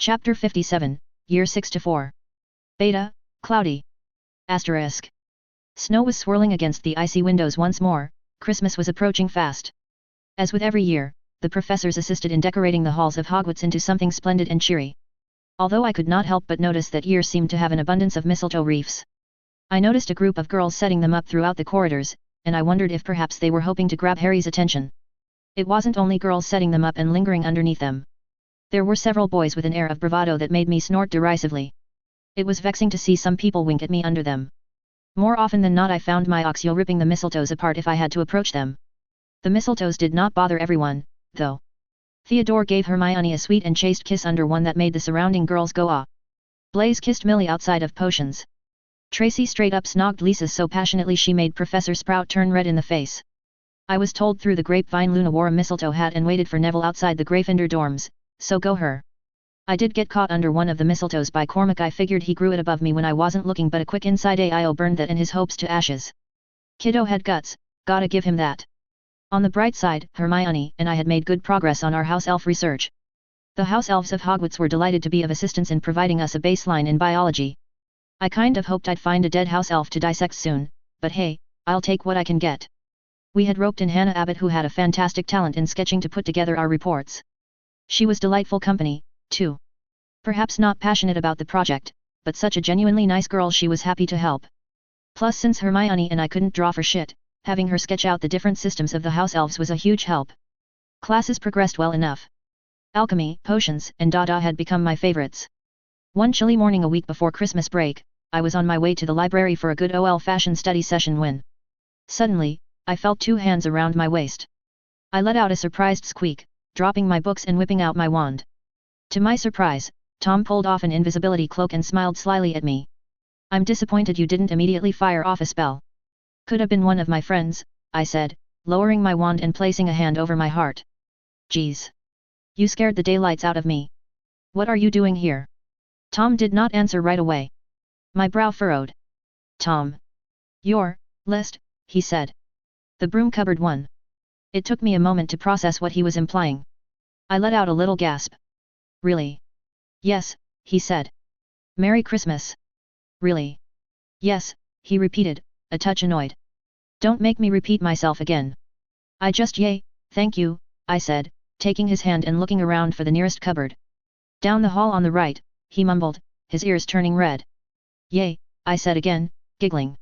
Chapter 57, Year 6 to 4. Beta, cloudy. Asterisk. Snow was swirling against the icy windows once more. Christmas was approaching fast. As with every year, the professors assisted in decorating the halls of Hogwarts into something splendid and cheery. Although I could not help but notice that year seemed to have an abundance of mistletoe wreaths. I noticed a group of girls setting them up throughout the corridors, and I wondered if perhaps they were hoping to grab Harry's attention. It wasn't only girls setting them up and lingering underneath them. There were several boys with an air of bravado that made me snort derisively. It was vexing to see some people wink at me under them. More often than not I found my Oxio ripping the mistletoes apart if I had to approach them. The mistletoes did not bother everyone, though. Theodore gave Hermione a sweet and chaste kiss under one that made the surrounding girls go ah. Blaise kissed Millie outside of potions. Tracy straight up snogged Lisa so passionately she made Professor Sprout turn red in the face. I was told through the grapevine Luna wore a mistletoe hat and waited for Neville outside the Gryffindor dorms, so go her. I did get caught under one of the mistletoes by Cormac. I figured he grew it above me when I wasn't looking, but a quick inside AIO burned that and his hopes to ashes. Kiddo had guts, gotta give him that. On the bright side, Hermione and I had made good progress on our house elf research. The house elves of Hogwarts were delighted to be of assistance in providing us a baseline in biology. I kind of hoped I'd find a dead house elf to dissect soon, but hey, I'll take what I can get. We had roped in Hannah Abbott, who had a fantastic talent in sketching, to put together our reports. She was delightful company, too. Perhaps not passionate about the project, but such a genuinely nice girl, she was happy to help. Plus, since Hermione and I couldn't draw for shit, having her sketch out the different systems of the house elves was a huge help. Classes progressed well enough. Alchemy, potions, and Dada had become my favorites. One chilly morning a week before Christmas break, I was on my way to the library for a good old-fashioned study session when suddenly, I felt two hands around my waist. I let out a surprised squeak, dropping my books and whipping out my wand. To my surprise, Tom pulled off an invisibility cloak and smiled slyly at me. I'm disappointed you didn't immediately fire off a spell. Could have been one of my friends, I said, lowering my wand and placing a hand over my heart. Geez. You scared the daylights out of me. What are you doing here? Tom did not answer right away. My brow furrowed. Tom. Your list, he said. The broom cupboard one. It took me a moment to process what he was implying. I let out a little gasp. Really? Yes, he said. Merry Christmas. Really? Yes, he repeated, a touch annoyed. Don't make me repeat myself again. I just yay, thank you, I said, taking his hand and looking around for the nearest cupboard. Down the hall on the right, he mumbled, his ears turning red. Yay, I said again, giggling.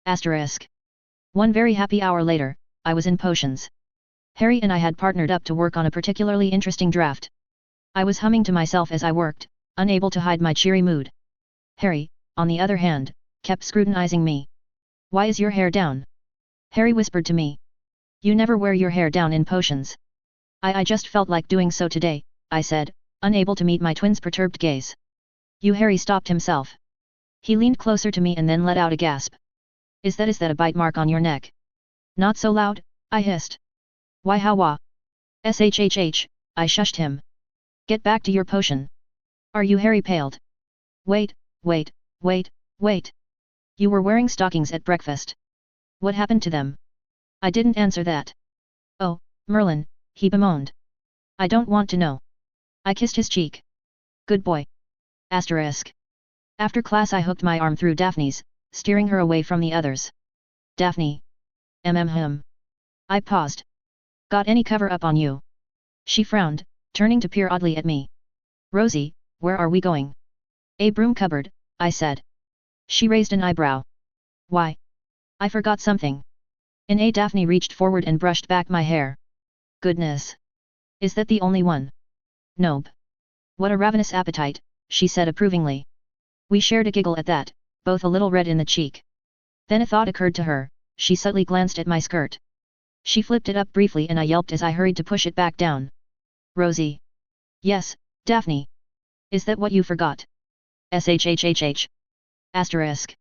Asterisk. One very happy hour later, I was in potions. Harry and I had partnered up to work on a particularly interesting draft. I was humming to myself as I worked, unable to hide my cheery mood. Harry, on the other hand, kept scrutinizing me. Why is your hair down? Harry whispered to me. You never wear your hair down in potions. I just felt like doing so today, I said, unable to meet my twin's perturbed gaze. You. Harry stopped himself. He leaned closer to me and then let out a gasp. Is that a bite mark on your neck? Not so loud, I hissed. Why how shhh, I shushed him. Get back to your potion. Are you? Harry paled. Wait. You were wearing stockings at breakfast. What happened to them? I didn't answer that. Oh, Merlin, he bemoaned. I don't want to know. I kissed his cheek. Good boy. Asterisk. After class I hooked my arm through Daphne's, steering her away from the others. Daphne. I paused. Got any cover up on you? She frowned, turning to peer oddly at me. Rosie, where are we going? A broom cupboard, I said. She raised an eyebrow. Why? I forgot something. Daphne reached forward and brushed back my hair. Goodness. Is that the only one? Nope. What a ravenous appetite, she said approvingly. We shared a giggle at that, both a little red in the cheek. Then a thought occurred to her. She subtly glanced at my skirt. She flipped it up briefly and I yelped as I hurried to push it back down. Rosie. Yes, Daphne. Is that what you forgot? Shhhh. Asterisk.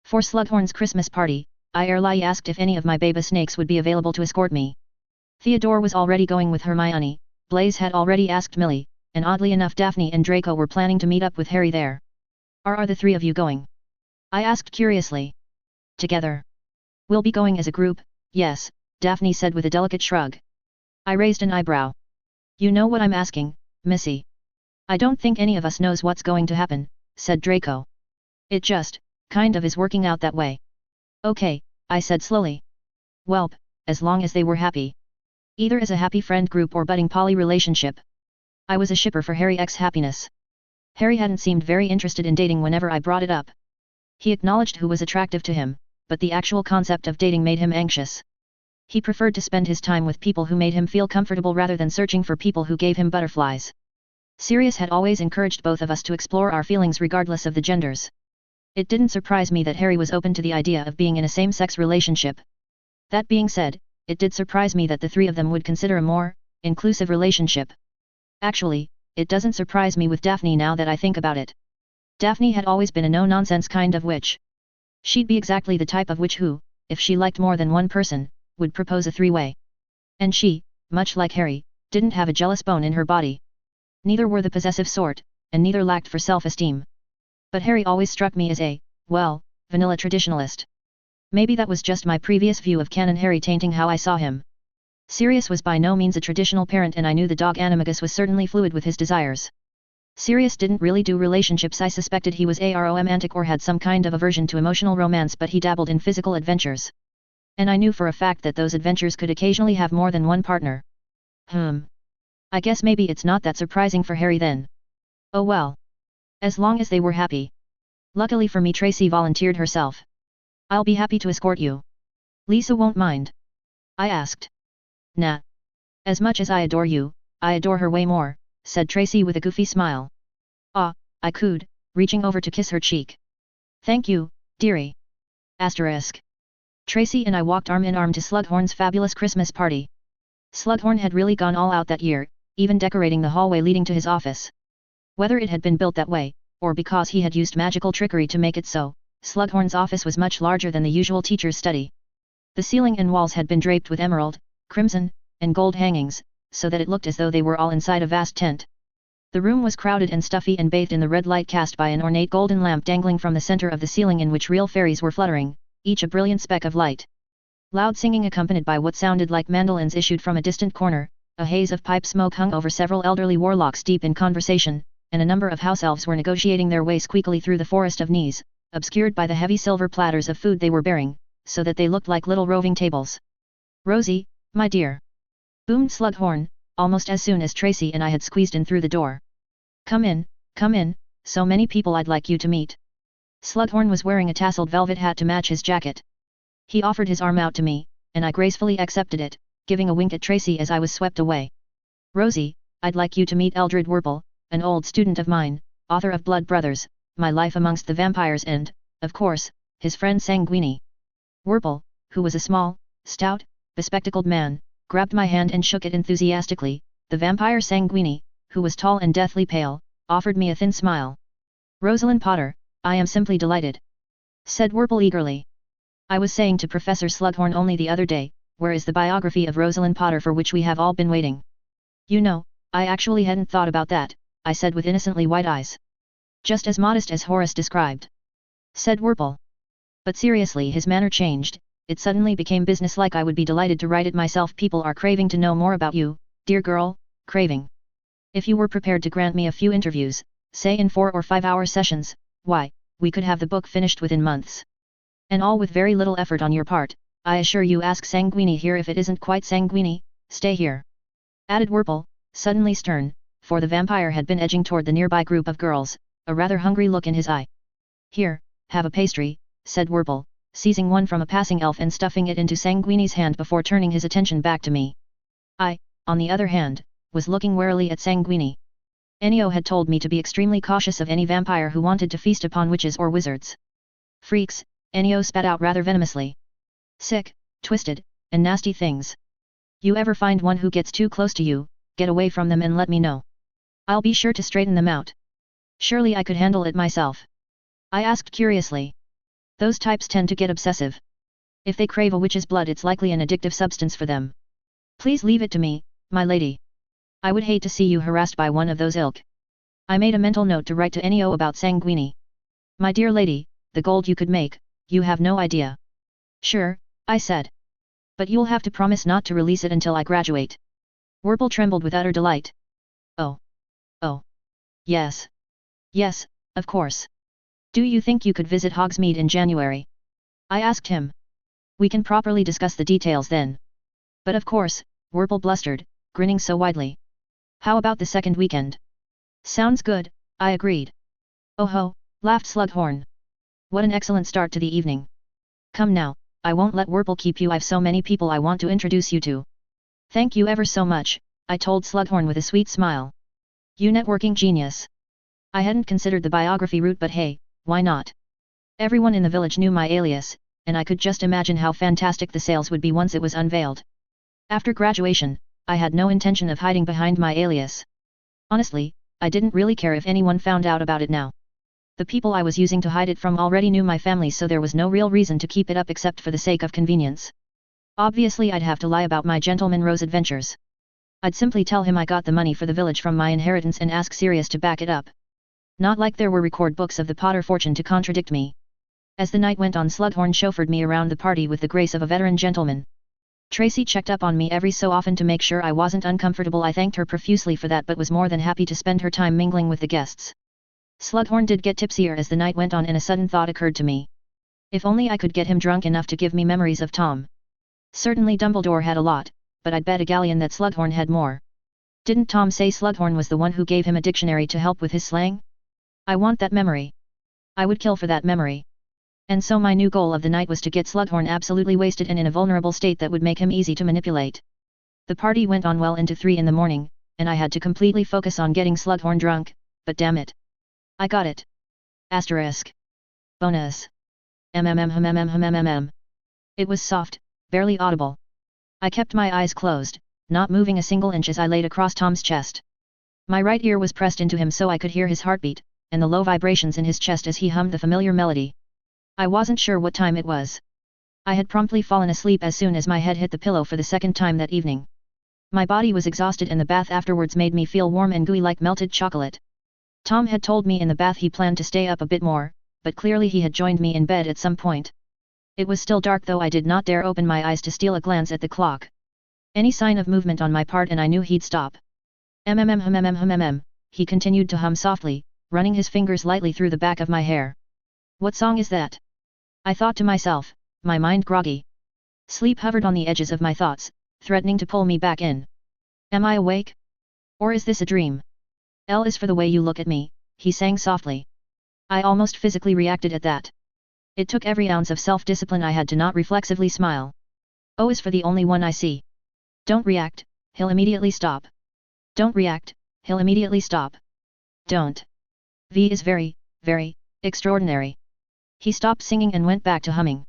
For Slughorn's Christmas party, I early asked if any of my baby snakes would be available to escort me. Theodore was already going with Hermione, Blaise had already asked Millie, and oddly enough Daphne and Draco were planning to meet up with Harry there. Are the three of you going? I asked curiously. Together. We'll be going as a group, yes, Daphne said with a delicate shrug. I raised an eyebrow. You know what I'm asking, Missy. I don't think any of us knows what's going to happen, said Draco. It just, kind of is working out that way. Okay, I said slowly. Welp, as long as they were happy. Either as a happy friend group or budding poly relationship. I was a shipper for Harry X's happiness. Harry hadn't seemed very interested in dating whenever I brought it up. He acknowledged who was attractive to him, but the actual concept of dating made him anxious. He preferred to spend his time with people who made him feel comfortable rather than searching for people who gave him butterflies. Sirius had always encouraged both of us to explore our feelings regardless of the genders. It didn't surprise me that Harry was open to the idea of being in a same-sex relationship. That being said, it did surprise me that the three of them would consider a more inclusive relationship. Actually, it doesn't surprise me with Daphne now that I think about it. Daphne had always been a no-nonsense kind of witch. She'd be exactly the type of witch who, if she liked more than one person, would propose a three-way. And she, much like Harry, didn't have a jealous bone in her body. Neither were the possessive sort, and neither lacked for self-esteem. But Harry always struck me as a, well, vanilla traditionalist. Maybe that was just my previous view of canon Harry tainting how I saw him. Sirius was by no means a traditional parent and I knew the dog Animagus was certainly fluid with his desires. Sirius didn't really do relationships. I suspected he was aromantic or had some kind of aversion to emotional romance, but he dabbled in physical adventures. And I knew for a fact that those adventures could occasionally have more than one partner. I guess maybe it's not that surprising for Harry then. Oh well. As long as they were happy. Luckily for me, Tracy volunteered herself. I'll be happy to escort you. Lisa won't mind. I asked. Nah. As much as I adore you, I adore her way more, said Tracy with a goofy smile. Ah, I cooed, reaching over to kiss her cheek. Thank you, dearie. Asterisk. Tracy and I walked arm in arm to Slughorn's fabulous Christmas party. Slughorn had really gone all out that year, even decorating the hallway leading to his office. Whether it had been built that way, or because he had used magical trickery to make it so, Slughorn's office was much larger than the usual teacher's study. The ceiling and walls had been draped with emerald, crimson, and gold hangings, so that it looked as though they were all inside a vast tent. The room was crowded and stuffy and bathed in the red light cast by an ornate golden lamp dangling from the center of the ceiling in which real fairies were fluttering, each a brilliant speck of light. Loud singing accompanied by what sounded like mandolins issued from a distant corner, a haze of pipe smoke hung over several elderly warlocks deep in conversation, and a number of house elves were negotiating their way squeakily through the forest of knees, obscured by the heavy silver platters of food they were bearing, so that they looked like little roving tables. Rosie, my dear. Boomed Slughorn, almost as soon as Tracy and I had squeezed in through the door. Come in, so many people I'd like you to meet. Slughorn was wearing a tasseled velvet hat to match his jacket. He offered his arm out to me, and I gracefully accepted it, giving a wink at Tracy as I was swept away. Rosie, I'd like you to meet Eldred Wurple, an old student of mine, author of Blood Brothers, My Life Amongst the Vampires and, of course, his friend Sanguini. Wurple, who was a small, stout, bespectacled man, grabbed my hand and shook it enthusiastically. The vampire Sanguini, who was tall and deathly pale, offered me a thin smile. Rosalind Potter, I am simply delighted. Said Wurple eagerly. I was saying to Professor Slughorn only the other day, where is the biography of Rosalind Potter for which we have all been waiting? You know, I actually hadn't thought about that, I said with innocently wide eyes. Just as modest as Horace described. Said Wurple. But seriously, his manner changed. It suddenly became businesslike. I would be delighted to write it myself. People are craving to know more about you, dear girl, craving. If you were prepared to grant me a few interviews, say in 4 or 5 hour sessions, why, we could have the book finished within months. And all with very little effort on your part. I assure you. Ask Sanguini here if it isn't quite Sanguini, stay here. Added Wurple, suddenly stern, for the vampire had been edging toward the nearby group of girls, a rather hungry look in his eye. Here, have a pastry, said Wurple, seizing one from a passing elf and stuffing it into Sanguini's hand before turning his attention back to me. I, on the other hand, was looking warily at Sanguini. Ennio had told me to be extremely cautious of any vampire who wanted to feast upon witches or wizards. Freaks, Ennio spat out rather venomously. Sick, twisted, and nasty things. You ever find one who gets too close to you, get away from them and let me know. I'll be sure to straighten them out. Surely I could handle it myself. I asked curiously. Those types tend to get obsessive. If they crave a witch's blood, it's likely an addictive substance for them. Please leave it to me, my lady. I would hate to see you harassed by one of those ilk. I made a mental note to write to Ennio about Sanguini. My dear lady, the gold you could make, you have no idea. Sure, I said. But you'll have to promise not to release it until I graduate. Wurple trembled with utter delight. Oh. Yes. Yes, of course. Do you think you could visit Hogsmeade in January? I asked him. We can properly discuss the details then. But of course, Wurple blustered, grinning so widely. How about the second weekend? Sounds good, I agreed. Oh ho, laughed Slughorn. What an excellent start to the evening. Come now, I won't let Wurple keep you. I've so many people I want to introduce you to. Thank you ever so much, I told Slughorn with a sweet smile. You networking genius. I hadn't considered the biography route, but hey, why not? Everyone in the village knew my alias, and I could just imagine how fantastic the sales would be once it was unveiled. After graduation, I had no intention of hiding behind my alias. Honestly, I didn't really care if anyone found out about it now. The people I was using to hide it from already knew my family, so there was no real reason to keep it up except for the sake of convenience. Obviously I'd have to lie about my Gentleman Rose adventures. I'd simply tell him I got the money for the village from my inheritance and ask Sirius to back it up. Not like there were record books of the Potter fortune to contradict me. As the night went on, Slughorn chauffeured me around the party with the grace of a veteran gentleman. Tracy checked up on me every so often to make sure I wasn't uncomfortable. I thanked her profusely for that, but was more than happy to spend her time mingling with the guests. Slughorn did get tipsier as the night went on, and a sudden thought occurred to me. If only I could get him drunk enough to give me memories of Tom. Certainly Dumbledore had a lot, but I'd bet a galleon that Slughorn had more. Didn't Tom say Slughorn was the one who gave him a dictionary to help with his slang? I want that memory. I would kill for that memory. And so my new goal of the night was to get Slughorn absolutely wasted and in a vulnerable state that would make him easy to manipulate. The party went on well into 3 in the morning, and I had to completely focus on getting Slughorn drunk, but damn it. I got it. Asterisk. Bonus. It was soft, barely audible. I kept my eyes closed, not moving a single inch as I laid across Tom's chest. My right ear was pressed into him so I could hear his heartbeat, and the low vibrations in his chest as he hummed the familiar melody. I wasn't sure what time it was. I had promptly fallen asleep as soon as my head hit the pillow for the second time that evening. My body was exhausted and the bath afterwards made me feel warm and gooey like melted chocolate. Tom had told me in the bath he planned to stay up a bit more, but clearly he had joined me in bed at some point. It was still dark, though I did not dare open my eyes to steal a glance at the clock. Any sign of movement on my part and I knew he'd stop. He continued to hum softly, running his fingers lightly through the back of my hair. What song is that? I thought to myself, my mind groggy. Sleep hovered on the edges of my thoughts, threatening to pull me back in. Am I awake? Or is this a dream? L is for the way you look at me, he sang softly. I almost physically reacted at that. It took every ounce of self-discipline I had to not reflexively smile. O is for the only one I see. Don't react, he'll immediately stop. Don't react, he'll immediately stop. Don't. V is very, very, extraordinary. He stopped singing and went back to humming.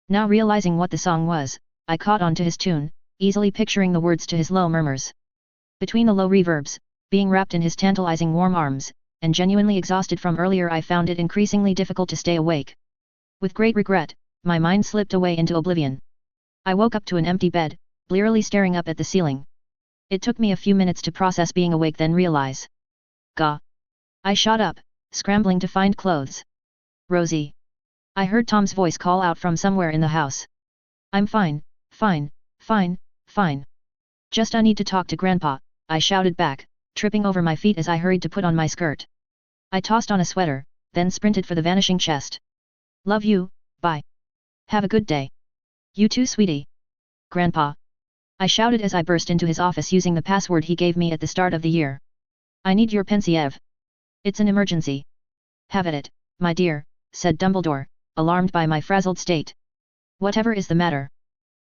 Now realizing what the song was, I caught on to his tune, easily picturing the words to his low murmurs. Between the low reverbs, being wrapped in his tantalizing warm arms, and genuinely exhausted from earlier, I found it increasingly difficult to stay awake. With great regret, my mind slipped away into oblivion. I woke up to an empty bed, blearily staring up at the ceiling. It took me a few minutes to process being awake, then realize. Gah! I shot up, scrambling to find clothes. Rosie! I heard Tom's voice call out from somewhere in the house. I'm fine, fine, fine, fine. Just I need to talk to Grandpa, I shouted back, tripping over my feet as I hurried to put on my skirt. I tossed on a sweater, then sprinted for the vanishing chest. Love you, bye. Have a good day. You too, sweetie. Grandpa. I shouted as I burst into his office using the password he gave me at the start of the year. I need your pensieve. It's an emergency. Have at it, my dear, said Dumbledore, alarmed by my frazzled state. Whatever is the matter?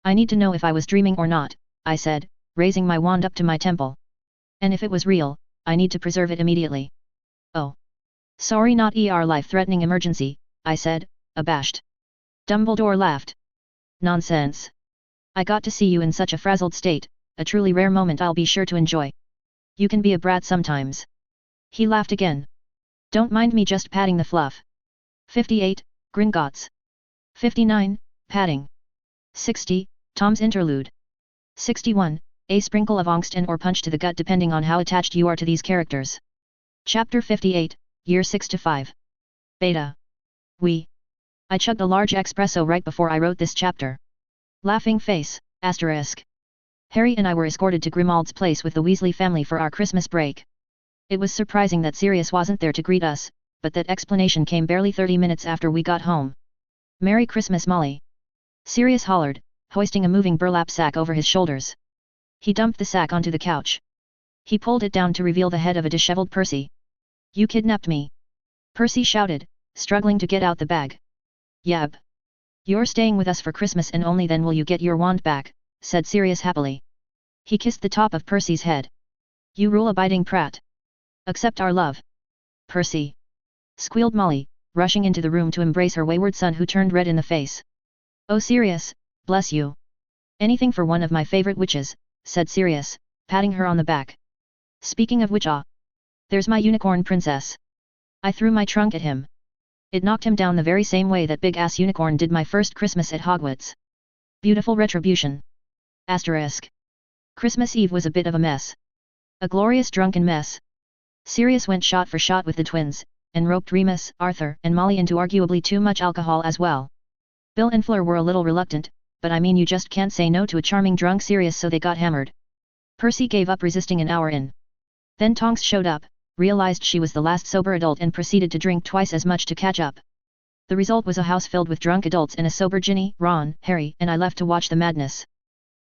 I need to know if I was dreaming or not, I said, raising my wand up to my temple. And if it was real, I need to preserve it immediately. Oh. Sorry, not life-threatening emergency, I said, abashed. Dumbledore laughed. Nonsense. I got to see you in such a frazzled state, a truly rare moment I'll be sure to enjoy. You can be a brat sometimes. He laughed again. Don't mind me just patting the fluff. 58, Gringotts. 59, patting. 60, Tom's interlude. 61, a sprinkle of angst and or punch to the gut depending on how attached you are to these characters. Chapter 58, Year 6 to 5. Beta. I chugged a large espresso right before I wrote this chapter. Laughing face, asterisk. Harry and I were escorted to Grimald's place with the Weasley family for our Christmas break. It was surprising that Sirius wasn't there to greet us, but that explanation came barely 30 minutes after we got home. "Merry Christmas, Molly!" Sirius hollered, hoisting a moving burlap sack over his shoulders. He dumped the sack onto the couch. He pulled it down to reveal the head of a disheveled Percy. "You kidnapped me!" Percy shouted, struggling to get out the bag. "Yab. You're staying with us for Christmas and only then will you get your wand back," said Sirius happily. He kissed the top of Percy's head. "You rule-abiding prat. Accept our love." "Percy!" squealed Molly, rushing into the room to embrace her wayward son who turned red in the face. "Oh Sirius, bless you. Anything for one of my favorite witches," said Sirius, patting her on the back. "Speaking of which, there's my unicorn princess. I threw my trunk at him. It knocked him down the very same way that big-ass unicorn did my first Christmas at Hogwarts. Beautiful retribution. Asterisk. Christmas Eve was a bit of a mess. A glorious drunken mess. Sirius went shot for shot with the twins, and roped Remus, Arthur, and Molly into arguably too much alcohol as well. Bill and Fleur were a little reluctant, but I mean you just can't say no to a charming drunk Sirius, so they got hammered. Percy gave up resisting an hour in. Then Tonks showed up, realized she was the last sober adult and proceeded to drink twice as much to catch up. The result was a house filled with drunk adults and a sober Ginny, Ron, Harry, and I left to watch the madness.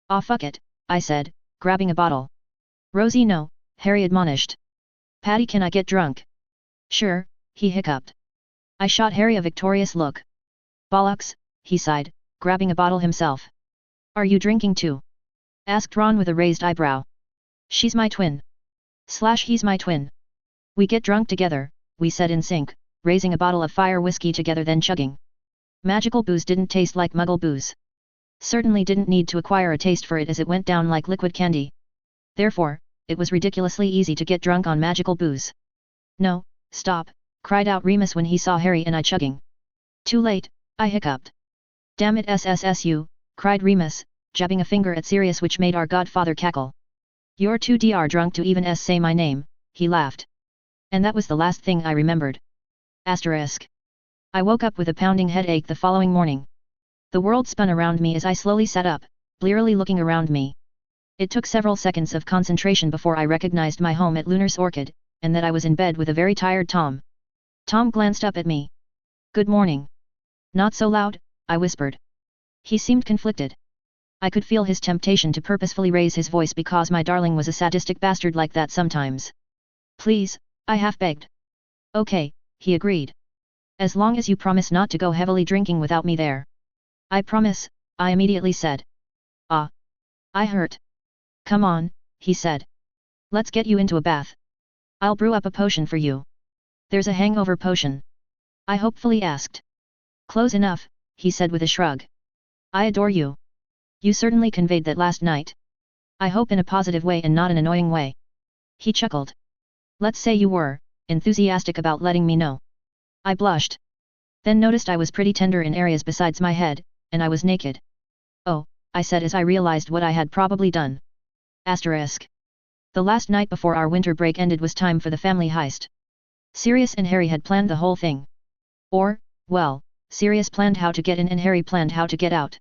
"Aw fuck it," I said, grabbing a bottle. "Rosie no," Harry admonished. "Patty, can I get drunk?" "Sure," he hiccuped. I shot Harry a victorious look. "Bollocks," he sighed, grabbing a bottle himself. "Are you drinking too?" asked Ron with a raised eyebrow. "She's my twin." "He's my twin. We get drunk together," we said in sync, raising a bottle of fire whiskey together then chugging. Magical booze didn't taste like muggle booze. Certainly didn't need to acquire a taste for it as it went down like liquid candy. Therefore, it was ridiculously easy to get drunk on magical booze. "No, stop," cried out Remus when he saw Harry and I chugging. "Too late," I hiccuped. "Damn it SSSU," cried Remus, jabbing a finger at Sirius which made our godfather cackle. "You're too drunk to even say my name," he laughed. And that was the last thing I remembered. Asterisk. I woke up with a pounding headache the following morning. The world spun around me as I slowly sat up, blearily looking around me. It took several seconds of concentration before I recognized my home at Lunar's Orchid, and that I was in bed with a very tired Tom. Tom glanced up at me. "Good morning." "Not so loud," I whispered. He seemed conflicted. I could feel his temptation to purposefully raise his voice because my darling was a sadistic bastard like that sometimes. "Please," I half-begged. "Okay," he agreed. "As long as you promise not to go heavily drinking without me there." "I promise," I immediately said. "Ah. I hurt." "Come on," he said. "Let's get you into a bath. I'll brew up a potion for you." "There's a hangover potion?" I hopefully asked. "Close enough," he said with a shrug. "I adore you. You certainly conveyed that last night. I hope in a positive way and not an annoying way." He chuckled. "Let's say you were enthusiastic about letting me know." I blushed. Then noticed I was pretty tender in areas besides my head, and I was naked. "Oh," I said as I realized what I had probably done. Asterisk. The last night before our winter break ended was time for the family heist. Sirius and Harry had planned the whole thing. Or, well, Sirius planned how to get in and Harry planned how to get out.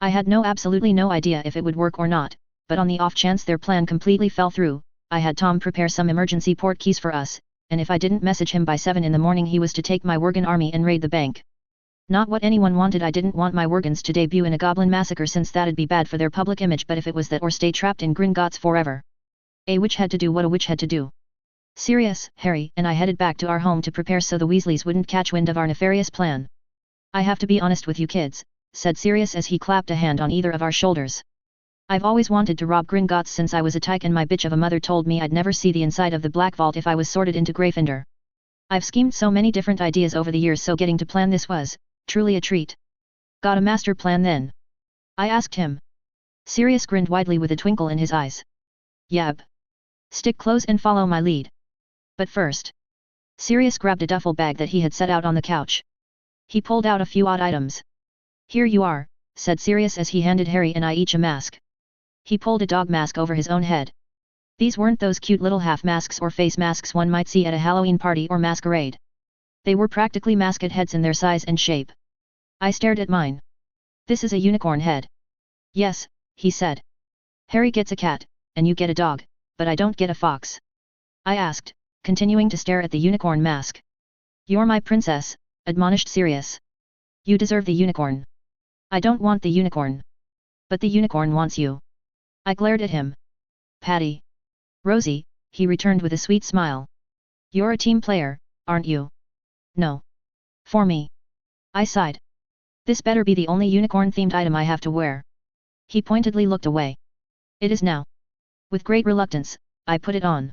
I had absolutely no idea if it would work or not, but on the off chance their plan completely fell through, I had Tom prepare some emergency port keys for us, and if I didn't message him by 7 in the morning he was to take my Worgen army and raid the bank. Not what anyone wanted. I didn't want my Worgens to debut in a goblin massacre since that'd be bad for their public image, but if it was that or stay trapped in Gringotts forever. A witch had to do what a witch had to do. Sirius, Harry, and I headed back to our home to prepare so the Weasleys wouldn't catch wind of our nefarious plan. "I have to be honest with you kids," said Sirius as he clapped a hand on either of our shoulders. "I've always wanted to rob Gringotts since I was a tyke, and my bitch of a mother told me I'd never see the inside of the Black Vault if I was sorted into Gryffindor. I've schemed so many different ideas over the years, so getting to plan this was truly a treat." "Got a master plan then?" I asked him. Sirius grinned widely with a twinkle in his eyes. "Yab. Stick close and follow my lead. But first." Sirius grabbed a duffel bag that he had set out on the couch. He pulled out a few odd items. "Here you are," said Sirius as he handed Harry and I each a mask. He pulled a dog mask over his own head. These weren't those cute little half masks or face masks one might see at a Halloween party or masquerade. They were practically masked heads in their size and shape. I stared at mine. "This is a unicorn head." "Yes," he said. "Harry gets a cat, and you get a dog, but I don't get a fox." I asked, continuing to stare at the unicorn mask. You're my princess, admonished Sirius. You deserve the unicorn. I don't want the unicorn. But the unicorn wants you. I glared at him. Patty. Rosie, he returned with a sweet smile. You're a team player, aren't you? No. For me. I sighed. This better be the only unicorn-themed item I have to wear. He pointedly looked away. It is now. With great reluctance, I put it on.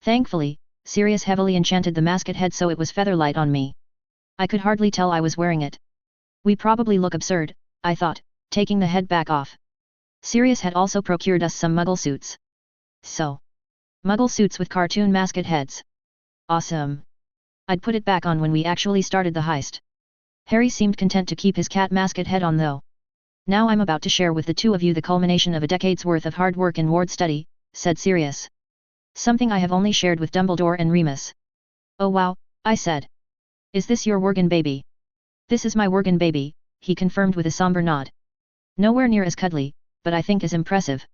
Thankfully, Sirius heavily enchanted the mascot head so it was featherlight on me. I could hardly tell I was wearing it. We probably look absurd, I thought, taking the head back off. Sirius had also procured us some muggle suits. So. Muggle suits with cartoon mascot heads. Awesome. I'd put it back on when we actually started the heist. Harry seemed content to keep his cat mascot head on though. Now I'm about to share with the two of you the culmination of a decade's worth of hard work and ward study, said Sirius. Something I have only shared with Dumbledore and Remus. Oh wow, I said. Is this your Worgen baby? This is my Worgen baby, he confirmed with a somber nod. Nowhere near as cuddly, but I think as impressive.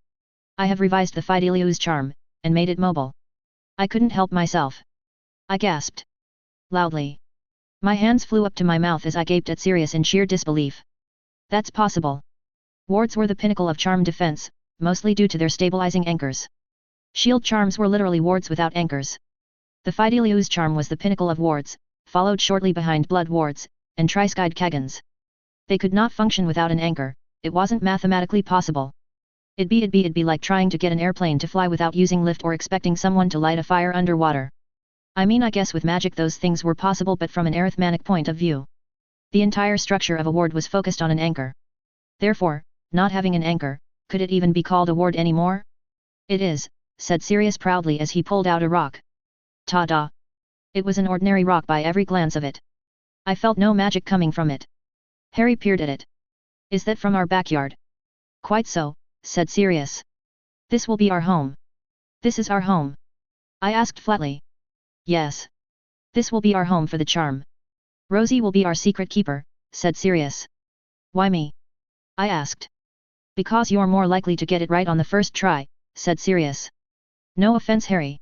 I have revised the Fidelius charm, and made it mobile. I couldn't help myself. I gasped. Loudly. My hands flew up to my mouth as I gaped at Sirius in sheer disbelief. That's possible. Wards were the pinnacle of charm defense, mostly due to their stabilizing anchors. Shield charms were literally wards without anchors. The Fidelius charm was the pinnacle of wards, followed shortly behind blood wards, and Triskide Kagans. They could not function without an anchor, it wasn't mathematically possible. It'd be like trying to get an airplane to fly without using lift or expecting someone to light a fire underwater. I mean I guess with magic those things were possible but from an arithmetic point of view. The entire structure of a ward was focused on an anchor. Therefore, not having an anchor, could it even be called a ward anymore? It is, said Sirius proudly as he pulled out a rock. Ta-da! It was an ordinary rock by every glance of it. I felt no magic coming from it. Harry peered at it. Is that from our backyard? Quite so, said Sirius. This will be our home. This is our home? I asked flatly. Yes. This will be our home for the charm. Rosie will be our secret keeper, said Sirius. Why me? I asked. Because you're more likely to get it right on the first try, said Sirius. No offense, Harry.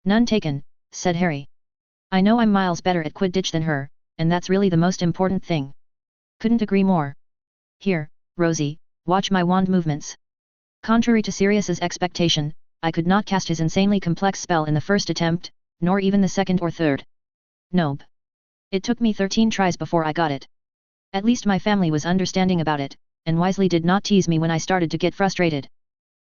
None taken, said Harry. I know I'm miles better at Quidditch than her, and that's really the most important thing. Couldn't agree more. Here, Rosie, watch my wand movements. Contrary to Sirius's expectation, I could not cast his insanely complex spell in the first attempt, nor even the second or third. Nope. It took me 13 tries before I got it. At least my family was understanding about it, and wisely did not tease me when I started to get frustrated.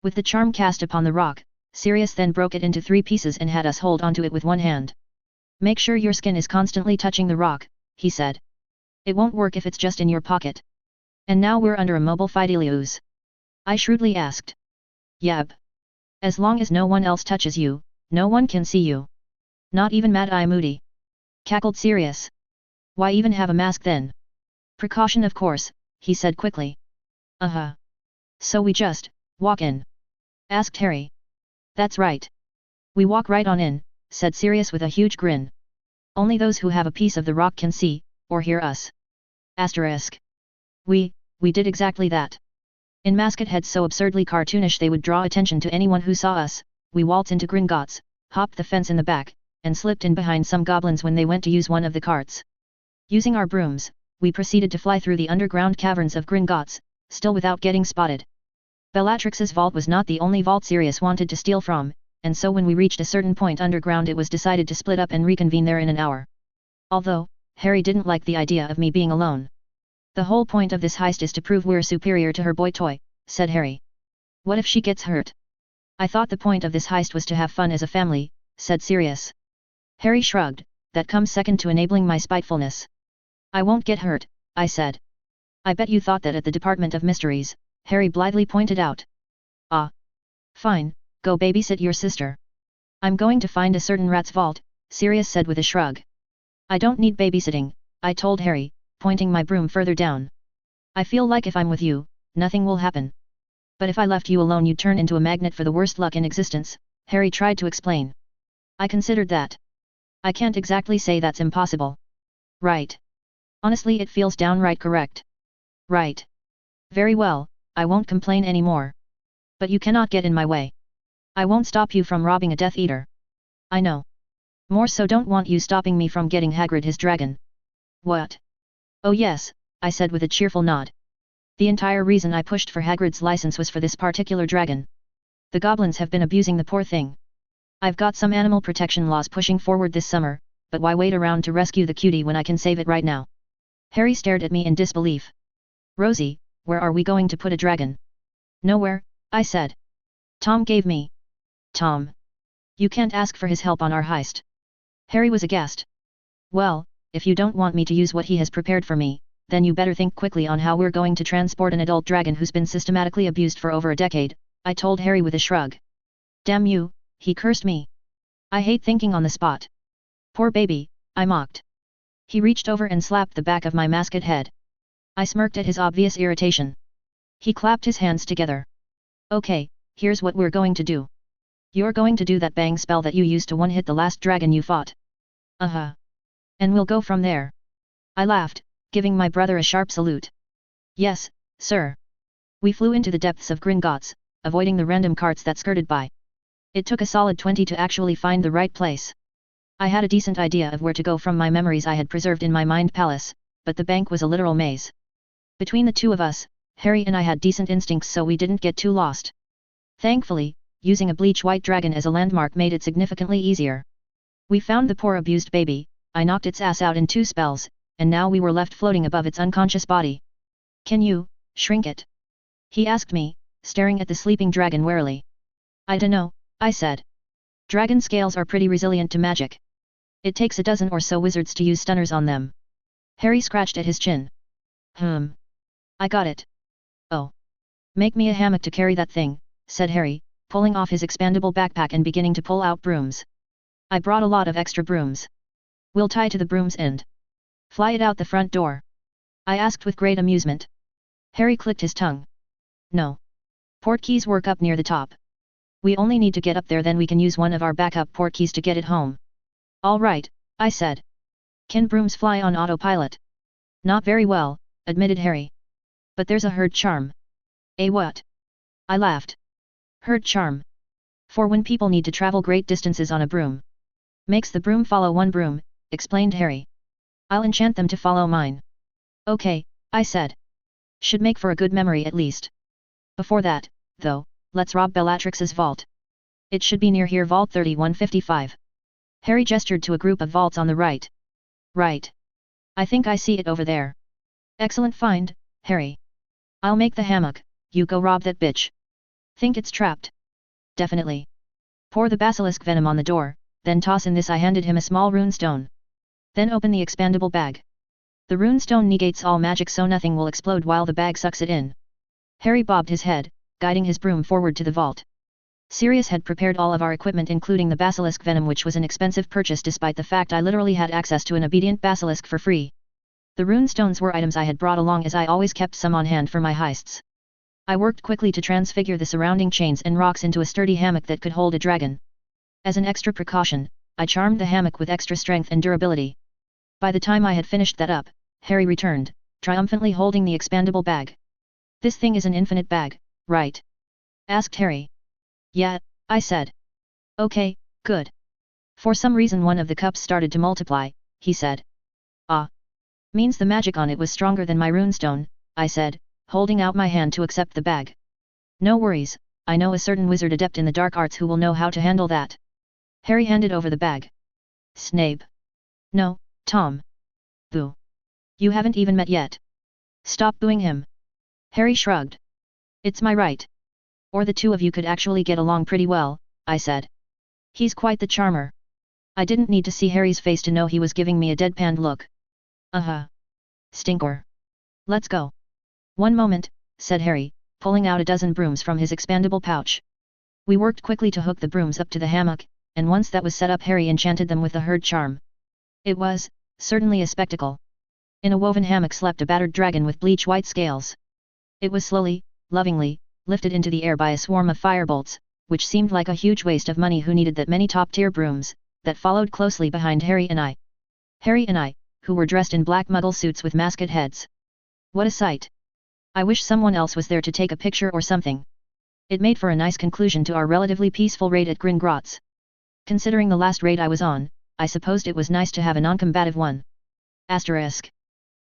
With the charm cast upon the rock, Sirius then broke it into 3 pieces and had us hold onto it with one hand. Make sure your skin is constantly touching the rock, he said. It won't work if it's just in your pocket. And now we're under a mobile Fidelius. I shrewdly asked. Yep. As long as no one else touches you, no one can see you. Not even Mad Eye Moody. Cackled Sirius. Why even have a mask then? Precaution of course, he said quickly. Uh-huh. So we just, walk in? Asked Harry. That's right. We walk right on in, said Sirius with a huge grin. Only those who have a piece of the rock can see, or hear us. Asterisk. We did exactly that. In mascot heads so absurdly cartoonish they would draw attention to anyone who saw us, we waltzed into Gringotts, hopped the fence in the back, and slipped in behind some goblins when they went to use one of the carts. Using our brooms, we proceeded to fly through the underground caverns of Gringotts, still without getting spotted. Bellatrix's vault was not the only vault Sirius wanted to steal from, and so when we reached a certain point underground it was decided to split up and reconvene there in an hour. Although, Harry didn't like the idea of me being alone. The whole point of this heist is to prove we're superior to her boy toy, said Harry. What if she gets hurt? I thought the point of this heist was to have fun as a family, said Sirius. Harry shrugged, that comes second to enabling my spitefulness. I won't get hurt, I said. I bet you thought that at the Department of Mysteries, Harry blithely pointed out. Ah. Fine, go babysit your sister. I'm going to find a certain rat's vault, Sirius said with a shrug. I don't need babysitting, I told Harry, pointing my broom further down. I feel like if I'm with you, nothing will happen. But if I left you alone you'd turn into a magnet for the worst luck in existence, Harry tried to explain. I considered that. I can't exactly say that's impossible. Right. Honestly it feels downright correct. Right. Very well, I won't complain anymore. But you cannot get in my way. I won't stop you from robbing a Death Eater. I know. More so don't want you stopping me from getting Hagrid his dragon. What? Oh yes, I said with a cheerful nod. The entire reason I pushed for Hagrid's license was for this particular dragon. The goblins have been abusing the poor thing. I've got some animal protection laws pushing forward this summer, but why wait around to rescue the cutie when I can save it right now? Harry stared at me in disbelief. Rosie, where are we going to put a dragon? Nowhere, I said. Tom gave me. Tom. You can't ask for his help on our heist. Harry was aghast. Well, if you don't want me to use what he has prepared for me, then you better think quickly on how we're going to transport an adult dragon who's been systematically abused for over a decade, I told Harry with a shrug. Damn you, he cursed me. I hate thinking on the spot. Poor baby, I mocked. He reached over and slapped the back of my mascot head. I smirked at his obvious irritation. He clapped his hands together. Okay, here's what we're going to do. You're going to do that bang spell that you used to one-hit the last dragon you fought. Uh-huh. And we'll go from there. I laughed, giving my brother a sharp salute. Yes, sir. We flew into the depths of Gringotts, avoiding the random carts that skirted by. It took a solid 20 to actually find the right place. I had a decent idea of where to go from my memories I had preserved in my mind palace, but the bank was a literal maze. Between the two of us, Harry and I had decent instincts so we didn't get too lost. Thankfully, using a bleach-white dragon as a landmark made it significantly easier. We found the poor abused baby, I knocked its ass out in 2 spells, and now we were left floating above its unconscious body. Can you shrink it? He asked me, staring at the sleeping dragon warily. I dunno, I said. Dragon scales are pretty resilient to magic. It takes a dozen or so wizards to use stunners on them. Harry scratched at his chin. I got it. Oh. Make me a hammock to carry that thing, said Harry, pulling off his expandable backpack and beginning to pull out brooms. I brought a lot of extra brooms. We'll tie to the broom's end. Fly it out the front door. I asked with great amusement. Harry clicked his tongue. No. Port keys work up near the top. We only need to get up there, then we can use one of our backup port keys to get it home. All right, I said. Can brooms fly on autopilot? Not very well, admitted Harry. But there's a herd charm. A what? I laughed. Herd charm. For when people need to travel great distances on a broom. Makes the broom follow one broom, explained Harry. I'll enchant them to follow mine. Okay, I said. Should make for a good memory at least. Before that, though, let's rob Bellatrix's vault. It should be near here, Vault 3155. Harry gestured to a group of vaults on the right. Right. I think I see it over there. Excellent find, Harry. I'll make the hammock, you go rob that bitch. Think it's trapped? Definitely. Pour the basilisk venom on the door, then toss in this. I handed him a small runestone. Then open the expandable bag. The runestone negates all magic so nothing will explode while the bag sucks it in. Harry bobbed his head, guiding his broom forward to the vault. Sirius had prepared all of our equipment including the basilisk venom, which was an expensive purchase despite the fact I literally had access to an obedient basilisk for free. The runestones were items I had brought along as I always kept some on hand for my heists. I worked quickly to transfigure the surrounding chains and rocks into a sturdy hammock that could hold a dragon. As an extra precaution, I charmed the hammock with extra strength and durability. By the time I had finished that up, Harry returned, triumphantly holding the expandable bag. This thing is an infinite bag, right? Asked Harry. Yeah, I said. Okay, good. For some reason one of the cups started to multiply, he said. Ah. Means the magic on it was stronger than my runestone, I said, holding out my hand to accept the bag. No worries, I know a certain wizard adept in the dark arts who will know how to handle that. Harry handed over the bag. Snape. No, Tom. Boo. You haven't even met yet. Stop booing him. Harry shrugged. It's my right. Or the two of you could actually get along pretty well, I said. He's quite the charmer. I didn't need to see Harry's face to know he was giving me a deadpan look. Stinker. Let's go. One moment, said Harry, pulling out a dozen brooms from his expandable pouch. We worked quickly to hook the brooms up to the hammock, and once that was set up Harry enchanted them with the herd charm. It was, certainly a spectacle. In a woven hammock slept a battered dragon with bleach-white scales. It was slowly, lovingly, lifted into the air by a swarm of firebolts, which seemed like a huge waste of money who needed that many top-tier brooms, that followed closely behind Harry and I. Harry and I, who were dressed in black muggle suits with masked heads. What a sight! I wish someone else was there to take a picture or something. It made for a nice conclusion to our relatively peaceful raid at Gringotts. Considering the last raid I was on, I supposed it was nice to have a non-combative one. Asterisk.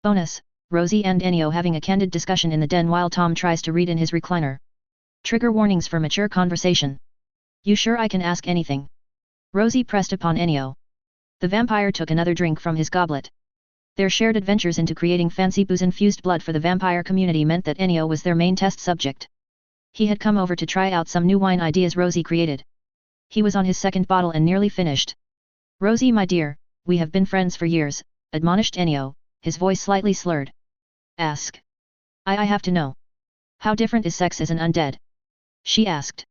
Bonus, Rosie and Ennio having a candid discussion in the den while Tom tries to read in his recliner. Trigger warnings for mature conversation. You sure I can ask anything? Rosie pressed upon Ennio. The vampire took another drink from his goblet. Their shared adventures into creating fancy booze-infused blood for the vampire community meant that Ennio was their main test subject. He had come over to try out some new wine ideas Rosie created. He was on his second bottle and nearly finished. Rosie, my dear, we have been friends for years, admonished Ennio, his voice slightly slurred. Ask. I have to know. How different is sex as an undead? She asked.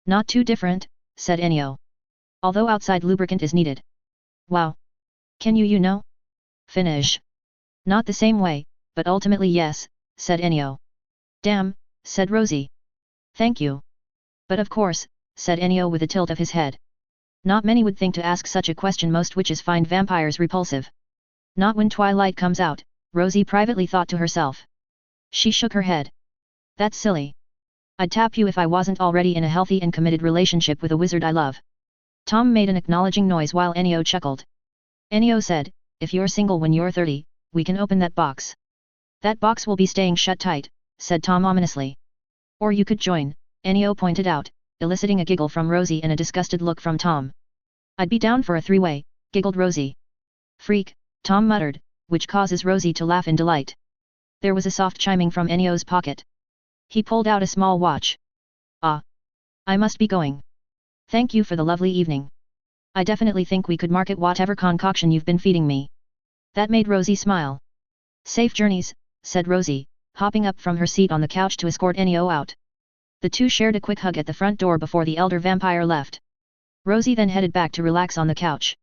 Not too different, said Ennio. Although outside lubricant is needed. Wow. Can you know? Finish. Not the same way, but ultimately yes, said Ennio. Damn, said Rosie. Thank you. But of course, said Ennio with a tilt of his head. Not many would think to ask such a question. Most witches find vampires repulsive. Not when twilight comes out, Rosie privately thought to herself. She shook her head. That's silly. I'd tap you if I wasn't already in a healthy and committed relationship with a wizard I love. Tom made an acknowledging noise while Ennio chuckled. Ennio said, if you're single when you're 30, we can open that box. That box will be staying shut tight, said Tom ominously. Or you could join, Ennio pointed out, eliciting a giggle from Rosie and a disgusted look from Tom. I'd be down for a three-way, giggled Rosie. Freak, Tom muttered, which causes Rosie to laugh in delight. There was a soft chiming from Ennio's pocket. He pulled out a small watch. Ah. I must be going. Thank you for the lovely evening. I definitely think we could market whatever concoction you've been feeding me. That made Rosie smile. Safe journeys, said Rosie, hopping up from her seat on the couch to escort Ennio out. The two shared a quick hug at the front door before the elder vampire left. Rosie then headed back to relax on the couch.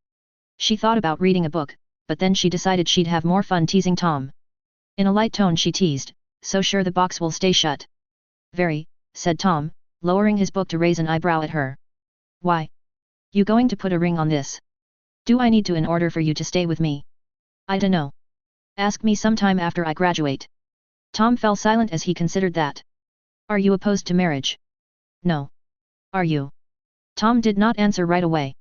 She thought about reading a book, but then she decided she'd have more fun teasing Tom. In a light tone she teased, so sure the box will stay shut. Very, said Tom, lowering his book to raise an eyebrow at her. Why? You going to put a ring on this? Do I need to in order for you to stay with me? I dunno. Ask me sometime after I graduate. Tom fell silent as he considered that. Are you opposed to marriage? No. Are you? Tom did not answer right away.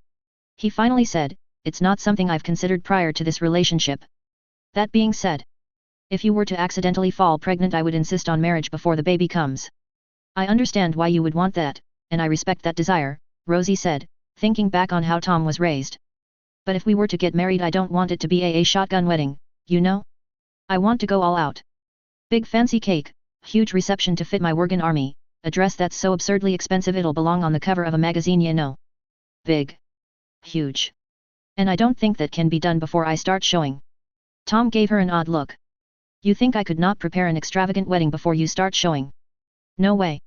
He finally said, it's not something I've considered prior to this relationship. That being said, if you were to accidentally fall pregnant I would insist on marriage before the baby comes. I understand why you would want that, and I respect that desire, Rosie said, thinking back on how Tom was raised. But if we were to get married I don't want it to be a shotgun wedding, you know? I want to go all out. Big fancy cake, huge reception to fit my Worgen army, a dress that's so absurdly expensive it'll belong on the cover of a magazine, you know. Big. Huge. And I don't think that can be done before I start showing. Tom gave her an odd look. You think I could not prepare an extravagant wedding before you start showing? No way.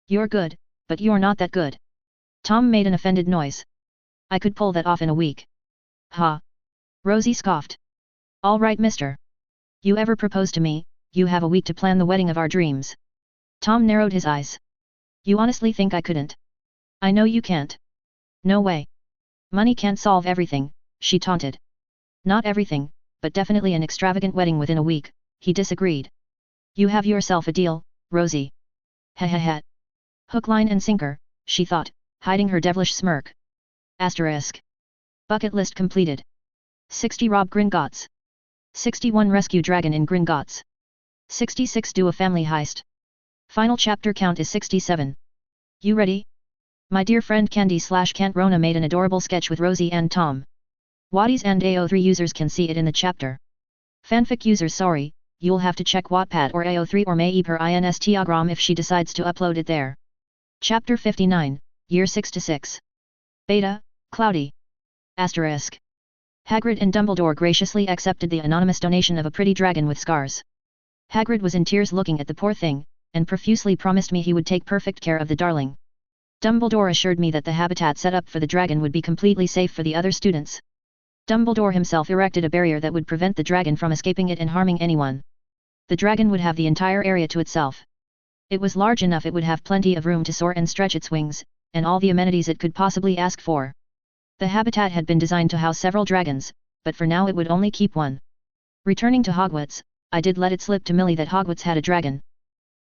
You're good, but you're not that good. Tom made an offended noise. I could pull that off in a week. Ha. Rosie scoffed. All right, mister. You ever propose to me, you have a week to plan the wedding of our dreams. Tom narrowed his eyes. You honestly think I couldn't? I know you can't. No way. Money can't solve everything, she taunted. Not everything, but definitely an extravagant wedding within a week, he disagreed. You have yourself a deal, Rosie. Heh. Hook, line and sinker, she thought, hiding her devilish smirk. Asterisk. Bucket list completed. 60 rob Gringotts. 61 rescue dragon in Gringotts. 66 do a family heist. Final chapter count is 67. You ready? My dear friend Candy/Kant Rona made an adorable sketch with Rosie and Tom. Waddies and AO3 users can see it in the chapter. Fanfic users, sorry, you'll have to check Wattpad or AO3 or Maybe her Instagram if she decides to upload it there. Chapter 59, Year 6 to 6. Beta, Cloudy. Asterisk. Hagrid and Dumbledore graciously accepted the anonymous donation of a pretty dragon with scars. Hagrid was in tears looking at the poor thing, and profusely promised me he would take perfect care of the darling. Dumbledore assured me that the habitat set up for the dragon would be completely safe for the other students. Dumbledore himself erected a barrier that would prevent the dragon from escaping it and harming anyone. The dragon would have the entire area to itself. It was large enough it would have plenty of room to soar and stretch its wings, and all the amenities it could possibly ask for. The habitat had been designed to house several dragons, but for now it would only keep one. Returning to Hogwarts, I did let it slip to Millie that Hogwarts had a dragon.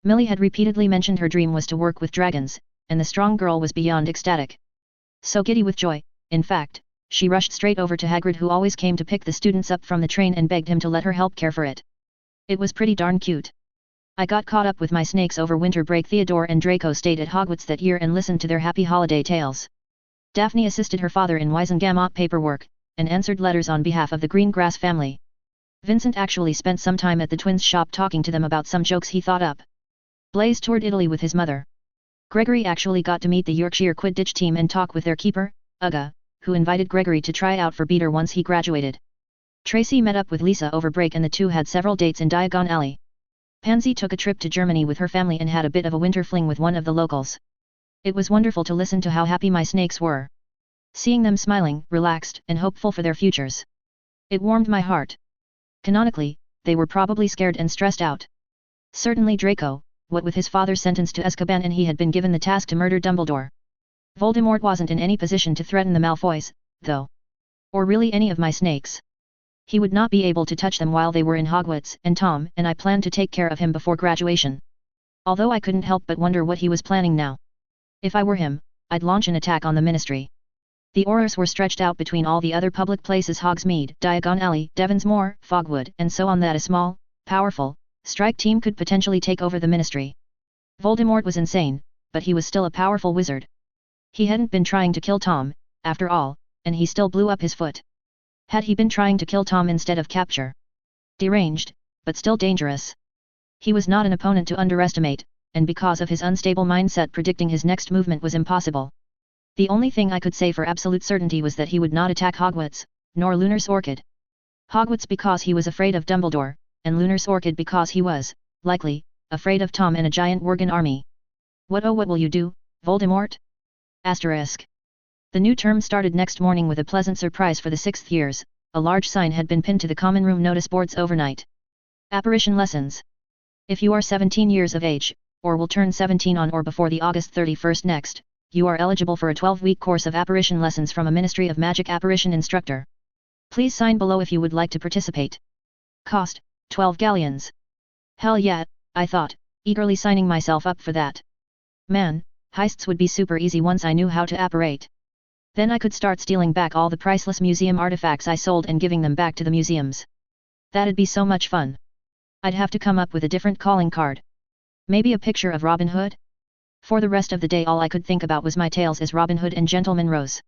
Millie had repeatedly mentioned her dream was to work with dragons, and the strong girl was beyond ecstatic. So giddy with joy, in fact, she rushed straight over to Hagrid, who always came to pick the students up from the train, and begged him to let her help care for it. It was pretty darn cute. I got caught up with my snakes over winter break. Theodore and Draco stayed at Hogwarts that year and listened to their happy holiday tales. Daphne assisted her father in Wisengamot paperwork, and answered letters on behalf of the Greengrass family. Vincent actually spent some time at the twins' shop talking to them about some jokes he thought up. Blaise toured Italy with his mother. Gregory actually got to meet the Yorkshire Quidditch team and talk with their keeper, Uga, who invited Gregory to try out for Beater once he graduated. Tracy met up with Lisa over break and the two had several dates in Diagon Alley. Pansy took a trip to Germany with her family and had a bit of a winter fling with one of the locals. It was wonderful to listen to how happy my snakes were. Seeing them smiling, relaxed, and hopeful for their futures. It warmed my heart. Canonically, they were probably scared and stressed out. Certainly Draco, what with his father sentenced to Azkaban and he had been given the task to murder Dumbledore. Voldemort wasn't in any position to threaten the Malfoys, though. Or really any of my snakes. He would not be able to touch them while they were in Hogwarts, and Tom and I planned to take care of him before graduation. Although I couldn't help but wonder what he was planning now. If I were him, I'd launch an attack on the Ministry. The Aurors were stretched out between all the other public places, Hogsmeade, Diagon Alley, Devonsmoor, Fogwood, and so on, that a small, powerful, strike team could potentially take over the Ministry. Voldemort was insane, but he was still a powerful wizard. He hadn't been trying to kill Tom, after all, and he still blew up his foot. Had he been trying to kill Tom instead of capture? Deranged, but still dangerous. He was not an opponent to underestimate, and because of his unstable mindset, predicting his next movement was impossible. The only thing I could say for absolute certainty was that he would not attack Hogwarts, nor Lunar's Orchid. Hogwarts because he was afraid of Dumbledore, and Lunar's Orchid because he was, likely, afraid of Tom and a giant Worgen army. What will you do, Voldemort? Asterisk. The new term started next morning with a pleasant surprise for the 6th years. A large sign had been pinned to the common room notice boards overnight. Apparition lessons. If you are 17 years of age, or will turn 17 on or before the August 31st next, you are eligible for a 12-week course of apparition lessons from a Ministry of Magic apparition instructor. Please sign below if you would like to participate. Cost, 12 galleons. Hell yeah, I thought, eagerly signing myself up for that. Man, heists would be super easy once I knew how to apparate. Then I could start stealing back all the priceless museum artifacts I sold and giving them back to the museums. That'd be so much fun. I'd have to come up with a different calling card. Maybe a picture of Robin Hood? For the rest of the day all I could think about was my tales as Robin Hood and Gentleman Rose.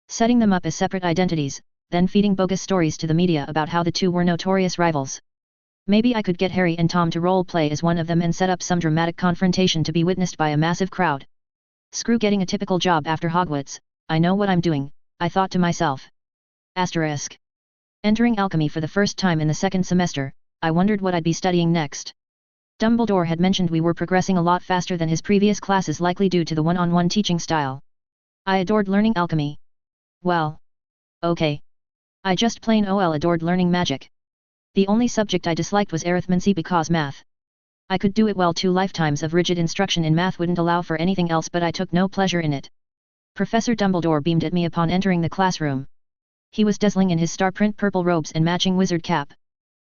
Setting them up as separate identities, then feeding bogus stories to the media about how the two were notorious rivals. Maybe I could get Harry and Tom to role-play as one of them and set up some dramatic confrontation to be witnessed by a massive crowd. Screw getting a typical job after Hogwarts, I know what I'm doing, I thought to myself. Asterisk. Entering alchemy for the first time in the 2nd semester, I wondered what I'd be studying next. Dumbledore had mentioned we were progressing a lot faster than his previous classes, likely due to the one-on-one teaching style. I adored learning alchemy. Well. Okay. I just plain ol adored learning magic. The only subject I disliked was arithmancy because math. I could do it well. 2 lifetimes of rigid instruction in math wouldn't allow for anything else, but I took no pleasure in it. Professor Dumbledore beamed at me upon entering the classroom. He was dazzling in his star-print purple robes and matching wizard cap.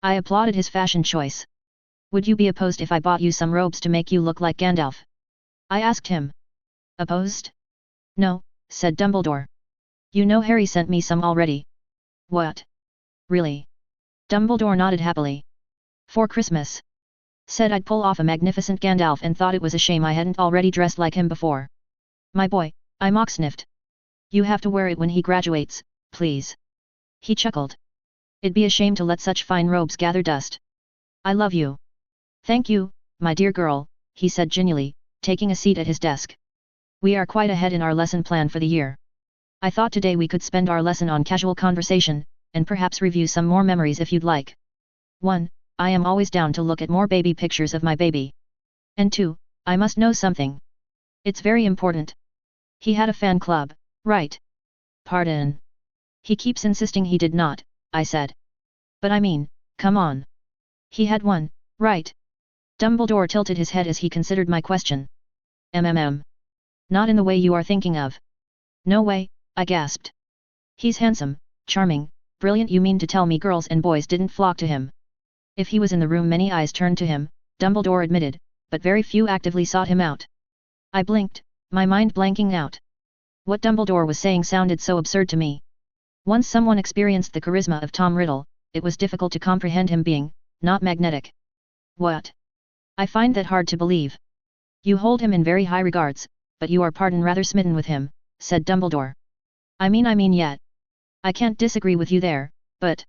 I applauded his fashion choice. Would you be opposed if I bought you some robes to make you look like Gandalf? I asked him. Opposed? No, said Dumbledore. You know Harry sent me some already. What? Really? Dumbledore nodded happily. For Christmas. Said I'd pull off a magnificent Gandalf and thought it was a shame I hadn't already dressed like him before. My boy, I mock sniffed. You have to wear it when he graduates, please. He chuckled. It'd be a shame to let such fine robes gather dust. I love you. Thank you, my dear girl, he said genially, taking a seat at his desk. We are quite ahead in our lesson plan for the year. I thought today we could spend our lesson on casual conversation, and perhaps review some more memories if you'd like. 1. I am always down to look at more baby pictures of my baby. And 2. I must know something. It's very important. He had a fan club, right? Pardon. He keeps insisting he did not, I said. But I mean, come on. He had one, right? Dumbledore tilted his head as he considered my question. Not in the way you are thinking of. No way, I gasped. He's handsome, charming, brilliant. You mean to tell me girls and boys didn't flock to him? If he was in the room many eyes turned to him, Dumbledore admitted, but very few actively sought him out. I blinked, my mind blanking out. What Dumbledore was saying sounded so absurd to me. Once someone experienced the charisma of Tom Riddle, it was difficult to comprehend him being, not magnetic. What? I find that hard to believe. You hold him in very high regards, but you are rather smitten with him, said Dumbledore. I mean yet. I can't disagree with you there, but...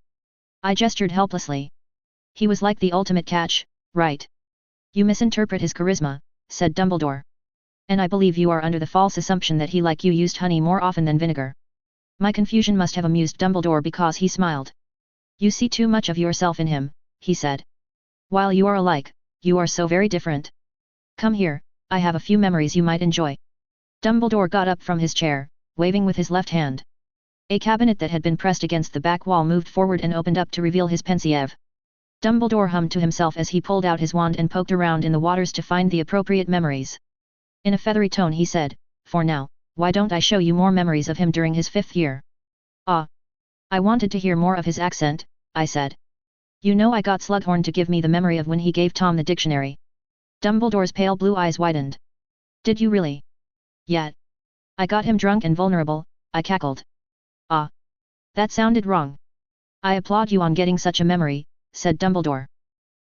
I gestured helplessly. He was like the ultimate catch, right? You misinterpret his charisma, said Dumbledore. And I believe you are under the false assumption that he like you used honey more often than vinegar. My confusion must have amused Dumbledore because he smiled. You see too much of yourself in him, he said. While you are alike, you are so very different. Come here, I have a few memories you might enjoy. Dumbledore got up from his chair, waving with his left hand. A cabinet that had been pressed against the back wall moved forward and opened up to reveal his pensieve. Dumbledore hummed to himself as he pulled out his wand and poked around in the waters to find the appropriate memories. In a feathery tone he said, for now, why don't I show you more memories of him during his 5th year? Ah! I wanted to hear more of his accent, I said. You know I got Slughorn to give me the memory of when he gave Tom the dictionary. Dumbledore's pale blue eyes widened. Did you really? Yet. I got him drunk and vulnerable, I cackled. Ah! That sounded wrong. I applaud you on getting such a memory, said Dumbledore.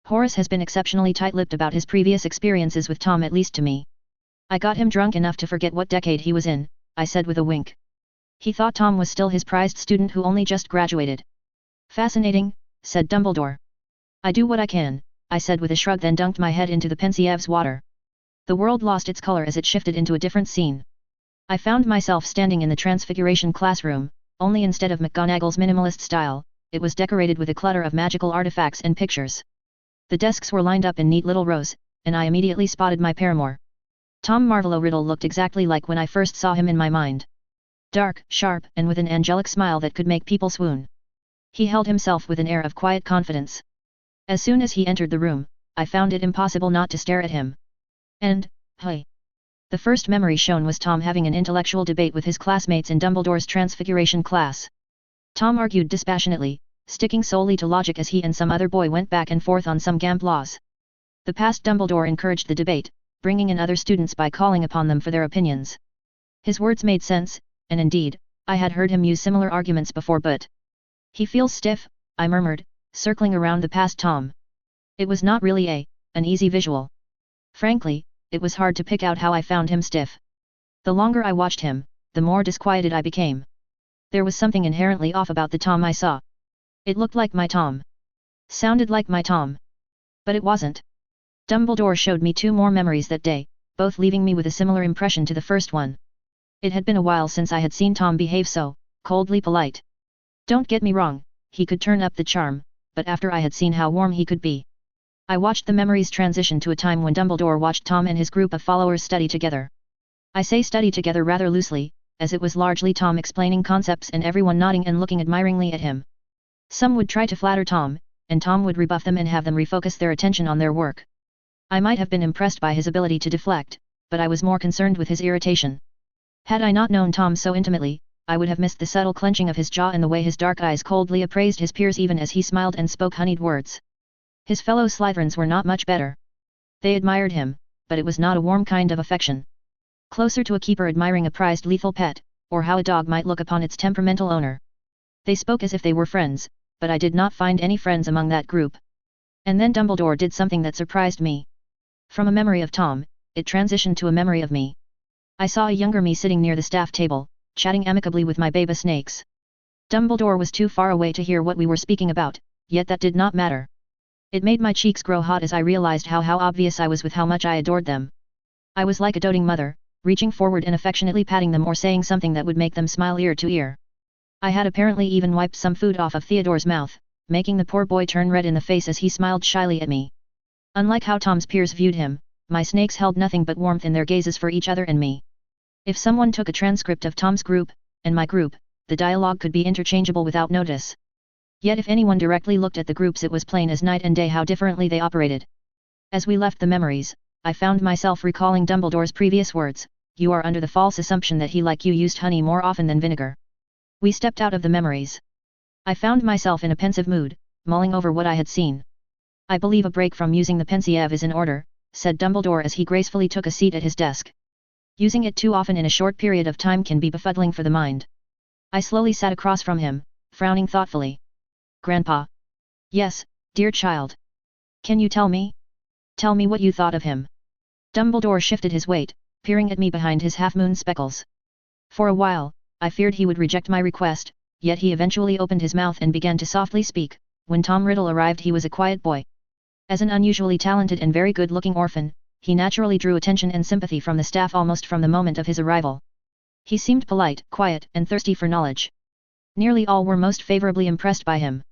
Horace has been exceptionally tight-lipped about his previous experiences with Tom, at least to me. I got him drunk enough to forget what decade he was in, I said with a wink. He thought Tom was still his prized student who only just graduated. Fascinating, said Dumbledore. I do what I can, I said with a shrug, then dunked my head into the Pensieve's water. The world lost its color as it shifted into a different scene. I found myself standing in the Transfiguration classroom, only instead of McGonagall's minimalist style, it was decorated with a clutter of magical artifacts and pictures. The desks were lined up in neat little rows, and I immediately spotted my paramour. Tom Marvolo Riddle looked exactly like when I first saw him in my mind. Dark, sharp, and with an angelic smile that could make people swoon. He held himself with an air of quiet confidence. As soon as he entered the room, I found it impossible not to stare at him. And, hey! The first memory shown was Tom having an intellectual debate with his classmates in Dumbledore's Transfiguration class. Tom argued dispassionately, sticking solely to logic as he and some other boy went back and forth on some gamp laws. The past Dumbledore encouraged the debate, bringing in other students by calling upon them for their opinions. His words made sense, and indeed, I had heard him use similar arguments before, but... He feels stiff, I murmured, circling around the past Tom. It was not really an easy visual. Frankly, it was hard to pick out how I found him stiff. The longer I watched him, the more disquieted I became. There was something inherently off about the Tom I saw. It looked like my Tom. Sounded like my Tom. But it wasn't. Dumbledore showed me 2 more memories that day, both leaving me with a similar impression to the first one. It had been a while since I had seen Tom behave so coldly polite. Don't get me wrong, he could turn up the charm, but after I had seen how warm he could be. I watched the memories transition to a time when Dumbledore watched Tom and his group of followers study together. I say study together rather loosely, as it was largely Tom explaining concepts and everyone nodding and looking admiringly at him. Some would try to flatter Tom, and Tom would rebuff them and have them refocus their attention on their work. I might have been impressed by his ability to deflect, but I was more concerned with his irritation. Had I not known Tom so intimately, I would have missed the subtle clenching of his jaw and the way his dark eyes coldly appraised his peers even as he smiled and spoke honeyed words. His fellow Slytherins were not much better. They admired him, but it was not a warm kind of affection. Closer to a keeper admiring a prized lethal pet, or how a dog might look upon its temperamental owner. They spoke as if they were friends, but I did not find any friends among that group. And then Dumbledore did something that surprised me. From a memory of Tom, it transitioned to a memory of me. I saw a younger me sitting near the staff table, chatting amicably with my baby snakes. Dumbledore was too far away to hear what we were speaking about, yet that did not matter. It made my cheeks grow hot as I realized how obvious I was with how much I adored them. I was like a doting mother, reaching forward and affectionately patting them or saying something that would make them smile ear to ear. I had apparently even wiped some food off of Theodore's mouth, making the poor boy turn red in the face as he smiled shyly at me. Unlike how Tom's peers viewed him, my snakes held nothing but warmth in their gazes for each other and me. If someone took a transcript of Tom's group, and my group, the dialogue could be interchangeable without notice. Yet if anyone directly looked at the groups, it was plain as night and day how differently they operated. As we left the memories, I found myself recalling Dumbledore's previous words, "You are under the false assumption that he like you used honey more often than vinegar." We stepped out of the memories. I found myself in a pensive mood, mulling over what I had seen. "I believe a break from using the pensieve is in order," said Dumbledore as he gracefully took a seat at his desk. "Using it too often in a short period of time can be befuddling for the mind. I slowly sat across from him, frowning thoughtfully. Grandpa. Yes, dear child. Can you tell me? Tell me what you thought of him. Dumbledore shifted his weight, peering at me behind his half-moon speckles. For a while, I feared he would reject my request, yet he eventually opened his mouth and began to softly speak. When Tom Riddle arrived, he was a quiet boy. As an unusually talented and very good-looking orphan, he naturally drew attention and sympathy from the staff almost from the moment of his arrival. He seemed polite, quiet, and thirsty for knowledge. Nearly all were most favorably impressed by him.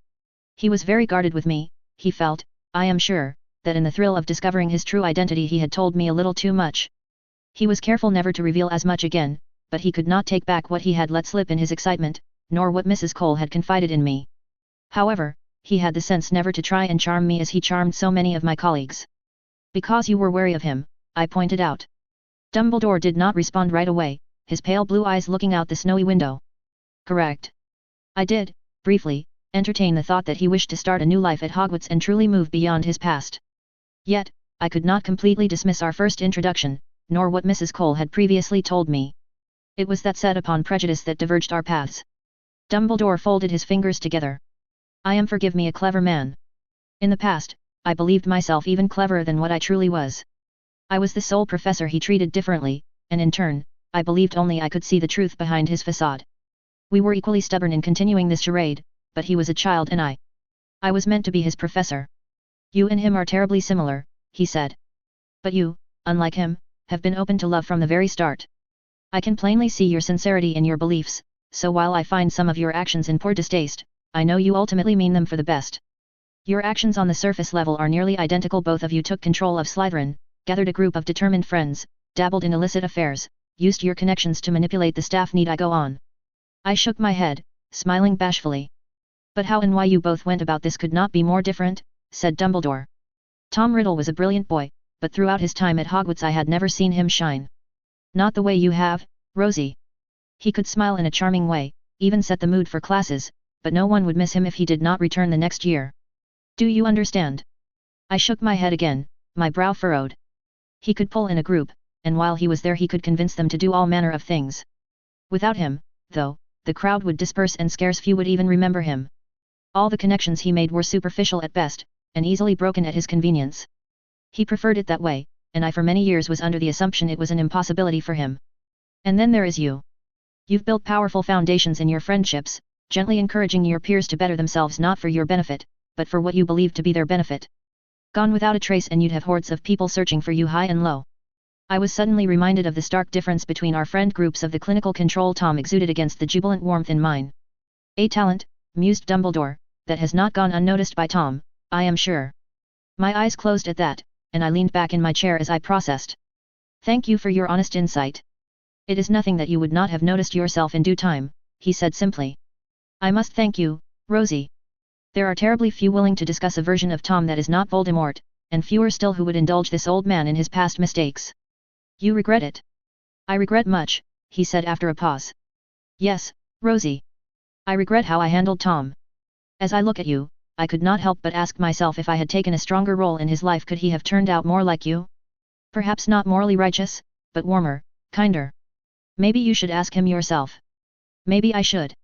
He was very guarded with me, he felt, I am sure, that in the thrill of discovering his true identity he had told me a little too much. He was careful never to reveal as much again, but he could not take back what he had let slip in his excitement, nor what Mrs. Cole had confided in me. However, he had the sense never to try and charm me as he charmed so many of my colleagues. Because you were wary of him, I pointed out. Dumbledore did not respond right away, his pale blue eyes looking out the snowy window. Correct. I did, briefly, entertain the thought that he wished to start a new life at Hogwarts and truly move beyond his past. Yet, I could not completely dismiss our first introduction, nor what Mrs. Cole had previously told me. It was that set upon prejudice that diverged our paths. Dumbledore folded his fingers together. I am, forgive me, a clever man. In the past, I believed myself even cleverer than what I truly was. I was the sole professor he treated differently, and in turn, I believed only I could see the truth behind his facade. We were equally stubborn in continuing this charade, but he was a child and I was meant to be his professor. You and him are terribly similar, he said. But you, unlike him, have been open to love from the very start. I can plainly see your sincerity in your beliefs, so while I find some of your actions in poor distaste, I know you ultimately mean them for the best. Your actions on the surface level are nearly identical. Both of you took control of Slytherin, gathered a group of determined friends, dabbled in illicit affairs, used your connections to manipulate the staff. Need I go on? I shook my head, smiling bashfully. But how and why you both went about this could not be more different, said Dumbledore. Tom Riddle was a brilliant boy, but throughout his time at Hogwarts I had never seen him shine. Not the way you have, Rosie. He could smile in a charming way, even set the mood for classes, but no one would miss him if he did not return the next year. Do you understand? I shook my head again, my brow furrowed. He could pull in a group, and while he was there he could convince them to do all manner of things. Without him, though, the crowd would disperse and scarce few would even remember him. All the connections he made were superficial at best, and easily broken at his convenience. He preferred it that way, and I for many years was under the assumption it was an impossibility for him. And then there is you. You've built powerful foundations in your friendships, gently encouraging your peers to better themselves not for your benefit, but for what you believe to be their benefit. Gone without a trace and you'd have hordes of people searching for you high and low. I was suddenly reminded of the stark difference between our friend groups of the clinical control Tom exuded against the jubilant warmth in mine. A talent, mused Dumbledore, that has not gone unnoticed by Tom, I am sure. My eyes closed at that, and I leaned back in my chair as I processed. Thank you for your honest insight. It is nothing that you would not have noticed yourself in due time, he said simply. I must thank you, Rosie. There are terribly few willing to discuss a version of Tom that is not Voldemort, and fewer still who would indulge this old man in his past mistakes. You regret it? I regret much, he said after a pause. Yes, Rosie. I regret how I handled Tom. As I look at you, I could not help but ask myself if I had taken a stronger role in his life could he have turned out more like you? Perhaps not morally righteous, but warmer, kinder. Maybe you should ask him yourself. Maybe I should.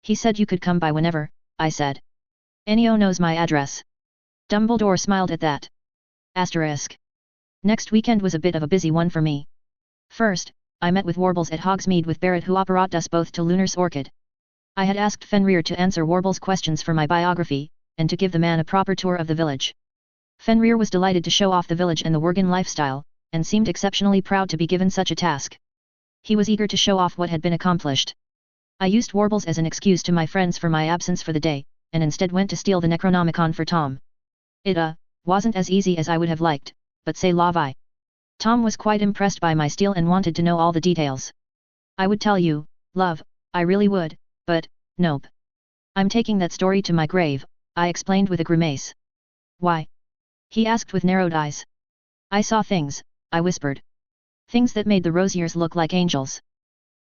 He said you could come by whenever, I said. Ennio knows my address. Dumbledore smiled at that. Asterisk. Next weekend was a bit of a busy one for me. First, I met with Warbles at Hogsmeade with Barrett who brought us both to Lunar's Orchid. I had asked Fenrir to answer Warbles' questions for my biography, and to give the man a proper tour of the village. Fenrir was delighted to show off the village and the Worgen lifestyle, and seemed exceptionally proud to be given such a task. He was eager to show off what had been accomplished. I used Warbles as an excuse to my friends for my absence for the day, and instead went to steal the Necronomicon for Tom. It wasn't as easy as I would have liked, but c'est la vie. Tom was quite impressed by my steal and wanted to know all the details. I would tell you, love, I really would, but, nope. I'm taking that story to my grave, I explained with a grimace. Why? He asked with narrowed eyes. I saw things, I whispered. Things that made the Rosiers look like angels.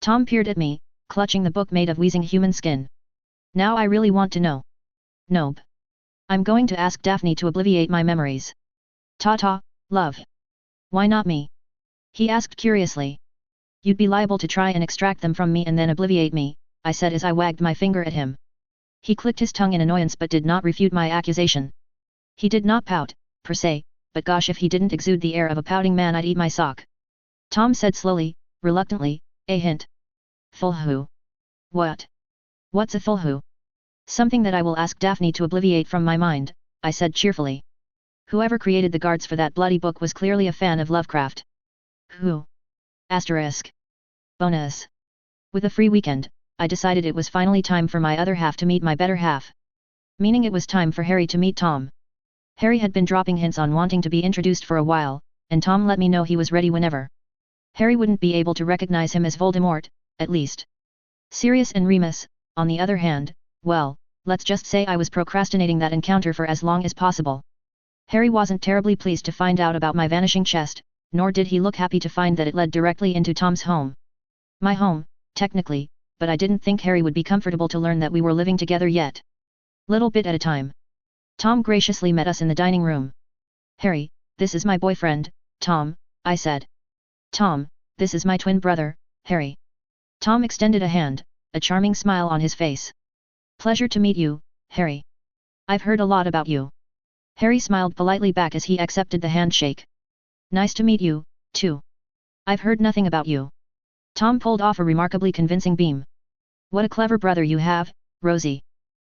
Tom peered at me, clutching the book made of wheezing human skin. Now I really want to know. Nope. I'm going to ask Daphne to obliviate my memories. Ta-ta, love. Why not me? He asked curiously. You'd be liable to try and extract them from me and then obliviate me, I said as I wagged my finger at him. He clicked his tongue in annoyance but did not refute my accusation. He did not pout, per se, but gosh, if he didn't exude the air of a pouting man, I'd eat my sock. Tom said slowly, reluctantly, a hint. Fulhu. What? What's a fulhu? Something that I will ask Daphne to obliviate from my mind, I said cheerfully. Whoever created the guards for that bloody book was clearly a fan of Lovecraft. Who? Asterisk. Bonus. With a free weekend, I decided it was finally time for my other half to meet my better half. Meaning it was time for Harry to meet Tom. Harry had been dropping hints on wanting to be introduced for a while, and Tom let me know he was ready whenever. Harry wouldn't be able to recognize him as Voldemort, at least. Sirius and Remus, on the other hand, well, let's just say I was procrastinating that encounter for as long as possible. Harry wasn't terribly pleased to find out about my vanishing chest, nor did he look happy to find that it led directly into Tom's home. My home, technically, but I didn't think Harry would be comfortable to learn that we were living together yet. Little bit at a time. Tom graciously met us in the dining room. Harry, this is my boyfriend, Tom, I said. Tom, this is my twin brother, Harry. Tom extended a hand, a charming smile on his face. Pleasure to meet you, Harry. I've heard a lot about you. Harry smiled politely back as he accepted the handshake. Nice to meet you, too. I've heard nothing about you. Tom pulled off a remarkably convincing beam. What a clever brother you have, Rosie.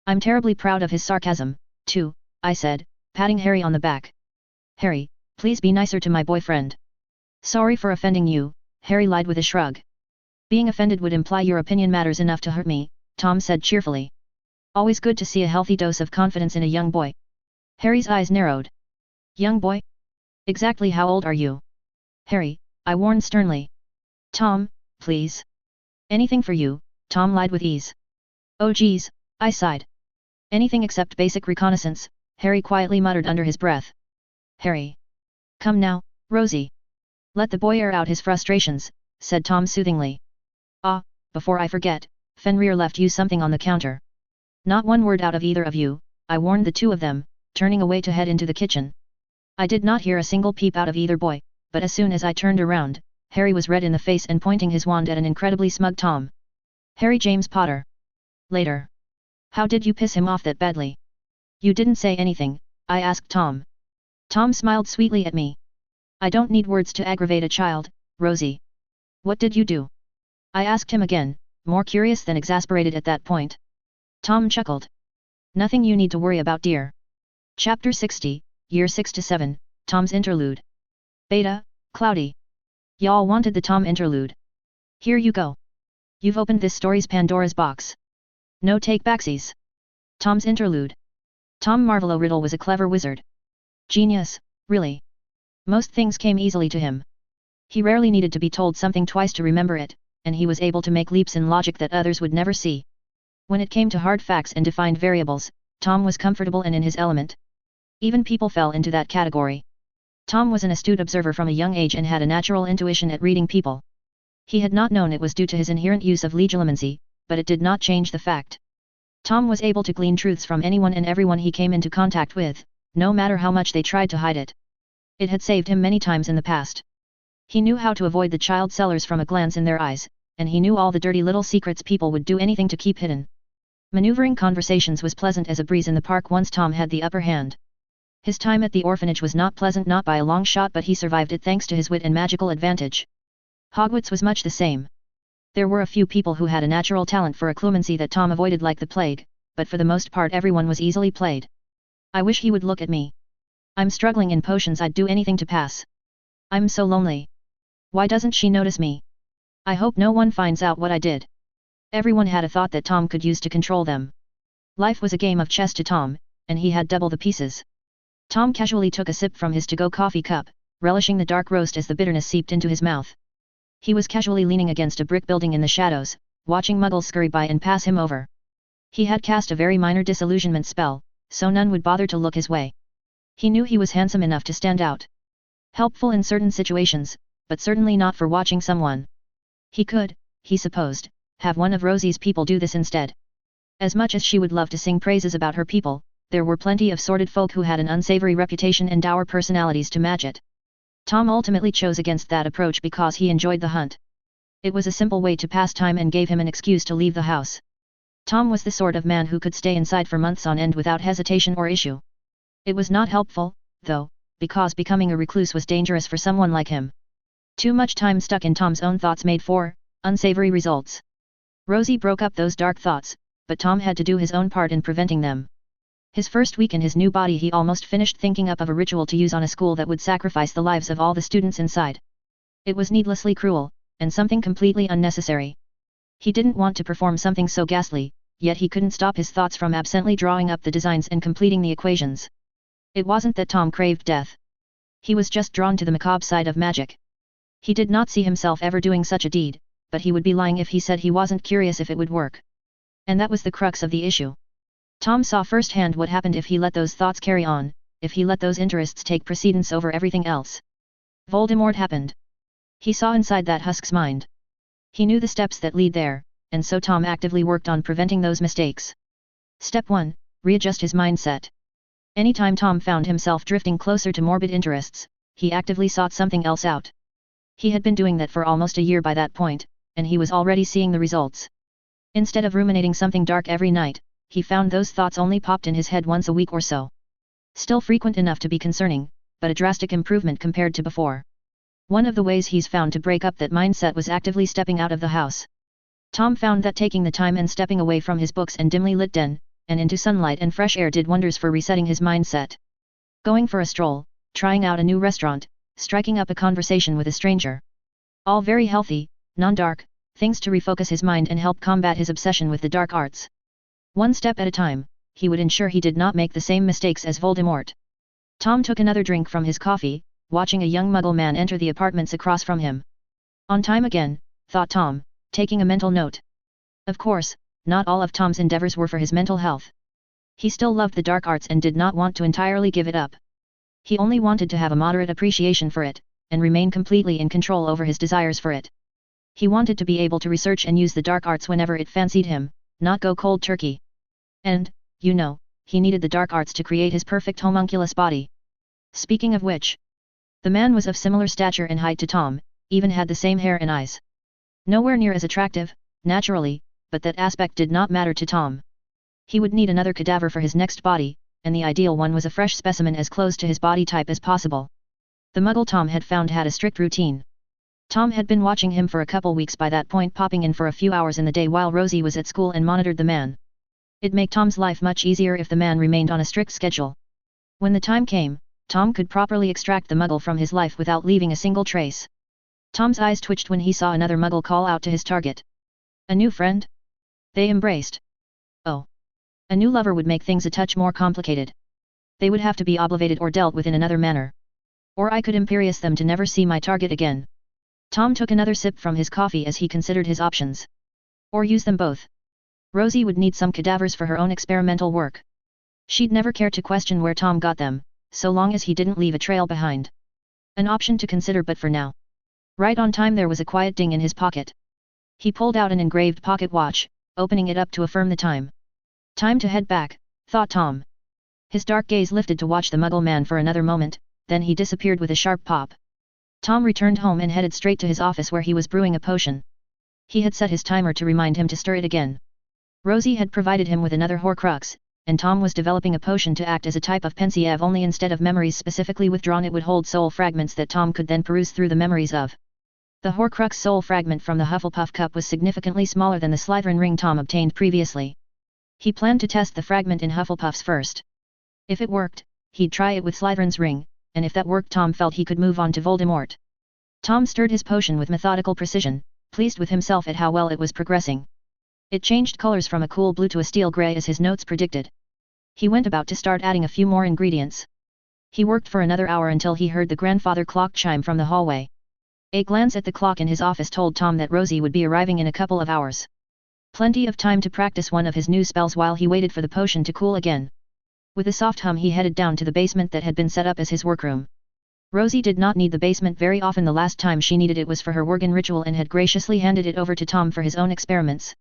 I'm terribly proud of his sarcasm, too, I said, patting Harry on the back. Harry, please be nicer to my boyfriend. Sorry for offending you, Harry lied with a shrug. Being offended would imply your opinion matters enough to hurt me, Tom said cheerfully. Always good to see a healthy dose of confidence in a young boy. Harry's eyes narrowed. Young boy? Exactly how old are you? Harry, I warned sternly. Tom, please. Anything for you, Tom lied with ease. Oh geez, I sighed. Anything except basic reconnaissance, Harry quietly muttered under his breath. Harry. Come now, Rosie. Let the boy air out his frustrations, said Tom soothingly. Ah, before I forget, Fenrir left you something on the counter. Not one word out of either of you, I warned the two of them, turning away to head into the kitchen. I did not hear a single peep out of either boy, but as soon as I turned around, Harry was red in the face and pointing his wand at an incredibly smug Tom. Harry James Potter. Later. How did you piss him off that badly? You didn't say anything, I asked Tom. Tom smiled sweetly at me. I don't need words to aggravate a child, Rosie. What did you do? I asked him again, more curious than exasperated at that point. Tom chuckled. Nothing you need to worry about, dear. Chapter 60, Year 6 to 7, Tom's Interlude. Beta, Cloudy. Y'all wanted the Tom interlude. Here you go. You've opened this story's Pandora's box. No take-backsies. Tom's Interlude. Tom Marvolo Riddle was a clever wizard. Genius, really. Most things came easily to him. He rarely needed to be told something twice to remember it, and he was able to make leaps in logic that others would never see. When it came to hard facts and defined variables, Tom was comfortable and in his element. Even people fell into that category. Tom was an astute observer from a young age and had a natural intuition at reading people. He had not known it was due to his inherent use of legilimency, but it did not change the fact. Tom was able to glean truths from anyone and everyone he came into contact with, no matter how much they tried to hide it. It had saved him many times in the past. He knew how to avoid the child sellers from a glance in their eyes, and he knew all the dirty little secrets people would do anything to keep hidden. Maneuvering conversations was pleasant as a breeze in the park once Tom had the upper hand. His time at the orphanage was not pleasant, not by a long shot, but he survived it thanks to his wit and magical advantage. Hogwarts was much the same. There were a few people who had a natural talent for occlumency that Tom avoided like the plague, but for the most part everyone was easily played. I wish he would look at me. I'm struggling in potions, I'd do anything to pass. I'm so lonely. Why doesn't she notice me? I hope no one finds out what I did. Everyone had a thought that Tom could use to control them. Life was a game of chess to Tom, and he had double the pieces. Tom casually took a sip from his to-go coffee cup, relishing the dark roast as the bitterness seeped into his mouth. He was casually leaning against a brick building in the shadows, watching muggles scurry by and pass him over. He had cast a very minor disillusionment spell, so none would bother to look his way. He knew he was handsome enough to stand out. Helpful in certain situations, but certainly not for watching someone. He could, he supposed, have one of Rosie's people do this instead. As much as she would love to sing praises about her people, there were plenty of sordid folk who had an unsavory reputation and dour personalities to match it. Tom ultimately chose against that approach because he enjoyed the hunt. It was a simple way to pass time and gave him an excuse to leave the house. Tom was the sort of man who could stay inside for months on end without hesitation or issue. It was not helpful, though, because becoming a recluse was dangerous for someone like him. Too much time stuck in Tom's own thoughts made for unsavory results. Rosie broke up those dark thoughts, but Tom had to do his own part in preventing them. His first week in his new body, he almost finished thinking up of a ritual to use on a school that would sacrifice the lives of all the students inside. It was needlessly cruel, and something completely unnecessary. He didn't want to perform something so ghastly, yet he couldn't stop his thoughts from absently drawing up the designs and completing the equations. It wasn't that Tom craved death. He was just drawn to the macabre side of magic. He did not see himself ever doing such a deed, but he would be lying if he said he wasn't curious if it would work. And that was the crux of the issue. Tom saw firsthand what happened if he let those thoughts carry on, if he let those interests take precedence over everything else. Voldemort happened. He saw inside that husk's mind. He knew the steps that lead there, and so Tom actively worked on preventing those mistakes. Step 1. Readjust his mindset. Anytime Tom found himself drifting closer to morbid interests, he actively sought something else out. He had been doing that for almost a year by that point, and he was already seeing the results. Instead of ruminating something dark every night, he found those thoughts only popped in his head once a week or so. Still frequent enough to be concerning, but a drastic improvement compared to before. One of the ways he's found to break up that mindset was actively stepping out of the house. Tom found that taking the time and stepping away from his books and dimly lit den, and into sunlight and fresh air did wonders for resetting his mindset. Going for a stroll, trying out a new restaurant, striking up a conversation with a stranger. All very healthy, non-dark, things to refocus his mind and help combat his obsession with the dark arts. One step at a time, he would ensure he did not make the same mistakes as Voldemort. Tom took another drink from his coffee, watching a young Muggle man enter the apartments across from him. On time again, thought Tom, taking a mental note. Of course, not all of Tom's endeavors were for his mental health. He still loved the dark arts and did not want to entirely give it up. He only wanted to have a moderate appreciation for it, and remain completely in control over his desires for it. He wanted to be able to research and use the dark arts whenever it fancied him, not go cold turkey. And, you know, he needed the dark arts to create his perfect homunculus body. Speaking of which, the man was of similar stature and height to Tom, even had the same hair and eyes. Nowhere near as attractive, naturally, but that aspect did not matter to Tom. He would need another cadaver for his next body, and the ideal one was a fresh specimen as close to his body type as possible. The Muggle Tom had found had a strict routine. Tom had been watching him for a couple weeks by that point, popping in for a few hours in the day while Rosie was at school and monitored the man. It'd make Tom's life much easier if the man remained on a strict schedule. When the time came, Tom could properly extract the Muggle from his life without leaving a single trace. Tom's eyes twitched when he saw another Muggle call out to his target. A new friend? They embraced. Oh. A new lover would make things a touch more complicated. They would have to be obligated or dealt with in another manner. Or I could imperious them to never see my target again. Tom took another sip from his coffee as he considered his options. Or use them both. Rosie would need some cadavers for her own experimental work. She'd never care to question where Tom got them, so long as he didn't leave a trail behind. An option to consider, but for now. Right on time there was a quiet ding in his pocket. He pulled out an engraved pocket watch, opening it up to affirm the time. Time to head back, thought Tom. His dark gaze lifted to watch the Muggle man for another moment, then he disappeared with a sharp pop. Tom returned home and headed straight to his office where he was brewing a potion. He had set his timer to remind him to stir it again. Rosie had provided him with another Horcrux, and Tom was developing a potion to act as a type of pensieve, only instead of memories specifically withdrawn it would hold soul fragments that Tom could then peruse through the memories of. The Horcrux soul fragment from the Hufflepuff cup was significantly smaller than the Slytherin ring Tom obtained previously. He planned to test the fragment in Hufflepuff's first. If it worked, he'd try it with Slytherin's ring, and if that worked Tom felt he could move on to Voldemort. Tom stirred his potion with methodical precision, pleased with himself at how well it was progressing. It changed colors from a cool blue to a steel gray as his notes predicted. He went about to start adding a few more ingredients. He worked for another hour until he heard the grandfather clock chime from the hallway. A glance at the clock in his office told Tom that Rosie would be arriving in a couple of hours. Plenty of time to practice one of his new spells while he waited for the potion to cool again. With a soft hum he headed down to the basement that had been set up as his workroom. Rosie did not need the basement very often. The last time she needed it was for her Worgen ritual and had graciously handed it over to Tom for his own experiments.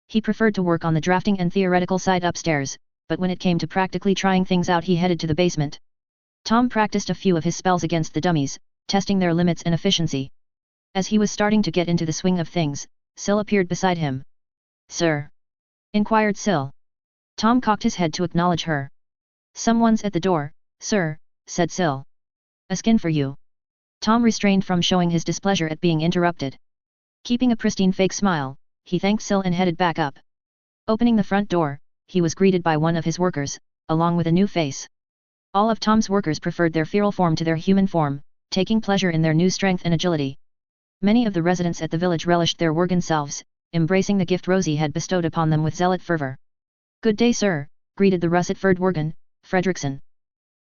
He preferred to work on the drafting and theoretical side upstairs, but when it came to practically trying things out he headed to the basement. Tom practiced a few of his spells against the dummies, testing their limits and efficiency. As he was starting to get into the swing of things, Sil appeared beside him. "Sir?" inquired Sil. Tom cocked his head to acknowledge her. "Someone's at the door, sir," said Sil. "A skin for you." Tom restrained from showing his displeasure at being interrupted. Keeping a pristine fake smile, he thanked Sil and headed back up. Opening the front door, he was greeted by one of his workers, along with a new face. All of Tom's workers preferred their feral form to their human form, taking pleasure in their new strength and agility. Many of the residents at the village relished their Worgen selves, embracing the gift Rosie had bestowed upon them with zealot fervor. "Good day, sir," greeted the russet-furred Worgen, Fredrickson.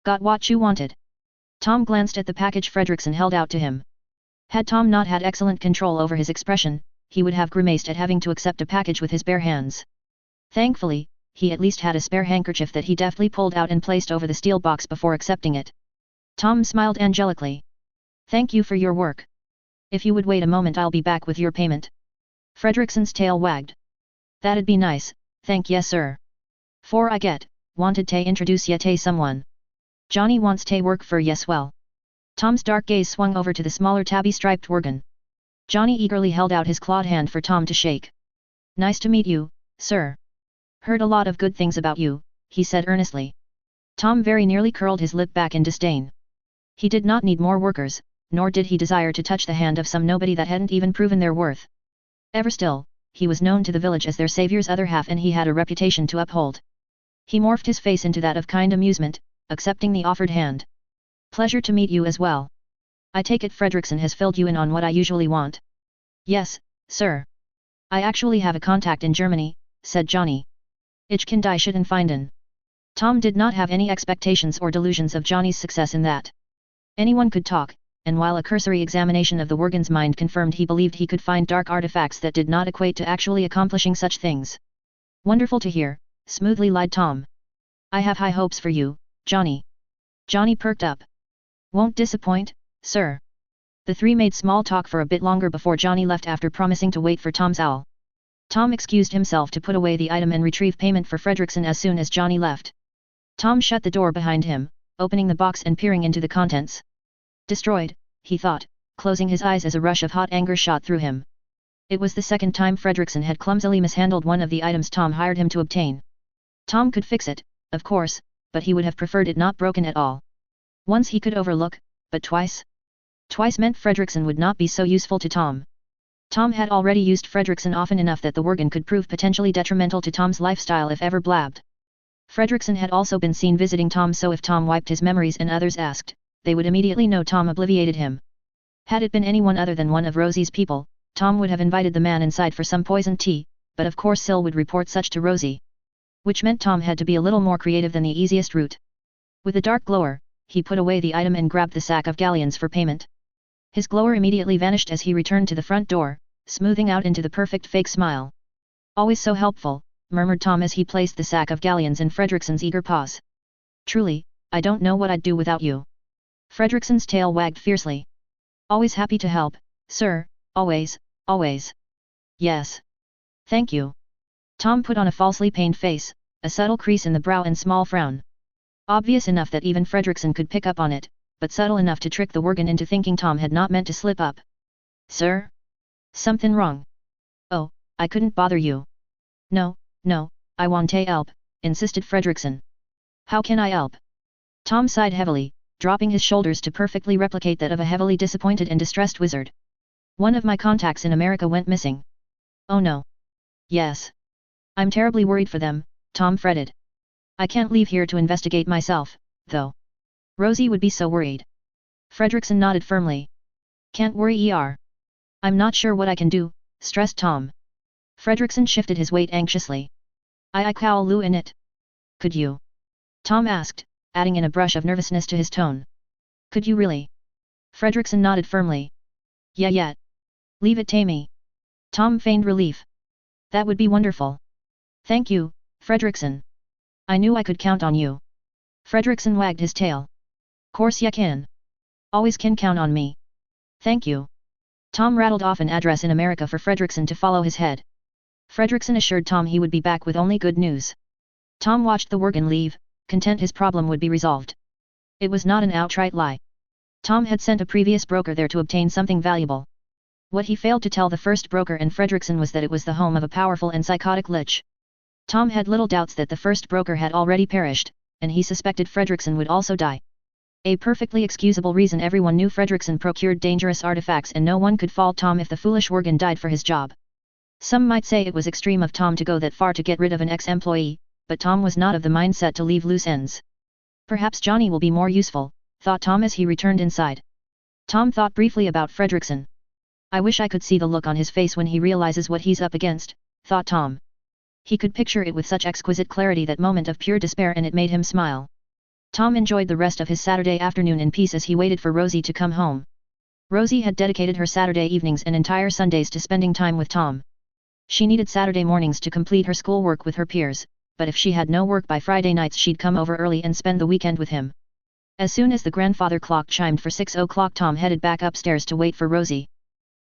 "Got what you wanted?" Tom glanced at the package Fredrickson held out to him. Had Tom not had excellent control over his expression, he would have grimaced at having to accept a package with his bare hands. Thankfully, he at least had a spare handkerchief that he deftly pulled out and placed over the steel box before accepting it. Tom smiled angelically. "Thank you for your work. If you would wait a moment, I'll be back with your payment." Fredrickson's tail wagged. "That'd be nice, thank yes sir. For I get, wanted to introduce ye to someone. Johnny wants to work for yes well." Tom's dark gaze swung over to the smaller tabby-striped Worgen. Johnny eagerly held out his clawed hand for Tom to shake. "Nice to meet you, sir. Heard a lot of good things about you," he said earnestly. Tom very nearly curled his lip back in disdain. He did not need more workers, nor did he desire to touch the hand of some nobody that hadn't even proven their worth. Ever still, he was known to the village as their savior's other half and he had a reputation to uphold. He morphed his face into that of kind amusement, accepting the offered hand. "Pleasure to meet you as well. I take it Fredrickson has filled you in on what I usually want." "Yes, sir. I actually have a contact in Germany," said Johnny. "Ich kann die Schitten finden." Tom did not have any expectations or delusions of Johnny's success in that. Anyone could talk, and while a cursory examination of the Worgen's mind confirmed he believed he could find dark artifacts that did not equate to actually accomplishing such things. "Wonderful to hear," smoothly lied Tom. "I have high hopes for you, Johnny." Johnny perked up. "Won't disappoint, sir." The three made small talk for a bit longer before Johnny left after promising to wait for Tom's owl. Tom excused himself to put away the item and retrieve payment for Fredrickson as soon as Johnny left. Tom shut the door behind him, opening the box and peering into the contents. "Destroyed," he thought, closing his eyes as a rush of hot anger shot through him. It was the second time Fredrickson had clumsily mishandled one of the items Tom hired him to obtain. Tom could fix it, of course, but he would have preferred it not broken at all. Once he could overlook, but twice? Twice meant Fredrickson would not be so useful to Tom. Tom had already used Fredrickson often enough that the Worgen could prove potentially detrimental to Tom's lifestyle if ever blabbed. Fredrickson had also been seen visiting Tom, so if Tom wiped his memories and others asked, they would immediately know Tom obliviated him. Had it been anyone other than one of Rosie's people, Tom would have invited the man inside for some poisoned tea, but of course Sil would report such to Rosie. Which meant Tom had to be a little more creative than the easiest route. With a dark glower, he put away the item and grabbed the sack of galleons for payment. His glower immediately vanished as he returned to the front door, smoothing out into the perfect fake smile. "Always so helpful," murmured Tom as he placed the sack of galleons in Fredrickson's eager paws. "Truly, I don't know what I'd do without you." Fredrickson's tail wagged fiercely. "Always happy to help, sir, always, always." "Yes. Thank you." Tom put on a falsely pained face, a subtle crease in the brow and small frown. Obvious enough that even Fredrickson could pick up on it, but subtle enough to trick the Worgen into thinking Tom had not meant to slip up. "Sir? Something wrong?" "Oh, I couldn't bother you." No, I want to help," insisted Fredrickson. "How can I help?" Tom sighed heavily, dropping his shoulders to perfectly replicate that of a heavily disappointed and distressed wizard. "One of my contacts in America went missing." "Oh no." "Yes. I'm terribly worried for them," Tom fretted. "I can't leave here to investigate myself, though. Rosie would be so worried." Fredrickson nodded firmly. "Can't worry I'm not sure what I can do," stressed Tom. Fredrickson shifted his weight anxiously. I call Lou in it." "Could you?" Tom asked, adding in a brush of nervousness to his tone. "Could you really?" Fredrickson nodded firmly. Yeah. Leave it to me." Tom feigned relief. "That would be wonderful." "Thank you, Fredrickson. I knew I could count on you." Fredrickson wagged his tail. "Course ya can. Always can count on me." "Thank you." Tom rattled off an address in America for Fredrickson to follow his head. Fredrickson assured Tom he would be back with only good news. Tom watched the Worgen leave, content his problem would be resolved. It was not an outright lie. Tom had sent a previous broker there to obtain something valuable. What he failed to tell the first broker and Fredrickson was that it was the home of a powerful and psychotic lich. Tom had little doubts that the first broker had already perished, and he suspected Fredrickson would also die. A perfectly excusable reason. Everyone knew Fredrickson procured dangerous artifacts and no one could fault Tom if the foolish Worgen died for his job. Some might say it was extreme of Tom to go that far to get rid of an ex-employee, but Tom was not of the mindset to leave loose ends. Perhaps Johnny will be more useful, thought Tom as he returned inside. Tom thought briefly about Fredrickson. I wish I could see the look on his face when he realizes what he's up against, thought Tom. He could picture it with such exquisite clarity, that moment of pure despair, and it made him smile. Tom enjoyed the rest of his Saturday afternoon in peace as he waited for Rosie to come home. Rosie had dedicated her Saturday evenings and entire Sundays to spending time with Tom. She needed Saturday mornings to complete her schoolwork with her peers, but if she had no work by Friday nights she'd come over early and spend the weekend with him. As soon as the grandfather clock chimed for 6 o'clock, Tom headed back upstairs to wait for Rosie.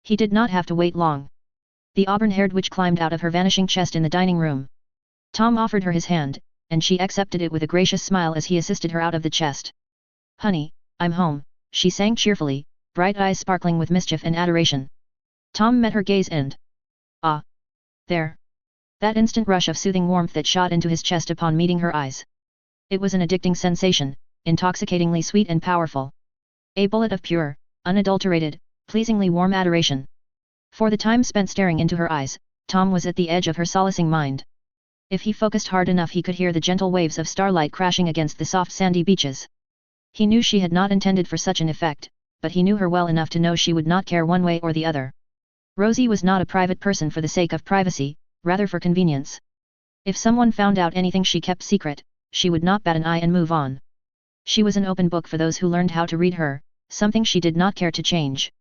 He did not have to wait long. The auburn-haired witch climbed out of her vanishing chest in the dining room. Tom offered her his hand, and she accepted it with a gracious smile as he assisted her out of the chest. "Honey, I'm home," she sang cheerfully, bright eyes sparkling with mischief and adoration. Tom met her gaze and, "Ah! There!" That instant rush of soothing warmth that shot into his chest upon meeting her eyes. It was an addicting sensation, intoxicatingly sweet and powerful. A bullet of pure, unadulterated, pleasingly warm adoration. For the time spent staring into her eyes, Tom was at the edge of her solacing mind. If he focused hard enough he could hear the gentle waves of starlight crashing against the soft sandy beaches. He knew she had not intended for such an effect, but he knew her well enough to know she would not care one way or the other. Rosie was not a private person for the sake of privacy, rather for convenience. If someone found out anything she kept secret, she would not bat an eye and move on. She was an open book for those who learned how to read her, something she did not care to change.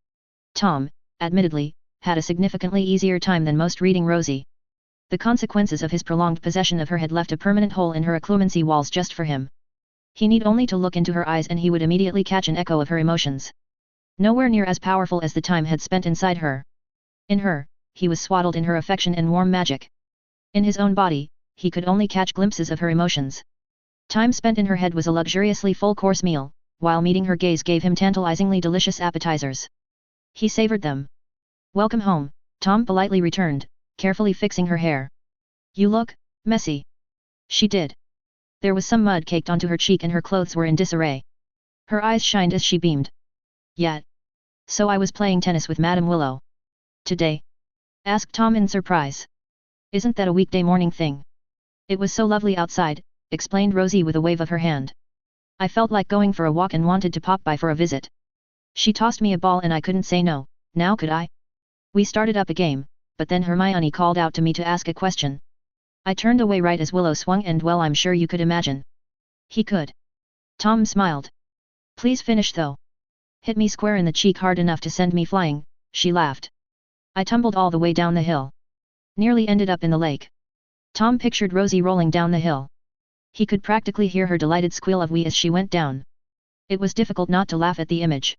Tom, admittedly, had a significantly easier time than most reading Rosie. The consequences of his prolonged possession of her had left a permanent hole in her occlumency walls just for him. He need only to look into her eyes and he would immediately catch an echo of her emotions. Nowhere near as powerful as the time had spent inside her. In her, he was swaddled in her affection and warm magic. In his own body, he could only catch glimpses of her emotions. Time spent in her head was a luxuriously full-course meal, while meeting her gaze gave him tantalizingly delicious appetizers. He savored them. "Welcome home," Tom politely returned, carefully fixing her hair. "You look messy." She did. There was some mud caked onto her cheek and her clothes were in disarray. Her eyes shined as she beamed. "Yet. So I was playing tennis with Madame Willow. Today?" asked Tom in surprise. "Isn't that a weekday morning thing?" "It was so lovely outside," explained Rosie with a wave of her hand. "I felt like going for a walk and wanted to pop by for a visit. She tossed me a ball and I couldn't say no, now could I? We started up a game, but then Hermione called out to me to ask a question. I turned away right as Willow swung and well, I'm sure you could imagine." He could. Tom smiled. "Please finish though." "Hit me square in the cheek hard enough to send me flying," she laughed. "I tumbled all the way down the hill. Nearly ended up in the lake." Tom pictured Rosie rolling down the hill. He could practically hear her delighted squeal of wee as she went down. It was difficult not to laugh at the image.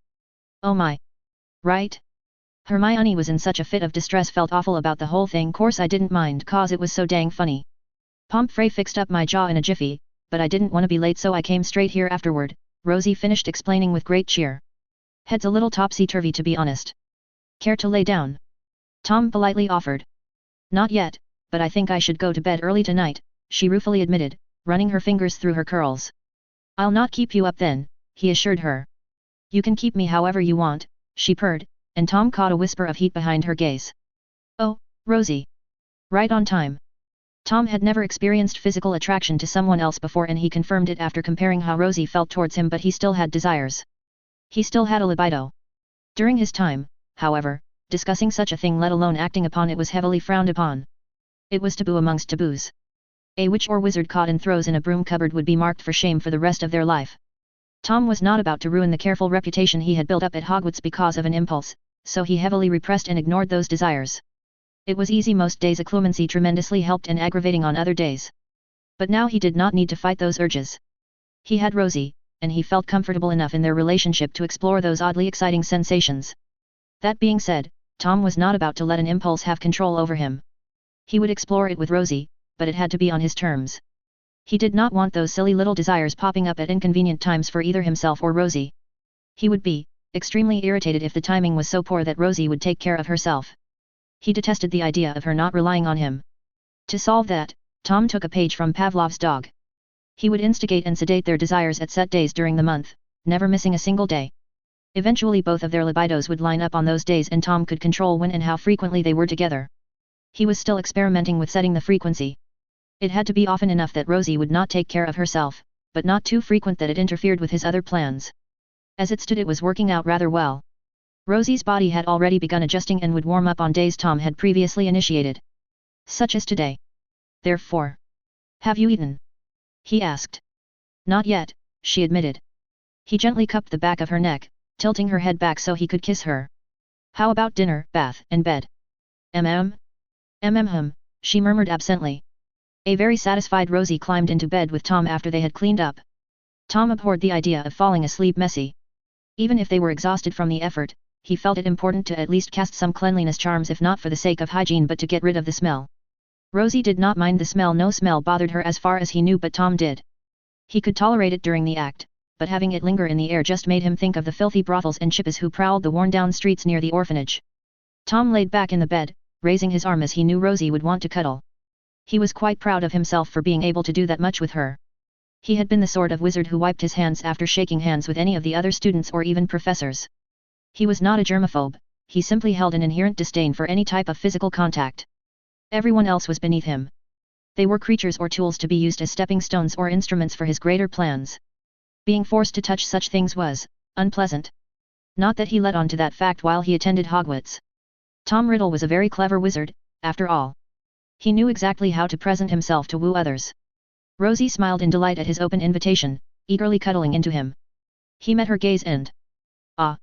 "Oh my. Right?" Hermione was in such a fit of distress, felt awful about the whole thing. "Course I didn't mind cause it was so dang funny. Pomfrey fixed up my jaw in a jiffy, but I didn't want to be late so I came straight here afterward," Rosie finished explaining with great cheer. "Head's a little topsy-turvy to be honest. Care to lay down?" Tom politely offered. "Not yet, but I think I should go to bed early tonight," she ruefully admitted, running her fingers through her curls. "I'll not keep you up then," he assured her. "You can keep me however you want," she purred, and Tom caught a whisper of heat behind her gaze. "Oh, Rosie. Right on time." Tom had never experienced physical attraction to someone else before and he confirmed it after comparing how Rosie felt towards him, but he still had desires. He still had a libido. During his time, however, discussing such a thing let alone acting upon it was heavily frowned upon. It was taboo amongst taboos. A witch or wizard caught in throws in a broom cupboard would be marked for shame for the rest of their life. Tom was not about to ruin the careful reputation he had built up at Hogwarts because of an impulse, so he heavily repressed and ignored those desires. It was easy most days, occlumency tremendously helped and aggravating on other days. But now he did not need to fight those urges. He had Rosie, and he felt comfortable enough in their relationship to explore those oddly exciting sensations. That being said, Tom was not about to let an impulse have control over him. He would explore it with Rosie, but it had to be on his terms. He did not want those silly little desires popping up at inconvenient times for either himself or Rosie. He would be, extremely irritated if the timing was so poor that Rosie would take care of herself. He detested the idea of her not relying on him. To solve that, Tom took a page from Pavlov's dog. He would instigate and sedate their desires at set days during the month, never missing a single day. Eventually both of their libidos would line up on those days and Tom could control when and how frequently they were together. He was still experimenting with setting the frequency. It had to be often enough that Rosie would not take care of herself, but not too frequent that it interfered with his other plans. As it stood, it was working out rather well. Rosie's body had already begun adjusting and would warm up on days Tom had previously initiated. Such as today. Therefore. Have you eaten? He asked. Not yet, she admitted. He gently cupped the back of her neck, tilting her head back so he could kiss her. How about dinner, bath, and bed? She murmured absently. A very satisfied Rosie climbed into bed with Tom after they had cleaned up. Tom abhorred the idea of falling asleep messy. Even if they were exhausted from the effort, he felt it important to at least cast some cleanliness charms, if not for the sake of hygiene but to get rid of the smell. Rosie did not mind the smell. No smell bothered her as far as he knew, but Tom did. He could tolerate it during the act, but having it linger in the air just made him think of the filthy brothels and chippies who prowled the worn-down streets near the orphanage. Tom laid back in the bed, raising his arm as he knew Rosie would want to cuddle. He was quite proud of himself for being able to do that much with her. He had been the sort of wizard who wiped his hands after shaking hands with any of the other students or even professors. He was not a germaphobe, he simply held an inherent disdain for any type of physical contact. Everyone else was beneath him. They were creatures or tools to be used as stepping stones or instruments for his greater plans. Being forced to touch such things was unpleasant. Not that he let on to that fact while he attended Hogwarts. Tom Riddle was a very clever wizard, after all. He knew exactly how to present himself to woo others. Rosie smiled in delight at his open invitation, eagerly cuddling into him. He met her gaze and... ah!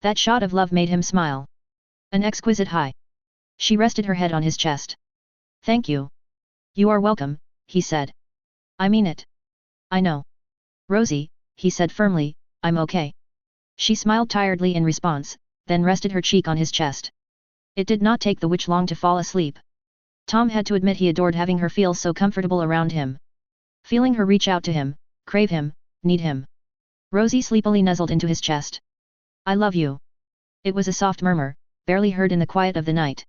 That shot of love made him smile. An exquisite high. She rested her head on his chest. Thank you. You are welcome, he said. I mean it. I know. Rosie, he said firmly, I'm okay. She smiled tiredly in response, then rested her cheek on his chest. It did not take the witch long to fall asleep. Tom had to admit he adored having her feel so comfortable around him. Feeling her reach out to him, crave him, need him. Rosie sleepily nuzzled into his chest. I love you. It was a soft murmur, barely heard in the quiet of the night.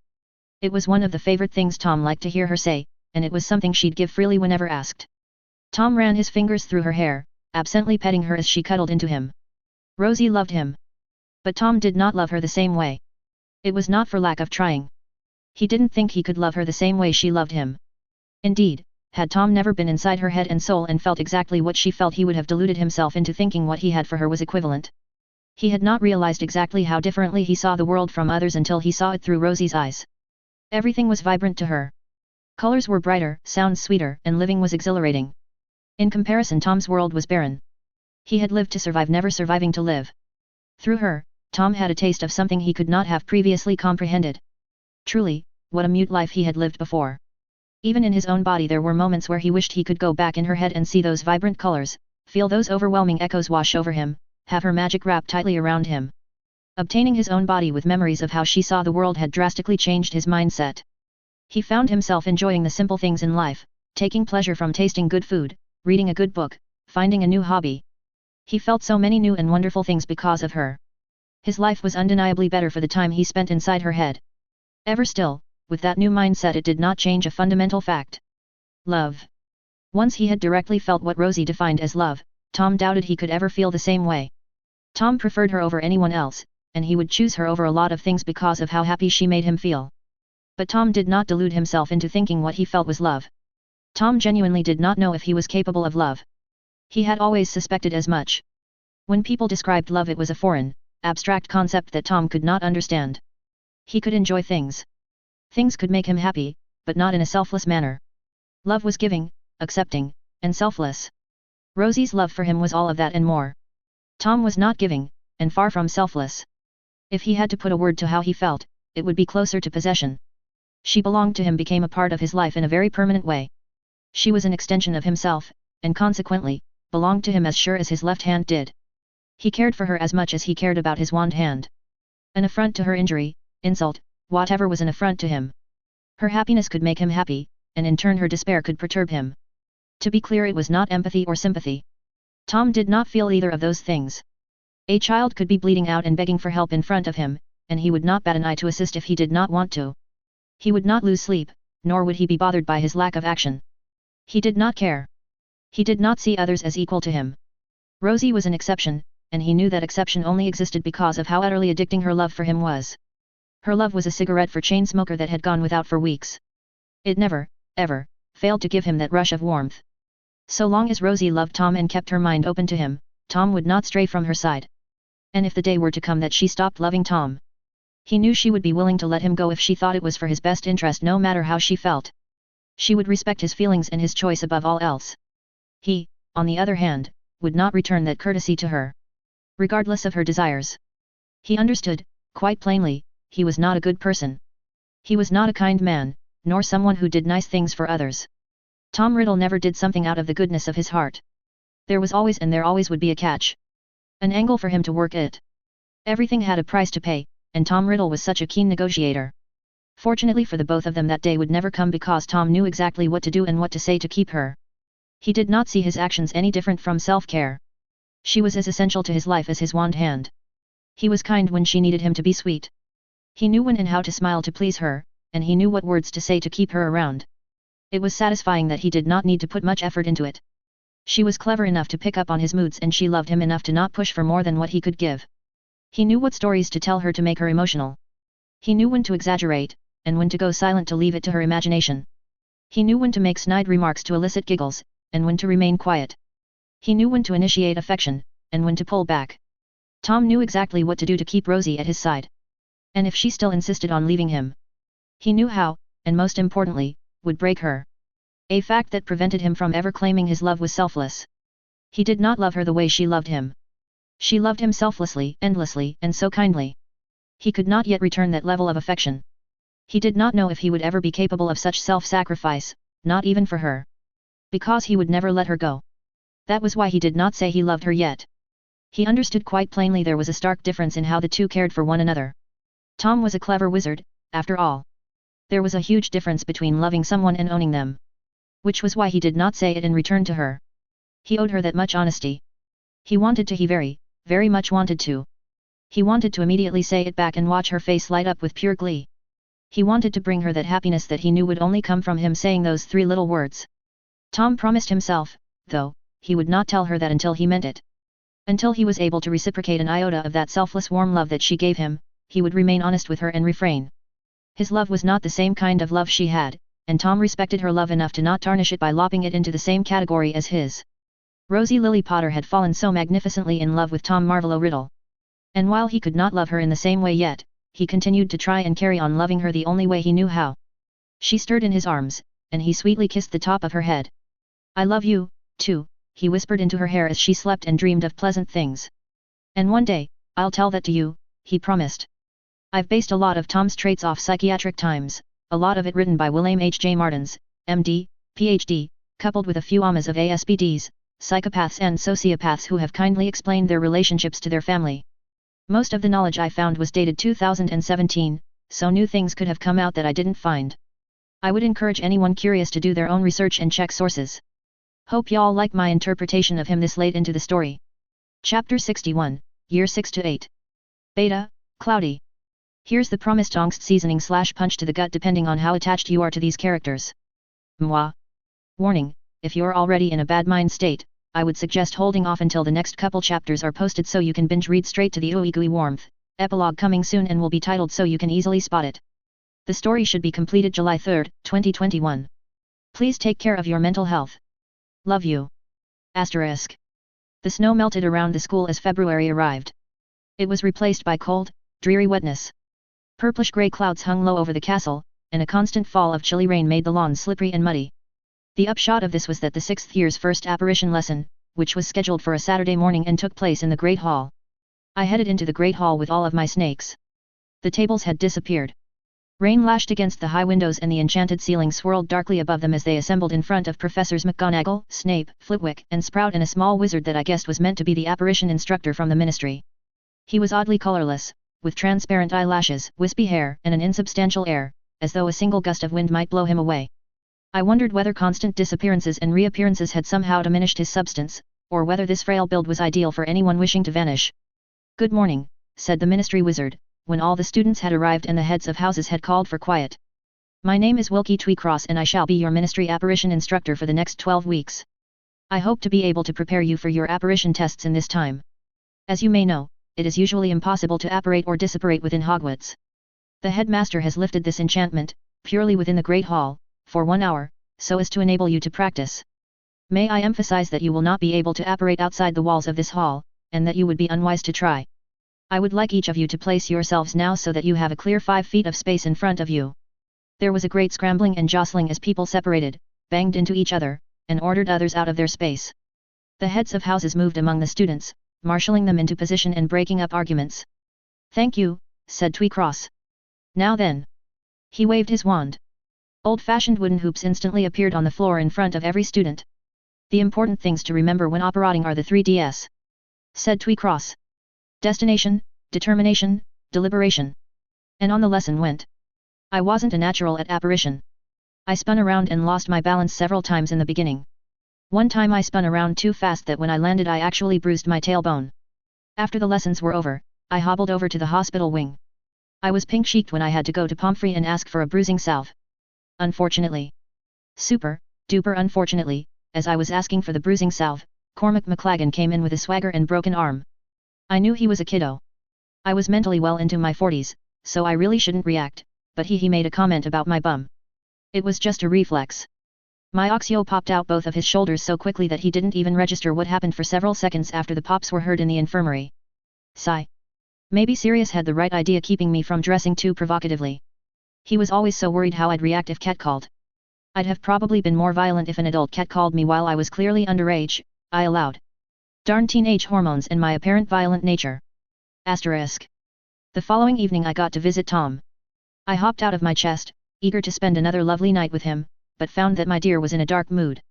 It was one of the favorite things Tom liked to hear her say, and it was something she'd give freely whenever asked. Tom ran his fingers through her hair, absently petting her as she cuddled into him. Rosie loved him. But Tom did not love her the same way. It was not for lack of trying. He didn't think he could love her the same way she loved him. Indeed, had Tom never been inside her head and soul and felt exactly what she felt, he would have deluded himself into thinking what he had for her was equivalent. He had not realized exactly how differently he saw the world from others until he saw it through Rosie's eyes. Everything was vibrant to her. Colors were brighter, sounds sweeter, and living was exhilarating. In comparison, Tom's world was barren. He had lived to survive, never surviving to live. Through her, Tom had a taste of something he could not have previously comprehended. Truly, what a mute life he had lived before. Even in his own body there were moments where he wished he could go back in her head and see those vibrant colors, feel those overwhelming echoes wash over him, have her magic wrap tightly around him. Obtaining his own body with memories of how she saw the world had drastically changed his mindset. He found himself enjoying the simple things in life, taking pleasure from tasting good food, reading a good book, finding a new hobby. He felt so many new and wonderful things because of her. His life was undeniably better for the time he spent inside her head. Ever still, with that new mindset, it did not change a fundamental fact. Love. Once he had directly felt what Rosie defined as love, Tom doubted he could ever feel the same way. Tom preferred her over anyone else, and he would choose her over a lot of things because of how happy she made him feel. But Tom did not delude himself into thinking what he felt was love. Tom genuinely did not know if he was capable of love. He had always suspected as much. When people described love, it was a foreign, abstract concept that Tom could not understand. He could enjoy things. Things could make him happy, but not in a selfless manner. Love was giving, accepting, and selfless. Rosie's love for him was all of that and more. Tom was not giving, and far from selfless. If he had to put a word to how he felt, it would be closer to possession. She belonged to him, became a part of his life in a very permanent way. She was an extension of himself, and consequently, belonged to him as sure as his left hand did. He cared for her as much as he cared about his wand hand. An affront to her, injury, insult, whatever was an affront to him. Her happiness could make him happy, and in turn her despair could perturb him. To be clear, it was not empathy or sympathy. Tom did not feel either of those things. A child could be bleeding out and begging for help in front of him, and he would not bat an eye to assist if he did not want to. He would not lose sleep, nor would he be bothered by his lack of action. He did not care. He did not see others as equal to him. Rosie was an exception, and he knew that exception only existed because of how utterly addicting her love for him was. Her love was a cigarette for chain smoker that had gone without for weeks. It never, ever, failed to give him that rush of warmth. So long as Rosie loved Tom and kept her mind open to him, Tom would not stray from her side. And if the day were to come that she stopped loving Tom, he knew she would be willing to let him go if she thought it was for his best interest, no matter how she felt. She would respect his feelings and his choice above all else. He, on the other hand, would not return that courtesy to her, regardless of her desires. He understood, quite plainly, he was not a good person. He was not a kind man, nor someone who did nice things for others. Tom Riddle never did something out of the goodness of his heart. There was always and there always would be a catch. An angle for him to work it. Everything had a price to pay, and Tom Riddle was such a keen negotiator. Fortunately for the both of them, that day would never come because Tom knew exactly what to do and what to say to keep her. He did not see his actions any different from self-care. She was as essential to his life as his wand hand. He was kind when she needed him to be sweet. He knew when and how to smile to please her, and he knew what words to say to keep her around. It was satisfying that he did not need to put much effort into it. She was clever enough to pick up on his moods, and she loved him enough to not push for more than what he could give. He knew what stories to tell her to make her emotional. He knew when to exaggerate, and when to go silent to leave it to her imagination. He knew when to make snide remarks to elicit giggles, and when to remain quiet. He knew when to initiate affection, and when to pull back. Tom knew exactly what to do to keep Rosie at his side. And if she still insisted on leaving him, he knew how, and most importantly, would break her. A fact that prevented him from ever claiming his love was selfless. He did not love her the way she loved him. She loved him selflessly, endlessly, and so kindly. He could not yet return that level of affection. He did not know if he would ever be capable of such self-sacrifice, not even for her. Because he would never let her go. That was why he did not say he loved her yet. He understood quite plainly there was a stark difference in how the two cared for one another. Tom was a clever wizard, after all. There was a huge difference between loving someone and owning them. Which was why he did not say it in return to her. He owed her that much honesty. He wanted to, he very, very much wanted to. He wanted to immediately say it back and watch her face light up with pure glee. He wanted to bring her that happiness that he knew would only come from him saying those 3 little words. Tom promised himself, though, he would not tell her that until he meant it. Until he was able to reciprocate an iota of that selfless warm love that she gave him, he would remain honest with her and refrain. His love was not the same kind of love she had, and Tom respected her love enough to not tarnish it by lopping it into the same category as his. Rosie Lily Potter had fallen so magnificently in love with Tom Marvolo Riddle. And while he could not love her in the same way yet, he continued to try and carry on loving her the only way he knew how. She stirred in his arms, and he sweetly kissed the top of her head. "I love you, too," he whispered into her hair as she slept and dreamed of pleasant things. "And one day, I'll tell that to you," he promised. I've based a lot of Tom's traits off Psychiatric Times, a lot of it written by William H. J. Martins, MD, PhD, coupled with a few AMAs of ASPDs, psychopaths and sociopaths who have kindly explained their relationships to their family. Most of the knowledge I found was dated 2017, so new things could have come out that I didn't find. I would encourage anyone curious to do their own research and check sources. Hope y'all like my interpretation of him this late into the story. Chapter 61, Year 6 to 8. Beta, Cloudy. Here's the promised angst seasoning / punch to the gut depending on how attached you are to these characters. Mwah. Warning, if you're already in a bad mind state, I would suggest holding off until the next couple chapters are posted so you can binge read straight to the ooey gooey warmth. Epilogue coming soon and will be titled so you can easily spot it. The story should be completed July 3, 2021. Please take care of your mental health. Love you. Asterisk. The snow melted around the school as February arrived. It was replaced by cold, dreary wetness. Purplish-gray clouds hung low over the castle, and a constant fall of chilly rain made the lawn slippery and muddy. The upshot of this was that the 6th year's first apparition lesson, which was scheduled for a Saturday morning and took place in the Great Hall. I headed into the Great Hall with all of my snakes. The tables had disappeared. Rain lashed against the high windows and the enchanted ceiling swirled darkly above them as they assembled in front of Professors McGonagall, Snape, Flitwick, and Sprout and a small wizard that I guessed was meant to be the apparition instructor from the Ministry. He was oddly colorless, with transparent eyelashes, wispy hair, and an insubstantial air, as though a single gust of wind might blow him away. I wondered whether constant disappearances and reappearances had somehow diminished his substance, or whether this frail build was ideal for anyone wishing to vanish. Good morning, said the ministry wizard, when all the students had arrived and the heads of houses had called for quiet. My name is Wilkie Tweecross and I shall be your ministry apparition instructor for the next 12 weeks. I hope to be able to prepare you for your apparition tests in this time. As you may know, it is usually impossible to apparate or disapparate within Hogwarts. The headmaster has lifted this enchantment, purely within the Great Hall, for 1 hour, so as to enable you to practice. May I emphasize that you will not be able to apparate outside the walls of this hall, and that you would be unwise to try. I would like each of you to place yourselves now so that you have a clear 5 feet of space in front of you. There was a great scrambling and jostling as people separated, banged into each other, and ordered others out of their space. The heads of houses moved among the students, marshalling them into position and breaking up arguments. Thank you, said Tweecross. Now then. He waved his wand. Old-fashioned wooden hoops instantly appeared on the floor in front of every student. The important things to remember when apparating are the 3Ds, said Tweecross. Destination, determination, deliberation. And on the lesson went. I wasn't a natural at apparition. I spun around and lost my balance several times in the beginning. One time I spun around too fast that when I landed I actually bruised my tailbone. After the lessons were over, I hobbled over to the hospital wing. I was pink-cheeked when I had to go to Pomfrey and ask for a bruising salve. Unfortunately. Super-duper unfortunately, as I was asking for the bruising salve, Cormac McLagan came in with a swagger and broken arm. I knew he was a kiddo. I was mentally well into my 40s, so I really shouldn't react, but he made a comment about my bum. It was just a reflex. My oxio popped out both of his shoulders so quickly that he didn't even register what happened for several seconds after the pops were heard in the infirmary. Sigh. Maybe Sirius had the right idea keeping me from dressing too provocatively. He was always so worried how I'd react if catcalled. I'd have probably been more violent if an adult catcalled me while I was clearly underage, I allowed. Darn teenage hormones and my apparent violent nature. Asterisk. The following evening I got to visit Tom. I hopped out of my chest, eager to spend another lovely night with him, but found that my dear was in a dark mood.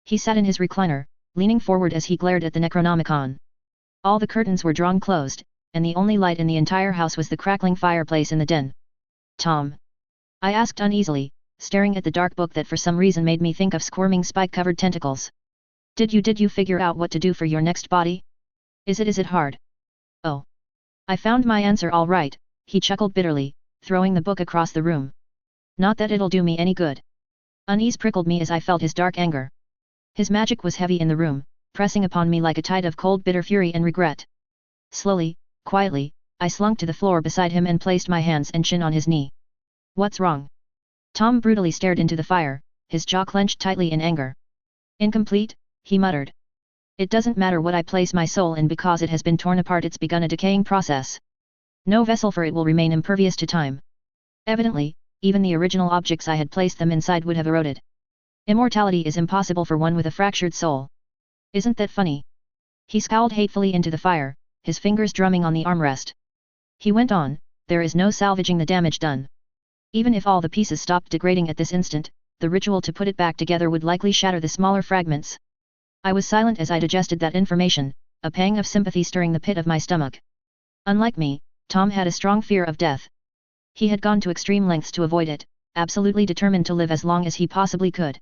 He sat in his recliner, leaning forward as he glared at the Necronomicon. All the curtains were drawn closed, and the only light in the entire house was the crackling fireplace in the den. Tom? I asked uneasily, staring at the dark book that for some reason made me think of squirming spike-covered tentacles. Did you figure out what to do for your next body? Is it hard? Oh. I found my answer all right, he chuckled bitterly, throwing the book across the room. Not that it'll do me any good. Unease prickled me as I felt his dark anger. His magic was heavy in the room, pressing upon me like a tide of cold bitter fury and regret. Slowly, quietly, I slunk to the floor beside him and placed my hands and chin on his knee. What's wrong? Tom brutally stared into the fire, his jaw clenched tightly in anger. Incomplete, he muttered. It doesn't matter what I place my soul in because it has been torn apart, it's begun a decaying process. No vessel for it will remain impervious to time. Evidently, even the original objects I had placed them inside would have eroded. Immortality is impossible for one with a fractured soul. Isn't that funny? He scowled hatefully into the fire, his fingers drumming on the armrest. He went on, there is no salvaging the damage done. Even if all the pieces stopped degrading at this instant, the ritual to put it back together would likely shatter the smaller fragments. I was silent as I digested that information, a pang of sympathy stirring the pit of my stomach. Unlike me, Tom had a strong fear of death. He had gone to extreme lengths to avoid it, absolutely determined to live as long as he possibly could.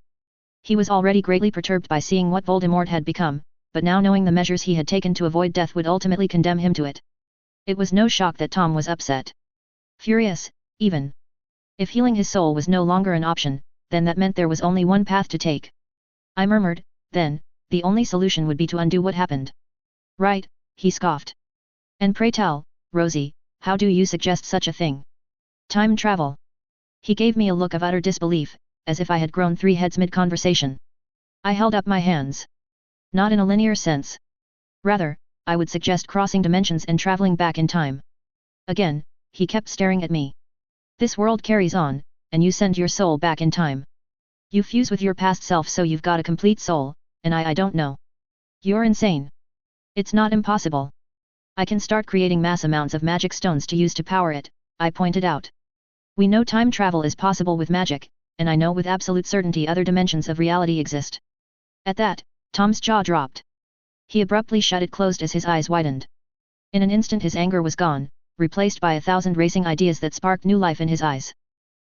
He was already greatly perturbed by seeing what Voldemort had become, but now knowing the measures he had taken to avoid death would ultimately condemn him to it. It was no shock that Tom was upset. Furious, even. If healing his soul was no longer an option, then that meant there was only one path to take. I murmured, then, the only solution would be to undo what happened. Right, he scoffed. And pray tell, Rosie, how do you suggest such a thing? Time travel. He gave me a look of utter disbelief, as if I had grown 3 heads mid-conversation. I held up my hands. Not in a linear sense. Rather, I would suggest crossing dimensions and traveling back in time. Again, he kept staring at me. This world carries on, and you send your soul back in time. You fuse with your past self so you've got a complete soul, and I don't know. You're insane. It's not impossible. I can start creating mass amounts of magic stones to use to power it, I pointed out. We know time travel is possible with magic, and I know with absolute certainty other dimensions of reality exist. At that, Tom's jaw dropped. He abruptly shut it closed as his eyes widened. In an instant his anger was gone, replaced by 1,000 racing ideas that sparked new life in his eyes.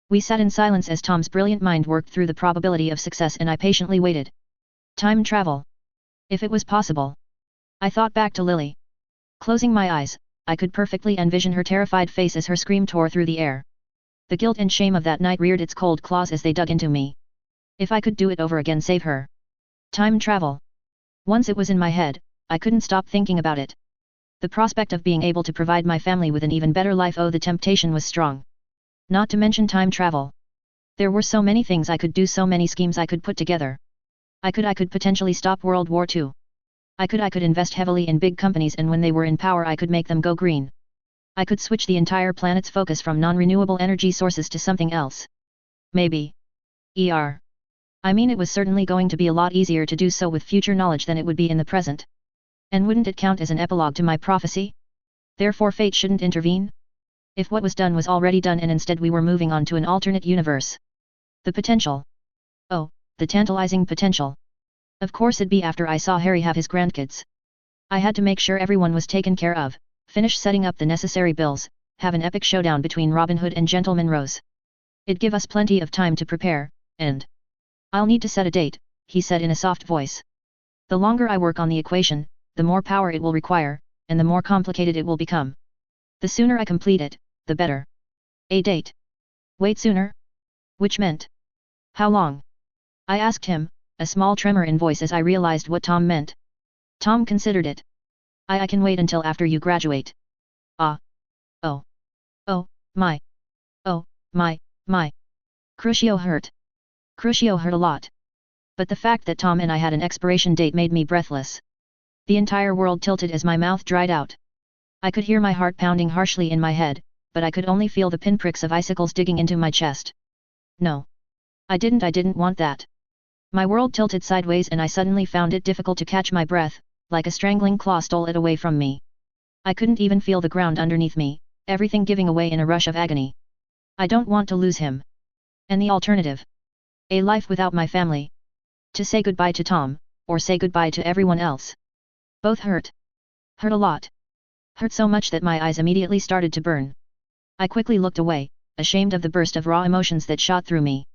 We sat in silence as Tom's brilliant mind worked through the probability of success and I patiently waited. Time travel. If it was possible. I thought back to Lily. Closing my eyes, I could perfectly envision her terrified face as her scream tore through the air. The guilt and shame of that night reared its cold claws as they dug into me. If I could do it over again, save her. Time travel. Once it was in my head, I couldn't stop thinking about it. The prospect of being able to provide my family with an even better life, oh, the temptation was strong. Not to mention time travel. There were so many things I could do, so many schemes I could put together. I could potentially stop World War II. I could invest heavily in big companies, and when they were in power I could make them go green. I could switch the entire planet's focus from non-renewable energy sources to something else. Maybe. I mean, it was certainly going to be a lot easier to do so with future knowledge than it would be in the present. And wouldn't it count as an epilogue to my prophecy? Therefore fate shouldn't intervene? If what was done was already done and instead we were moving on to an alternate universe. The potential. Oh, the tantalizing potential. Of course it'd be after I saw Harry have his grandkids. I had to make sure everyone was taken care of, finish setting up the necessary bills, have an epic showdown between Robin Hood and Gentleman Rose. It'd give us plenty of time to prepare, and I'll need to set a date, he said in a soft voice. The longer I work on the equation, the more power it will require, and the more complicated it will become. The sooner I complete it, the better. A date. Wait, sooner? Which meant? How long? I asked him, a small tremor in voice as I realized what Tom meant. Tom considered it. I can wait until after you graduate. Ah. Oh. Oh, my. Oh, my. Crucio hurt. Crucio hurt a lot. But the fact that Tom and I had an expiration date made me breathless. The entire world tilted as my mouth dried out. I could hear my heart pounding harshly in my head, but I could only feel the pinpricks of icicles digging into my chest. No. I didn't want that. My world tilted sideways and I suddenly found it difficult to catch my breath, like a strangling claw stole it away from me. I couldn't even feel the ground underneath me, everything giving away in a rush of agony. I don't want to lose him. And the alternative? A life without my family. To say goodbye to Tom, or say goodbye to everyone else. Both hurt. Hurt a lot. Hurt so much that my eyes immediately started to burn. I quickly looked away, ashamed of the burst of raw emotions that shot through me.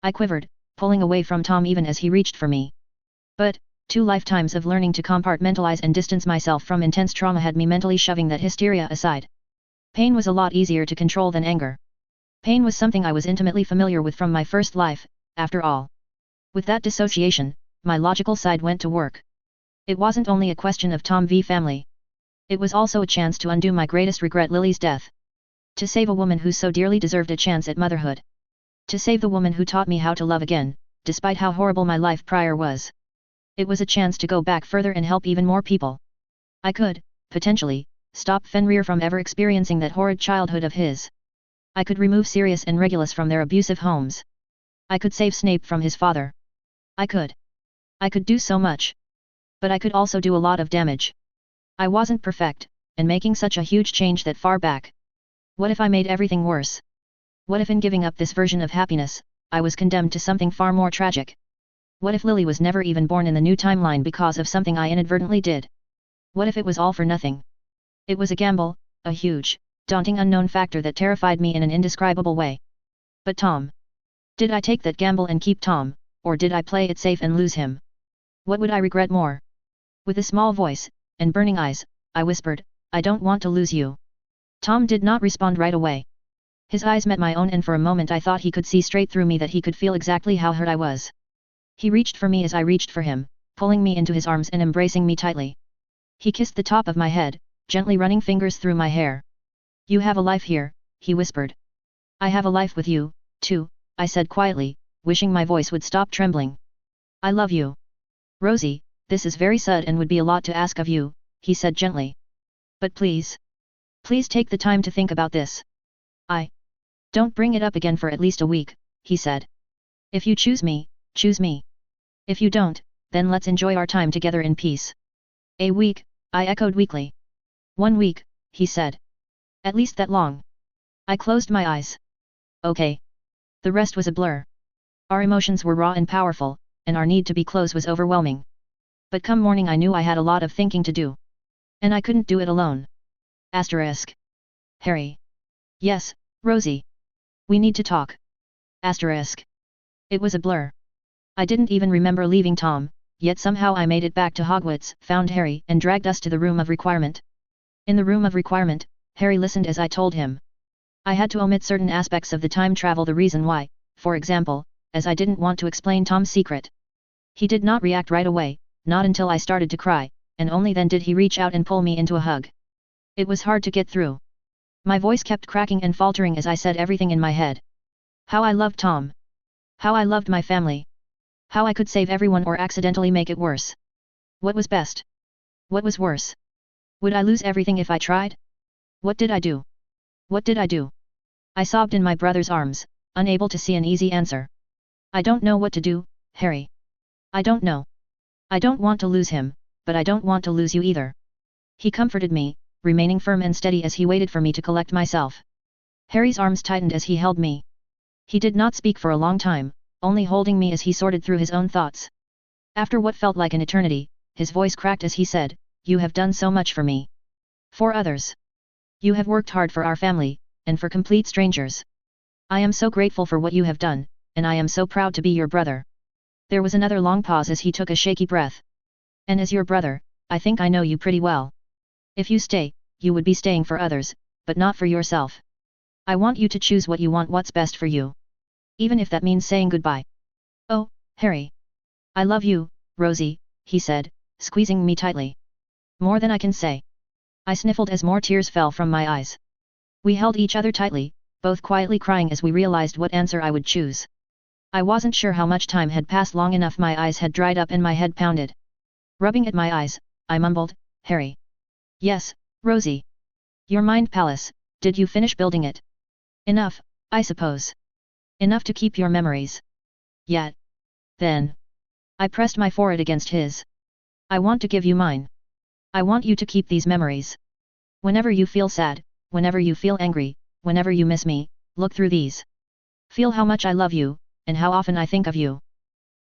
I quivered, pulling away from Tom even as he reached for me. But, 2 lifetimes of learning to compartmentalize and distance myself from intense trauma had me mentally shoving that hysteria aside. Pain was a lot easier to control than anger. Pain was something I was intimately familiar with from my first life, after all. With that dissociation, my logical side went to work. It wasn't only a question of Tom v family. It was also a chance to undo my greatest regret, Lily's death. To save a woman who so dearly deserved a chance at motherhood. To save the woman who taught me how to love again, despite how horrible my life prior was. It was a chance to go back further and help even more people. I could, potentially, stop Fenrir from ever experiencing that horrid childhood of his. I could remove Sirius and Regulus from their abusive homes. I could save Snape from his father. I could do so much. But I could also do a lot of damage. I wasn't perfect, and making such a huge change that far back. What if I made everything worse? What if in giving up this version of happiness, I was condemned to something far more tragic? What if Lily was never even born in the new timeline because of something I inadvertently did? What if it was all for nothing? It was a gamble, a huge, daunting unknown factor that terrified me in an indescribable way. But Tom. Did I take that gamble and keep Tom, or did I play it safe and lose him? What would I regret more? With a small voice, and burning eyes, I whispered, I don't want to lose you. Tom did not respond right away. His eyes met my own and for a moment I thought he could see straight through me, that he could feel exactly how hurt I was. He reached for me as I reached for him, pulling me into his arms and embracing me tightly. He kissed the top of my head, gently running fingers through my hair. You have a life here, he whispered. I have a life with you, too, I said quietly, wishing my voice would stop trembling. I love you. Rosie, this is very sad and would be a lot to ask of you, he said gently. But please. Please take the time to think about this. Don't bring it up again for at least a week, he said. If you choose me, choose me. If you don't, then let's enjoy our time together in peace. A week, I echoed weakly. 1 week, he said. At least that long. I closed my eyes. Okay. The rest was a blur. Our emotions were raw and powerful, and our need to be close was overwhelming. But come morning I knew I had a lot of thinking to do. And I couldn't do it alone. Asterisk. Harry. Yes, Rosie. We need to talk. Asterisk. It was a blur. I didn't even remember leaving Tom, yet somehow I made it back to Hogwarts, found Harry and dragged us to the room of requirement. In the room of requirement, Harry listened as I told him. I had to omit certain aspects of the time travel, the reason why, for example, as I didn't want to explain Tom's secret. He did not react right away, not until I started to cry, and only then did he reach out and pull me into a hug. It was hard to get through. My voice kept cracking and faltering as I said everything in my head. How I loved Tom. How I loved my family. How I could save everyone or accidentally make it worse. What was best? What was worse? Would I lose everything if I tried? What did I do? What did I do? I sobbed in my brother's arms, unable to see an easy answer. I don't know what to do, Harry. I don't know. I don't want to lose him, but I don't want to lose you either. He comforted me, remaining firm and steady as he waited for me to collect myself. Harry's arms tightened as he held me. He did not speak for a long time, only holding me as he sorted through his own thoughts. After what felt like an eternity, his voice cracked as he said, "You have done so much for me. For others. You have worked hard for our family, and for complete strangers. I am so grateful for what you have done, and I am so proud to be your brother." There was another long pause as he took a shaky breath. "And as your brother, I think I know you pretty well. If you stay, you would be staying for others, but not for yourself. I want you to choose what you want, what's best for you. Even if that means saying goodbye." "Oh, Harry. I love you, Rosie," he said, squeezing me tightly. "More than I can say." I sniffled as more tears fell from my eyes. We held each other tightly, both quietly crying as we realized what answer I would choose. I wasn't sure how much time had passed long enough. My eyes had dried up and my head pounded. Rubbing at my eyes, I mumbled, "Harry." "Yes, Rosie. Your mind palace, did you finish building it? Enough, I suppose. Enough to keep your memories. Yet. Then. I pressed my forehead against his. "I want to give you mine. I want you to keep these memories. Whenever you feel sad, whenever you feel angry, whenever you miss me, look through these. Feel how much I love you, and how often I think of you.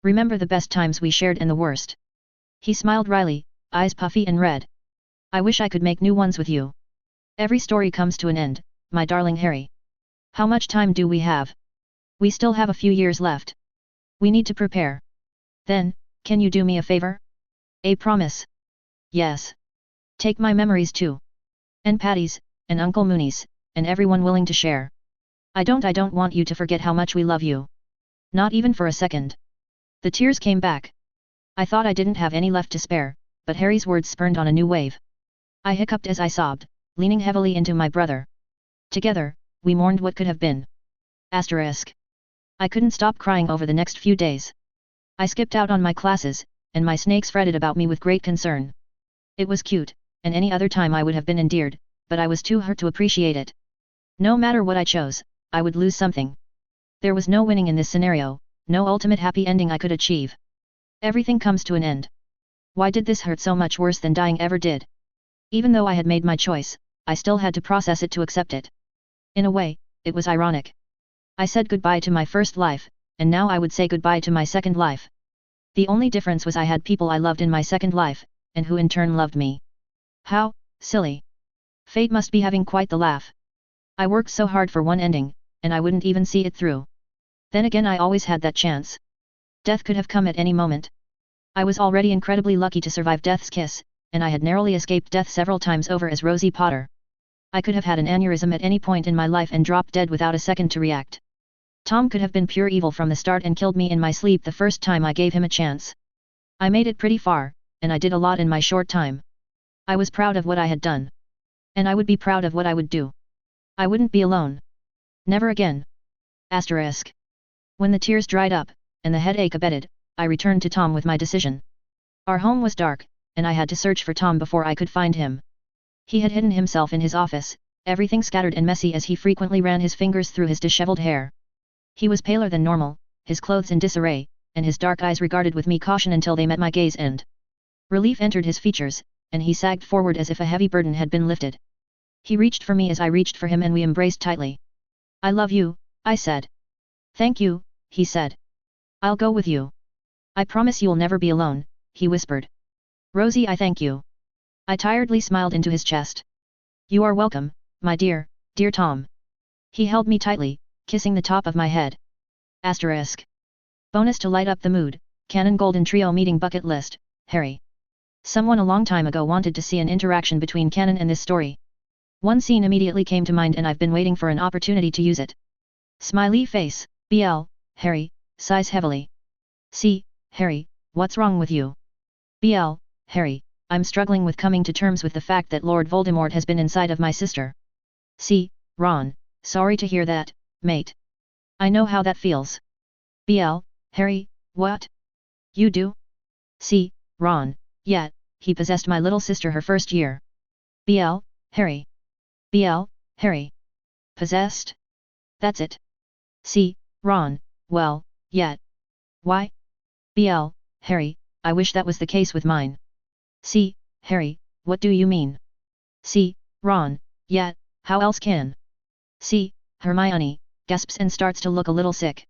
Remember the best times we shared and the worst." He smiled wryly, eyes puffy and red. "I wish I could make new ones with you. Every story comes to an end, my darling Harry. How much time do we have? We still have a few years left. We need to prepare. Then, can you do me a favor? A promise?" "Yes. Take my memories too. And Patty's, and Uncle Mooney's, and everyone willing to share. I don't want you to forget how much we love you. Not even for a second." The tears came back. I thought I didn't have any left to spare, but Harry's words spurned on a new wave. I hiccuped as I sobbed, leaning heavily into my brother. Together, we mourned what could have been. Asterisk. I couldn't stop crying over the next few days. I skipped out on my classes, and my snakes fretted about me with great concern. It was cute, and any other time I would have been endeared, but I was too hurt to appreciate it. No matter what I chose, I would lose something. There was no winning in this scenario, no ultimate happy ending I could achieve. Everything comes to an end. Why did this hurt so much worse than dying ever did? Even though I had made my choice, I still had to process it to accept it. In a way, it was ironic. I said goodbye to my first life, and now I would say goodbye to my second life. The only difference was I had people I loved in my second life, and who in turn loved me. How silly. Fate must be having quite the laugh. I worked so hard for one ending, and I wouldn't even see it through. Then again, I always had that chance. Death could have come at any moment. I was already incredibly lucky to survive death's kiss, and I had narrowly escaped death several times over as Rosie Potter. I could have had an aneurysm at any point in my life and dropped dead without a second to react. Tom could have been pure evil from the start and killed me in my sleep the first time I gave him a chance. I made it pretty far, and I did a lot in my short time. I was proud of what I had done. And I would be proud of what I would do. I wouldn't be alone. Never again. Asterisk. When the tears dried up, and the headache abated, I returned to Tom with my decision. Our home was dark, and I had to search for Tom before I could find him. He had hidden himself in his office, everything scattered and messy as he frequently ran his fingers through his disheveled hair. He was paler than normal, his clothes in disarray, and his dark eyes regarded with me caution until they met my gaze, and relief entered his features, and he sagged forward as if a heavy burden had been lifted. He reached for me as I reached for him and we embraced tightly. "I love you," I said. "Thank you," he said. "I'll go with you. I promise you'll never be alone," he whispered. "Rosie, I thank you." I tiredly smiled into his chest. "You are welcome, my dear, dear Tom." He held me tightly, kissing the top of my head. Asterisk. Bonus to light up the mood, Canon Golden Trio meeting bucket list, Harry. Someone a long time ago wanted to see an interaction between canon and this story. One scene immediately came to mind and I've been waiting for an opportunity to use it. Smiley face, BL, Harry, sighs heavily. C. Harry, what's wrong with you? BL, Harry, I'm struggling with coming to terms with the fact that Lord Voldemort has been inside of my sister. C. Ron, sorry to hear that, mate. I know how that feels. BL, Harry, what? You do? C. Ron, yeah, he possessed my little sister her first year. BL, Harry. BL, Harry. Possessed? That's it. C. Ron, well, yeah. Why? BL, Harry, I wish that was the case with mine. C. Harry, what do you mean? C. Ron, yeah, how else can? C. Hermione, gasps and starts to look a little sick.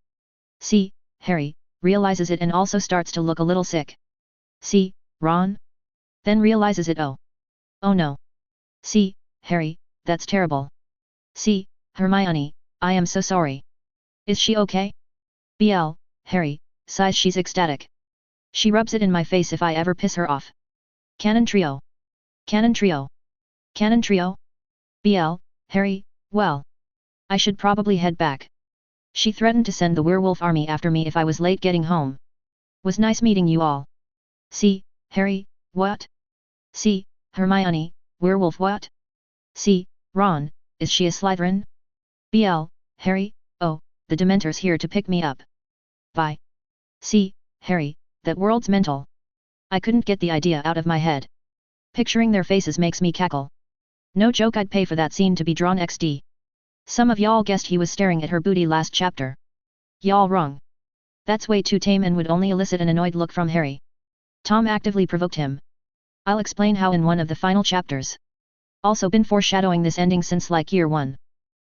C. Harry, realizes it and also starts to look a little sick. C. Ron? Then realizes it. Oh no. C. Harry, that's terrible. C. Hermione, I am so sorry. Is she okay? BL, Harry, sighs she's ecstatic. She rubs it in my face if I ever piss her off. Canon trio. Canon trio. Canon trio? BL, Harry, well. I should probably head back. She threatened to send the werewolf army after me if I was late getting home. Was nice meeting you all. C. Harry, what? C. Hermione, werewolf what? C. Ron, is she a Slytherin? BL, Harry, oh, the Dementor's here to pick me up. Bye. C. Harry, that world's mental. I couldn't get the idea out of my head. Picturing their faces makes me cackle. No joke, I'd pay for that scene to be drawn XD. Some of y'all guessed he was staring at her booty last chapter. Y'all wrong. That's way too tame and would only elicit an annoyed look from Harry. Tom actively provoked him. I'll explain how in one of the final chapters. Also been foreshadowing this ending since like year 1.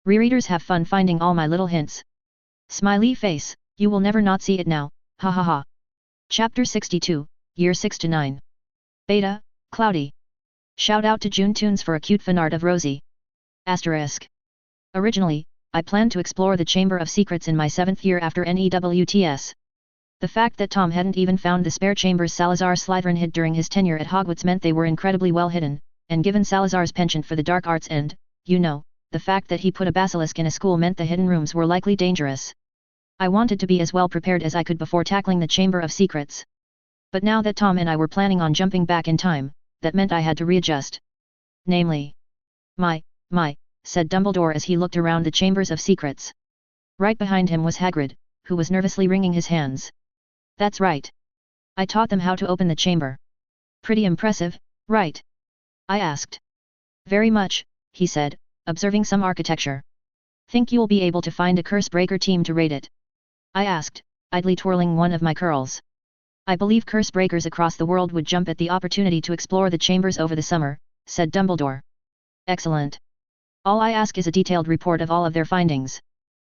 Rereaders have fun finding all my little hints. Smiley face, you will never not see it now, ha ha ha. Chapter 62, Year 6 to 9. Beta, Cloudy. Shout out to June Tunes for a cute fanart of Rosie. Asterisk. Originally, I planned to explore the Chamber of Secrets in my 7th year after NEWTS. The fact that Tom hadn't even found the spare chambers Salazar Slytherin hid during his tenure at Hogwarts meant they were incredibly well hidden, and given Salazar's penchant for the dark arts and, you know, the fact that he put a basilisk in a school meant the hidden rooms were likely dangerous. I wanted to be as well prepared as I could before tackling the Chamber of Secrets. But now that Tom and I were planning on jumping back in time, that meant I had to readjust. Namely. My, said Dumbledore as he looked around the Chambers of Secrets. Right behind him was Hagrid, who was nervously wringing his hands. That's right. I taught them how to open the chamber. Pretty impressive, right? I asked. Very much, he said, observing some architecture. Think you'll be able to find a Cursebreaker team to raid it? I asked, idly twirling one of my curls. I believe Cursebreakers across the world would jump at the opportunity to explore the chambers over the summer, said Dumbledore. Excellent. All I ask is a detailed report of all of their findings.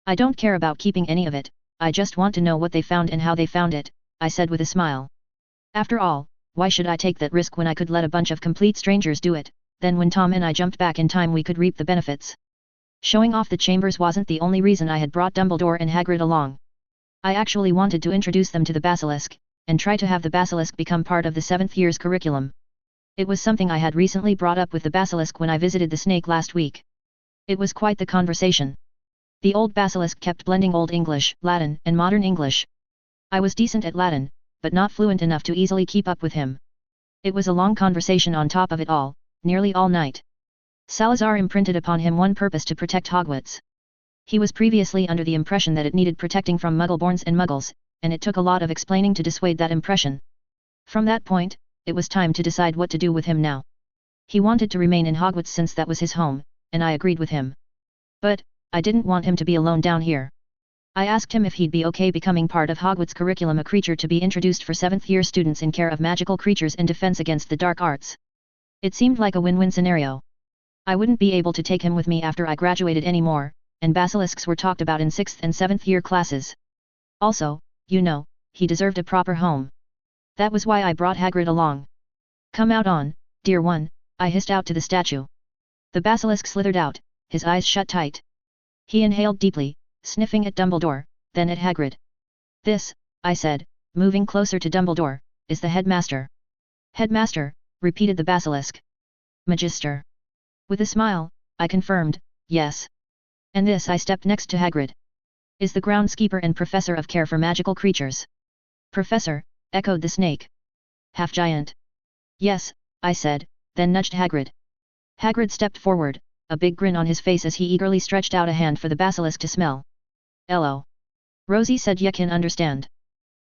I don't care about keeping any of it, I just want to know what they found and how they found it, I said with a smile. After all, why should I take that risk when I could let a bunch of complete strangers do it? Then when Tom and I jumped back in time we could reap the benefits. Showing off the chambers wasn't the only reason I had brought Dumbledore and Hagrid along. I actually wanted to introduce them to the basilisk, and try to have the basilisk become part of the 7th year's curriculum. It was something I had recently brought up with the basilisk when I visited the snake last week. It was quite the conversation. The old basilisk kept blending Old English, Latin, and modern English. I was decent at Latin, but not fluent enough to easily keep up with him. It was a long conversation on top of it all, nearly all night. Salazar imprinted upon him one purpose: to protect Hogwarts. He was previously under the impression that it needed protecting from Muggleborns and Muggles, and it took a lot of explaining to dissuade that impression. From that point, it was time to decide what to do with him now. He wanted to remain in Hogwarts since that was his home, and I agreed with him. But, I didn't want him to be alone down here. I asked him if he'd be okay becoming part of Hogwarts curriculum, a creature to be introduced for 7th year students in care of magical creatures and defense against the dark arts. It seemed like a win-win scenario. I wouldn't be able to take him with me after I graduated anymore, and basilisks were talked about in 6th and 7th year classes. Also, you know, he deserved a proper home. That was why I brought Hagrid along. Come out on, dear one, I hissed out to the statue. The basilisk slithered out, his eyes shut tight. He inhaled deeply, sniffing at Dumbledore, then at Hagrid. This, I said, moving closer to Dumbledore, is the headmaster. Headmaster, repeated the basilisk. Magister. With a smile, I confirmed, yes. And this I stepped next to Hagrid. Is the groundskeeper and professor of care for magical creatures. Professor, echoed the snake. Half-giant. Yes, I said, then nudged Hagrid. Hagrid stepped forward, a big grin on his face as he eagerly stretched out a hand for the basilisk to smell. Hello. Rosie said you can understand.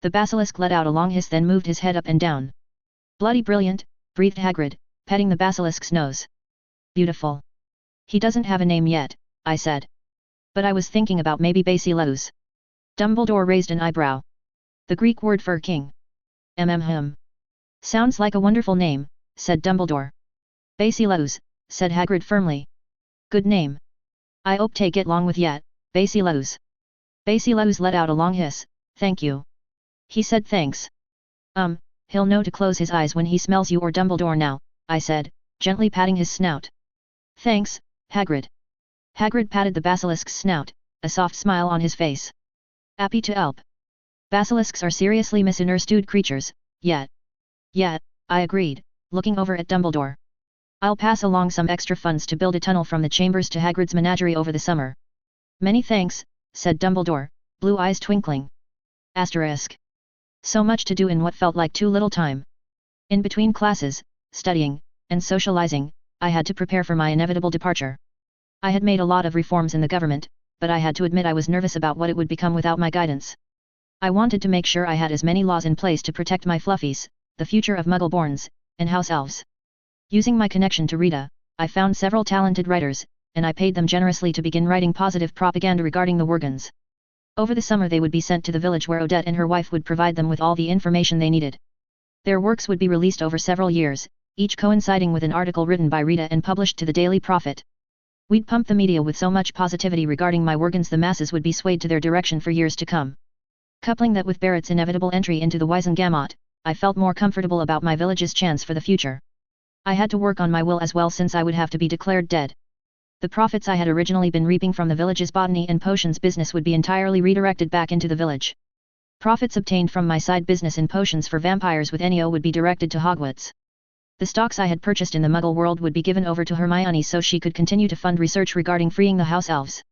The basilisk let out a long hiss, then moved his head up and down. Bloody brilliant, breathed Hagrid, petting the basilisk's nose. Beautiful. He doesn't have a name yet, I said. But I was thinking about maybe Basileus. Dumbledore raised an eyebrow. The Greek word for king. Sounds like a wonderful name, said Dumbledore. Basileus, said Hagrid firmly. Good name. I hope they get along with yet, Basileus. Basileus let out a long hiss, thank you. He said thanks. He'll know to close his eyes when he smells you or Dumbledore now, I said, gently patting his snout. Thanks, Hagrid. Hagrid patted the basilisk's snout, a soft smile on his face. Happy to help. Basilisks are seriously misunderstood creatures, yet. Yet, I agreed, looking over at Dumbledore. I'll pass along some extra funds to build a tunnel from the chambers to Hagrid's menagerie over the summer. Many thanks, said Dumbledore, blue eyes twinkling. Asterisk. So much to do in what felt like too little time. In between classes, studying, and socializing, I had to prepare for my inevitable departure. I had made a lot of reforms in the government, but I had to admit I was nervous about what it would become without my guidance. I wanted to make sure I had as many laws in place to protect my fluffies, the future of Muggle-borns, and house elves. Using my connection to Rita, I found several talented writers, and I paid them generously to begin writing positive propaganda regarding the Worgans. Over the summer they would be sent to the village where Odette and her wife would provide them with all the information they needed. Their works would be released over several years, each coinciding with an article written by Rita and published to the Daily Prophet. We'd pump the media with so much positivity regarding my Worgans the masses would be swayed to their direction for years to come. Coupling that with Barrett's inevitable entry into the Wizengamot, I felt more comfortable about my village's chance for the future. I had to work on my will as well since I would have to be declared dead. The profits I had originally been reaping from the village's botany and potions business would be entirely redirected back into the village. Profits obtained from my side business in potions for vampires with Ennio would be directed to Hogwarts. The stocks I had purchased in the Muggle world would be given over to Hermione so she could continue to fund research regarding freeing the house elves.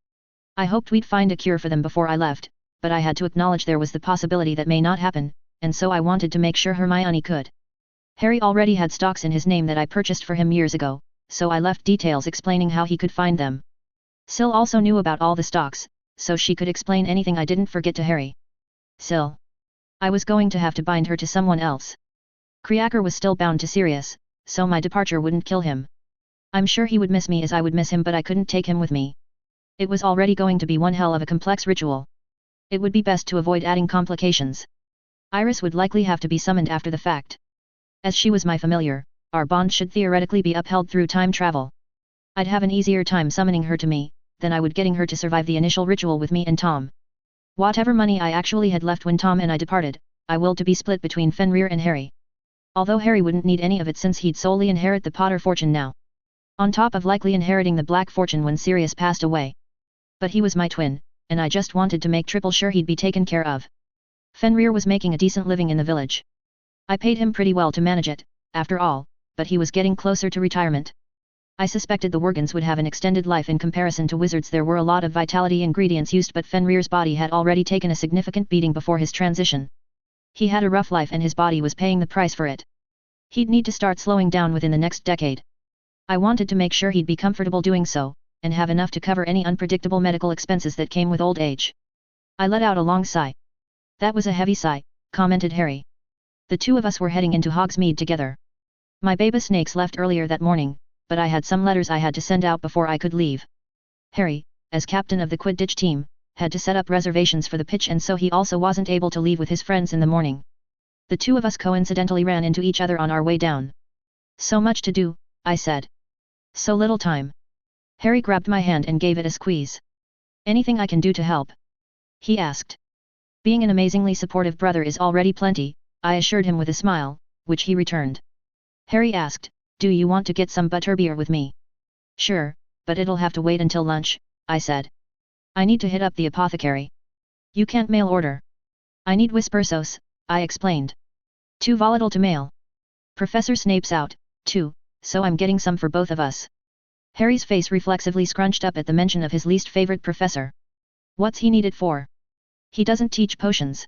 I hoped we'd find a cure for them before I left, but I had to acknowledge there was the possibility that may not happen, and so I wanted to make sure Hermione could. Harry already had stocks in his name that I purchased for him years ago, so I left details explaining how he could find them. Syl also knew about all the stocks, so she could explain anything I didn't forget to Harry. Syl. I was going to have to bind her to someone else. Kreaker was still bound to Sirius, so my departure wouldn't kill him. I'm sure he would miss me as I would miss him, but I couldn't take him with me. It was already going to be one hell of a complex ritual. It would be best to avoid adding complications. Iris would likely have to be summoned after the fact. As she was my familiar, our bond should theoretically be upheld through time travel. I'd have an easier time summoning her to me, than I would getting her to survive the initial ritual with me and Tom. Whatever money I actually had left when Tom and I departed, I willed to be split between Fenrir and Harry. Although Harry wouldn't need any of it since he'd solely inherit the Potter fortune now. On top of likely inheriting the Black fortune when Sirius passed away. But he was my twin, and I just wanted to make triple sure he'd be taken care of. Fenrir was making a decent living in the village. I paid him pretty well to manage it, after all, but he was getting closer to retirement. I suspected the Worgans would have an extended life in comparison to wizards. There were a lot of vitality ingredients used, but Fenrir's body had already taken a significant beating before his transition. He had a rough life and his body was paying the price for it. He'd need to start slowing down within the next decade. I wanted to make sure he'd be comfortable doing so, and have enough to cover any unpredictable medical expenses that came with old age. I let out a long sigh. That was a heavy sigh, commented Harry. The two of us were heading into Hogsmeade together. My baby snakes left earlier that morning, but I had some letters I had to send out before I could leave. Harry, as captain of the Quidditch team, had to set up reservations for the pitch, and so he also wasn't able to leave with his friends in the morning. The two of us coincidentally ran into each other on our way down. So much to do, I said. So little time. Harry grabbed my hand and gave it a squeeze. Anything I can do to help? He asked. Being an amazingly supportive brother is already plenty, I assured him with a smile, which he returned. Harry asked, do you want to get some butterbeer with me? Sure, but it'll have to wait until lunch, I said. I need to hit up the apothecary. You can't mail order. I need Whispersos, I explained. Too volatile to mail. Professor Snape's out, too, so I'm getting some for both of us. Harry's face reflexively scrunched up at the mention of his least favorite professor. What's he needed for? He doesn't teach potions.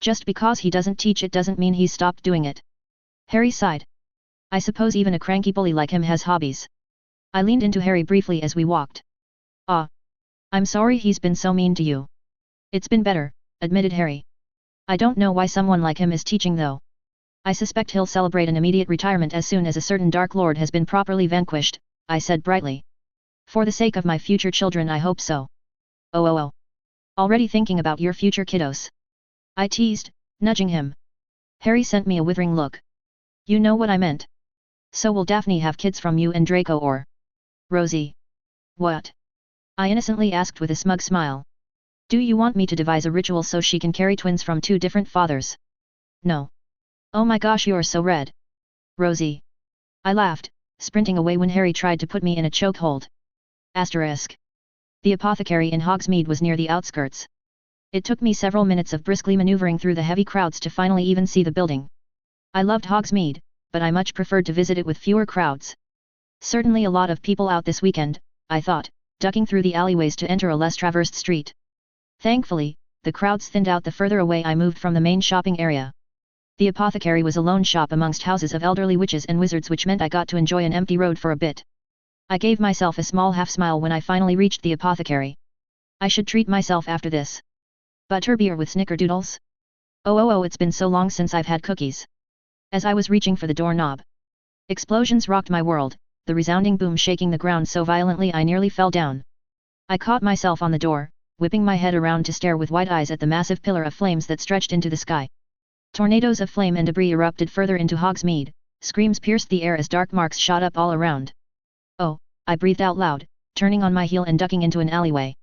Just because he doesn't teach it doesn't mean he's stopped doing it. Harry sighed. I suppose even a cranky bully like him has hobbies. I leaned into Harry briefly as we walked. I'm sorry he's been so mean to you. It's been better, admitted Harry. I don't know why someone like him is teaching though. I suspect he'll celebrate an immediate retirement as soon as a certain Dark Lord has been properly vanquished, I said brightly. For the sake of my future children I hope so. Oh. Already thinking about your future kiddos? I teased, nudging him. Harry sent me a withering look. You know what I meant. So will Daphne have kids from you and Draco or Rosie? What? I innocently asked with a smug smile. Do you want me to devise a ritual so she can carry twins from 2 different fathers? No. Oh my gosh, you're so red. Rosie. I laughed, sprinting away when Harry tried to put me in a chokehold. Asterisk. The apothecary in Hogsmeade was near the outskirts. It took me several minutes of briskly maneuvering through the heavy crowds to finally even see the building. I loved Hogsmeade, but I much preferred to visit it with fewer crowds. Certainly a lot of people out this weekend, I thought, ducking through the alleyways to enter a less traversed street. Thankfully, the crowds thinned out the further away I moved from the main shopping area. The apothecary was a lone shop amongst houses of elderly witches and wizards, which meant I got to enjoy an empty road for a bit. I gave myself a small half-smile when I finally reached the apothecary. I should treat myself after this. Butterbeer with snickerdoodles? Oh, it's been so long since I've had cookies. As I was reaching for the doorknob, explosions rocked my world, the resounding boom shaking the ground so violently I nearly fell down. I caught myself on the door, whipping my head around to stare with wide eyes at the massive pillar of flames that stretched into the sky. Tornadoes of flame and debris erupted further into Hogsmeade, screams pierced the air as dark marks shot up all around. Oh, I breathed out loud, turning on my heel and ducking into an alleyway.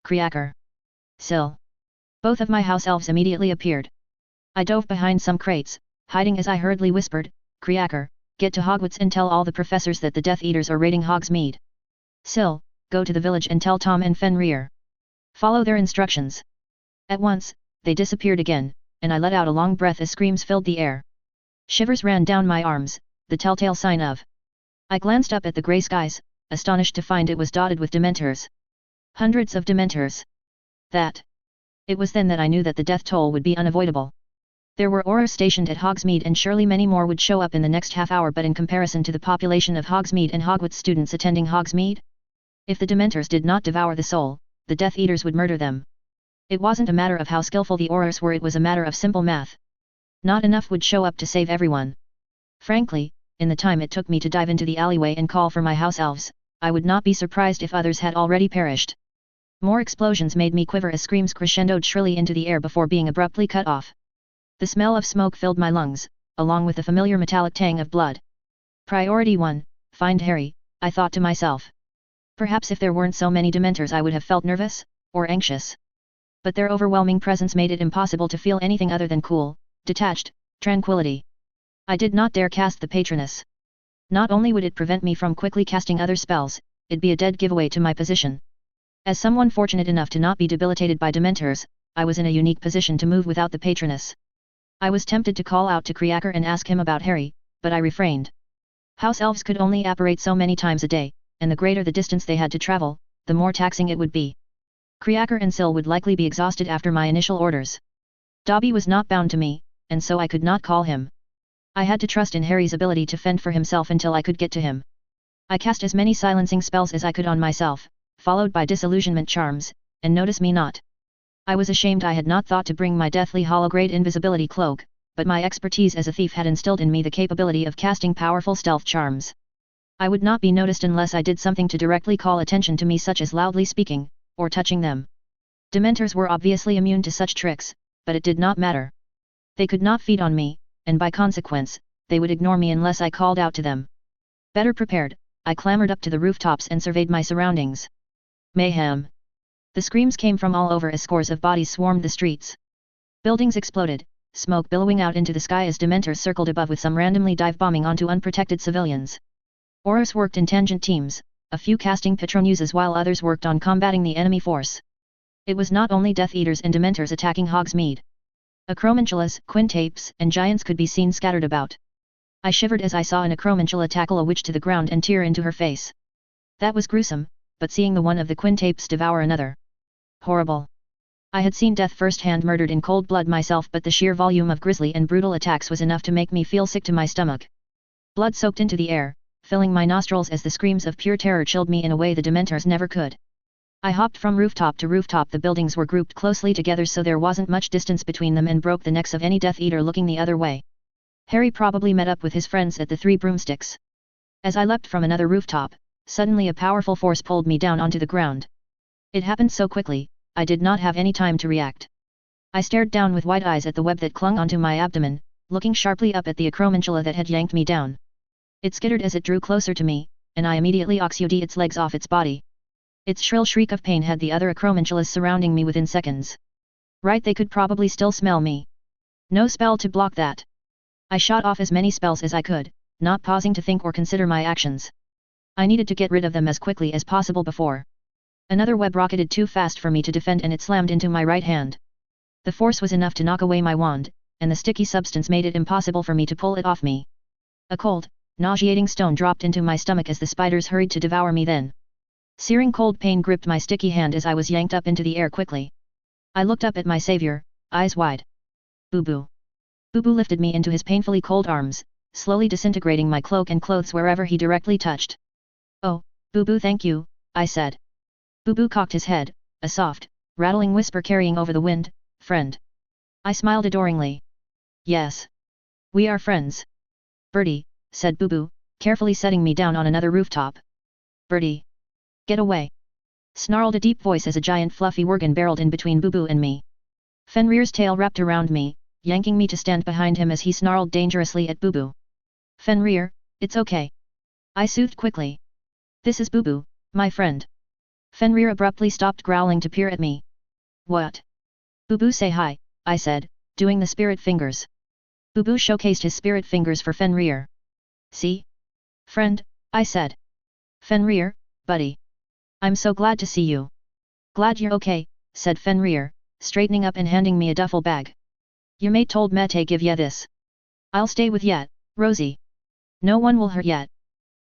Creaker. Sill. Both of my house elves immediately appeared. I dove behind some crates, hiding as I hurriedly whispered, Creaker, get to Hogwarts and tell all the professors that the Death Eaters are raiding Hogsmeade. Sill, go to the village and tell Tom and Fenrir. Follow their instructions. At once, they disappeared again, and I let out a long breath as screams filled the air. Shivers ran down my arms, the telltale sign of. I glanced up at the grey skies, astonished to find it was dotted with Dementors. Hundreds of Dementors. It was then that I knew that the death toll would be unavoidable. There were Aurors stationed at Hogsmeade and surely many more would show up in the next half hour, but in comparison to the population of Hogsmeade and Hogwarts students attending Hogsmeade? If the Dementors did not devour the soul, the Death Eaters would murder them. It wasn't a matter of how skillful the Aurors were, it was a matter of simple math. Not enough would show up to save everyone. Frankly, in the time it took me to dive into the alleyway and call for my house elves, I would not be surprised if others had already perished. More explosions made me quiver as screams crescendoed shrilly into the air before being abruptly cut off. The smell of smoke filled my lungs, along with the familiar metallic tang of blood. Priority 1, find Harry, I thought to myself. Perhaps if there weren't so many Dementors I would have felt nervous, or anxious. But their overwhelming presence made it impossible to feel anything other than cool, detached, tranquility. I did not dare cast the Patronus. Not only would it prevent me from quickly casting other spells, it'd be a dead giveaway to my position. As someone fortunate enough to not be debilitated by Dementors, I was in a unique position to move without the Patronus. I was tempted to call out to Creaker and ask him about Harry, but I refrained. House elves could only apparate so many times a day, and the greater the distance they had to travel, the more taxing it would be. Creaker and Sill would likely be exhausted after my initial orders. Dobby was not bound to me, and so I could not call him. I had to trust in Harry's ability to fend for himself until I could get to him. I cast as many silencing spells as I could on myself, followed by disillusionment charms, and notice me not. I was ashamed I had not thought to bring my deathly holograde invisibility cloak, but my expertise as a thief had instilled in me the capability of casting powerful stealth charms. I would not be noticed unless I did something to directly call attention to me, such as loudly speaking, or touching them. Dementors were obviously immune to such tricks, but it did not matter. They could not feed on me, and by consequence, they would ignore me unless I called out to them. Better prepared, I clambered up to the rooftops and surveyed my surroundings. Mayhem. The screams came from all over as scores of bodies swarmed the streets. Buildings exploded, smoke billowing out into the sky as Dementors circled above with some randomly dive-bombing onto unprotected civilians. Aurors worked in tangent teams, a few casting Patronuses while others worked on combating the enemy force. It was not only Death Eaters and Dementors attacking Hogsmeade. Acromantulas, quintapes, and giants could be seen scattered about. I shivered as I saw an acromantula tackle a witch to the ground and tear into her face. That was gruesome, but seeing the one of the quintapes devour another. Horrible. I had seen death firsthand murdered in cold blood myself, but the sheer volume of grisly and brutal attacks was enough to make me feel sick to my stomach. Blood soaked into the air, filling my nostrils as the screams of pure terror chilled me in a way the Dementors never could. I hopped from rooftop to rooftop. The buildings were grouped closely together so there wasn't much distance between them, and broke the necks of any Death Eater looking the other way. Harry probably met up with his friends at the Three Broomsticks. As I leapt from another rooftop, suddenly a powerful force pulled me down onto the ground. It happened so quickly, I did not have any time to react. I stared down with wide eyes at the web that clung onto my abdomen, looking sharply up at the acromantula that had yanked me down. It skittered as it drew closer to me, and I immediately oxyed its legs off its body. Its shrill shriek of pain had the other acromantulas surrounding me within seconds. Right, they could probably still smell me. No spell to block that. I shot off as many spells as I could, not pausing to think or consider my actions. I needed to get rid of them as quickly as possible before another web rocketed too fast for me to defend, and it slammed into my right hand. The force was enough to knock away my wand, and the sticky substance made it impossible for me to pull it off me. A cold, nauseating stone dropped into my stomach as the spiders hurried to devour me. Then searing cold pain gripped my sticky hand as I was yanked up into the air quickly. I looked up at my savior, eyes wide. Boo-boo. Boo-boo lifted me into his painfully cold arms, slowly disintegrating my cloak and clothes wherever he directly touched. Oh, Boo-boo, thank you, I said. Boo-boo cocked his head, a soft, rattling whisper carrying over the wind, friend. I smiled adoringly. Yes. We are friends. Birdie, said Boo-boo, carefully setting me down on another rooftop. Birdie. Get away. Snarled a deep voice as a giant fluffy worgen barreled in between Boo-boo and me. Fenrir's tail wrapped around me, yanking me to stand behind him as he snarled dangerously at Boo-boo. Fenrir, it's okay. I soothed quickly. This is Boo-boo, my friend. Fenrir abruptly stopped growling to peer at me. What? Boo-boo, say hi, I said, doing the spirit fingers. Boo-boo showcased his spirit fingers for Fenrir. See? Friend, I said. Fenrir, buddy. I'm so glad to see you. Glad you're okay, said Fenrir, straightening up and handing me a duffel bag. Your mate told me to give ya this. I'll stay with ya, Rosie. No one will hurt yet.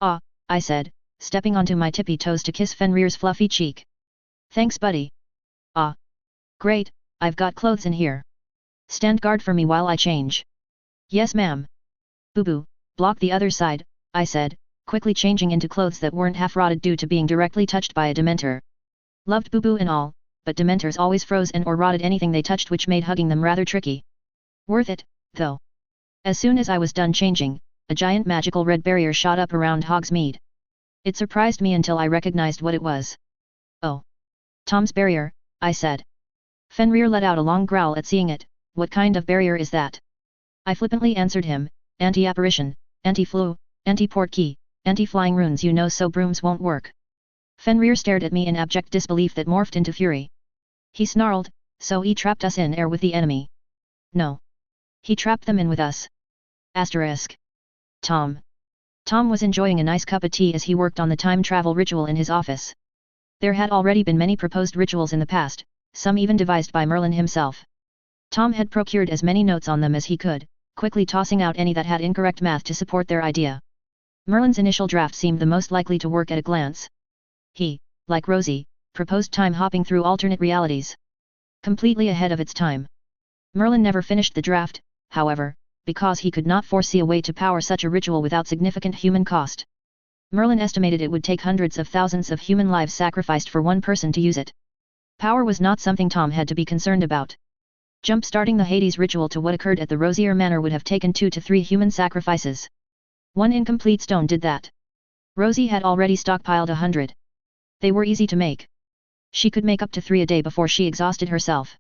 Ah, I said, stepping onto my tippy toes to kiss Fenrir's fluffy cheek. Thanks, buddy. Ah. Great, I've got clothes in here. Stand guard for me while I change. Yes, ma'am. Boo-boo, block the other side, I said, quickly changing into clothes that weren't half rotted due to being directly touched by a Dementor. Loved Boo-boo and all, but Dementors always froze and or rotted anything they touched, which made hugging them rather tricky. Worth it, though. As soon as I was done changing, a giant magical red barrier shot up around Hogsmeade. It surprised me until I recognized what it was. Oh. Tom's barrier, I said. Fenrir let out a long growl at seeing it. What kind of barrier is that? I flippantly answered him, anti-apparition, anti-flu, anti-portkey, anti-flying runes, you know, so brooms won't work. Fenrir stared at me in abject disbelief that morphed into fury. He snarled, so he trapped us in air with the enemy. No. He trapped them in with us. Asterisk. Tom. Tom was enjoying a nice cup of tea as he worked on the time travel ritual in his office. There had already been many proposed rituals in the past, some even devised by Merlin himself. Tom had procured as many notes on them as he could, quickly tossing out any that had incorrect math to support their idea. Merlin's initial draft seemed the most likely to work at a glance. He, like Rosie, proposed time hopping through alternate realities. Completely ahead of its time. Merlin never finished the draft, however, because he could not foresee a way to power such a ritual without significant human cost. Merlin estimated it would take hundreds of thousands of human lives sacrificed for one person to use it. Power was not something Tom had to be concerned about. Jump-starting the Hades ritual to what occurred at the Rosier Manor would have taken 2 to 3 human sacrifices. One incomplete stone did that. Rosie had already stockpiled 100. They were easy to make. She could make up to 3 a day before she exhausted herself.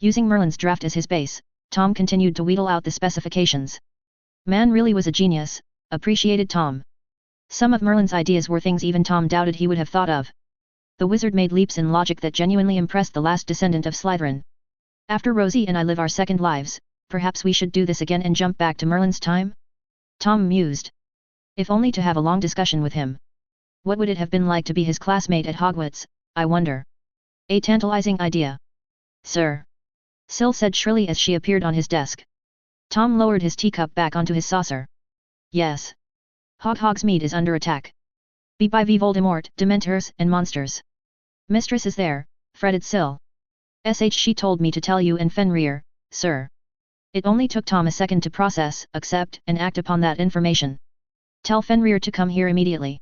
Using Merlin's draft as his base, Tom continued to wheedle out the specifications. Man really was a genius, appreciated Tom. Some of Merlin's ideas were things even Tom doubted he would have thought of. The wizard made leaps in logic that genuinely impressed the last descendant of Slytherin. After Rosie and I live our second lives, perhaps we should do this again and jump back to Merlin's time? Tom mused. If only to have a long discussion with him. What would it have been like to be his classmate at Hogwarts, I wonder? A tantalizing idea. Sir. Syl said shrilly as she appeared on his desk. Tom lowered his teacup back onto his saucer. Yes. Hogsmeade is under attack. Be by Voldemort, Dementors, and monsters. Mistress is there, fretted Syl. She told me to tell you and Fenrir, sir. It only took Tom a second to process, accept, and act upon that information. Tell Fenrir to come here immediately.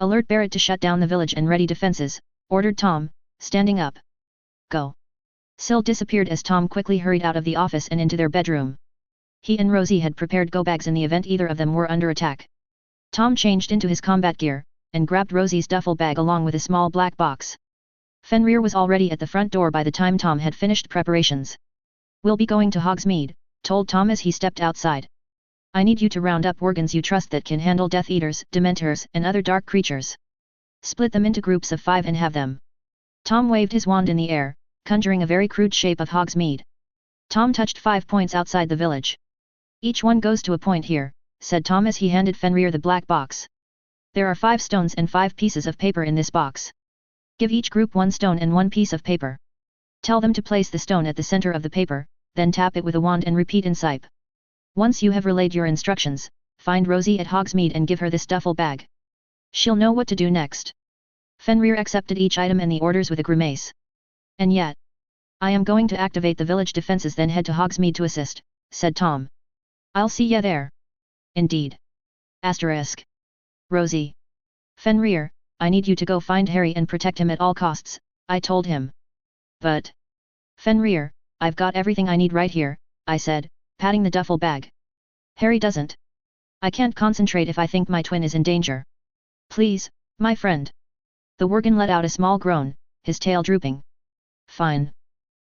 Alert Barrett to shut down the village and ready defenses, ordered Tom, standing up. Go. Syl disappeared as Tom quickly hurried out of the office and into their bedroom. He and Rosie had prepared go-bags in the event either of them were under attack. Tom changed into his combat gear, and grabbed Rosie's duffel bag along with a small black box. Fenrir was already at the front door by the time Tom had finished preparations. We'll be going to Hogsmeade, told Tom as he stepped outside. I need you to round up Worgans you trust that can handle Death Eaters, Dementors, and other dark creatures. Split them into groups of 5 and have them. Tom waved his wand in the air, conjuring a very crude shape of Hogsmeade. Tom touched 5 points outside the village. Each one goes to a point here, said Tom as he handed Fenrir the black box. There are 5 stones and 5 pieces of paper in this box. Give each group 1 stone and 1 piece of paper. Tell them to place the stone at the center of the paper, then tap it with a wand and repeat in Sipe. Once you have relayed your instructions, find Rosie at Hogsmeade and give her this duffel bag. She'll know what to do next. Fenrir accepted each item and the orders with a grimace. And yet, I am going to activate the village defenses then head to Hogsmeade to assist, said Tom. I'll see ya there. Indeed. Asterisk. Rosie. Fenrir, I need you to go find Harry and protect him at all costs, I told him. But. Fenrir, I've got everything I need right here, I said, patting the duffel bag. Harry doesn't. I can't concentrate if I think my twin is in danger. Please, my friend. The Worgen let out a small groan, his tail drooping. Fine.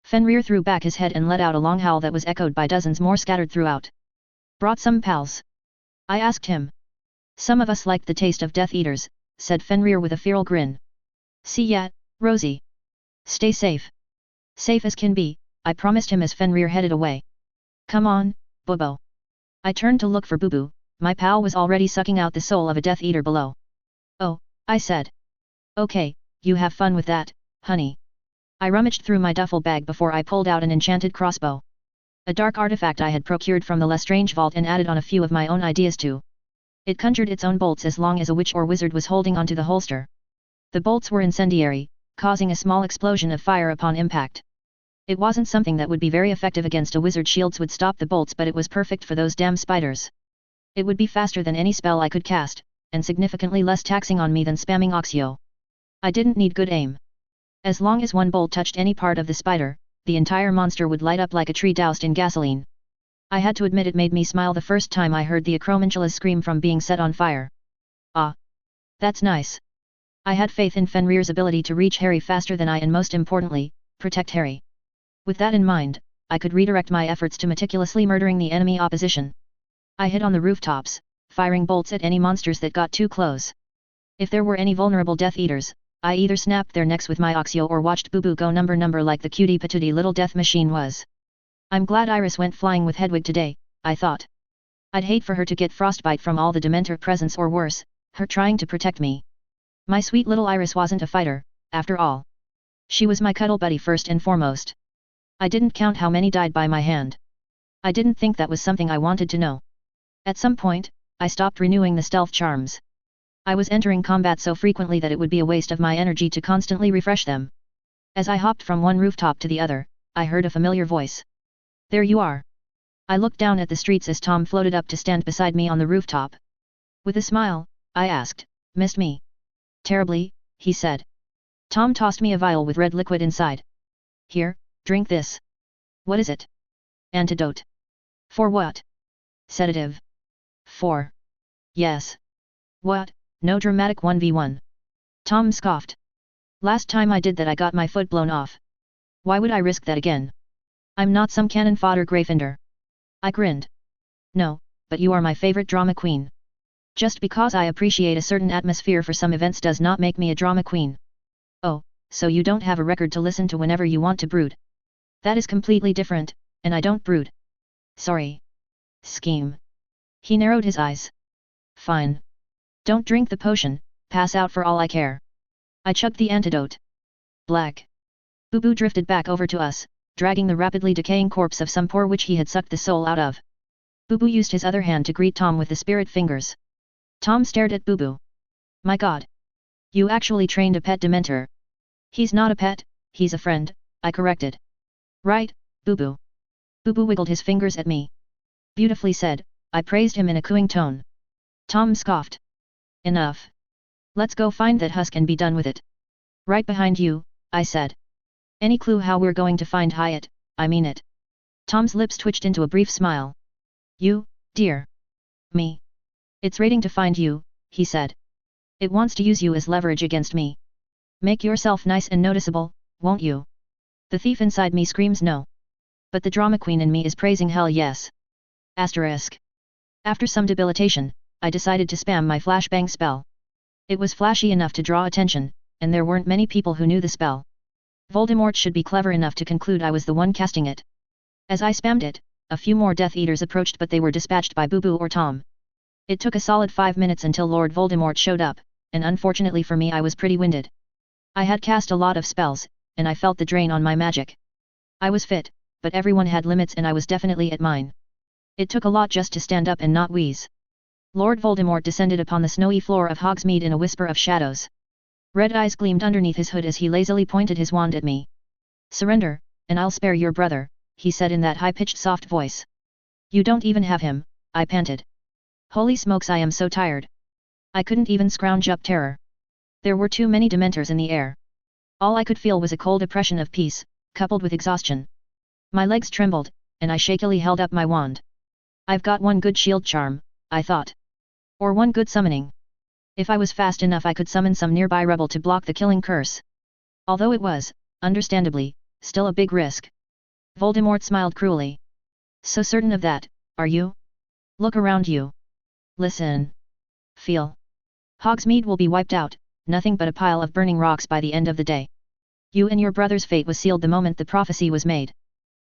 Fenrir threw back his head and let out a long howl that was echoed by dozens more scattered throughout. Brought some pals? I asked him. Some of us liked the taste of Death Eaters, said Fenrir with a feral grin. See ya, Rosie. Stay safe. Safe as can be, I promised him as Fenrir headed away. Come on, Bobo. I turned to look for Boo-Boo, my pal was already sucking out the soul of a Death Eater below. Oh, I said. Okay, you have fun with that, honey. I rummaged through my duffel bag before I pulled out an enchanted crossbow. A dark artifact I had procured from the Lestrange vault and added on a few of my own ideas too. It conjured its own bolts as long as a witch or wizard was holding onto the holster. The bolts were incendiary, causing a small explosion of fire upon impact. It wasn't something that would be very effective against a wizard. Shields would stop the bolts, but it was perfect for those damn spiders. It would be faster than any spell I could cast, and significantly less taxing on me than spamming Oxio. I didn't need good aim. As long as one bolt touched any part of the spider, the entire monster would light up like a tree doused in gasoline. I had to admit it made me smile the first time I heard the Acromantula's scream from being set on fire. Ah! That's nice. I had faith in Fenrir's ability to reach Harry faster than I and most importantly, protect Harry. With that in mind, I could redirect my efforts to meticulously murdering the enemy opposition. I hid on the rooftops, firing bolts at any monsters that got too close. If there were any vulnerable Death Eaters, I either snapped their necks with my Oxio or watched Boo-Boo go number like the cutie patootie little death machine was. I'm glad Iris went flying with Hedwig today, I thought. I'd hate for her to get frostbite from all the Dementor presence or worse, her trying to protect me. My sweet little Iris wasn't a fighter, after all. She was my cuddle buddy first and foremost. I didn't count how many died by my hand. I didn't think that was something I wanted to know. At some point, I stopped renewing the stealth charms. I was entering combat so frequently that it would be a waste of my energy to constantly refresh them. As I hopped from one rooftop to the other, I heard a familiar voice. There you are. I looked down at the streets as Tom floated up to stand beside me on the rooftop. With a smile, I asked, "Missed me?" "Terribly," he said. Tom tossed me a vial with red liquid inside. "Here, drink this." "What is it?" "Antidote." "For what?" "Sedative." "For?" "Yes." "What, no dramatic 1v1. Tom scoffed. "Last time I did that I got my foot blown off. Why would I risk that again? I'm not some cannon fodder Gryffindor." I grinned. "No, but you are my favorite drama queen. Just because I appreciate a certain atmosphere for some events does not make me a drama queen." "Oh, so you don't have a record to listen to whenever you want to brood?" "That is completely different, and I don't brood." "Sorry." "Scheme." He narrowed his eyes. "Fine. Don't drink the potion, pass out for all I care." I chugged the antidote. Black. Boo-Boo drifted back over to us, dragging the rapidly decaying corpse of some poor witch he had sucked the soul out of. Boo Boo used his other hand to greet Tom with the spirit fingers. Tom stared at Boo Boo. My god! You actually trained a pet Dementor. He's not a pet, he's a friend, I corrected. Right, Boo Boo. Boo Boo wiggled his fingers at me. Beautifully said, I praised him in a cooing tone. Tom scoffed. Enough. Let's go find that husk and be done with it. Right behind you, I said. Any clue how we're going to find Hyatt? I mean it. Tom's lips twitched into a brief smile. You, dear. Me. It's rating to find you, he said. It wants to use you as leverage against me. Make yourself nice and noticeable, won't you? The thief inside me screams no. But the drama queen in me is praising hell yes. Asterisk. After some debilitation, I decided to spam my flashbang spell. It was flashy enough to draw attention, and there weren't many people who knew the spell. Voldemort should be clever enough to conclude I was the one casting it. As I spammed it, a few more Death Eaters approached, but they were dispatched by Boo Boo or Tom. It took a solid 5 minutes until Lord Voldemort showed up, and unfortunately for me I was pretty winded. I had cast a lot of spells, and I felt the drain on my magic. I was fit, but everyone had limits and I was definitely at mine. It took a lot just to stand up and not wheeze. Lord Voldemort descended upon the snowy floor of Hogsmeade in a whisper of shadows. Red eyes gleamed underneath his hood as he lazily pointed his wand at me. Surrender, and I'll spare your brother, he said in that high-pitched soft voice. You don't even have him, I panted. Holy smokes, I am so tired. I couldn't even scrounge up terror. There were too many Dementors in the air. All I could feel was a cold oppression of peace, coupled with exhaustion. My legs trembled, and I shakily held up my wand. I've got one good shield charm, I thought. Or one good summoning. If I was fast enough I could summon some nearby rebel to block the killing curse. Although it was, understandably, still a big risk. Voldemort smiled cruelly. So certain of that, are you? Look around you. Listen. Feel. Hogsmeade will be wiped out, nothing but a pile of burning rocks by the end of the day. You and your brother's fate was sealed the moment the prophecy was made.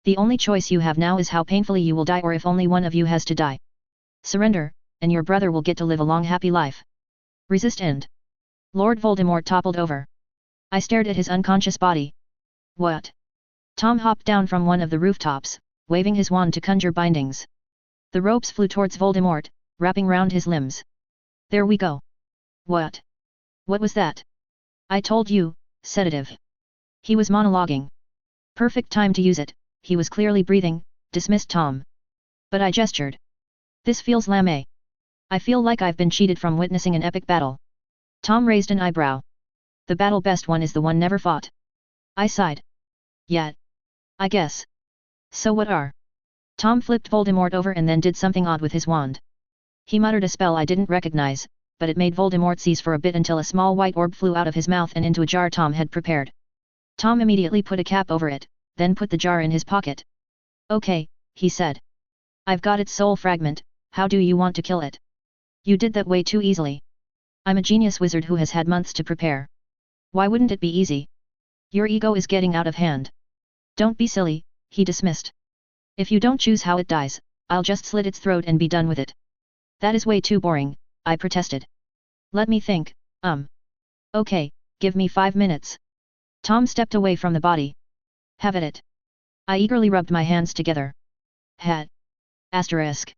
The only choice you have now is how painfully you will die or if only one of you has to die. Surrender, and your brother will get to live a long happy life. Resist and... Lord Voldemort toppled over. I stared at his unconscious body. What? Tom hopped down from one of the rooftops, waving his wand to conjure bindings. The ropes flew towards Voldemort, wrapping round his limbs. There we go. What? What was that? I told you, sedative. He was monologuing. Perfect time to use it, he was clearly breathing, dismissed Tom. But I gestured. This feels lame. I feel like I've been cheated from witnessing an epic battle. Tom raised an eyebrow. The battle best one is the one never fought. I sighed. Yeah. I guess. So what are? Tom flipped Voldemort over and then did something odd with his wand. He muttered a spell I didn't recognize, but it made Voldemort seize for a bit until a small white orb flew out of his mouth and into a jar Tom had prepared. Tom immediately put a cap over it, then put the jar in his pocket. Okay, he said. I've got its soul fragment, how do you want to kill it? You did that way too easily. I'm a genius wizard who has had months to prepare. Why wouldn't it be easy? Your ego is getting out of hand. Don't be silly, he dismissed. If you don't choose how it dies, I'll just slit its throat and be done with it. That is way too boring, I protested. Let me think, Okay, give me 5 minutes. Tom stepped away from the body. Have at it. I eagerly rubbed my hands together. Hat. Asterisk.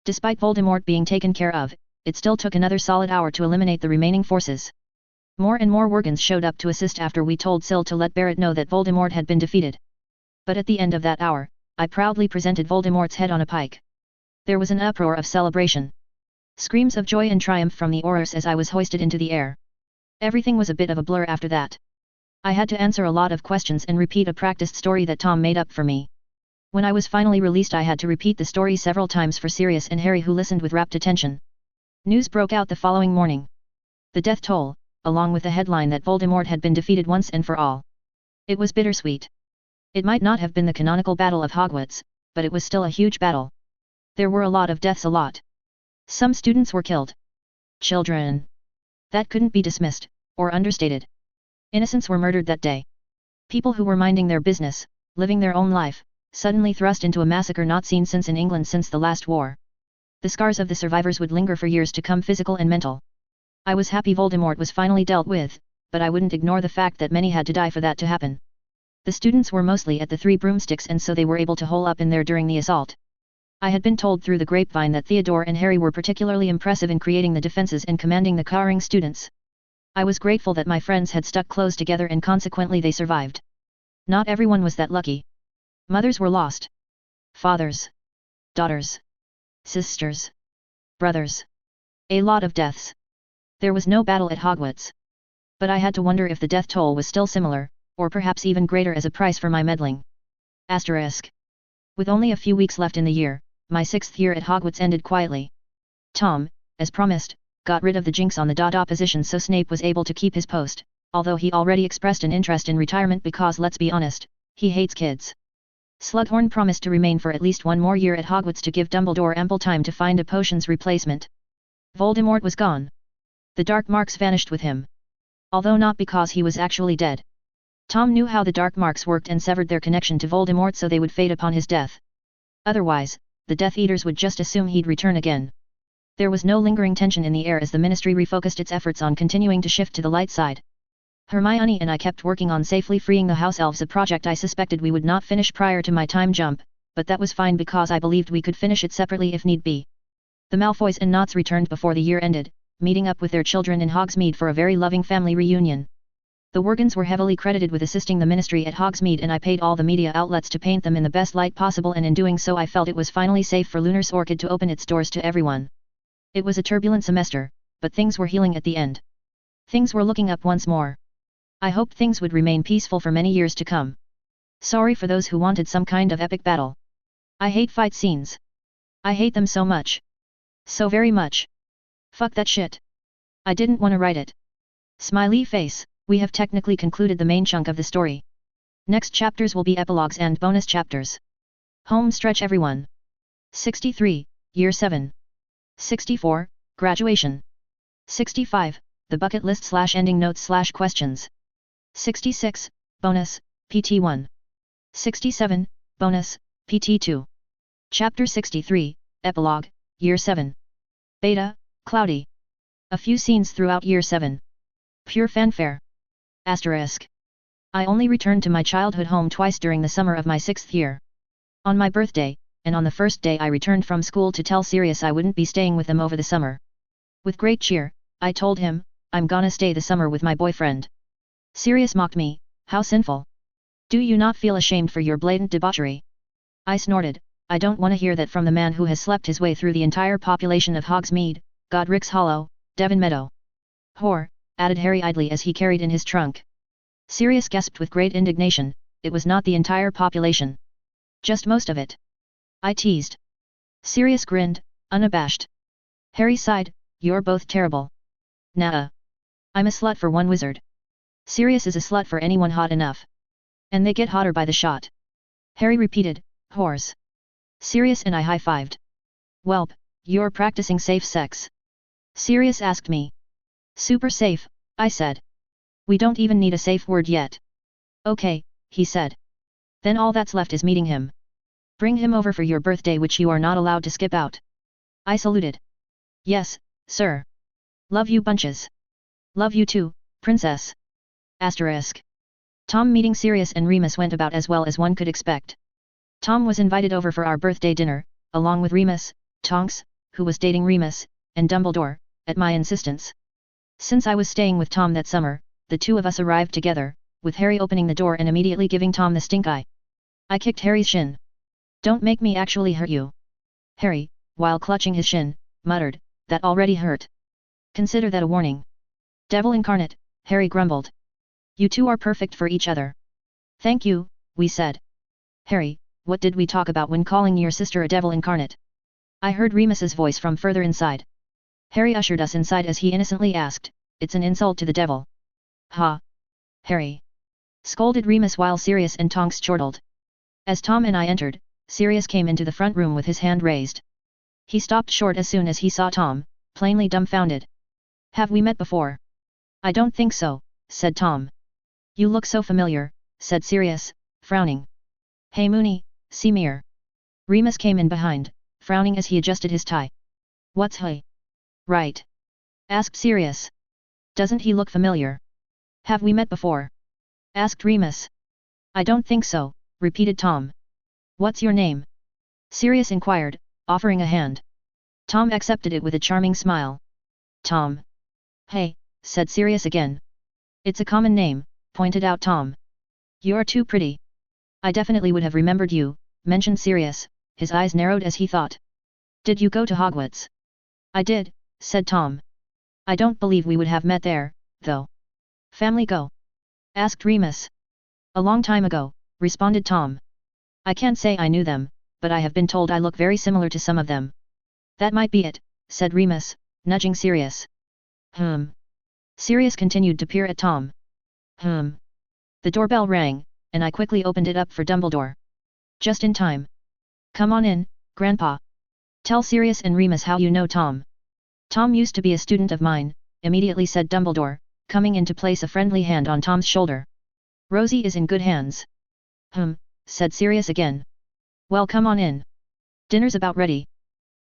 Despite Voldemort being taken care of, it still took another solid hour to eliminate the remaining forces. More and more Worgans showed up to assist after we told Syl to let Barrett know that Voldemort had been defeated. But at the end of that hour, I proudly presented Voldemort's head on a pike. There was an uproar of celebration. Screams of joy and triumph from the Aurors as I was hoisted into the air. Everything was a bit of a blur after that. I had to answer a lot of questions and repeat a practiced story that Tom made up for me. When I was finally released I had to repeat the story several times for Sirius and Harry, who listened with rapt attention. News broke out the following morning. The death toll, along with the headline that Voldemort had been defeated once and for all. It was bittersweet. It might not have been the canonical Battle of Hogwarts, but it was still a huge battle. There were a lot of deaths, a lot. Some students were killed. Children. That couldn't be dismissed, or understated. Innocents were murdered that day. People who were minding their business, living their own life, suddenly thrust into a massacre not seen since in England since the last war. The scars of the survivors would linger for years to come, physical and mental. I was happy Voldemort was finally dealt with, but I wouldn't ignore the fact that many had to die for that to happen. The students were mostly at the Three Broomsticks and so they were able to hole up in there during the assault. I had been told through the grapevine that Theodore and Harry were particularly impressive in creating the defenses and commanding the cowering students. I was grateful that my friends had stuck close together and consequently they survived. Not everyone was that lucky. Mothers were lost. Fathers. Daughters. Sisters. Brothers. A lot of deaths. There was no battle at Hogwarts. But I had to wonder if the death toll was still similar, or perhaps even greater as a price for my meddling. Asterisk. With only a few weeks left in the year, my 6th year at Hogwarts ended quietly. Tom, as promised, got rid of the jinx on the opposition so Snape was able to keep his post, although he already expressed an interest in retirement because let's be honest, he hates kids. Slughorn promised to remain for at least one more year at Hogwarts to give Dumbledore ample time to find a potion's replacement. Voldemort was gone. The dark marks vanished with him. Although not because he was actually dead. Tom knew how the dark marks worked and severed their connection to Voldemort so they would fade upon his death. Otherwise, the Death Eaters would just assume he'd return again. There was no lingering tension in the air as the Ministry refocused its efforts on continuing to shift to the light side. Hermione and I kept working on safely freeing the House Elves, a project I suspected we would not finish prior to my time jump, but that was fine because I believed we could finish it separately if need be. The Malfoys and Knots returned before the year ended, meeting up with their children in Hogsmeade for a very loving family reunion. The Worgans were heavily credited with assisting the Ministry at Hogsmeade and I paid all the media outlets to paint them in the best light possible, and in doing so I felt it was finally safe for Lunar Orchid to open its doors to everyone. It was a turbulent semester, but things were healing at the end. Things were looking up once more. I hoped things would remain peaceful for many years to come. Sorry for those who wanted some kind of epic battle. I hate fight scenes. I hate them so much. So very much. Fuck that shit. I didn't want to write it. Smiley face. We have technically concluded the main chunk of the story. Next chapters will be epilogues and bonus chapters. Home stretch everyone. 63, Year 7. 64, Graduation. 65, The bucket list / ending notes / questions. 66, Bonus, PT1. 67, Bonus, PT2. Chapter 63, Epilogue, Year 7. Beta, Cloudy. A few scenes throughout Year 7. Pure fanfare. Asterisk. I only returned to my childhood home twice during the summer of my 6th year. On my birthday, and on the first day I returned from school to tell Sirius I wouldn't be staying with them over the summer. With great cheer, I told him, I'm gonna stay the summer with my boyfriend. Sirius mocked me, how sinful. Do you not feel ashamed for your blatant debauchery? I snorted, I don't want to hear that from the man who has slept his way through the entire population of Hogsmeade, Godric's Hollow, Devon Meadow. Whore, added Harry idly as he carried in his trunk. Sirius gasped with great indignation, it was not the entire population. Just most of it. I teased. Sirius grinned, unabashed. Harry sighed, you're both terrible. Nah. I'm a slut for one wizard. Sirius is a slut for anyone hot enough. And they get hotter by the shot. Harry repeated, whores. Sirius and I high-fived. Welp, you're practicing safe sex. Sirius asked me. Super safe, I said. We don't even need a safe word yet. Okay, he said. Then all that's left is meeting him. Bring him over for your birthday, which you are not allowed to skip out. I saluted. Yes, sir. Love you bunches. Love you too, princess. Asterisk. Tom meeting Sirius and Remus went about as well as one could expect. Tom was invited over for our birthday dinner, along with Remus, Tonks, who was dating Remus, and Dumbledore, at my insistence. Since I was staying with Tom that summer, the two of us arrived together, with Harry opening the door and immediately giving Tom the stink eye. I kicked Harry's shin. Don't make me actually hurt you. Harry, while clutching his shin, muttered, that already hurt. Consider that a warning. Devil incarnate, Harry grumbled. You two are perfect for each other. Thank you, we said. Harry, what did we talk about when calling your sister a devil incarnate? I heard Remus's voice from further inside. Harry ushered us inside as he innocently asked, it's an insult to the devil. Ha! Harry! Scolded Remus while Sirius and Tonks chortled. As Tom and I entered, Sirius came into the front room with his hand raised. He stopped short as soon as he saw Tom, plainly dumbfounded. Have we met before? I don't think so, said Tom. You look so familiar, said Sirius, frowning. Hey Moony, see me here. Remus came in behind, frowning as he adjusted his tie. What's hey? Right. Asked Sirius. Doesn't he look familiar? Have we met before? Asked Remus. I don't think so, repeated Tom. What's your name? Sirius inquired, offering a hand. Tom accepted it with a charming smile. Tom. Hey, said Sirius again. It's a common name, pointed out Tom. You're too pretty. I definitely would have remembered you, mentioned Sirius, his eyes narrowed as he thought. Did you go to Hogwarts? I did, said Tom. I don't believe we would have met there, though. Family go? Asked Remus. A long time ago, responded Tom. I can't say I knew them, but I have been told I look very similar to some of them. That might be it, said Remus, nudging Sirius. Sirius continued to peer at Tom. The doorbell rang, and I quickly opened it up for Dumbledore. Just in time. Come on in, Grandpa. Tell Sirius and Remus how you know Tom. Tom used to be a student of mine, immediately said Dumbledore, coming in to place a friendly hand on Tom's shoulder. Rosie is in good hands. Said Sirius again. Well, come on in. Dinner's about ready.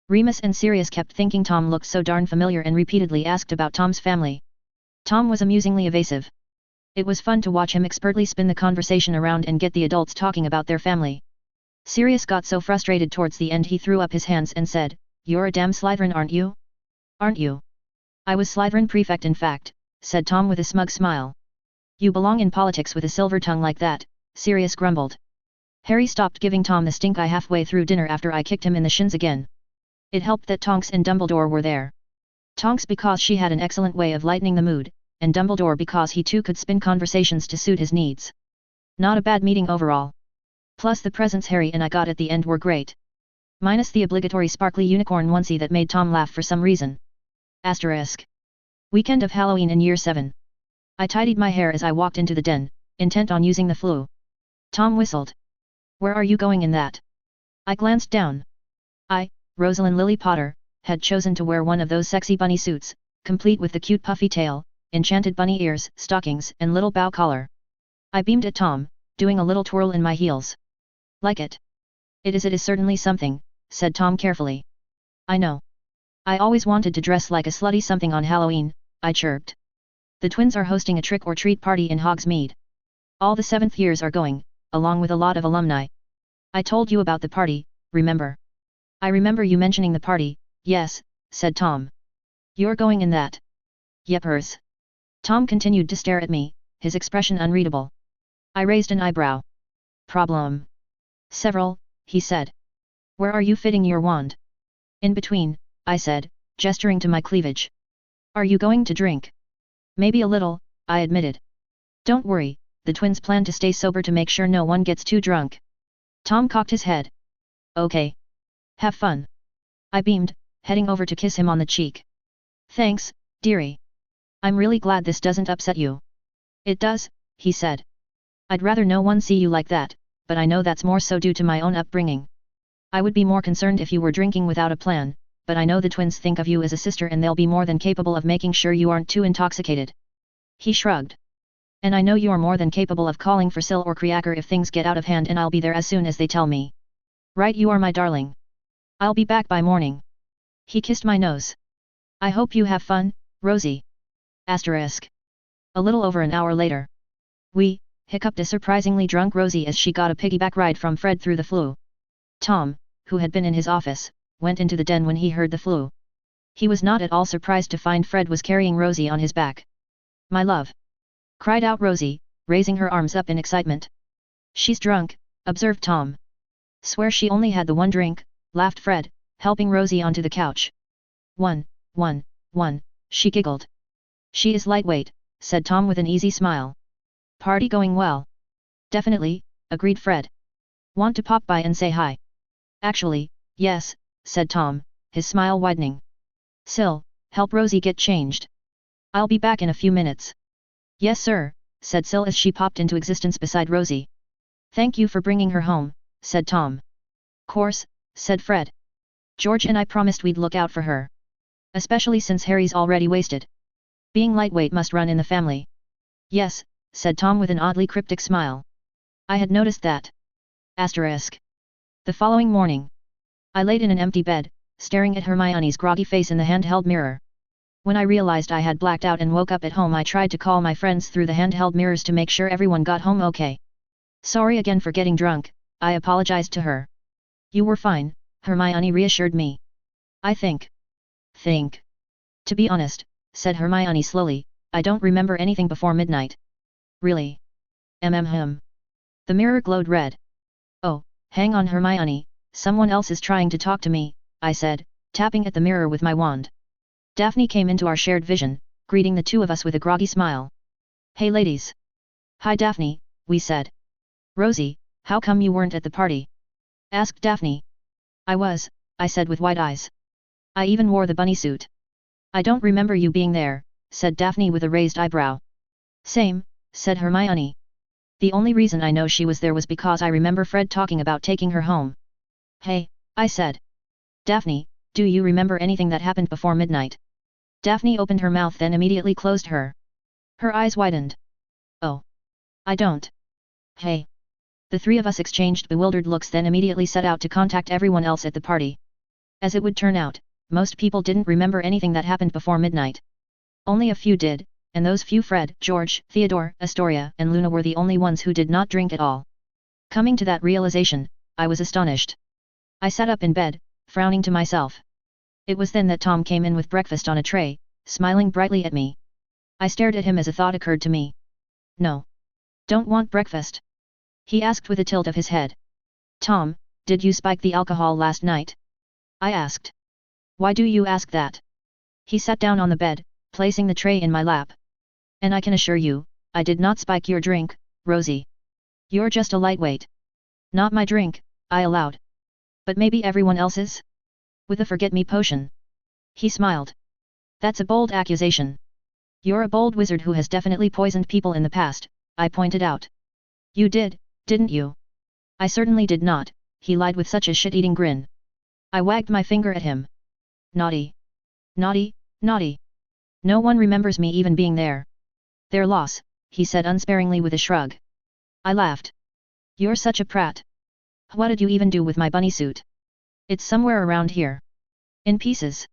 Remus and Sirius kept thinking Tom looked so darn familiar and repeatedly asked about Tom's family. Tom was amusingly evasive. It was fun to watch him expertly spin the conversation around and get the adults talking about their family. Sirius got so frustrated towards the end he threw up his hands and said, You're a damn Slytherin, aren't you? Aren't you? I was Slytherin prefect in fact, said Tom with a smug smile. You belong in politics with a silver tongue like that, Sirius grumbled. Harry stopped giving Tom the stink eye halfway through dinner after I kicked him in the shins again. It helped that Tonks and Dumbledore were there. Tonks because she had an excellent way of lightening the mood, and Dumbledore because he too could spin conversations to suit his needs. Not a bad meeting overall. Plus the presents Harry and I got at the end were great. Minus the obligatory sparkly unicorn onesie that made Tom laugh for some reason. Asterisk. Weekend of Halloween in Year 7. I tidied my hair as I walked into the den, intent on using the flue. Tom whistled. Where are you going in that? I glanced down. Rosalind Lily Potter, had chosen to wear one of those sexy bunny suits, complete with the cute puffy tail, enchanted bunny ears, stockings and little bow collar. I beamed at Tom, doing a little twirl in my heels. Like it? It is certainly something, said Tom carefully. I know. I always wanted to dress like a slutty something on Halloween, I chirped. The twins are hosting a trick-or-treat party in Hogsmeade. All the 7th years are going, along with a lot of alumni. I told you about the party, remember? I remember you mentioning the party, yes, said Tom. You're going in that? Yepers. Tom continued to stare at me, his expression unreadable. I raised an eyebrow. Problem? Several, he said. Where are you fitting your wand? In between, I said, gesturing to my cleavage. Are you going to drink? Maybe a little, I admitted. Don't worry, the twins plan to stay sober to make sure no one gets too drunk. Tom cocked his head. Okay. Have fun. I beamed, heading over to kiss him on the cheek. Thanks, dearie. I'm really glad this doesn't upset you. It does, he said. I'd rather no one see you like that, but I know that's more so due to my own upbringing. I would be more concerned if you were drinking without a plan, but I know the twins think of you as a sister and they'll be more than capable of making sure you aren't too intoxicated. He shrugged. And I know you're more than capable of calling for Sil or Creaker if things get out of hand and I'll be there as soon as they tell me. Right, you are my darling. I'll be back by morning. He kissed my nose. I hope you have fun, Rosie. Asterisk. A little over an hour later. We, hiccuped a surprisingly drunk Rosie as she got a piggyback ride from Fred through the flue. Tom, who had been in his office, went into the den when he heard the flue. He was not at all surprised to find Fred was carrying Rosie on his back. My love! Cried out Rosie, raising her arms up in excitement. She's drunk, observed Tom. Swear she only had the one drink, laughed Fred, helping Rosie onto the couch. One, she giggled. She is lightweight, said Tom with an easy smile. Party going well? Definitely, agreed Fred. Want to pop by and say hi? Actually, yes, said Tom, his smile widening. Sil, help Rosie get changed. I'll be back in a few minutes. Yes sir, said Sil as she popped into existence beside Rosie. Thank you for bringing her home, said Tom. Course, said Fred. George and I promised we'd look out for her. Especially since Harry's already wasted. Being lightweight must run in the family. Yes, said Tom with an oddly cryptic smile. I had noticed that. Asterisk. The following morning. I laid in an empty bed, staring at Hermione's groggy face in the handheld mirror. When I realized I had blacked out and woke up at home, I tried to call my friends through the handheld mirrors to make sure everyone got home okay. Sorry again for getting drunk, I apologized to her. You were fine, Hermione reassured me. I think. To be honest, said Hermione slowly, I don't remember anything before midnight. Really? The mirror glowed red. Oh, hang on Hermione, someone else is trying to talk to me, I said, tapping at the mirror with my wand. Daphne came into our shared vision, greeting the two of us with a groggy smile. Hey ladies. Hi Daphne, we said. Rosie, how come you weren't at the party? Asked Daphne. I said with wide eyes. I even wore the bunny suit. I don't remember you being there, said Daphne with a raised eyebrow. Same, said Hermione. The only reason I know she was there was because I remember Fred talking about taking her home. Hey, I said. Daphne, do you remember anything that happened before midnight? Daphne opened her mouth then immediately closed her. Her eyes widened. Oh. I don't. Hey. The three of us exchanged bewildered looks then immediately set out to contact everyone else at the party. As it would turn out, most people didn't remember anything that happened before midnight. Only a few did, and those few Fred, George, Theodore, Astoria and Luna were the only ones who did not drink at all. Coming to that realization, I was astonished. I sat up in bed, frowning to myself. It was then that Tom came in with breakfast on a tray, smiling brightly at me. I stared at him as a thought occurred to me. No. Don't want breakfast? He asked with a tilt of his head. Tom, did you spike the alcohol last night? I asked. Why do you ask that? He sat down on the bed, placing the tray in my lap. And I can assure you, I did not spike your drink, Rosie. You're just a lightweight. Not my drink, I allowed. But maybe everyone else's? With a forget-me potion. He smiled. That's a bold accusation. You're a bold wizard who has definitely poisoned people in the past, I pointed out. You did, didn't you? I certainly did not, he lied with such a shit-eating grin. I wagged my finger at him. Naughty. Naughty, naughty. No one remembers me even being there. Their loss, he said unsparingly with a shrug. I laughed. You're such a prat. What did you even do with my bunny suit? It's somewhere around here. In pieces.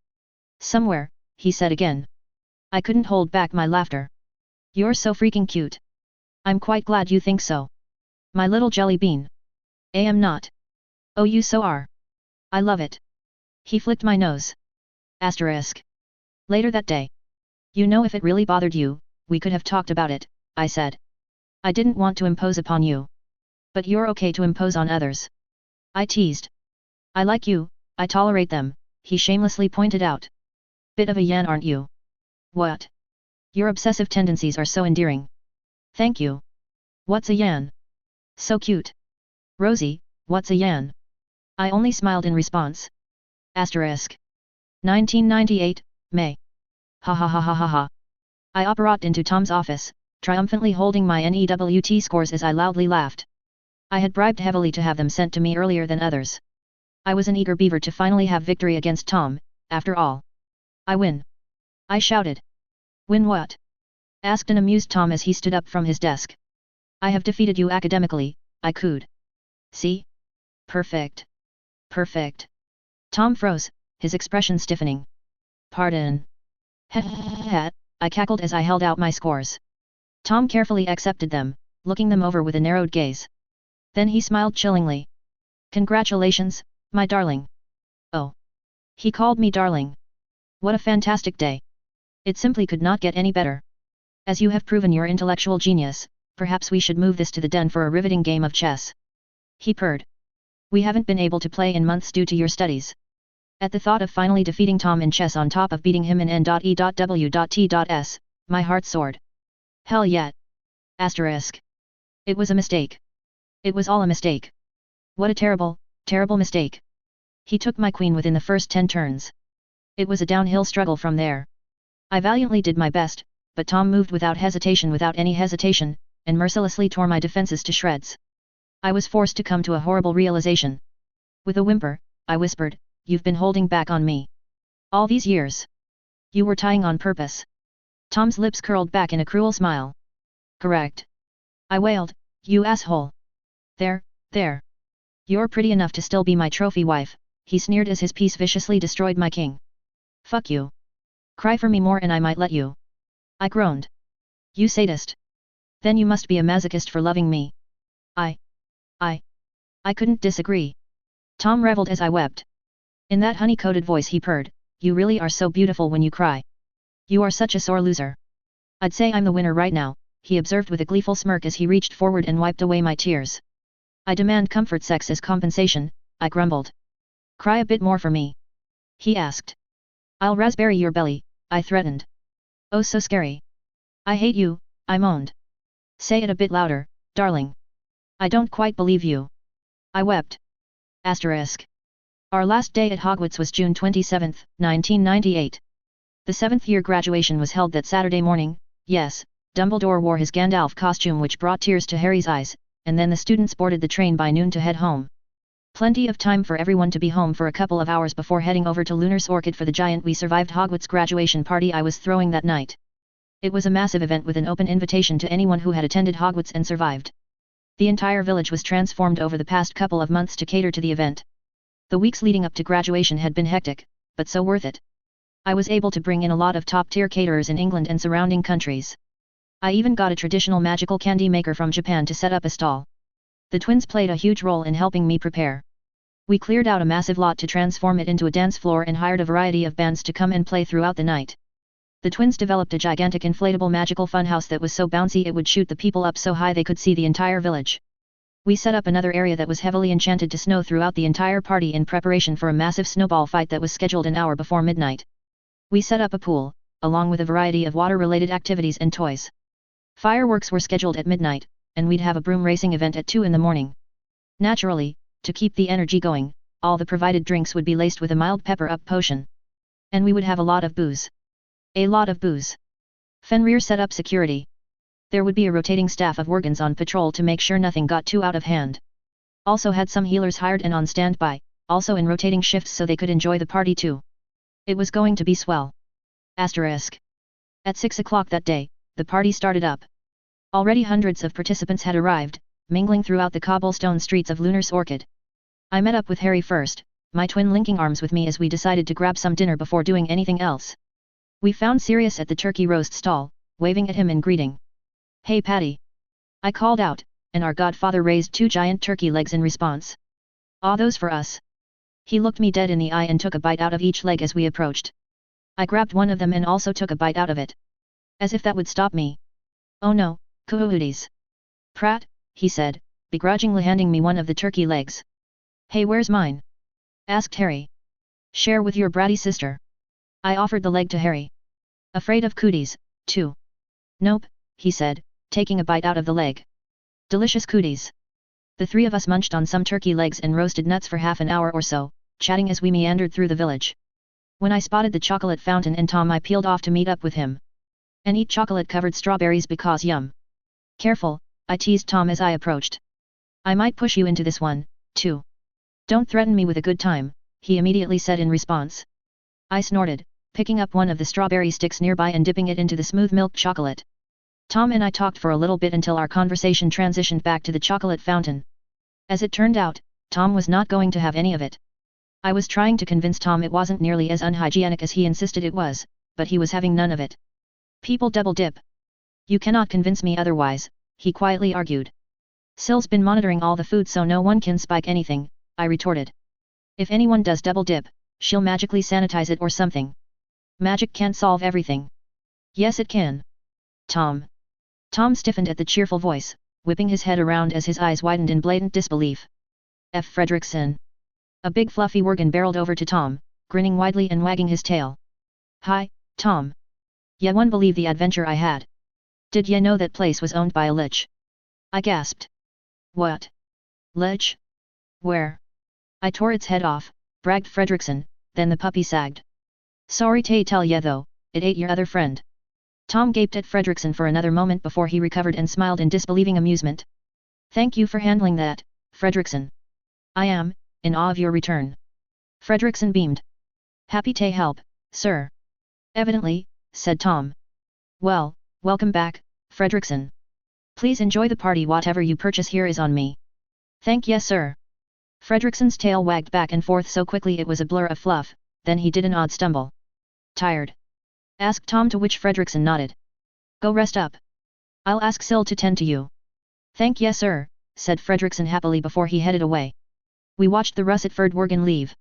Somewhere, he said again. I couldn't hold back my laughter. You're so freaking cute. I'm quite glad you think so. My little jelly bean. Am not. Oh you so are. I love it. He flicked my nose. Asterisk. Later that day. You know if it really bothered you, we could have talked about it, I said. I didn't want to impose upon you. But you're okay to impose on others. I teased. I like you, I tolerate them, he shamelessly pointed out. Bit of a yan aren't you? What? Your obsessive tendencies are so endearing. Thank you. What's a yan? So cute. Rosie, what's a yan? I only smiled in response. Asterisk. 1998, May. Ha ha ha ha ha ha. I operated into Tom's office, triumphantly holding my NEWT scores as I loudly laughed. I had bribed heavily to have them sent to me earlier than others. I was an eager beaver to finally have victory against Tom, after all. I win. I shouted. Win what? Asked an amused Tom as he stood up from his desk. I have defeated you academically, I cooed. See? Perfect. Perfect. Tom froze, his expression stiffening. Pardon. Heh, I cackled as I held out my scores. Tom carefully accepted them, looking them over with a narrowed gaze. Then he smiled chillingly. Congratulations, my darling. Oh. He called me darling. What a fantastic day. It simply could not get any better. As you have proven your intellectual genius, perhaps we should move this to the den for a riveting game of chess. He purred. We haven't been able to play in months due to your studies. At the thought of finally defeating Tom in chess on top of beating him in N.E.W.T.S, my heart soared. Hell yeah. Asterisk. It was a mistake. It was all a mistake. What a terrible, terrible mistake. He took my queen within the first 10 turns. It was a downhill struggle from there. I valiantly did my best, but Tom moved without any hesitation, and mercilessly tore my defenses to shreds. I was forced to come to a horrible realization. With a whimper, I whispered, "You've been holding back on me. All these years. You were tying on purpose." Tom's lips curled back in a cruel smile. "Correct." I wailed, "You asshole. There. You're pretty enough to still be my trophy wife," he sneered as his piece viciously destroyed my king. "Fuck you. Cry for me more and I might let you." I groaned. "You sadist. Then you must be a masochist for loving me." I couldn't disagree. Tom reveled as I wept, In that honey-coated voice he purred, "You really are so beautiful when you cry. You are such a sore loser." "I'd say I'm the winner right now," he observed with a gleeful smirk as he reached forward and wiped away my tears. "I demand comfort sex as compensation," I grumbled. "Cry a bit more for me," he asked. "I'll raspberry your belly," I threatened. "Oh so scary. I hate you," I moaned. "Say it a bit louder, darling. I don't quite believe you." I wept. Asterisk. Our last day at Hogwarts was June 27, 1998. The 7th year graduation was held that Saturday morning. Yes, Dumbledore wore his Gandalf costume which brought tears to Harry's eyes, and then the students boarded the train by noon to head home. Plenty of time for everyone to be home for a couple of hours before heading over to Lunar's Orchid for the giant We Survived Hogwarts graduation party I was throwing that night. It was a massive event with an open invitation to anyone who had attended Hogwarts and survived. The entire village was transformed over the past couple of months to cater to the event. The weeks leading up to graduation had been hectic, but so worth it. I was able to bring in a lot of top-tier caterers in England and surrounding countries. I even got a traditional magical candy maker from Japan to set up a stall. The twins played a huge role in helping me prepare. We cleared out a massive lot to transform it into a dance floor and hired a variety of bands to come and play throughout the night. The twins developed a gigantic inflatable magical funhouse that was so bouncy it would shoot the people up so high they could see the entire village. We set up another area that was heavily enchanted to snow throughout the entire party in preparation for a massive snowball fight that was scheduled an hour before midnight. We set up a pool, along with a variety of water-related activities and toys. Fireworks were scheduled at midnight, and we'd have a broom racing event at 2 in the morning. Naturally, to keep the energy going, all the provided drinks would be laced with a mild pepper-up potion. And we would have a lot of booze. A lot of booze. Fenrir set up security. There would be a rotating staff of Worgans on patrol to make sure nothing got too out of hand. Also had some healers hired and on standby, also in rotating shifts so they could enjoy the party too. It was going to be swell. Asterisk. At 6 o'clock that day, the party started up. Already hundreds of participants had arrived, mingling throughout the cobblestone streets of Lunar's Orchid. I met up with Harry first, my twin linking arms with me as we decided to grab some dinner before doing anything else. We found Sirius at the turkey roast stall, waving at him in greeting. "Hey Patty!" I called out, and our godfather raised 2 giant turkey legs in response. "Aw, those for us." He looked me dead in the eye and took a bite out of each leg as we approached. I grabbed one of them and also took a bite out of it. As if that would stop me. "Oh no, cooties. Prat," he said, begrudgingly handing me one of the turkey legs. "Hey, where's mine?" asked Harry. "Share with your bratty sister." I offered the leg to Harry. "Afraid of cooties, too?" "Nope," he said, taking a bite out of the leg. "Delicious cooties." The 3 of us munched on some turkey legs and roasted nuts for half an hour or so, chatting as we meandered through the village. When I spotted the chocolate fountain and Tom, I peeled off to meet up with him. "And eat chocolate-covered strawberries because yum." "Careful," I teased Tom as I approached. "I might push you into this one, too." "Don't threaten me with a good time," he immediately said in response. I snorted, picking up one of the strawberry sticks nearby and dipping it into the smooth milk chocolate. Tom and I talked for a little bit until our conversation transitioned back to the chocolate fountain. As it turned out, Tom was not going to have any of it. I was trying to convince Tom it wasn't nearly as unhygienic as he insisted it was, but he was having none of it. "People double dip. You cannot convince me otherwise," he quietly argued. "Syl's been monitoring all the food so no one can spike anything," I retorted. "If anyone does double dip, she'll magically sanitize it or something. Magic can't solve everything." "Yes it can. Tom." Tom stiffened at the cheerful voice, whipping his head around as his eyes widened in blatant disbelief. "F. Fredrickson." A big fluffy Worgan barreled over to Tom, grinning widely and wagging his tail. "Hi, Tom. Ya won't believe the adventure I had. Did ya know that place was owned by a lich?" I gasped. "What? Lich? Where?" "I tore its head off," bragged Fredrickson, then the puppy sagged. "Sorry to tell ya though, it ate your other friend." Tom gaped at Fredrickson for another moment before he recovered and smiled in disbelieving amusement. "Thank you for handling that, Fredrickson. I am, in awe of your return." Fredrickson beamed. "Happy to help, sir." "Evidently," said Tom. "Well, welcome back, Fredrickson. Please enjoy the party. Whatever you purchase here is on me." "Thank ye, sir." Fredrickson's tail wagged back and forth so quickly it was a blur of fluff, then he did an odd stumble. "Tired?" asked Tom, to which Fredrickson nodded. "Go rest up. I'll ask Syl to tend to you." "Thank ye, sir," said Fredrickson happily before he headed away. We watched the russet-furred Worgan leave.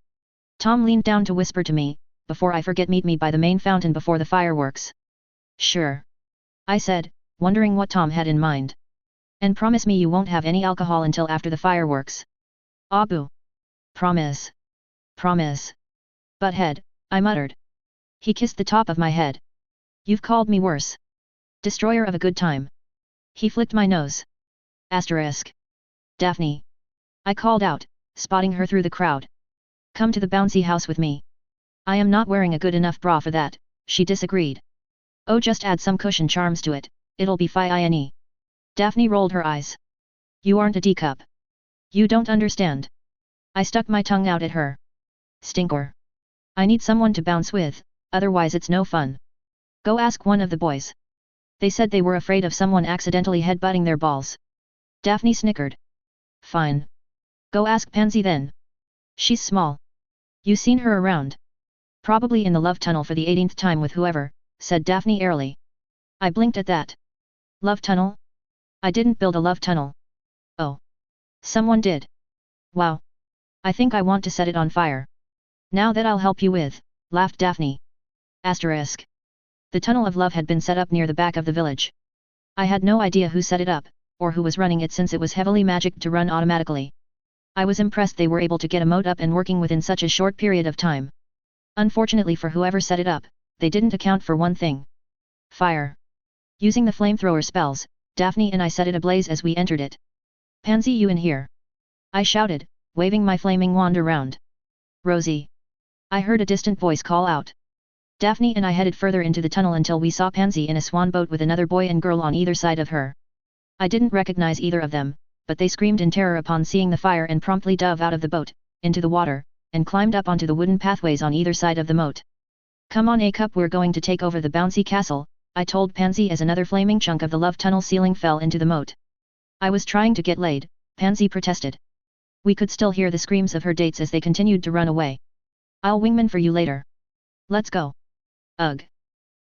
Tom leaned down to whisper to me, "Before I forget, meet me by the main fountain before the fireworks." "Sure," I said, wondering what Tom had in mind. "And promise me you won't have any alcohol until after the fireworks." "Abu. Promise. Promise." "Butthead," I muttered. He kissed the top of my head. "You've called me worse. Destroyer of a good time." He flicked my nose. Asterisk. "Daphne," I called out, spotting her through the crowd. "Come to the bouncy house with me." "I am not wearing a good enough bra for that," she disagreed. "Oh, just add some cushion charms to it, it'll be fine." Daphne rolled her eyes. "You aren't a D-cup. You don't understand." I stuck my tongue out at her. "Stinker. I need someone to bounce with, otherwise it's no fun. Go ask one of the boys." They said they were afraid of someone accidentally headbutting their balls. Daphne snickered. "Fine. Go ask Pansy then. She's small. You seen her around?" "Probably in the love tunnel for the 18th time with whoever," said Daphne airily. I blinked at that. Love tunnel? I didn't build a love tunnel. Oh. Someone did. Wow. I think I want to set it on fire. "Now that I'll help you with," laughed Daphne. Asterisk. The tunnel of love had been set up near the back of the village. I had no idea who set it up, or who was running it, since it was heavily magicked to run automatically. I was impressed they were able to get a moat up and working within such a short period of time. Unfortunately for whoever set it up, they didn't account for one thing. Fire. Using the flamethrower spells, Daphne and I set it ablaze as we entered it. "Pansy, you in here?" I shouted, waving my flaming wand around. "Rosie!" I heard a distant voice call out. Daphne and I headed further into the tunnel until we saw Pansy in a swan boat with another boy and girl on either side of her. I didn't recognize either of them, but they screamed in terror upon seeing the fire and promptly dove out of the boat, into the water, and climbed up onto the wooden pathways on either side of the moat. "Come on, A-Cup, we're going to take over the bouncy castle," I told Pansy as another flaming chunk of the love tunnel ceiling fell into the moat. I was trying to get laid, Pansy protested. We could still hear the screams of her dates as they continued to run away. "I'll wingman for you later. Let's go." "Ugh.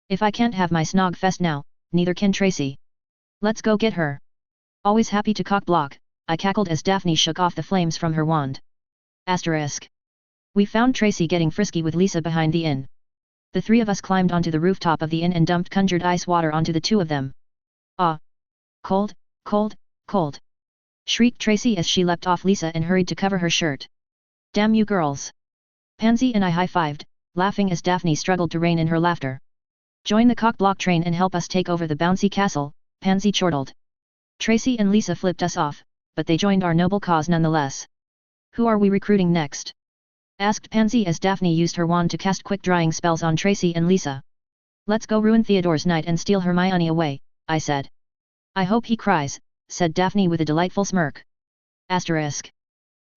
If I can't have my snog fest now, neither can Tracy. Let's go get her." "Always happy to cock block," I cackled as Daphne shook off the flames from her wand. Asterisk. We found Tracy getting frisky with Lisa behind the inn. The three of us climbed onto the rooftop of the inn and dumped conjured ice water onto the two of them. "Ah! Cold, cold, cold!" shrieked Tracy as she leapt off Lisa and hurried to cover her shirt. "Damn you girls!" Pansy and I high-fived, laughing as Daphne struggled to rein in her laughter. "Join the cock-block train and help us take over the bouncy castle," Pansy chortled. Tracy and Lisa flipped us off, but they joined our noble cause nonetheless. "Who are we recruiting next?" asked Pansy as Daphne used her wand to cast quick-drying spells on Tracy and Lisa. "Let's go ruin Theodore's night and steal Hermione away," I said. "I hope he cries," said Daphne with a delightful smirk. Asterisk.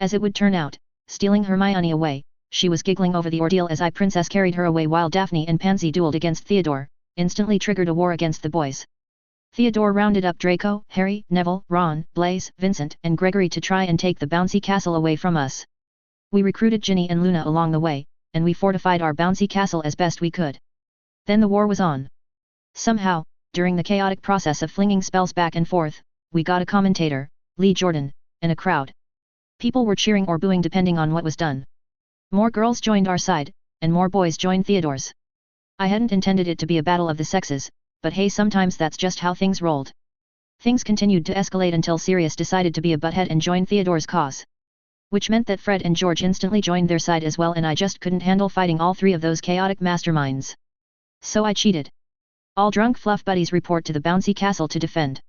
As it would turn out, stealing Hermione away, she was giggling over the ordeal as I princess carried her away while Daphne and Pansy dueled against Theodore, instantly triggered a war against the boys. Theodore rounded up Draco, Harry, Neville, Ron, Blaise, Vincent, and Gregory to try and take the bouncy castle away from us. We recruited Ginny and Luna along the way, and we fortified our bouncy castle as best we could. Then the war was on. Somehow, during the chaotic process of flinging spells back and forth, we got a commentator, Lee Jordan, and a crowd. People were cheering or booing depending on what was done. More girls joined our side, and more boys joined Theodore's. I hadn't intended it to be a battle of the sexes, but hey, sometimes that's just how things rolled. Things continued to escalate until Sirius decided to be a butthead and join Theodore's cause. Which meant that Fred and George instantly joined their side as well, and I just couldn't handle fighting all three of those chaotic masterminds. So I cheated. All drunk fluff buddies report to the bouncy castle to defend.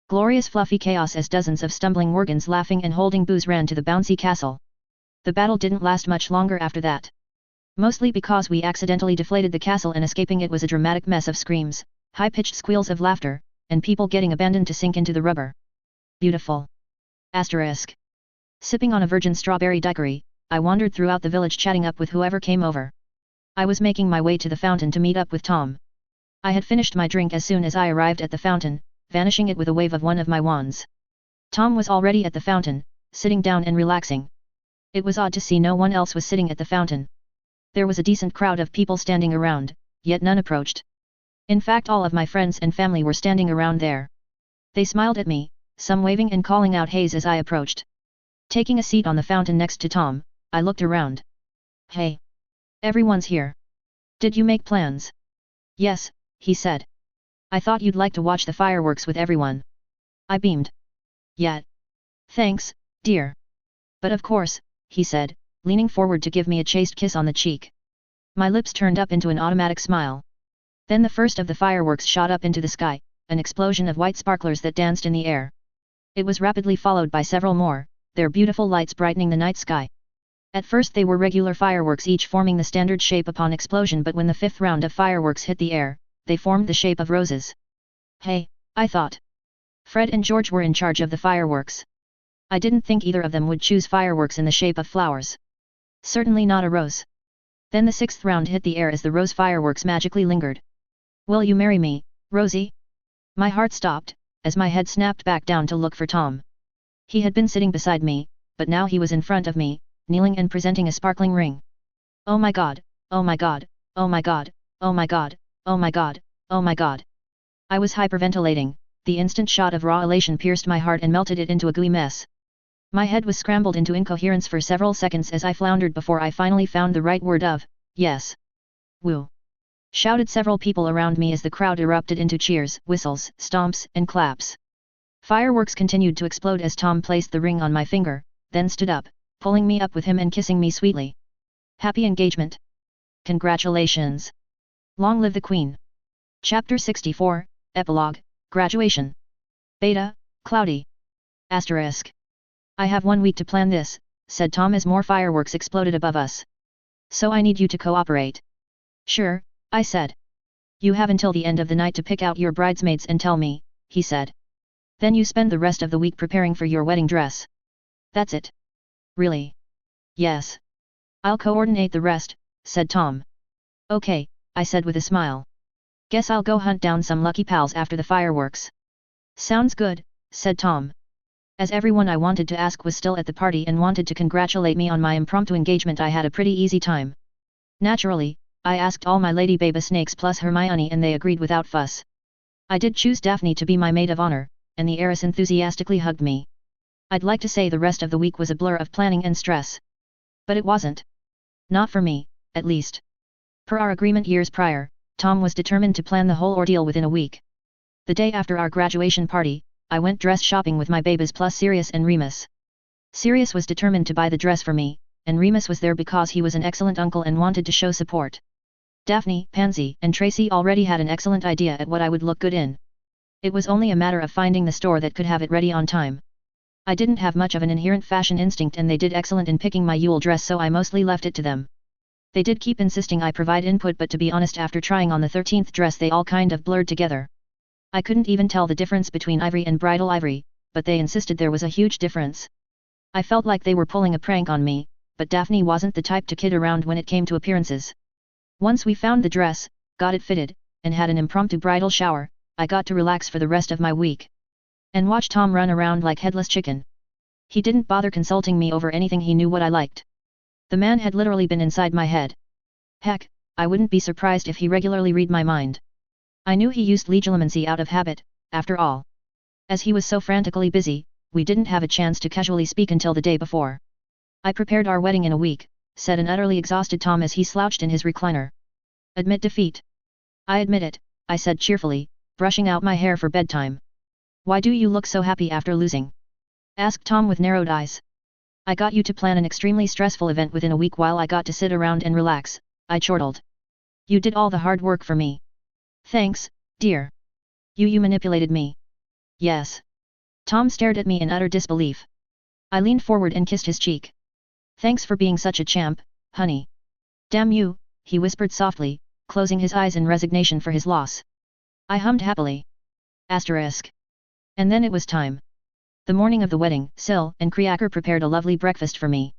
Glorious fluffy chaos as dozens of stumbling Worgans laughing and holding booze ran to the bouncy castle. The battle didn't last much longer after that. Mostly because we accidentally deflated the castle, and escaping it was a dramatic mess of screams, high-pitched squeals of laughter, and people getting abandoned to sink into the rubber. Beautiful. Asterisk. Sipping on a virgin strawberry daiquiri, I wandered throughout the village chatting up with whoever came over. I was making my way to the fountain to meet up with Tom. I had finished my drink as soon as I arrived at the fountain, vanishing it with a wave of one of my wands. Tom was already at the fountain, sitting down and relaxing. It was odd to see no one else was sitting at the fountain. There was a decent crowd of people standing around, yet none approached. In fact, all of my friends and family were standing around there. They smiled at me, some waving and calling out Hayes as I approached. Taking a seat on the fountain next to Tom, I looked around. Hey! Everyone's here. Did you make plans? Yes, he said. I thought you'd like to watch the fireworks with everyone. I beamed. Yeah. Thanks, dear. But of course, he said, leaning forward to give me a chaste kiss on the cheek. My lips turned up into an automatic smile. Then the first of the fireworks shot up into the sky, an explosion of white sparklers that danced in the air. It was rapidly followed by several more, their beautiful lights brightening the night sky. At first they were regular fireworks, each forming the standard shape upon explosion, but when the fifth round of fireworks hit the air, they formed the shape of roses. Hey, I thought. Fred and George were in charge of the fireworks. I didn't think either of them would choose fireworks in the shape of flowers. Certainly not a rose. Then the sixth round hit the air as the rose fireworks magically lingered. Will you marry me, Rosie? My heart stopped, as my head snapped back down to look for Tom. He had been sitting beside me, but now he was in front of me, kneeling and presenting a sparkling ring. Oh my god, oh my god, oh my god, oh my god, oh my god, oh my god. I was hyperventilating, the instant shot of raw elation pierced my heart and melted it into a gooey mess. My head was scrambled into incoherence for several seconds as I floundered before I finally found the right word of, yes. Woo! Shouted several people around me as the crowd erupted into cheers, whistles, stomps, and claps. Fireworks continued to explode as Tom placed the ring on my finger, then stood up, pulling me up with him and kissing me sweetly. Happy engagement! Congratulations! Long live the Queen! Chapter 64, Epilogue, Graduation. Beta, cloudy. Asterisk. I have 1 week to plan this, said Tom as more fireworks exploded above us. So I need you to cooperate. Sure, I said. You have until the end of the night to pick out your bridesmaids and tell me, he said. Then you spend the rest of the week preparing for your wedding dress. That's it. Really? Yes. I'll coordinate the rest, said Tom. Okay, I said with a smile. Guess I'll go hunt down some lucky pals after the fireworks. Sounds good, said Tom. As everyone I wanted to ask was still at the party and wanted to congratulate me on my impromptu engagement, I had a pretty easy time. Naturally, I asked all my Lady Baba snakes plus Hermione and they agreed without fuss. I did choose Daphne to be my maid of honor, and the heiress enthusiastically hugged me. I'd like to say the rest of the week was a blur of planning and stress. But it wasn't. Not for me, at least. Per our agreement years prior, Tom was determined to plan the whole ordeal within a week. The day after our graduation party, I went dress shopping with my babas plus Sirius and Remus. Sirius was determined to buy the dress for me, and Remus was there because he was an excellent uncle and wanted to show support. Daphne, Pansy, and Tracy already had an excellent idea at what I would look good in. It was only a matter of finding the store that could have it ready on time. I didn't have much of an inherent fashion instinct and they did excellent in picking my Yule dress, so I mostly left it to them. They did keep insisting I provide input, but to be honest, after trying on the 13th dress they all kind of blurred together. I couldn't even tell the difference between ivory and bridal ivory, but they insisted there was a huge difference. I felt like they were pulling a prank on me, but Daphne wasn't the type to kid around when it came to appearances. Once we found the dress, got it fitted, and had an impromptu bridal shower, I got to relax for the rest of my week. And watch Tom run around like headless chicken. He didn't bother consulting me over anything, he knew what I liked. The man had literally been inside my head. Heck, I wouldn't be surprised if he regularly read my mind. I knew he used legilimency out of habit, after all. As he was so frantically busy, we didn't have a chance to casually speak until the day before. I prepared our wedding in a week, said an utterly exhausted Tom as he slouched in his recliner. Admit defeat. I admit it, I said cheerfully, brushing out my hair for bedtime. Why do you look so happy after losing? Asked Tom with narrowed eyes. I got you to plan an extremely stressful event within a week while I got to sit around and relax, I chortled. You did all the hard work for me. Thanks, dear. You manipulated me. Yes. Tom stared at me in utter disbelief. I leaned forward and kissed his cheek. Thanks for being such a champ, honey. Damn you, he whispered softly, closing his eyes in resignation for his loss. I hummed happily. Asterisk. And then it was time. The morning of the wedding, Sil and Kriaker prepared a lovely breakfast for me.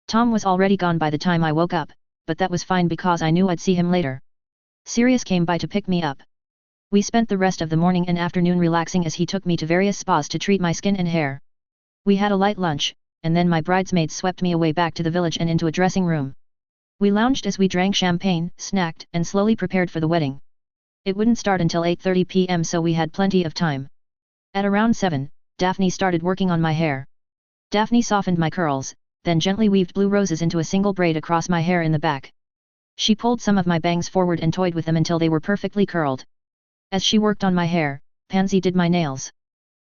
Tom was already gone by the time I woke up, but that was fine because I knew I'd see him later. Sirius came by to pick me up. We spent the rest of the morning and afternoon relaxing as he took me to various spas to treat my skin and hair. We had a light lunch, and then my bridesmaids swept me away back to the village and into a dressing room. We lounged as we drank champagne, snacked, and slowly prepared for the wedding. It wouldn't start until 8:30 p.m. so we had plenty of time. At around 7, Daphne started working on my hair. Daphne softened my curls, then gently weaved blue roses into a single braid across my hair in the back. She pulled some of my bangs forward and toyed with them until they were perfectly curled. As she worked on my hair, Pansy did my nails.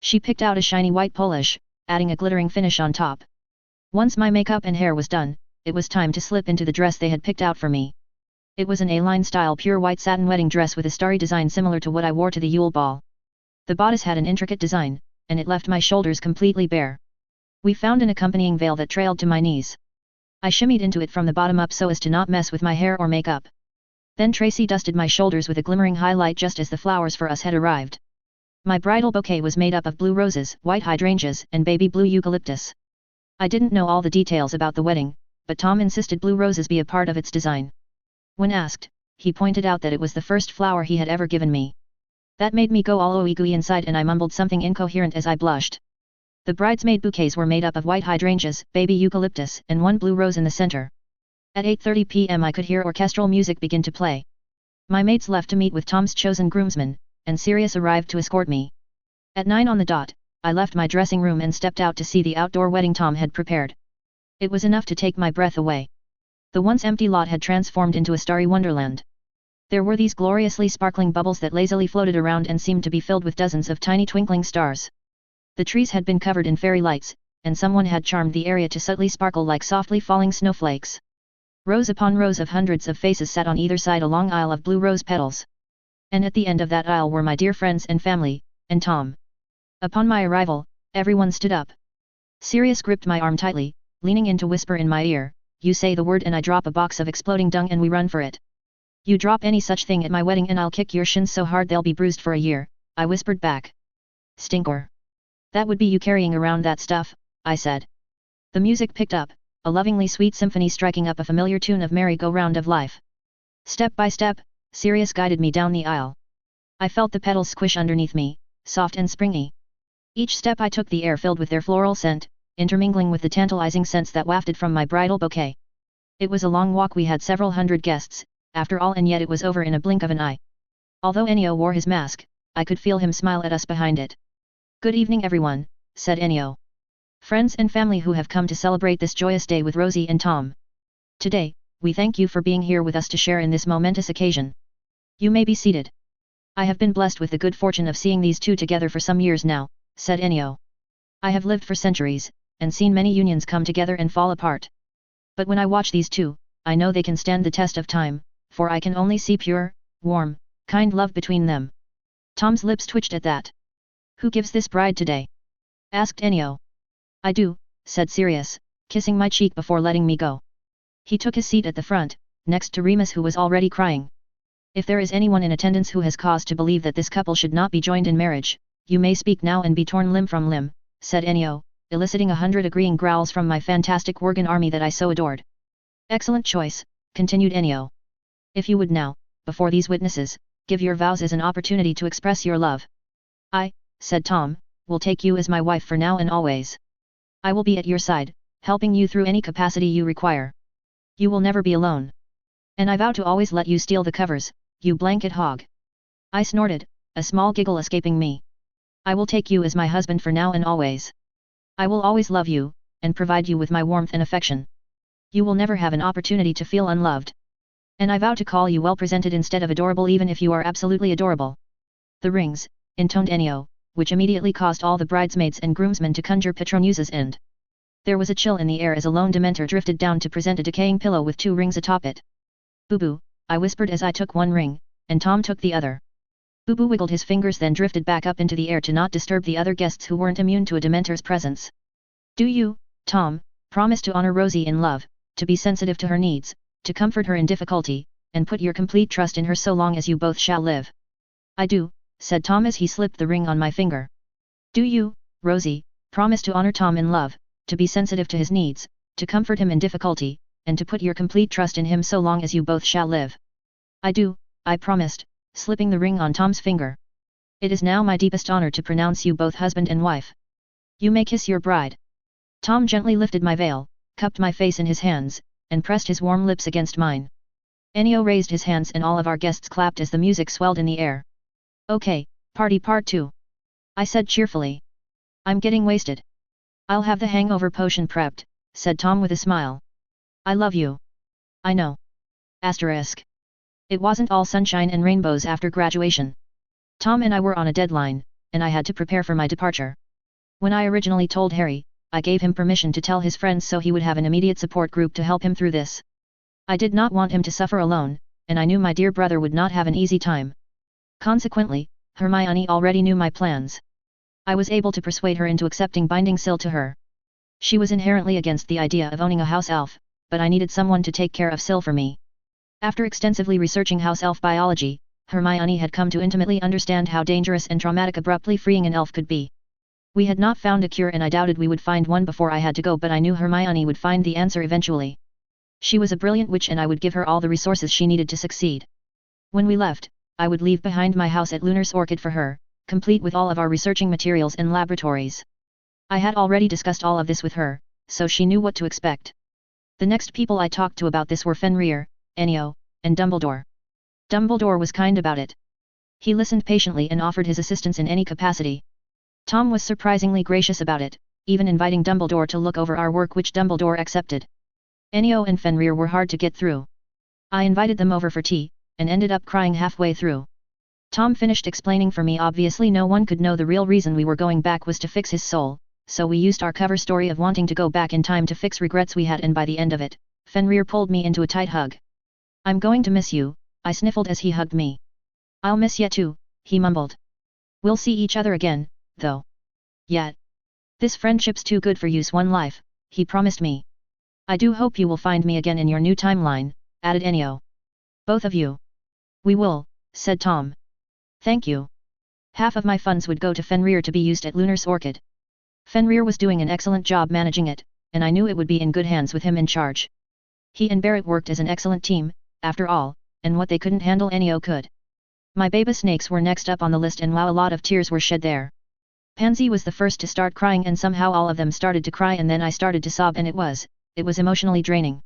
She picked out a shiny white polish, adding a glittering finish on top. Once my makeup and hair was done, it was time to slip into the dress they had picked out for me. It was an A-line style pure white satin wedding dress with a starry design similar to what I wore to the Yule Ball. The bodice had an intricate design, and it left my shoulders completely bare. We found an accompanying veil that trailed to my knees. I shimmied into it from the bottom up so as to not mess with my hair or makeup. Then Tracy dusted my shoulders with a glimmering highlight just as the flowers for us had arrived. My bridal bouquet was made up of blue roses, white hydrangeas, and baby blue eucalyptus. I didn't know all the details about the wedding, but Tom insisted blue roses be a part of its design. When asked, he pointed out that it was the first flower he had ever given me. That made me go all ooey-gooey inside and I mumbled something incoherent as I blushed. The bridesmaid bouquets were made up of white hydrangeas, baby eucalyptus, and one blue rose in the center. At 8:30 p.m. I could hear orchestral music begin to play. My mates left to meet with Tom's chosen groomsmen, and Sirius arrived to escort me. At 9 on the dot, I left my dressing room and stepped out to see the outdoor wedding Tom had prepared. It was enough to take my breath away. The once empty lot had transformed into a starry wonderland. There were these gloriously sparkling bubbles that lazily floated around and seemed to be filled with dozens of tiny twinkling stars. The trees had been covered in fairy lights, and someone had charmed the area to subtly sparkle like softly falling snowflakes. Rows upon rows of hundreds of faces sat on either side a long aisle of blue rose petals. And at the end of that aisle were my dear friends and family, and Tom. Upon my arrival, everyone stood up. Sirius gripped my arm tightly, leaning in to whisper in my ear, "You say the word and I drop a box of exploding dung and we run for it. You drop any such thing at my wedding and I'll kick your shins so hard they'll be bruised for a year," I whispered back. "Stinker. That would be you carrying around that stuff," I said. The music picked up, a lovingly sweet symphony striking up a familiar tune of Merry-Go-Round of Life. Step by step, Sirius guided me down the aisle. I felt the petals squish underneath me, soft and springy. Each step I took the air filled with their floral scent, intermingling with the tantalizing scents that wafted from my bridal bouquet. It was a long walk, we had several hundred guests, after all, and yet it was over in a blink of an eye. Although Ennio wore his mask, I could feel him smile at us behind it. "Good evening everyone," said Ennio. "Friends and family who have come to celebrate this joyous day with Rosie and Tom. Today, we thank you for being here with us to share in this momentous occasion. You may be seated. I have been blessed with the good fortune of seeing these two together for some years now," said Ennio. "I have lived for centuries, and seen many unions come together and fall apart. But when I watch these two, I know they can stand the test of time, for I can only see pure, warm, kind love between them." Tom's lips twitched at that. "Who gives this bride today?" asked Ennio. "I do," said Sirius, kissing my cheek before letting me go. He took his seat at the front, next to Remus, who was already crying. "If there is anyone in attendance who has cause to believe that this couple should not be joined in marriage, you may speak now and be torn limb from limb," said Ennio, eliciting 100 agreeing growls from my fantastic Worgen army that I so adored. "Excellent choice," continued Ennio. "If you would now, before these witnesses, give your vows as an opportunity to express your love." "I," said Tom, "will take you as my wife for now and always. I will be at your side, helping you through any capacity you require. You will never be alone. And I vow to always let you steal the covers, you blanket hog." I snorted, a small giggle escaping me. "I will take you as my husband for now and always. I will always love you, and provide you with my warmth and affection. You will never have an opportunity to feel unloved. And I vow to call you well presented instead of adorable, even if you are absolutely adorable." "The rings," intoned Ennio, which immediately caused all the bridesmaids and groomsmen to conjure Petronius's end. There was a chill in the air as a lone Dementor drifted down to present a decaying pillow with 2 rings atop it. "Boo-boo," I whispered as I took one ring, and Tom took the other. Boo-boo wiggled his fingers, then drifted back up into the air to not disturb the other guests who weren't immune to a Dementor's presence. "Do you, Tom, promise to honor Rosie in love, to be sensitive to her needs, to comfort her in difficulty, and put your complete trust in her so long as you both shall live?" "I do," said Tom as he slipped the ring on my finger. "Do you, Rosie, promise to honor Tom in love, to be sensitive to his needs, to comfort him in difficulty, and to put your complete trust in him so long as you both shall live?" "I do," I promised, slipping the ring on Tom's finger. "It is now my deepest honor to pronounce you both husband and wife. You may kiss your bride." Tom gently lifted my veil, cupped my face in his hands, and pressed his warm lips against mine. Ennio raised his hands and all of our guests clapped as the music swelled in the air. "Okay, party part 2. I said cheerfully. "I'm getting wasted. I'll have the hangover potion prepped," said Tom with a smile. I love you. I know. Asterisk. It wasn't all sunshine and rainbows after graduation. Tom and I were on a deadline, and I had to prepare for my departure. When I originally told Harry, I gave him permission to tell his friends so he would have an immediate support group to help him through this. I did not want him to suffer alone, and I knew my dear brother would not have an easy time. Consequently, Hermione already knew my plans. I was able to persuade her into accepting binding Sil to her. She was inherently against the idea of owning a house elf, but I needed someone to take care of Sil for me. After extensively researching house elf biology, Hermione had come to intimately understand how dangerous and traumatic abruptly freeing an elf could be. We had not found a cure and I doubted we would find one before I had to go, but I knew Hermione would find the answer eventually. She was a brilliant witch and I would give her all the resources she needed to succeed. When we left, I would leave behind my house at Lunar's Orchid for her, complete with all of our researching materials and laboratories. I had already discussed all of this with her, so she knew what to expect. The next people I talked to about this were Fenrir, Ennio, and Dumbledore. Dumbledore was kind about it. He listened patiently and offered his assistance in any capacity. Tom was surprisingly gracious about it, even inviting Dumbledore to look over our work, which Dumbledore accepted. Ennio and Fenrir were hard to get through. I invited them over for tea, and ended up crying halfway through. Tom finished explaining for me obviously no one could know the real reason we were going back was to fix his soul, so we used our cover story of wanting to go back in time to fix regrets we had, and by the end of it, Fenrir pulled me into a tight hug. I'm going to miss you, I sniffled as he hugged me. I'll miss ya too, he mumbled. We'll see each other again, though. Yet. This friendship's too good for use one life, he promised me. I do hope you will find me again in your new timeline, added Ennio. Both of you. We will, said Tom. Thank you. Half of my funds would go to Fenrir to be used at Lunar's Orchid. Fenrir was doing an excellent job managing it, and I knew it would be in good hands with him in charge. He and Barrett worked as an excellent team, after all, and what they couldn't handle Ennio could. My baby snakes were next up on the list, and wow, a lot of tears were shed there. Pansy was the first to start crying, and somehow all of them started to cry, and then I started to sob, and it was emotionally draining.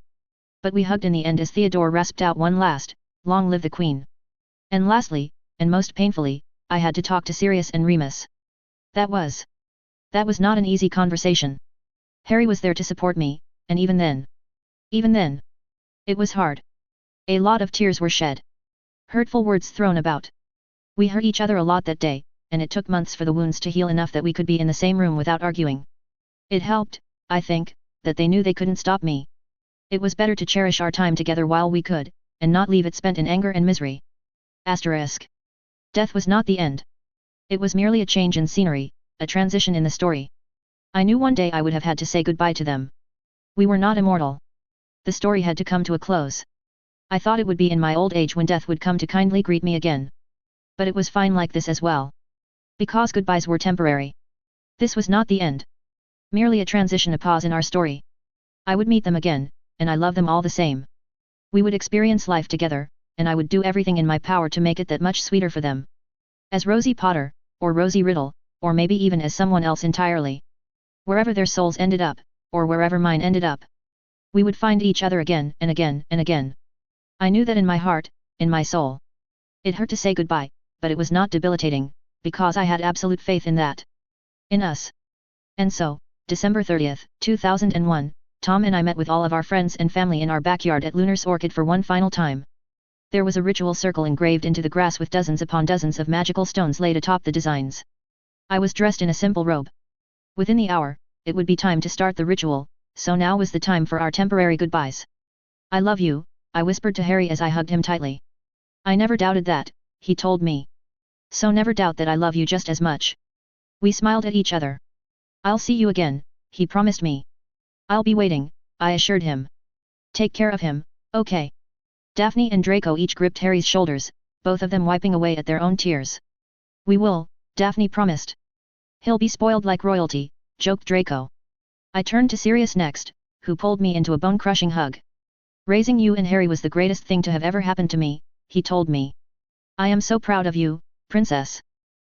But we hugged in the end as Theodore rasped out one last, "Long live the Queen." And lastly, and most painfully, I had to talk to Sirius and Remus. That was not an easy conversation. Harry was there to support me, and even then, it was hard. A lot of tears were shed. Hurtful words thrown about. We hurt each other a lot that day, and it took months for the wounds to heal enough that we could be in the same room without arguing. It helped, I think, that they knew they couldn't stop me. It was better to cherish our time together while we could, and not leave it spent in anger and misery. Asterisk. Death was not the end. It was merely a change in scenery, a transition in the story. I knew one day I would have had to say goodbye to them. We were not immortal. The story had to come to a close. I thought it would be in my old age when death would come to kindly greet me again. But it was fine like this as well. Because goodbyes were temporary. This was not the end. Merely a transition, a pause in our story. I would meet them again, and I love them all the same. We would experience life together, and I would do everything in my power to make it that much sweeter for them. As Rosie Potter, or Rosie Riddle, or maybe even as someone else entirely. Wherever their souls ended up, or wherever mine ended up. We would find each other again and again and again. I knew that in my heart, in my soul. It hurt to say goodbye, but it was not debilitating, because I had absolute faith in that. In us. And so, December 30th, 2001, Tom and I met with all of our friends and family in our backyard at Lunar's Orchid for one final time. There was a ritual circle engraved into the grass with dozens upon dozens of magical stones laid atop the designs. I was dressed in a simple robe. Within the hour, it would be time to start the ritual, so now was the time for our temporary goodbyes. I love you, I whispered to Harry as I hugged him tightly. I never doubted that, he told me. So never doubt that I love you just as much. We smiled at each other. I'll see you again, he promised me. I'll be waiting, I assured him. Take care of him, okay. Daphne and Draco each gripped Harry's shoulders, both of them wiping away at their own tears. We will, Daphne promised. He'll be spoiled like royalty, joked Draco. I turned to Sirius next, who pulled me into a bone-crushing hug. Raising you and Harry was the greatest thing to have ever happened to me, he told me. I am so proud of you, princess.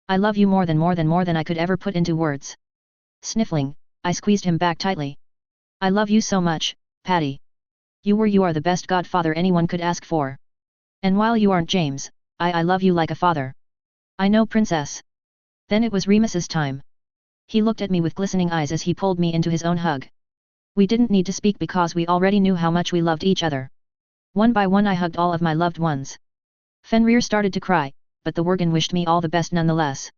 I love you more than I could ever put into words. Sniffling, I squeezed him back tightly. I love you so much, Patty. You are the best godfather anyone could ask for. And while you aren't James, I love you like a father. I know, princess. Then it was Remus's time. He looked at me with glistening eyes as he pulled me into his own hug. We didn't need to speak because we already knew how much we loved each other. One by one I hugged all of my loved ones. Fenrir started to cry, but the Worgen wished me all the best nonetheless.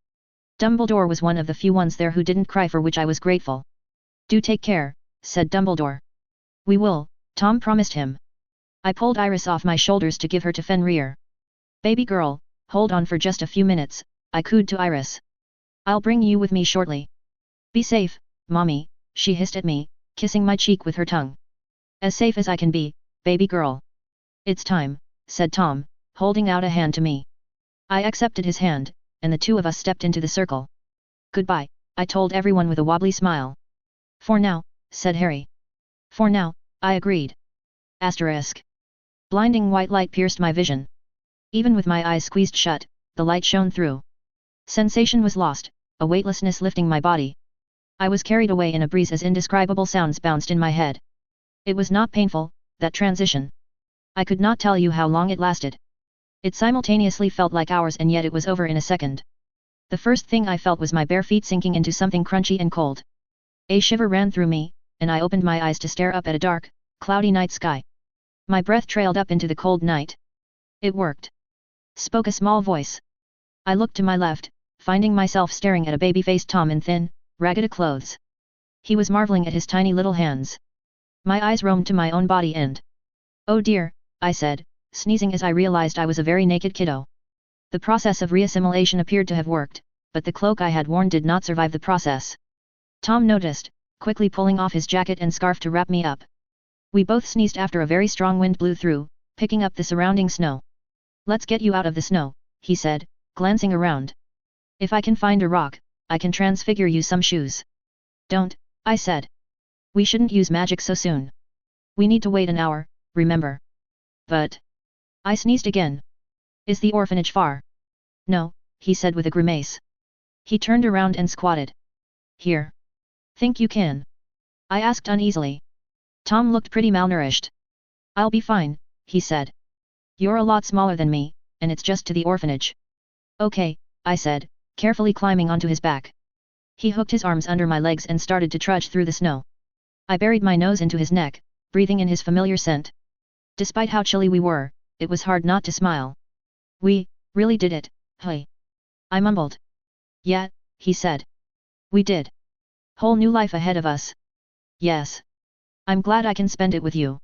Dumbledore was one of the few ones there who didn't cry, for which I was grateful. Do take care, said Dumbledore. We will, Tom promised him. I pulled Iris off my shoulders to give her to Fenrir. Baby girl, hold on for just a few minutes, I cooed to Iris. I'll bring you with me shortly. Be safe, mommy, she hissed at me, kissing my cheek with her tongue. As safe as I can be, baby girl. It's time, said Tom, holding out a hand to me. I accepted his hand, and the two of us stepped into the circle. Goodbye, I told everyone with a wobbly smile. For now, said Harry. For now, I agreed. Asterisk. Blinding white light pierced my vision. Even with my eyes squeezed shut, the light shone through. Sensation was lost, a weightlessness lifting my body. I was carried away in a breeze as indescribable sounds bounced in my head. It was not painful, that transition. I could not tell you how long it lasted. It simultaneously felt like hours, and yet it was over in a second. The first thing I felt was my bare feet sinking into something crunchy and cold. A shiver ran through me, and I opened my eyes to stare up at a dark, cloudy night sky. My breath trailed up into the cold night. It worked. Spoke a small voice. I looked to my left, finding myself staring at a baby-faced Tom in thin, ragged clothes. He was marveling at his tiny little hands. My eyes roamed to my own body and... Oh dear, I said, sneezing as I realized I was a very naked kiddo. The process of reassimilation appeared to have worked, but the cloak I had worn did not survive the process. Tom noticed, quickly pulling off his jacket and scarf to wrap me up. We both sneezed after a very strong wind blew through, picking up the surrounding snow. Let's get you out of the snow, he said, glancing around. If I can find a rock, I can transfigure you some shoes. Don't, I said. We shouldn't use magic so soon. We need to wait an hour, remember? But... I sneezed again. Is the orphanage far? No, he said with a grimace. He turned around and squatted. Here. Think you can? I asked uneasily. Tom looked pretty malnourished. I'll be fine, he said. You're a lot smaller than me, and it's just to the orphanage. Okay, I said, carefully climbing onto his back. He hooked his arms under my legs and started to trudge through the snow. I buried my nose into his neck, breathing in his familiar scent. Despite how chilly we were, it was hard not to smile. We really did it, hey. I mumbled. Yeah, he said. We did. Whole new life ahead of us. Yes. I'm glad I can spend it with you.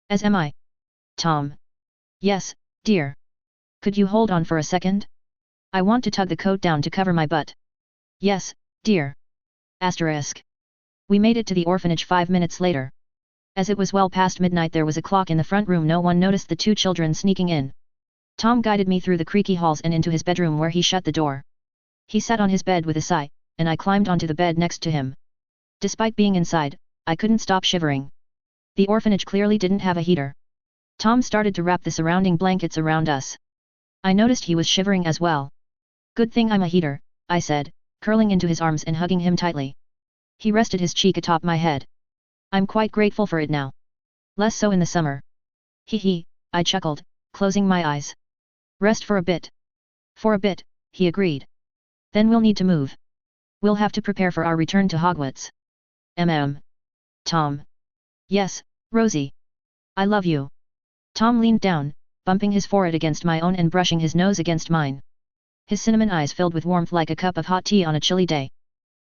As am I. Tom. Yes, dear. Could you hold on for a second? I want to tug the coat down to cover my butt. Yes, dear. Asterisk. We made it to the orphanage 5 minutes later. As it was well past midnight, there was a clock in the front room. No one noticed the two children sneaking in. Tom guided me through the creaky halls and into his bedroom, where he shut the door. He sat on his bed with a sigh, and I climbed onto the bed next to him. Despite being inside, I couldn't stop shivering. The orphanage clearly didn't have a heater. Tom started to wrap the surrounding blankets around us. I noticed he was shivering as well. Good thing I'm a heater, I said, curling into his arms and hugging him tightly. He rested his cheek atop my head. I'm quite grateful for it now. Less so in the summer. Hee hee, I chuckled, closing my eyes. Rest for a bit. For a bit, he agreed. Then we'll need to move. We'll have to prepare for our return to Hogwarts. Tom. Yes, Rosie. I love you. Tom leaned down, bumping his forehead against my own and brushing his nose against mine. His cinnamon eyes filled with warmth like a cup of hot tea on a chilly day.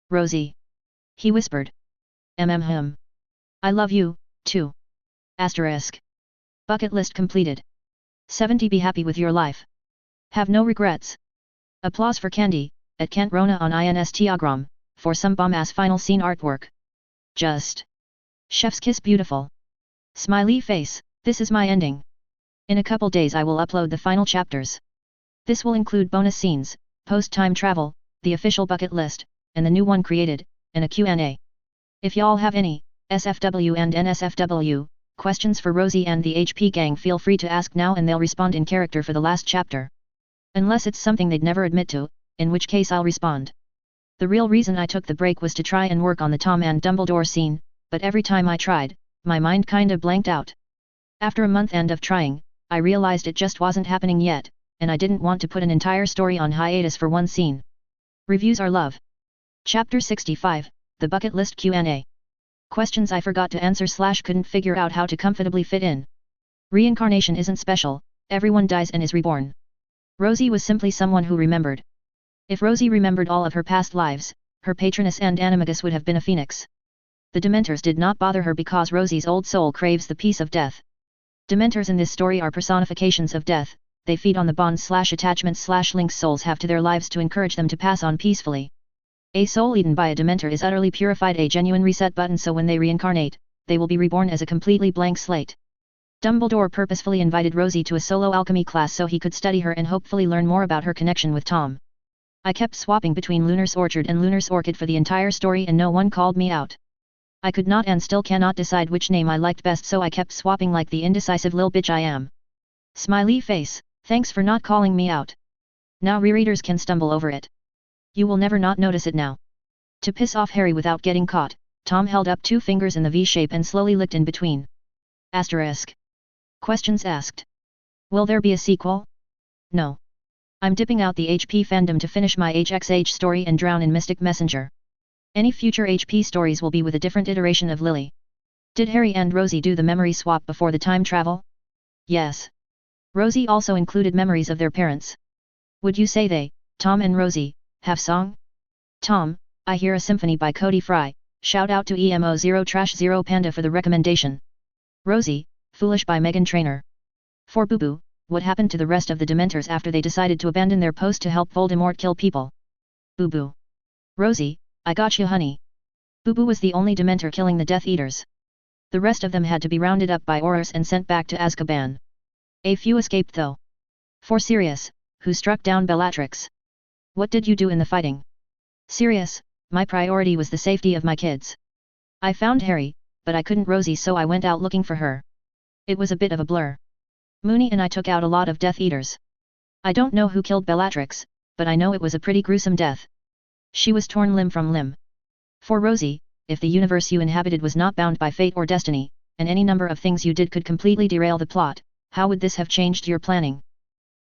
Rosie. He whispered. I love you, too. Asterisk. Bucket list completed. 70. Be happy with your life. Have no regrets. Applause for Candy, at Kent Rona on Instagram, for some bomb-ass final scene artwork. Just. Chef's kiss beautiful. Smiley face, this is my ending. In a couple days I will upload the final chapters. This will include bonus scenes, post-time travel, the official bucket list, and the new one created, and a Q&A. If y'all have any SFW and NSFW questions for Rosie and the HP gang, feel free to ask now and they'll respond in character for the last chapter. Unless it's something they'd never admit to, in which case I'll respond. The real reason I took the break was to try and work on the Tom and Dumbledore scene, but every time I tried, my mind kinda blanked out. After a month of trying, I realized it just wasn't happening yet, and I didn't want to put an entire story on hiatus for one scene. Reviews are love. Chapter 65, The Bucket List Q&A. Questions I forgot to answer / couldn't figure out how to comfortably fit in. Reincarnation isn't special, everyone dies and is reborn. Rosie was simply someone who remembered. If Rosie remembered all of her past lives, her patroness and animagus would have been a phoenix. The Dementors did not bother her because Rosie's old soul craves the peace of death. Dementors in this story are personifications of death, they feed on the bonds / attachments / links souls have to their lives to encourage them to pass on peacefully. A soul eaten by a Dementor is utterly purified, a genuine reset button, so when they reincarnate, they will be reborn as a completely blank slate. Dumbledore purposefully invited Rosie to a solo alchemy class so he could study her and hopefully learn more about her connection with Tom. I kept swapping between Lunar's Orchard and Lunar's Orchid for the entire story and no one called me out. I could not and still cannot decide which name I liked best, so I kept swapping like the indecisive lil bitch I am. Smiley face, thanks for not calling me out. Now rereaders can stumble over it. You will never not notice it now. To piss off Harry without getting caught, Tom held up 2 fingers in the V shape and slowly licked in between. Asterisk. Questions asked. Will there be a sequel? No. I'm dipping out the HP fandom to finish my HXH story and drown in Mystic Messenger. Any future HP stories will be with a different iteration of Lily. Did Harry and Rosie do the memory swap before the time travel? Yes. Rosie also included memories of their parents. Would you say they, Tom and Rosie, have song? Tom, I hear a symphony by Cody Fry, shout out to EMO0 Panda for the recommendation. Rosie, Foolish by Meghan Trainor. For Boo Boo, what happened to the rest of the Dementors after they decided to abandon their post to help Voldemort kill people? Boo Boo. Rosie, I got you honey. Boo Boo was the only Dementor killing the Death Eaters. The rest of them had to be rounded up by Aurors and sent back to Azkaban. A few escaped though. For Sirius, who struck down Bellatrix. What did you do in the fighting? Sirius, my priority was the safety of my kids. I found Harry, but I couldn't Rosie, so I went out looking for her. It was a bit of a blur. Moony and I took out a lot of Death Eaters. I don't know who killed Bellatrix, but I know it was a pretty gruesome death. She was torn limb from limb. For Rosie, if the universe you inhabited was not bound by fate or destiny, and any number of things you did could completely derail the plot, how would this have changed your planning?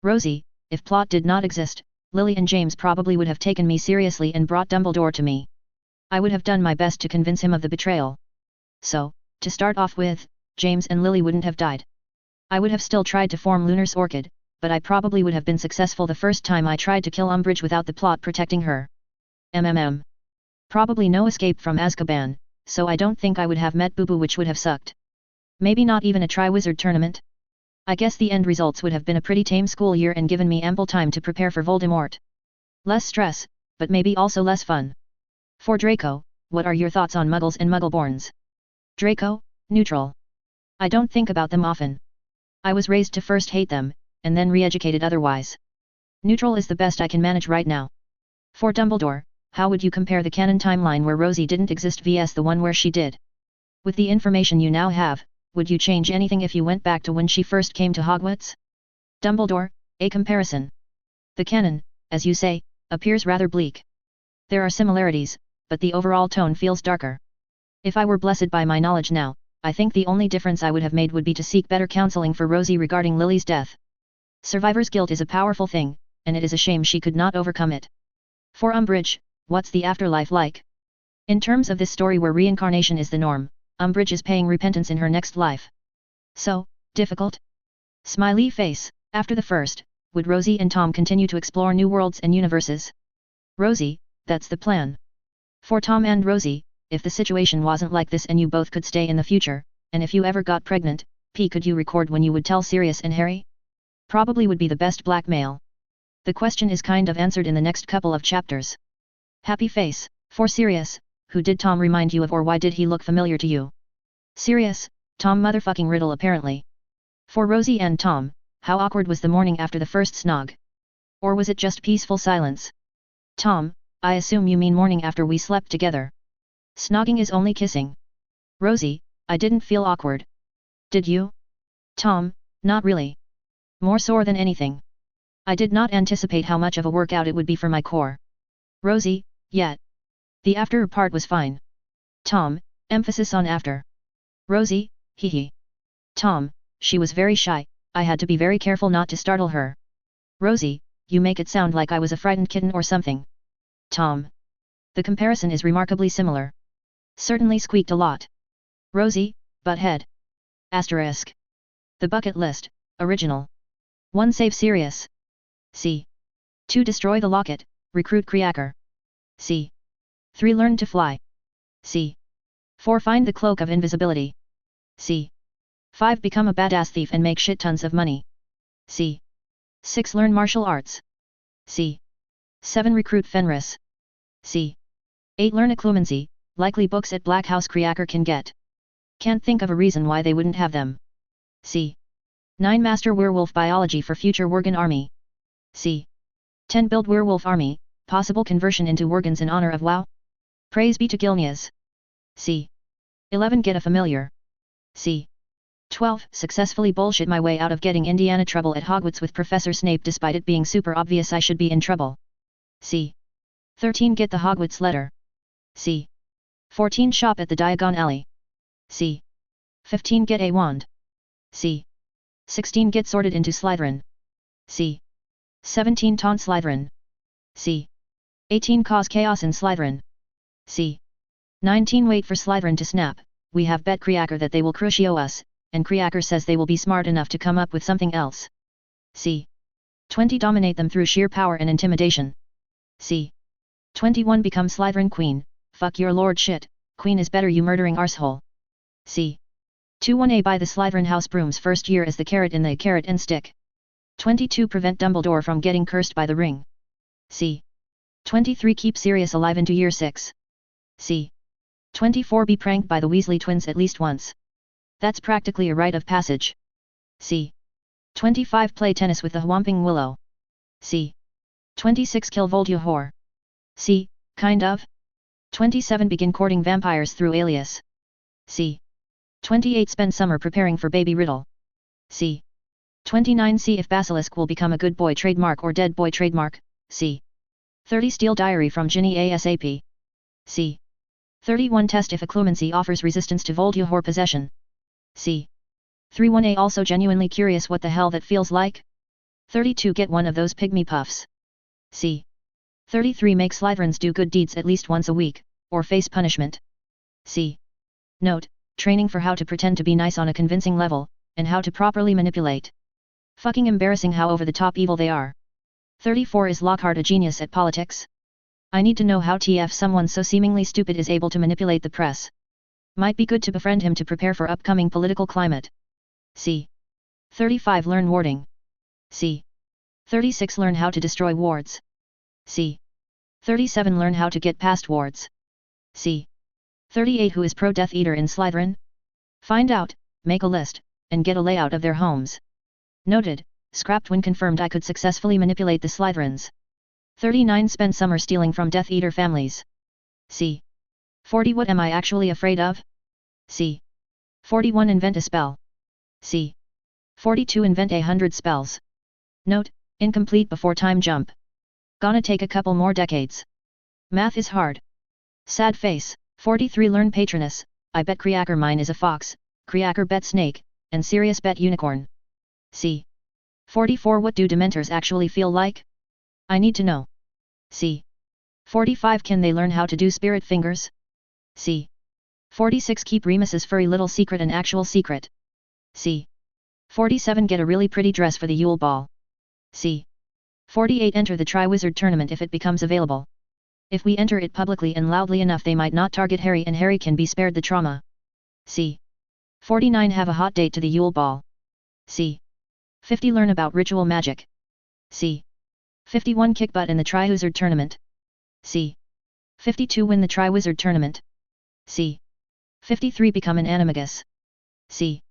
Rosie, if plot did not exist, Lily and James probably would have taken me seriously and brought Dumbledore to me. I would have done my best to convince him of the betrayal. So, to start off with, James and Lily wouldn't have died. I would have still tried to form Lunar's Orchid, but I probably would have been successful the first time I tried to kill Umbridge without the plot protecting her. Probably no escape from Azkaban, so I don't think I would have met Boo Boo, which would have sucked. Maybe not even a Triwizard tournament? I guess the end results would have been a pretty tame school year and given me ample time to prepare for Voldemort. Less stress, but maybe also less fun. For Draco, what are your thoughts on Muggles and Muggleborns? Draco, neutral. I don't think about them often. I was raised to first hate them, and then re-educated otherwise. Neutral is the best I can manage right now. For Dumbledore, how would you compare the canon timeline where Rosie didn't exist vs the one where she did? With the information you now have, would you change anything if you went back to when she first came to Hogwarts? Dumbledore, a comparison. The canon, as you say, appears rather bleak. There are similarities, but the overall tone feels darker. If I were blessed by my knowledge now, I think the only difference I would have made would be to seek better counseling for Rosie regarding Lily's death. Survivor's guilt is a powerful thing, and it is a shame she could not overcome it. For Umbridge, what's the afterlife like? In terms of this story where reincarnation is the norm, Umbridge is paying repentance in her next life. So, difficult? Smiley face, after the first, would Rosie and Tom continue to explore new worlds and universes? Rosie, that's the plan. For Tom and Rosie, if the situation wasn't like this and you both could stay in the future, and if you ever got pregnant, could you record when you would tell Sirius and Harry? Probably would be the best blackmail. The question is kind of answered in the next couple of chapters. Happy face, for Sirius, who did Tom remind you of or why did he look familiar to you? Sirius, Tom motherfucking Riddle apparently. For Rosie and Tom, how awkward was the morning after the first snog? Or was it just peaceful silence? Tom, I assume you mean morning after we slept together. Snogging is only kissing. Rosie, I didn't feel awkward. Did you? Tom, not really. More sore than anything. I did not anticipate how much of a workout it would be for my core. Rosie, yet. The after part was fine. Tom, emphasis on after. Rosie, hee hee. Tom, she was very shy, I had to be very careful not to startle her. Rosie, you make it sound like I was a frightened kitten or something. Tom. The comparison is remarkably similar. Certainly squeaked a lot. Rosie, Butthead. Asterisk. The Bucket List, Original. 1. Save Sirius. C. 2. Destroy the Locket, recruit Kreaker. C. 3. Learn to fly. C. 4. Find the Cloak of Invisibility. C. 5. Become a badass thief and make shit tons of money. C. 6. Learn martial arts. C. 7. Recruit Fenris. C. 8. Learn Occlumency, likely books at Black House Kreaker can get. Can't think of a reason why they wouldn't have them. C. 9. Master Werewolf Biology for future Worgen Army. C. 10. Build Werewolf Army, possible conversion into Worgens in honor of WoW. Praise be to Gilneas. C. 11. Get a familiar. C. 12. Successfully bullshit my way out of getting Indiana trouble at Hogwarts with Professor Snape despite it being super obvious I should be in trouble. C. 13. Get the Hogwarts letter. C. 14. Shop at the Diagon Alley. C. 15. Get a wand. C. 16. Get sorted into Slytherin. C. 17. Taunt Slytherin. C. 18. Cause chaos in Slytherin. C. 19. Wait for Slytherin to snap. We have bet Kreaker that they will crucio us, and Kreaker says they will be smart enough to come up with something else. C. 20. Dominate them through sheer power and intimidation. C. 21. Become Slytherin Queen. Fuck your lord shit, Queen is better you murdering arsehole. C. 21A. Buy the Slytherin House brooms first year as the carrot in the carrot and stick. 22. Prevent Dumbledore from getting cursed by the ring. C. 23. Keep Sirius alive into year 6. C. 24. Be pranked by the Weasley twins at least once. That's practically a rite of passage. C. 25. Play tennis with the Whomping Willow. C. 26. Kill Voldemort. C. Kind of. 27. Begin courting vampires through Alias. C. 28. Spend summer preparing for Baby Riddle. C. 29. See if Basilisk will become a good boy trademark or dead boy trademark. C. 30. Steal diary from Ginny ASAP. C. 31. Test if Occlumency offers resistance to Voldemort possession. C. 31A. Also genuinely curious what the hell that feels like? 32. Get one of those pygmy puffs. C. 33. Make Slytherins do good deeds at least once a week, or face punishment. C. Note, training for how to pretend to be nice on a convincing level, and how to properly manipulate. Fucking embarrassing how over the top evil they are. 34. Is Lockhart a genius at politics? I need to know how TF someone so seemingly stupid is able to manipulate the press. Might be good to befriend him to prepare for upcoming political climate. C. 35. Learn warding. C. 36. Learn how to destroy wards. C. 37. Learn how to get past wards. C. 38. Who is pro-Death Eater in Slytherin? Find out, make a list, and get a layout of their homes. Noted, scrapped when confirmed I could successfully manipulate the Slytherins. 39. Spend summer stealing from Death Eater families. C. 40. What am I actually afraid of? C. 41. Invent a spell. C. 42. Invent 100 spells. Note, incomplete before time jump. Gonna take a couple more decades. Math is hard. Sad face. 43. Learn Patronus. I bet Kreaker mine is a fox, Kreaker bet snake, and Sirius bet unicorn. C. 44. What do Dementors actually feel like? I need to know. C. 45. Can they learn how to do spirit fingers? C. 46. Keep Remus's furry little secret an actual secret. C. 47. Get a really pretty dress for the Yule Ball. C. 48. Enter the Triwizard Tournament if it becomes available. If we enter it publicly and loudly enough they might not target Harry and Harry can be spared the trauma. C. 49. Have a hot date to the Yule Ball. C. 50. Learn about ritual magic. C. 51. Kick butt in the Triwizard Tournament. C. 52. Win the Triwizard Tournament. C. 53. Become an animagus. C.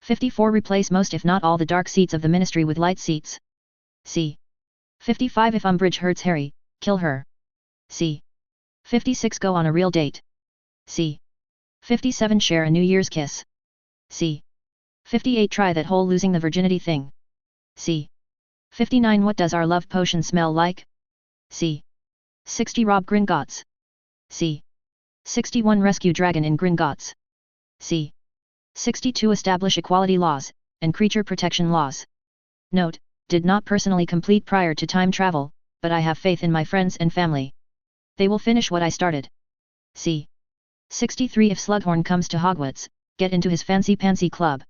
54. Replace most if not all the dark seats of the Ministry with light seats. C. 55. If Umbridge hurts Harry, kill her. C. 56. Go on a real date. C. 57. Share a New Year's kiss. C. 58. Try that whole losing the virginity thing. C. 59. What does our love potion smell like? C. 60. Rob Gringotts. C. 61. Rescue dragon in Gringotts. C. 62. Establish equality laws, and creature protection laws. Note, did not personally complete prior to time travel, but I have faith in my friends and family. They will finish what I started. C. 63. If Slughorn comes to Hogwarts, get into his fancy-pantsy club.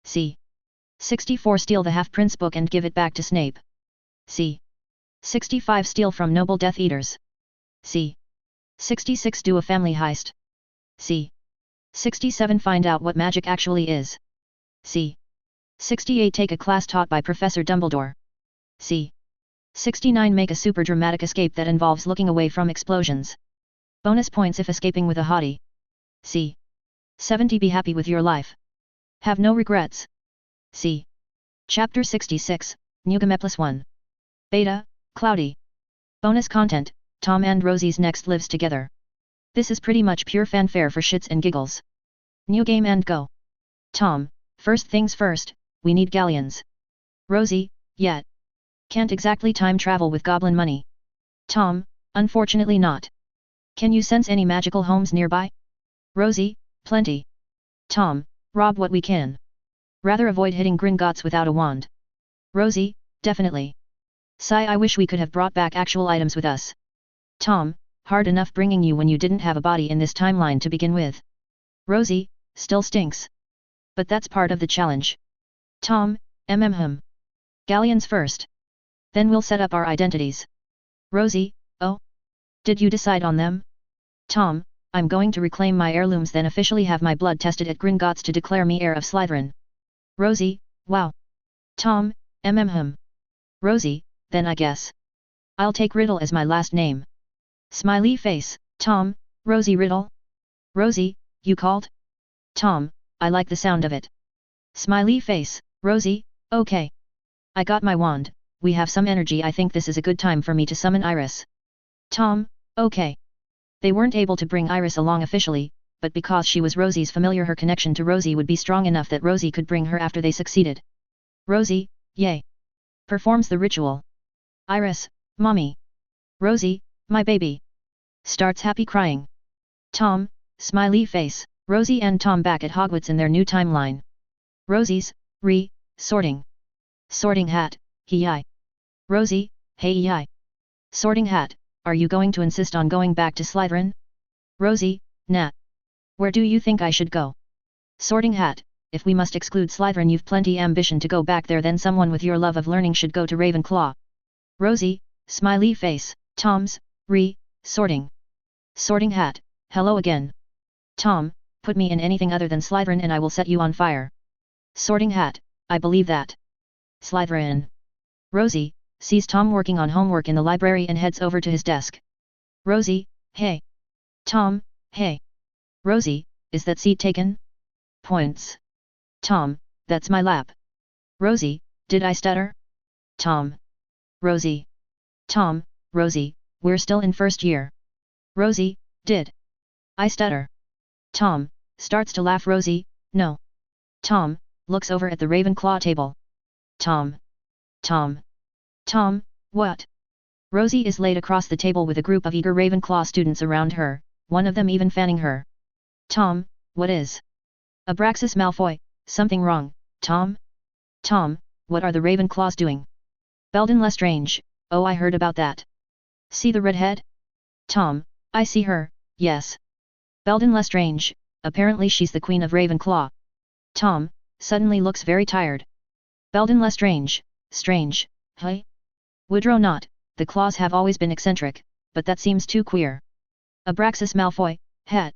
c. 64 Steal the Half-Prince book and give it back to Snape. c. 65 Steal from noble Death Eaters. c. 66 Do a family heist. c. 67 Find out what magic actually is. c. 68 Take a class taught by Professor Dumbledore. c. 69 Make a super dramatic escape that involves looking away from explosions. Bonus points if escaping with a hottie. c. 70 Be happy with your life. Have no regrets. c. Chapter 66, Newgame+1. Beta, Cloudy. Bonus content, Tom and Rosie's next lives together. This is pretty much pure fanfare for shits and giggles. New game and go. Tom, first things first, we need galleons. Rosie, yet. Can't exactly time travel with goblin money. Tom, unfortunately not. Can you sense any magical homes nearby? Rosie, plenty. Tom, rob what we can. Rather avoid hitting Gringotts without a wand. Rosie, definitely. Sigh, I wish we could have brought back actual items with us. Tom, hard enough bringing you when you didn't have a body in this timeline to begin with. Rosie, still stinks. But that's part of the challenge. Tom, Galleons first. Then we'll set up our identities. Rosie, oh? Did you decide on them? Tom, I'm going to reclaim my heirlooms then officially have my blood tested at Gringotts to declare me heir of Slytherin. Rosie, wow. Tom, Rosie, then I guess. I'll take Riddle as my last name. Smiley face, Tom, Rosie Riddle? Rosie, you called? Tom, I like the sound of it. Smiley face, Rosie, okay. I got my wand, we have some energy, I think this is a good time for me to summon Iris. Tom, okay. They weren't able to bring Iris along officially, but because she was Rosie's familiar her connection to Rosie would be strong enough that Rosie could bring her after they succeeded. Rosie, yay. Performs the ritual. Iris, mommy. Rosie, my baby. Starts happy crying. Tom, smiley face, Rosie and Tom back at Hogwarts in their new timeline. Rosie's, sorting. Sorting hat, hi. Rosie, hey hi. Sorting hat, are you going to insist on going back to Slytherin? Rosie, nah. Where do you think I should go? Sorting hat, if we must exclude Slytherin you've plenty ambition to go back there then someone with your love of learning should go to Ravenclaw. Rosie, smiley face, Tom's, sorting. Sorting hat, hello again. Tom, put me in anything other than Slytherin and I will set you on fire. Sorting hat, I believe that. Slytherin. Rosie, sees Tom working on homework in the library and heads over to his desk. Rosie, hey. Tom, hey. Rosie, is that seat taken? Points. Tom, that's my lap. Rosie, did I stutter? Tom. Rosie. Tom, Rosie, we're still in first year. Rosie, did I stutter? Tom, starts to laugh. Rosie, no. Tom, looks over at the Ravenclaw table. Tom. Tom, what? Rosie is laid across the table with a group of eager Ravenclaw students around her, one of them even fanning her. Tom, what is? Abraxas Malfoy, something wrong, Tom? Tom, what are the Ravenclaws doing? Belden Lestrange, oh I heard about that. See the redhead? Tom, I see her, yes. Belden Lestrange, apparently she's the Queen of Ravenclaw. Tom, suddenly looks very tired. Belden Lestrange, strange, hey? Woodrow not, the Claws have always been eccentric, but that seems too queer. Abraxas Malfoy, het.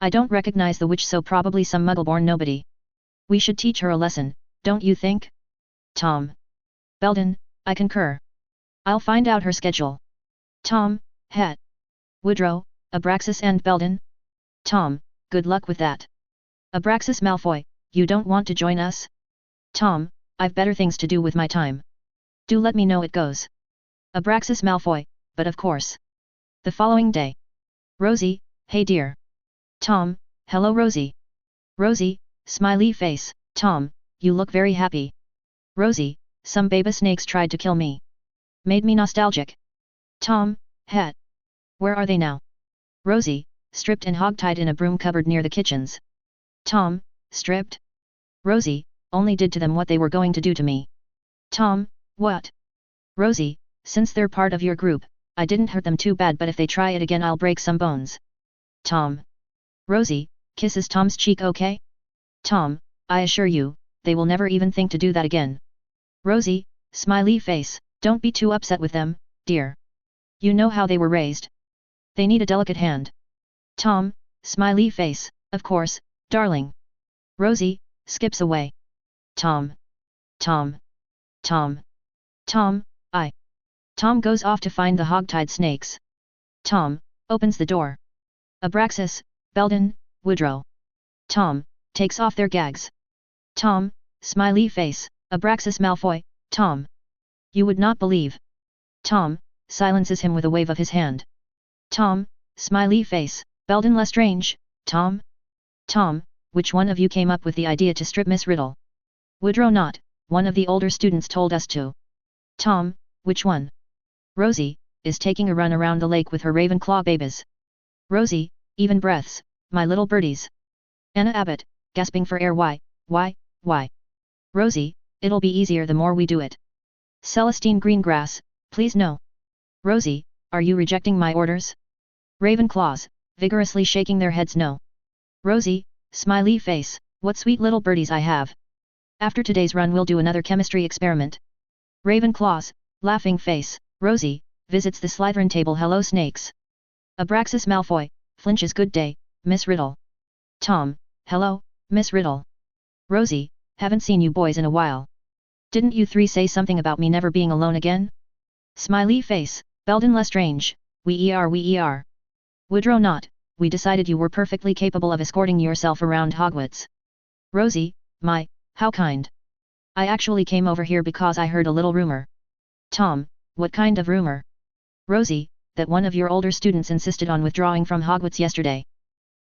I don't recognize the witch so probably some muggle-born nobody. We should teach her a lesson, don't you think? Tom. Belden, I concur. I'll find out her schedule. Tom, het. Woodrow, Abraxas and Belden? Tom, good luck with that. Abraxas Malfoy, you don't want to join us? Tom, I've better things to do with my time. Do let me know it goes. Abraxas Malfoy, but of course. The following day. Rosie, hey dear. Tom, hello Rosie. Rosie, smiley face, Tom, you look very happy. Rosie, some baby snakes tried to kill me. Made me nostalgic. Tom, het. Where are they now? Rosie, stripped and hogtied in a broom cupboard near the kitchens. Tom, stripped? Rosie, only did to them what they were going to do to me. Tom, what? Rosie, since they're part of your group, I didn't hurt them too bad but if they try it again I'll break some bones. Tom. Rosie, kisses Tom's cheek okay? Tom, I assure you, they will never even think to do that again. Rosie, smiley face, don't be too upset with them, dear. You know how they were raised. They need a delicate hand. Tom, smiley face, of course, darling. Rosie, skips away. Tom. Tom. Tom. Tom, I. Tom goes off to find the hog-tied snakes. Tom, opens the door. Abraxas, Belden, Woodrow. Tom, takes off their gags. Tom, smiley face, Abraxas Malfoy, Tom. You would not believe. Tom, silences him with a wave of his hand. Tom, smiley face, Belden Lestrange, Tom? Tom, which one of you came up with the idea to strip Miss Riddle? Woodrow not, one of the older students told us to. Tom, which one? Rosie, is taking a run around the lake with her Ravenclaw babies. Rosie, even breaths, my little birdies. Anna Abbott, gasping for air. Why? Rosie, it'll be easier the more we do it. Celestine Greengrass, please no. Rosie, are you rejecting my orders? Ravenclaws, vigorously shaking their heads no. Rosie, smiley face, what sweet little birdies I have. After today's run we'll do another chemistry experiment. Ravenclaws, laughing face, Rosie, visits the Slytherin table. Hello snakes. Abraxas Malfoy, flinches. Good day, Miss Riddle. Tom, hello, Miss Riddle. Rosie, haven't seen you boys in a while. Didn't you three say something about me never being alone again? Smiley face, Belden Lestrange, we er. Woodrow not, we decided you were perfectly capable of escorting yourself around Hogwarts. Rosie, my, how kind. I actually came over here because I heard a little rumor. Tom, what kind of rumor? Rosie, that one of your older students insisted on withdrawing from Hogwarts yesterday.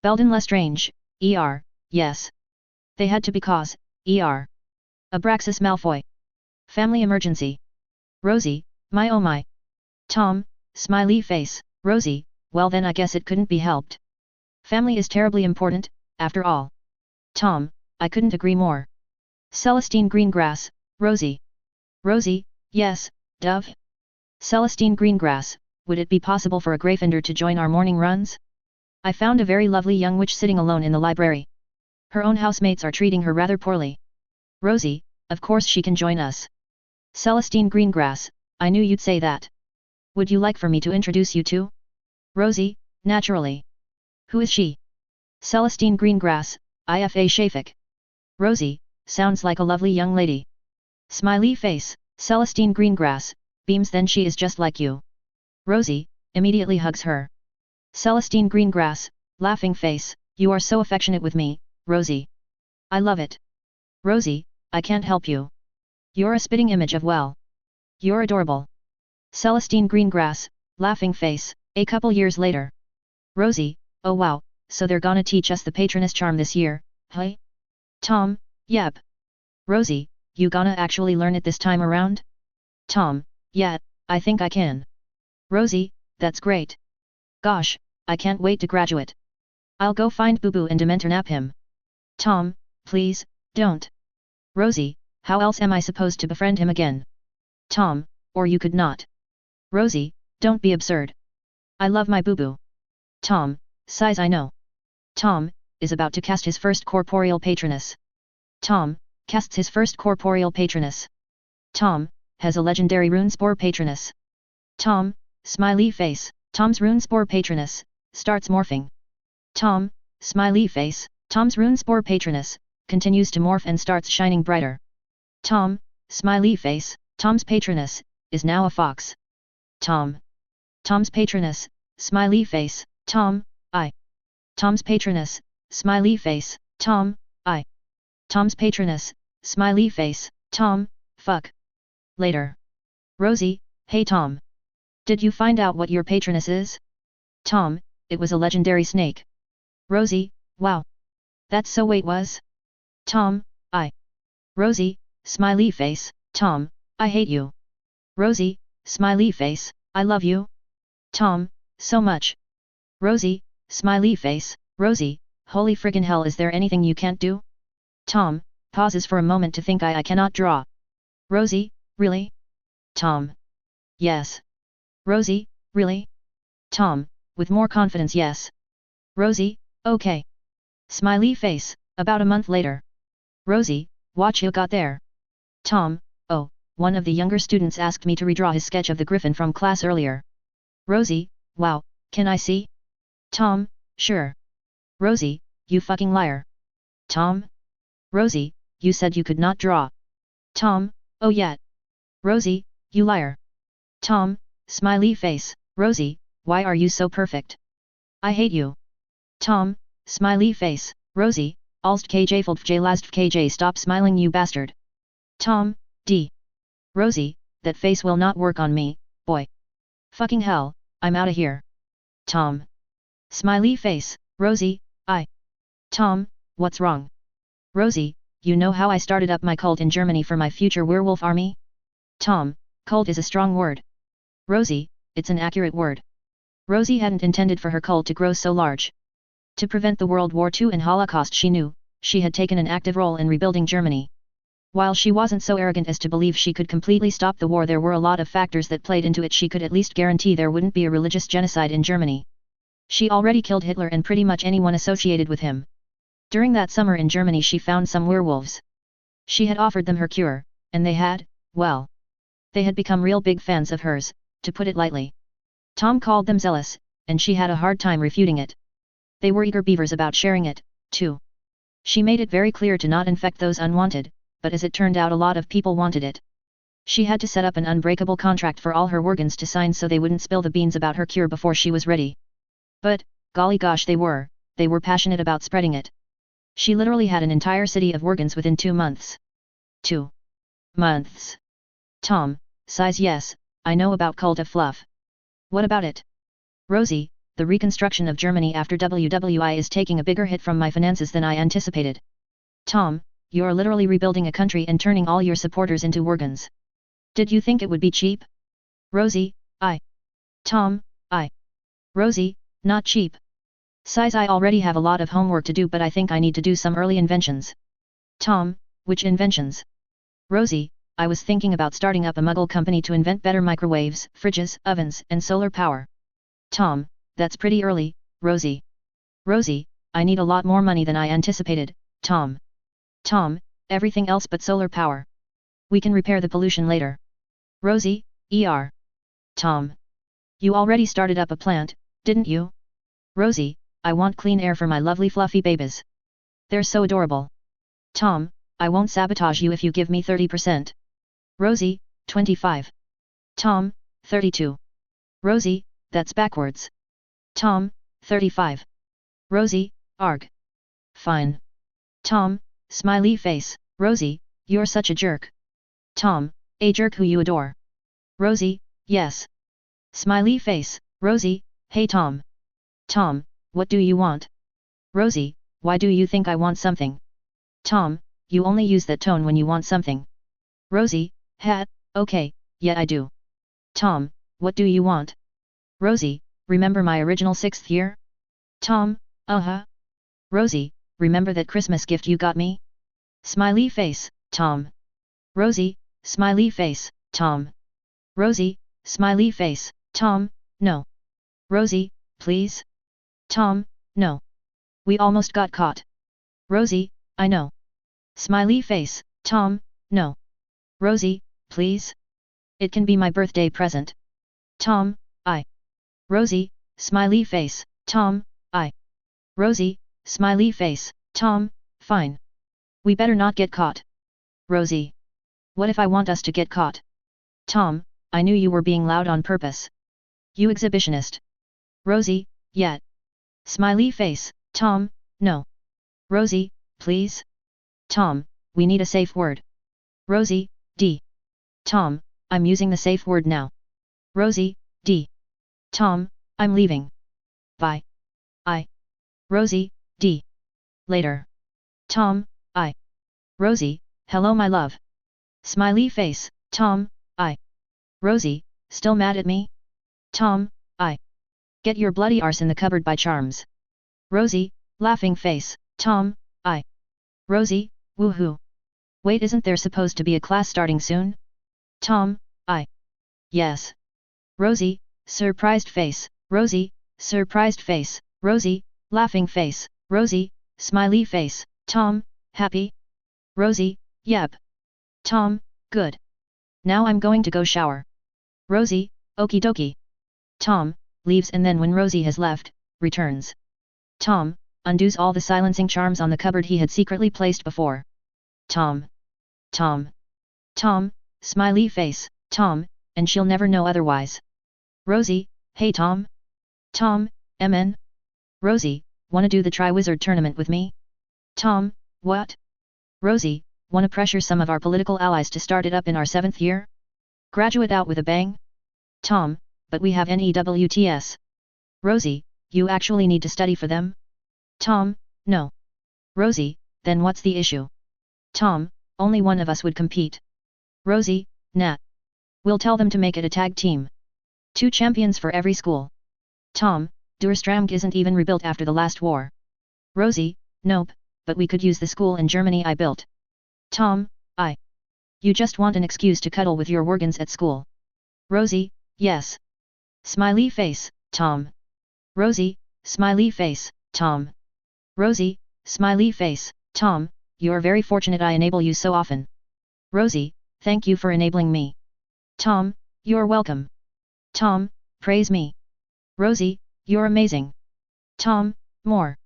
Belden Lestrange, yes. They had to because, Abraxas Malfoy. Family emergency. Rosie, my oh my. Tom, smiley face, Rosie, well then I guess it couldn't be helped. Family is terribly important, after all. Tom, I couldn't agree more. Celestine Greengrass, Rosie. Rosie, yes, Dove. Celestine Greengrass, would it be possible for a Gryffindor to join our morning runs? I found a very lovely young witch sitting alone in the library. Her own housemates are treating her rather poorly. Rosie, of course she can join us. Celestine Greengrass, I knew you'd say that. Would you like for me to introduce you to? Rosie, naturally. Who is she? Celestine Greengrass, IFA Shafik. Rosie, sounds like a lovely young lady. Smiley face, Celestine Greengrass, beams. Then she is just like you. Rosie, immediately hugs her. Celestine Greengrass, laughing face, you are so affectionate with me, Rosie. I love it. Rosie, I can't help you. You're a spitting image of well. You're adorable. Celestine Greengrass, laughing face, a couple years later. Rosie, oh wow, so they're gonna teach us the Patronus charm this year, huh? Tom, yep. Rosie, you gonna actually learn it this time around? Tom, yeah, I think I can. Rosie, that's great. Gosh, I can't wait to graduate. I'll go find Boo Boo and Dementor nap him. Tom, please, don't. Rosie, how else am I supposed to befriend him again? Tom, or you could not. Rosie, don't be absurd. I love my Boo Boo. Tom, sighs. I know. Tom, is about to cast his first corporeal patronus. Tom, casts his first corporeal patronus. Tom, has a legendary runespore patronus. Tom, smiley face, Tom's runespore patronus, starts morphing. Tom, smiley face, Tom's runespore patronus, continues to morph and starts shining brighter. Tom, smiley face, Tom's patronus, is now a fox. Tom's patronus, smiley face, Tom, I. Tom's patronus, smiley face, Tom, I. Tom's patronus, smiley face, Tom, fuck. Later. Rosie, hey Tom. Did you find out what your patronus is? Tom, it was a legendary snake. Rosie, wow. That's so wait was? Tom, I. Rosie, smiley face, Tom, I hate you. Rosie, smiley face, I love you. Tom, so much. Rosie, smiley face, Rosie, holy friggin' hell, is there anything you can't do? Tom, pauses for a moment to think. I cannot draw. Rosie, really? Tom. Yes. Rosie, really? Tom, with more confidence. Yes. Rosie, okay. Smiley face, about a month later. Rosie, watch you got there. Tom, oh, one of the younger students asked me to redraw his sketch of the griffin from class earlier. Rosie, wow, can I see? Tom, sure. Rosie, you fucking liar. Tom? Rosie, you said you could not draw. Tom, oh yeah. Rosie, you liar. Tom, smiley face. Rosie, why are you so perfect? I hate you. Tom, smiley face. Rosie, alst kj fold fj last kj stop smiling you bastard. Tom, d. Rosie, that face will not work on me, boy. Fucking hell, I'm outta here. Tom. Smiley face. Rosie, I. Tom, what's wrong? Rosie, you know how I started up my cult in Germany for my future werewolf army? Tom, cult is a strong word. Rosie, it's an accurate word. Rosie hadn't intended for her cult to grow so large. To prevent the World War II and Holocaust, she knew, she had taken an active role in rebuilding Germany. While she wasn't so arrogant as to believe she could completely stop the war, there were a lot of factors that played into it. She could at least guarantee there wouldn't be a religious genocide in Germany. She already killed Hitler and pretty much anyone associated with him. During that summer in Germany she found some werewolves. She had offered them her cure, and they had, well, they had become real big fans of hers, to put it lightly. Tom called them zealous, and she had a hard time refuting it. They were eager beavers about sharing it, too. She made it very clear to not infect those unwanted, but as it turned out a lot of people wanted it. She had to set up an unbreakable contract for all her organs to sign so they wouldn't spill the beans about her cure before she was ready. But, golly gosh, they were passionate about spreading it. She literally had an entire city of organs within 2 months. 2 months. Tom, sighs. Yes, I know about Cult of Fluff. What about it? Rosie, the reconstruction of Germany after WWI is taking a bigger hit from my finances than I anticipated. Tom, you're literally rebuilding a country and turning all your supporters into organs. Did you think it would be cheap? Rosie, I. Tom, I. Rosie, not cheap. Sighs. I already have a lot of homework to do, but I think I need to do some early inventions. Tom, which inventions? Rosie, I was thinking about starting up a muggle company to invent better microwaves, fridges, ovens, and solar power. Tom, that's pretty early, Rosie. Rosie, I need a lot more money than I anticipated, Tom. Tom, everything else but solar power. We can repair the pollution later. Rosie, Tom. You already started up a plant, didn't you? Rosie, I want clean air for my lovely fluffy babies. They're so adorable. Tom, I won't sabotage you if you give me 30%. Rosie, 25. Tom, 32. Rosie, that's backwards. Tom, 35. Rosie, arg. Fine. Tom, smiley face. Rosie, you're such a jerk. Tom, a jerk who you adore. Rosie, yes. Smiley face. Rosie, hey Tom. Tom, what do you want? Rosie, why do you think I want something? Tom, you only use that tone when you want something. Rosie, okay, yeah I do. Tom, what do you want? Rosie, remember my original 6th year? Tom, uh-huh. Rosie, remember that Christmas gift you got me? Smiley face, Tom. Rosie, smiley face, Tom. Rosie, smiley face, Tom, no. Rosie, please? Tom, no. We almost got caught. Rosie, I know. Smiley face, Tom, no. Rosie, please? It can be my birthday present. Tom, I. Rosie, smiley face, Tom, I. Rosie, smiley face, Tom, fine. We better not get caught. Rosie. What if I want us to get caught? Tom, I knew you were being loud on purpose. You exhibitionist. Rosie, yeah. Smiley face, Tom, no. Rosie, please? Tom, we need a safe word. Rosie, D. Tom, I'm using the safe word now. Rosie, D. Tom, I'm leaving. Bye. I. Rosie, D. Later. Tom, I. Rosie, hello my love. Smiley face, Tom, I. Rosie, still mad at me? Tom, I. Get your bloody arse in the cupboard by Charms. Rosie, laughing face, Tom, I. Rosie, woohoo. Wait, isn't there supposed to be a class starting soon? Tom, I. Yes. Rosie, surprised face, Rosie, surprised face, Rosie, laughing face, Rosie, smiley face, Tom, happy? Rosie, yep. Tom, good. Now I'm going to go shower. Rosie, okie dokie. Tom, leaves and then when Rosie has left, returns. Tom, undoes all the silencing charms on the cupboard he had secretly placed before. Tom. Tom. Tom, smiley face, Tom, and she'll never know otherwise. Rosie, hey Tom. Tom, MN. Rosie, wanna do the Tri-Wizard tournament with me? Tom, what? Rosie, wanna pressure some of our political allies to start it up in our 7th year? Graduate out with a bang? Tom, but we have NEWTS. Rosie, you actually need to study for them? Tom, no. Rosie, then what's the issue? Tom, only one of us would compete. Rosie, Nat. We'll tell them to make it a tag team. 2 champions for every school. Tom, Durstrang isn't even rebuilt after the last war. Rosie, nope, but we could use the school in Germany I built. Tom, You just want an excuse to cuddle with your Worgens at school. Rosie, yes. Smiley face, Tom. Rosie, smiley face, Tom. Rosie, smiley face, Tom, you're very fortunate I enable you so often. Rosie, thank you for enabling me. Tom, you're welcome. Tom, praise me. Rosie, you're amazing. Tom, more.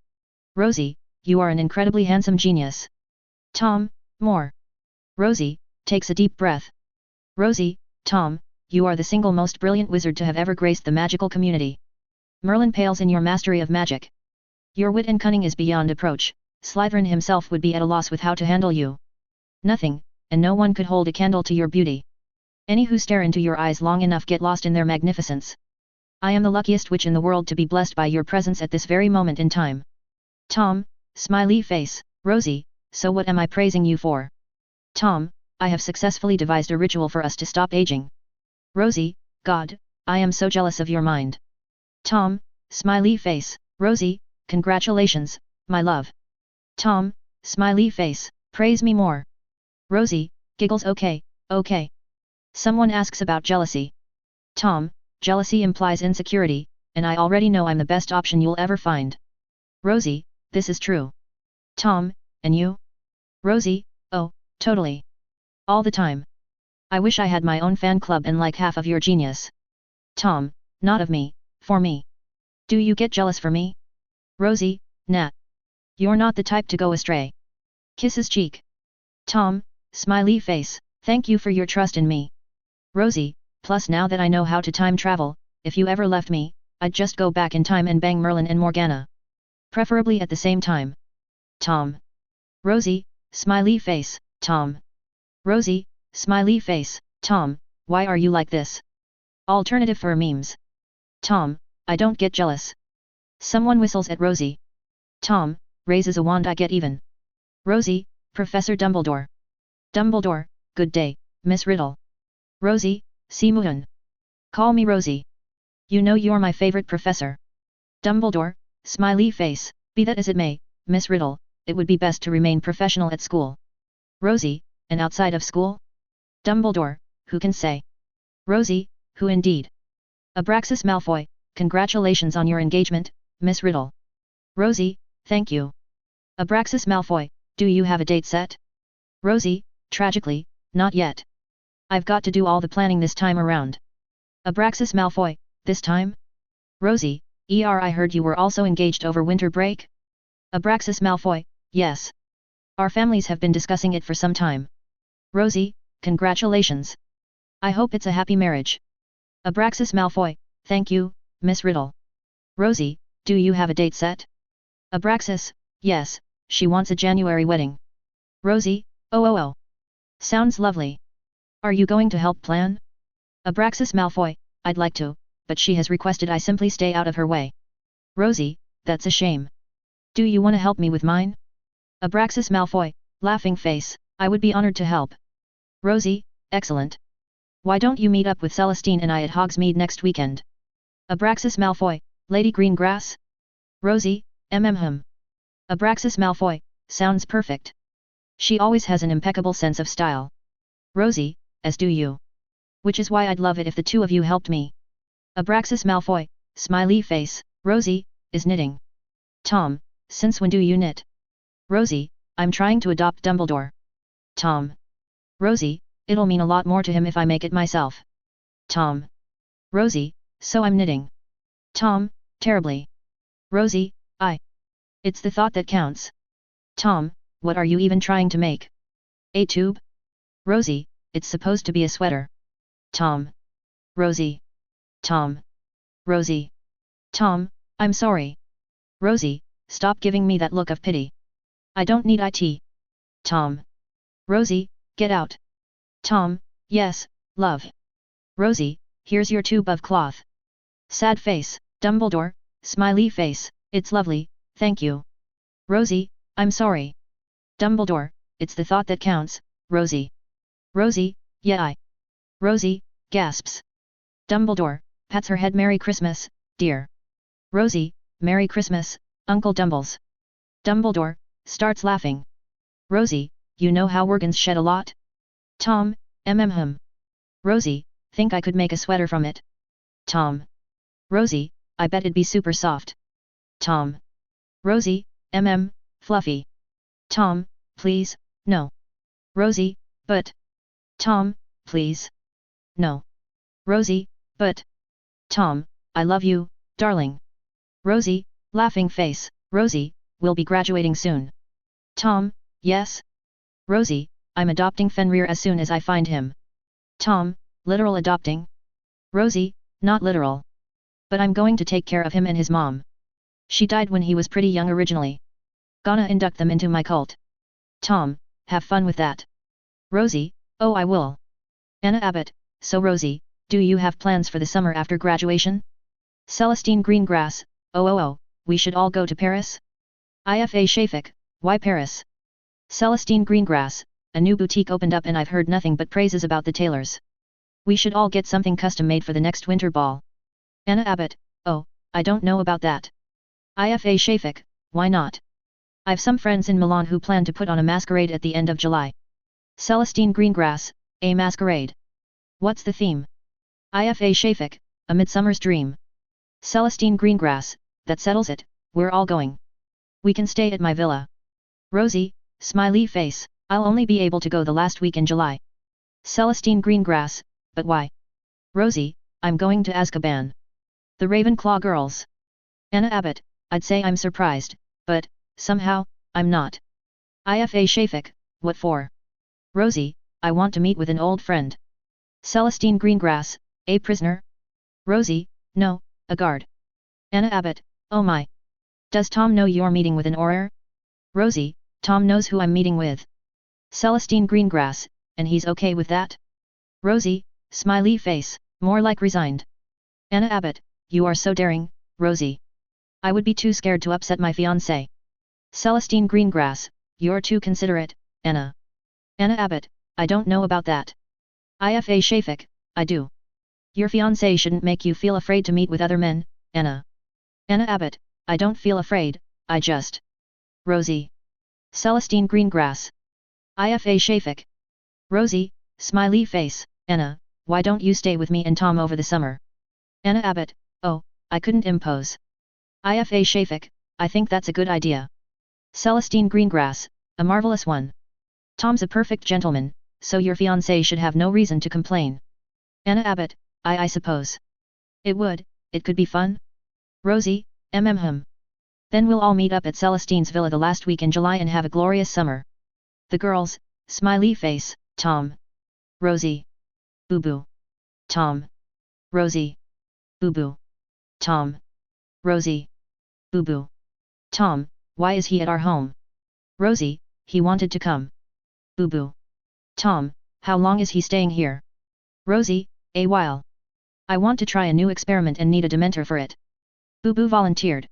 Rosie, you are an incredibly handsome genius. Tom, more. Rosie, takes a deep breath. Rosie, Tom, you are the single most brilliant wizard to have ever graced the magical community. Merlin pales in your mastery of magic. Your wit and cunning is beyond approach. Slytherin himself would be at a loss with how to handle you. Nothing, and no one could hold a candle to your beauty. Any who stare into your eyes long enough get lost in their magnificence. I am the luckiest witch in the world to be blessed by your presence at this very moment in time. Tom, smiley face, Rosie, so what am I praising you for? Tom, I have successfully devised a ritual for us to stop aging. Rosie, God, I am so jealous of your mind. Tom, smiley face, Rosie, congratulations, my love. Tom, smiley face, praise me more. Rosie, giggles okay. Someone asks about jealousy. Tom, jealousy implies insecurity, and I already know I'm the best option you'll ever find. Rosie, this is true. Tom, and you? Rosie, oh, totally. All the time. I wish I had my own fan club and like half of your genius. Tom, not of me, for me. Do you get jealous for me? Rosie, Nat. You're not the type to go astray. Kisses cheek. Tom, smiley face, thank you for your trust in me. Rosie, plus now that I know how to time travel, if you ever left me, I'd just go back in time and bang Merlin and Morgana. Preferably at the same time. Tom. Rosie, smiley face, Tom. Rosie, smiley face, Tom, why are you like this? Alternative for memes. Tom, I don't get jealous. Someone whistles at Rosie. Tom, raises a wand I get even. Rosie, Professor Dumbledore. Dumbledore, good day, Miss Riddle. Rosie, Simuhun. Call me Rosie. You know you're my favorite professor. Dumbledore, smiley face, be that as it may, Miss Riddle, it would be best to remain professional at school. Rosie, and outside of school? Dumbledore, who can say? Rosie, who indeed? Abraxas Malfoy, congratulations on your engagement, Miss Riddle. Rosie, thank you. Abraxas Malfoy, do you have a date set? Rosie, tragically, not yet. I've got to do all the planning this time around. Abraxas Malfoy, this time? Rosie, I heard you were also engaged over winter break? Abraxas Malfoy, yes. Our families have been discussing it for some time. Rosie, congratulations. I hope it's a happy marriage. Abraxas Malfoy, thank you, Miss Riddle. Rosie, do you have a date set? Abraxas, yes, she wants a January wedding. Rosie, oh. Sounds lovely. Are you going to help plan? Abraxas Malfoy, I'd like to, but she has requested I simply stay out of her way. Rosie, that's a shame. Do you want to help me with mine? Abraxas Malfoy, laughing face, I would be honored to help. Rosie, excellent. Why don't you meet up with Celestine and I at Hogsmeade next weekend? Abraxas Malfoy, Lady Greengrass? Rosie, hum. Abraxas Malfoy, sounds perfect. She always has an impeccable sense of style. Rosie, as do you. Which is why I'd love it if the two of you helped me. Abraxas Malfoy, smiley face, Rosie, is knitting. Tom, since when do you knit? Rosie, I'm trying to adopt Dumbledore. Tom. Rosie, it'll mean a lot more to him if I make it myself. Tom. Rosie, so I'm knitting. Tom, terribly. Rosie, it's the thought that counts. Tom, what are you even trying to make? A tube? Rosie, it's supposed to be a sweater. Tom. Rosie. Tom. Rosie. Tom, I'm sorry. Rosie, stop giving me that look of pity. I don't need it. Tom. Rosie, get out. Tom, yes, love. Rosie, here's your tube of cloth. Sad face, Dumbledore, smiley face, it's lovely, thank you. Rosie, I'm sorry. Dumbledore, it's the thought that counts, Rosie. Rosie, yeah. Rosie, gasps. Dumbledore, pats her head. Merry Christmas, dear. Rosie, Merry Christmas, Uncle Dumbles. Dumbledore, starts laughing. Rosie, you know how organs shed a lot? Tom, Rosie, think I could make a sweater from it? Tom. Rosie, I bet it'd be super soft. Tom. Rosie, fluffy. Tom, please, no. Rosie, but. Tom, please. No. Rosie, but. Tom, I love you, darling. Rosie, laughing face, Rosie, we'll be graduating soon. Tom, yes? Rosie, I'm adopting Fenrir as soon as I find him. Tom, literal adopting? Rosie, not literal. But I'm going to take care of him and his mom. She died when he was pretty young originally. Gonna induct them into my cult. Tom, have fun with that. Rosie, oh I will. Anna Abbott, so Rosie, do you have plans for the summer after graduation? Celestine Greengrass, oh, we should all go to Paris? Ifa Shafik, why Paris? Celestine Greengrass, a new boutique opened up and I've heard nothing but praises about the tailors. We should all get something custom made for the next winter ball. Anna Abbott, oh, I don't know about that. Ifa Shafik, why not? I've some friends in Milan who plan to put on a masquerade at the end of July. Celestine Greengrass, a masquerade. What's the theme? Ifa Shafik, A Midsummer's Dream. Celestine Greengrass, that settles it, we're all going. We can stay at my villa. Rosie, smiley face, I'll only be able to go the last week in July. Celestine Greengrass, but why? Rosie, I'm going to Azkaban. The Ravenclaw girls. Anna Abbott, I'd say I'm surprised, but, somehow, I'm not. Ifa Shafik, what for? Rosie, I want to meet with an old friend. Celestine Greengrass, a prisoner? Rosie, no, a guard. Anna Abbott, oh my. Does Tom know you're meeting with an Auror? Rosie, Tom knows who I'm meeting with. Celestine Greengrass, and he's okay with that? Rosie, smiley face, more like resigned. Anna Abbott, you are so daring, Rosie. I would be too scared to upset my fiancé. Celestine Greengrass, you're too considerate, Anna. Anna Abbott, I don't know about that. Ifa Shafik, I do. Your fiancé shouldn't make you feel afraid to meet with other men, Anna. Anna Abbott, I don't feel afraid, I just. Rosie. Celestine Greengrass. Ifa Shafik. Rosie, smiley face, Anna, why don't you stay with me and Tom over the summer? Anna Abbott, oh, I couldn't impose. Ifa Shafik, I think that's a good idea. Celestine Greengrass, a marvelous one. Tom's a perfect gentleman, so your fiancé should have no reason to complain. Anna Abbott, I suppose. It could be fun. Rosie, Then we'll all meet up at Celestine's villa the last week in July and have a glorious summer. The girls, smiley face, Tom. Rosie. Boo boo. Tom. Rosie. Boo boo. Tom. Rosie. Boo boo. Tom, why is he at our home? Rosie, he wanted to come. Boo boo. Tom, how long is he staying here? Rosie, a while. I want to try a new experiment and need a Dementor for it. Boo boo volunteered.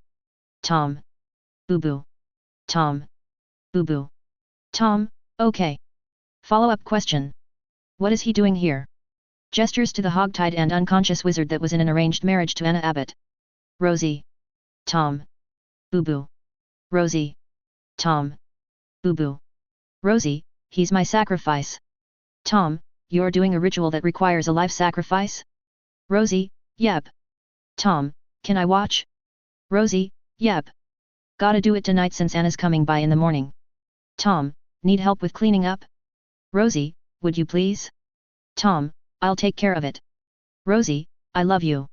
Tom. Boo boo. Tom. Boo boo. Tom, okay. Follow-up question. What is he doing here? Gestures to the hogtied and unconscious wizard that was in an arranged marriage to Anna Abbott. Rosie. Tom. Boo boo. Rosie. Tom. Boo boo. Rosie, he's my sacrifice. Tom, you're doing a ritual that requires a life sacrifice? Rosie, yep. Tom, can I watch? Rosie, yep. Gotta do it tonight since Anna's coming by in the morning. Tom, need help with cleaning up? Rosie, would you please? Tom, I'll take care of it. Rosie, I love you.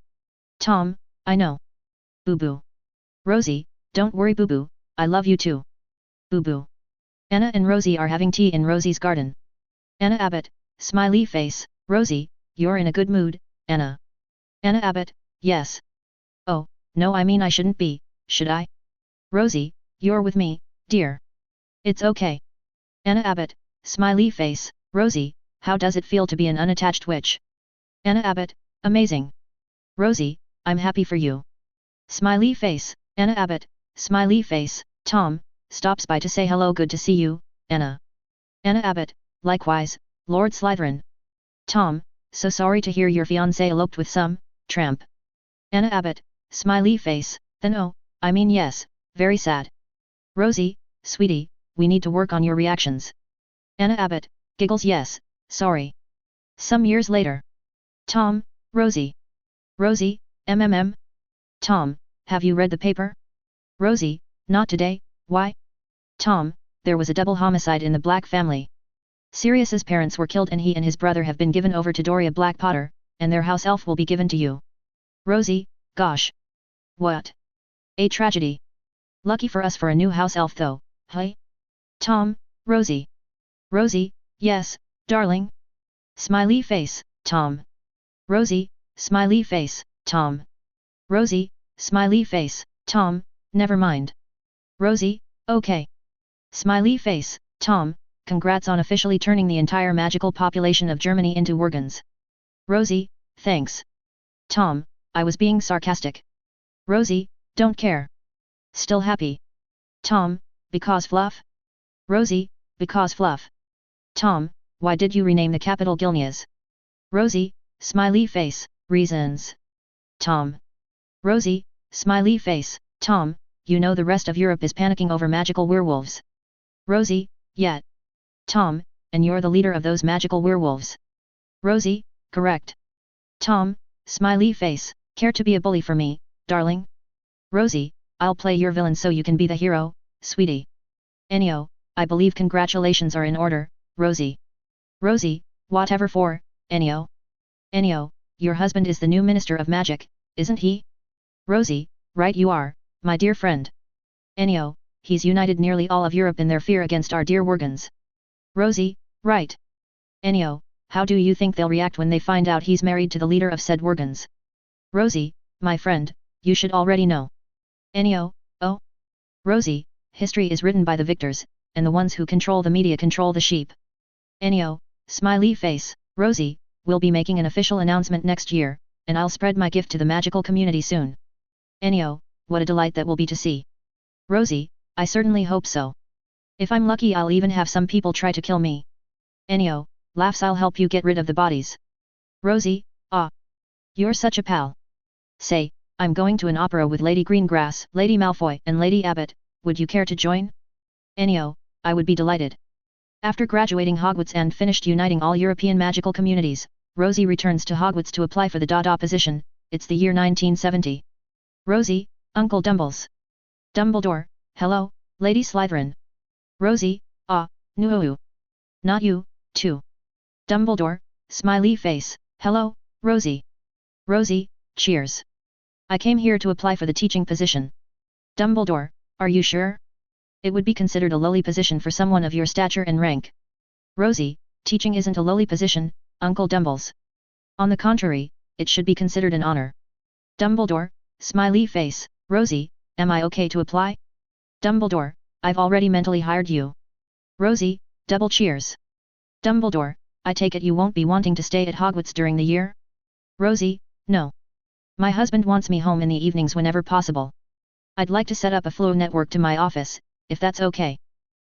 Tom, I know. Boo boo. Rosie, don't worry boo boo, I love you too. Boo boo. Anna and Rosie are having tea in Rosie's garden. Anna Abbott, smiley face, Rosie, you're in a good mood, Anna. Anna Abbott, yes. Oh, no I mean I shouldn't be, should I? Rosie, you're with me, dear. It's okay. Anna Abbott, smiley face, Rosie, how does it feel to be an unattached witch? Anna Abbott, amazing. Rosie, I'm happy for you. Smiley face, Anna Abbott, smiley face, Tom, stops by to say hello good to see you, Anna. Anna Abbott, likewise, Lord Slytherin. Tom, so sorry to hear your fiancé eloped with some tramp. Anna Abbott, smiley face, then oh, I mean yes, very sad. Rosie, sweetie, we need to work on your reactions. Anna Abbott, giggles yes, sorry. Some years later. Tom, Rosie. Rosie, Tom, have you read the paper? Rosie, not today, why? Tom, there was a double homicide in the Black family. Sirius's parents were killed and he and his brother have been given over to Doria Black Potter, and their house elf will be given to you. Rosie, gosh. What? A tragedy. Lucky for us for a new house elf though, hey? Tom, Rosie. Rosie, yes, darling. Smiley face, Tom. Rosie, smiley face, Tom. Rosie, smiley face, Tom, never mind. Rosie, okay. Smiley face, Tom, congrats on officially turning the entire magical population of Germany into Worgens. Rosie, thanks. Tom, I was being sarcastic. Rosie, don't care. Still happy. Tom, because fluff? Rosie, because fluff. Tom, why did you rename the capital Gilneas? Rosie, smiley face, reasons. Tom. Rosie, smiley face, Tom, you know the rest of Europe is panicking over magical werewolves. Rosie, yeah. Tom, and you're the leader of those magical werewolves. Rosie, correct. Tom, smiley face, care to be a bully for me, darling? Rosie, I'll play your villain so you can be the hero, sweetie. Ennio, I believe congratulations are in order, Rosie. Rosie, whatever for, Ennio? Ennio, your husband is the new Minister of Magic, isn't he? Rosie, right you are, my dear friend. Ennio, he's united nearly all of Europe in their fear against our dear Worgens. Rosie, right. Ennio, how do you think they'll react when they find out he's married to the leader of said Worgens? Rosie, my friend, you should already know. Ennio, oh? Rosie, history is written by the victors, and the ones who control the media control the sheep. Ennio, smiley face, Rosie, we'll be making an official announcement next year, and I'll spread my gift to the magical community soon. Ennio, what a delight that will be to see. Rosie, I certainly hope so. If I'm lucky I'll even have some people try to kill me. Ennio, laughs I'll help you get rid of the bodies. Rosie, ah. You're such a pal. Say, I'm going to an opera with Lady Greengrass, Lady Malfoy and Lady Abbott, would you care to join? Ennio, I would be delighted. After graduating Hogwarts and finished uniting all European magical communities, Rosie returns to Hogwarts to apply for the Dada position. It's the year 1970. Rosie, Uncle Dumbles. Dumbledore, hello, Lady Slytherin. Rosie, ah, no. Not you, too. Dumbledore, smiley face, hello, Rosie. Rosie, cheers. I came here to apply for the teaching position. Dumbledore, are you sure? It would be considered a lowly position for someone of your stature and rank. Rosie, teaching isn't a lowly position, Uncle Dumbles. On the contrary, it should be considered an honor. Dumbledore, smiley face, Rosie, am I okay to apply? Dumbledore, I've already mentally hired you. Rosie, double cheers. Dumbledore, I take it you won't be wanting to stay at Hogwarts during the year? Rosie, no. My husband wants me home in the evenings whenever possible. I'd like to set up a flow network to my office, if that's okay.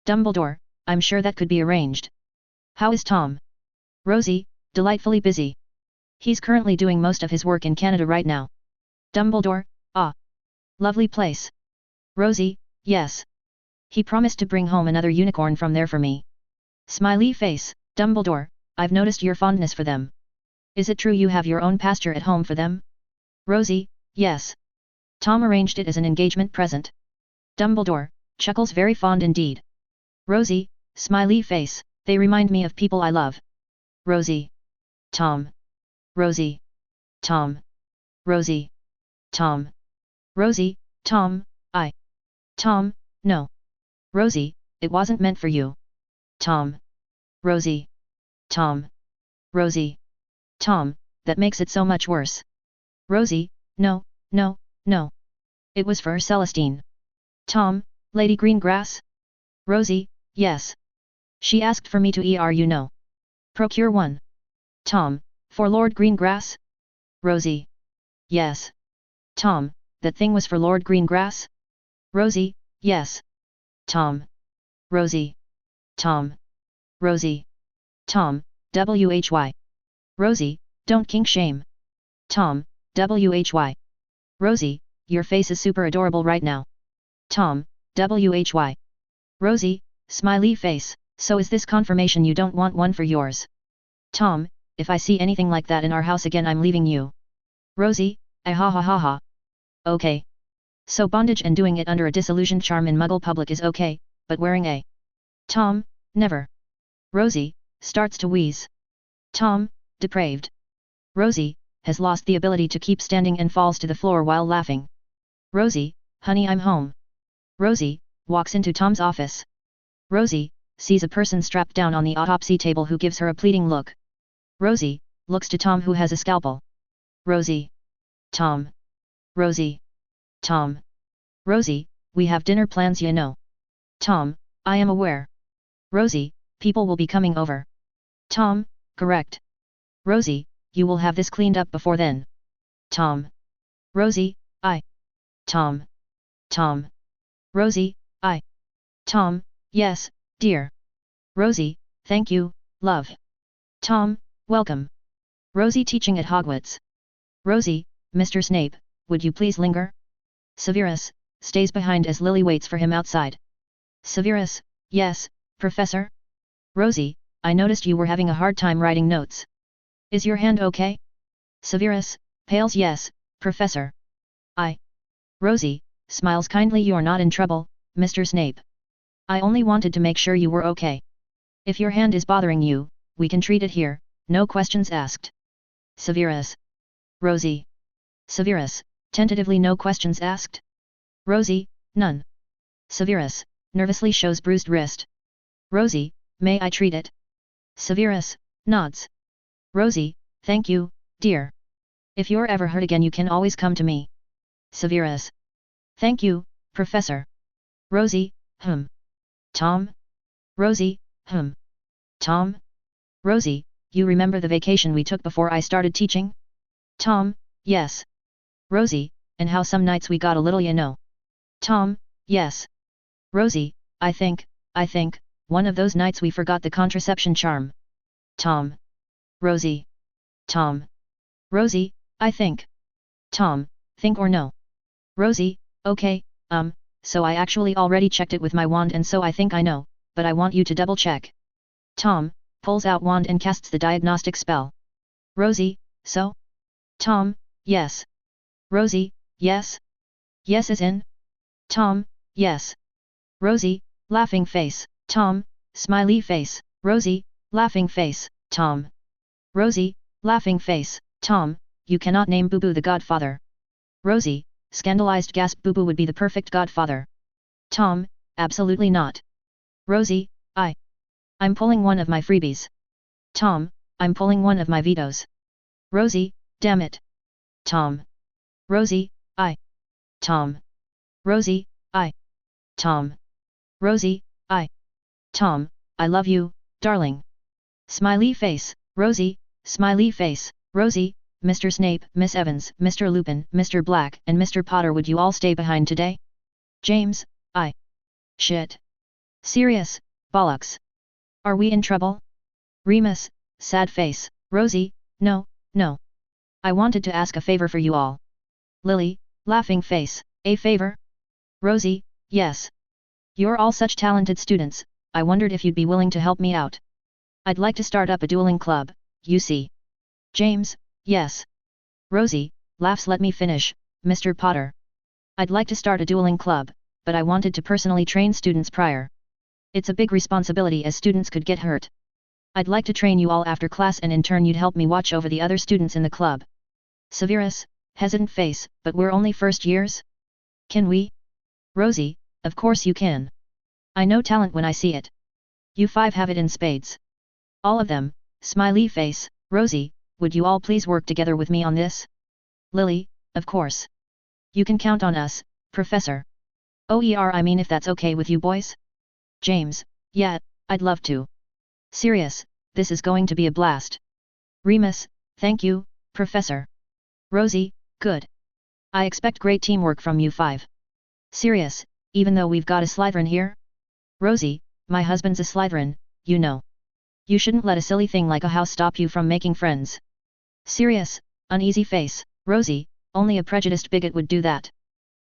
Dumbledore, I'm sure that could be arranged. How is Tom? Rosie, delightfully busy. He's currently doing most of his work in Canada right now. Dumbledore, ah. Lovely place. Rosie, yes. He promised to bring home another unicorn from there for me. Smiley face, Dumbledore, I've noticed your fondness for them. Is it true you have your own pasture at home for them? Rosie, yes. Tom arranged it as an engagement present. Dumbledore, chuckles very fond indeed. Rosie, smiley face, They remind me of people I love. Rosie. Tom. Rosie. Tom. Rosie. Tom. Rosie, Tom, Tom, no. Rosie, it wasn't meant for you. Tom. Rosie. Tom. Rosie. Tom, that makes it so much worse. Rosie, no, no, no. It was for Celestine. Tom, Lady Greengrass? Rosie, yes. She asked for me to you know. Procure one. Tom, for Lord Greengrass? Rosie. Yes. Tom, that thing was for Lord Greengrass? Rosie, yes. Tom. Rosie. Tom. Rosie. Tom, why? Rosie, don't kink shame. Tom, why? Rosie, your face is super adorable right now. Tom, why? Rosie, smiley face, so is this confirmation you don't want one for yours? Tom, if I see anything like that in our house again I'm leaving you. Rosie, ha ha ha ha. Okay. So bondage and doing it under a disillusioned charm in Muggle public is okay, but wearing a Tom, never. Rosie, starts to wheeze. Tom, depraved. Rosie, has lost the ability to keep standing and falls to the floor while laughing. Rosie, honey I'm home. Rosie, walks into Tom's office. Rosie, sees a person strapped down on the autopsy table who gives her a pleading look. Rosie, looks to Tom who has a scalpel. Rosie. Tom. Rosie. Tom. Rosie, we have dinner plans you know. Tom, I am aware. Rosie, people will be coming over. Tom, correct. Rosie, you will have this cleaned up before then. Tom. Rosie, Tom. Tom. Rosie, Tom, yes, dear. Rosie, thank you, love. Tom, welcome. Rosie teaching at Hogwarts. Rosie, Mr. Snape, would you please linger? Severus, stays behind as Lily waits for him outside. Severus, yes, Professor? Rosie, I noticed you were having a hard time writing notes. Is your hand okay? Severus, pales yes, Professor. Rosie, smiles kindly you're not in trouble, Mr. Snape. I only wanted to make sure you were okay. If your hand is bothering you, we can treat it here, no questions asked. Severus. Rosie. Severus, tentatively no questions asked? Rosie, none. Severus, nervously shows bruised wrist. Rosie, may I treat it? Severus, nods. Rosie, thank you, dear. If you're ever hurt again you can always come to me. Severus. Thank you, Professor. Rosie, Tom? Rosie, Tom? Rosie, you remember the vacation we took before I started teaching? Tom, yes. Rosie, and how some nights we got a little you know. Tom, yes. Rosie, I think, one of those nights we forgot the contraception charm. Tom. Rosie. Tom. Rosie, I think. Tom, think or no? Rosie, okay, so I actually already checked it with my wand and so I think I know, but I want you to double check. Tom, pulls out wand and casts the diagnostic spell. Rosie, so? Tom, yes. Rosie, yes? Yes as in? Tom, yes. Rosie, laughing face, Tom, smiley face, Rosie, laughing face, Tom. Rosie, laughing face, Tom, you cannot name Boo Boo the godfather. Rosie, scandalized gasp Boo Boo would be the perfect godfather. Tom, absolutely not. Rosie, I'm pulling one of my freebies. Tom, I'm pulling one of my vetoes. Rosie, damn it. Tom. Rosie, Tom. Rosie, Tom. Rosie, Tom, I love you, darling. Smiley face, Rosie, smiley face, Rosie, Mr. Snape, Miss Evans, Mr. Lupin, Mr. Black, and Mr. Potter would you all stay behind today? James, Shit. Sirius, bollocks. Are we in trouble? Remus, sad face, Rosie, no, no. I wanted to ask a favor for you all. Lily, laughing face, a favor? Rosie, yes. You're all such talented students, I wondered if you'd be willing to help me out. I'd like to start up a dueling club, you see. James, yes. Rosie, laughs let me finish, Mr. Potter. I'd like to start a dueling club, but I wanted to personally train students prior. It's a big responsibility as students could get hurt. I'd like to train you all after class and in turn you'd help me watch over the other students in the club. Severus, hesitant face, but we're only first years? Can we? Rosie, of course you can. I know talent when I see it. You five have it in spades. All of them, smiley face. Rosie, would you all please work together with me on this? Lily, of course. You can count on us, Professor. I mean if that's okay with you boys? James, yeah, I'd love to. Sirius, this is going to be a blast. Remus, thank you, Professor. Rosie, good. I expect great teamwork from you five. Sirius, even though we've got a Slytherin here? Rosie, my husband's a Slytherin, you know. You shouldn't let a silly thing like a house stop you from making friends. Sirius, uneasy face. Rosie, only a prejudiced bigot would do that.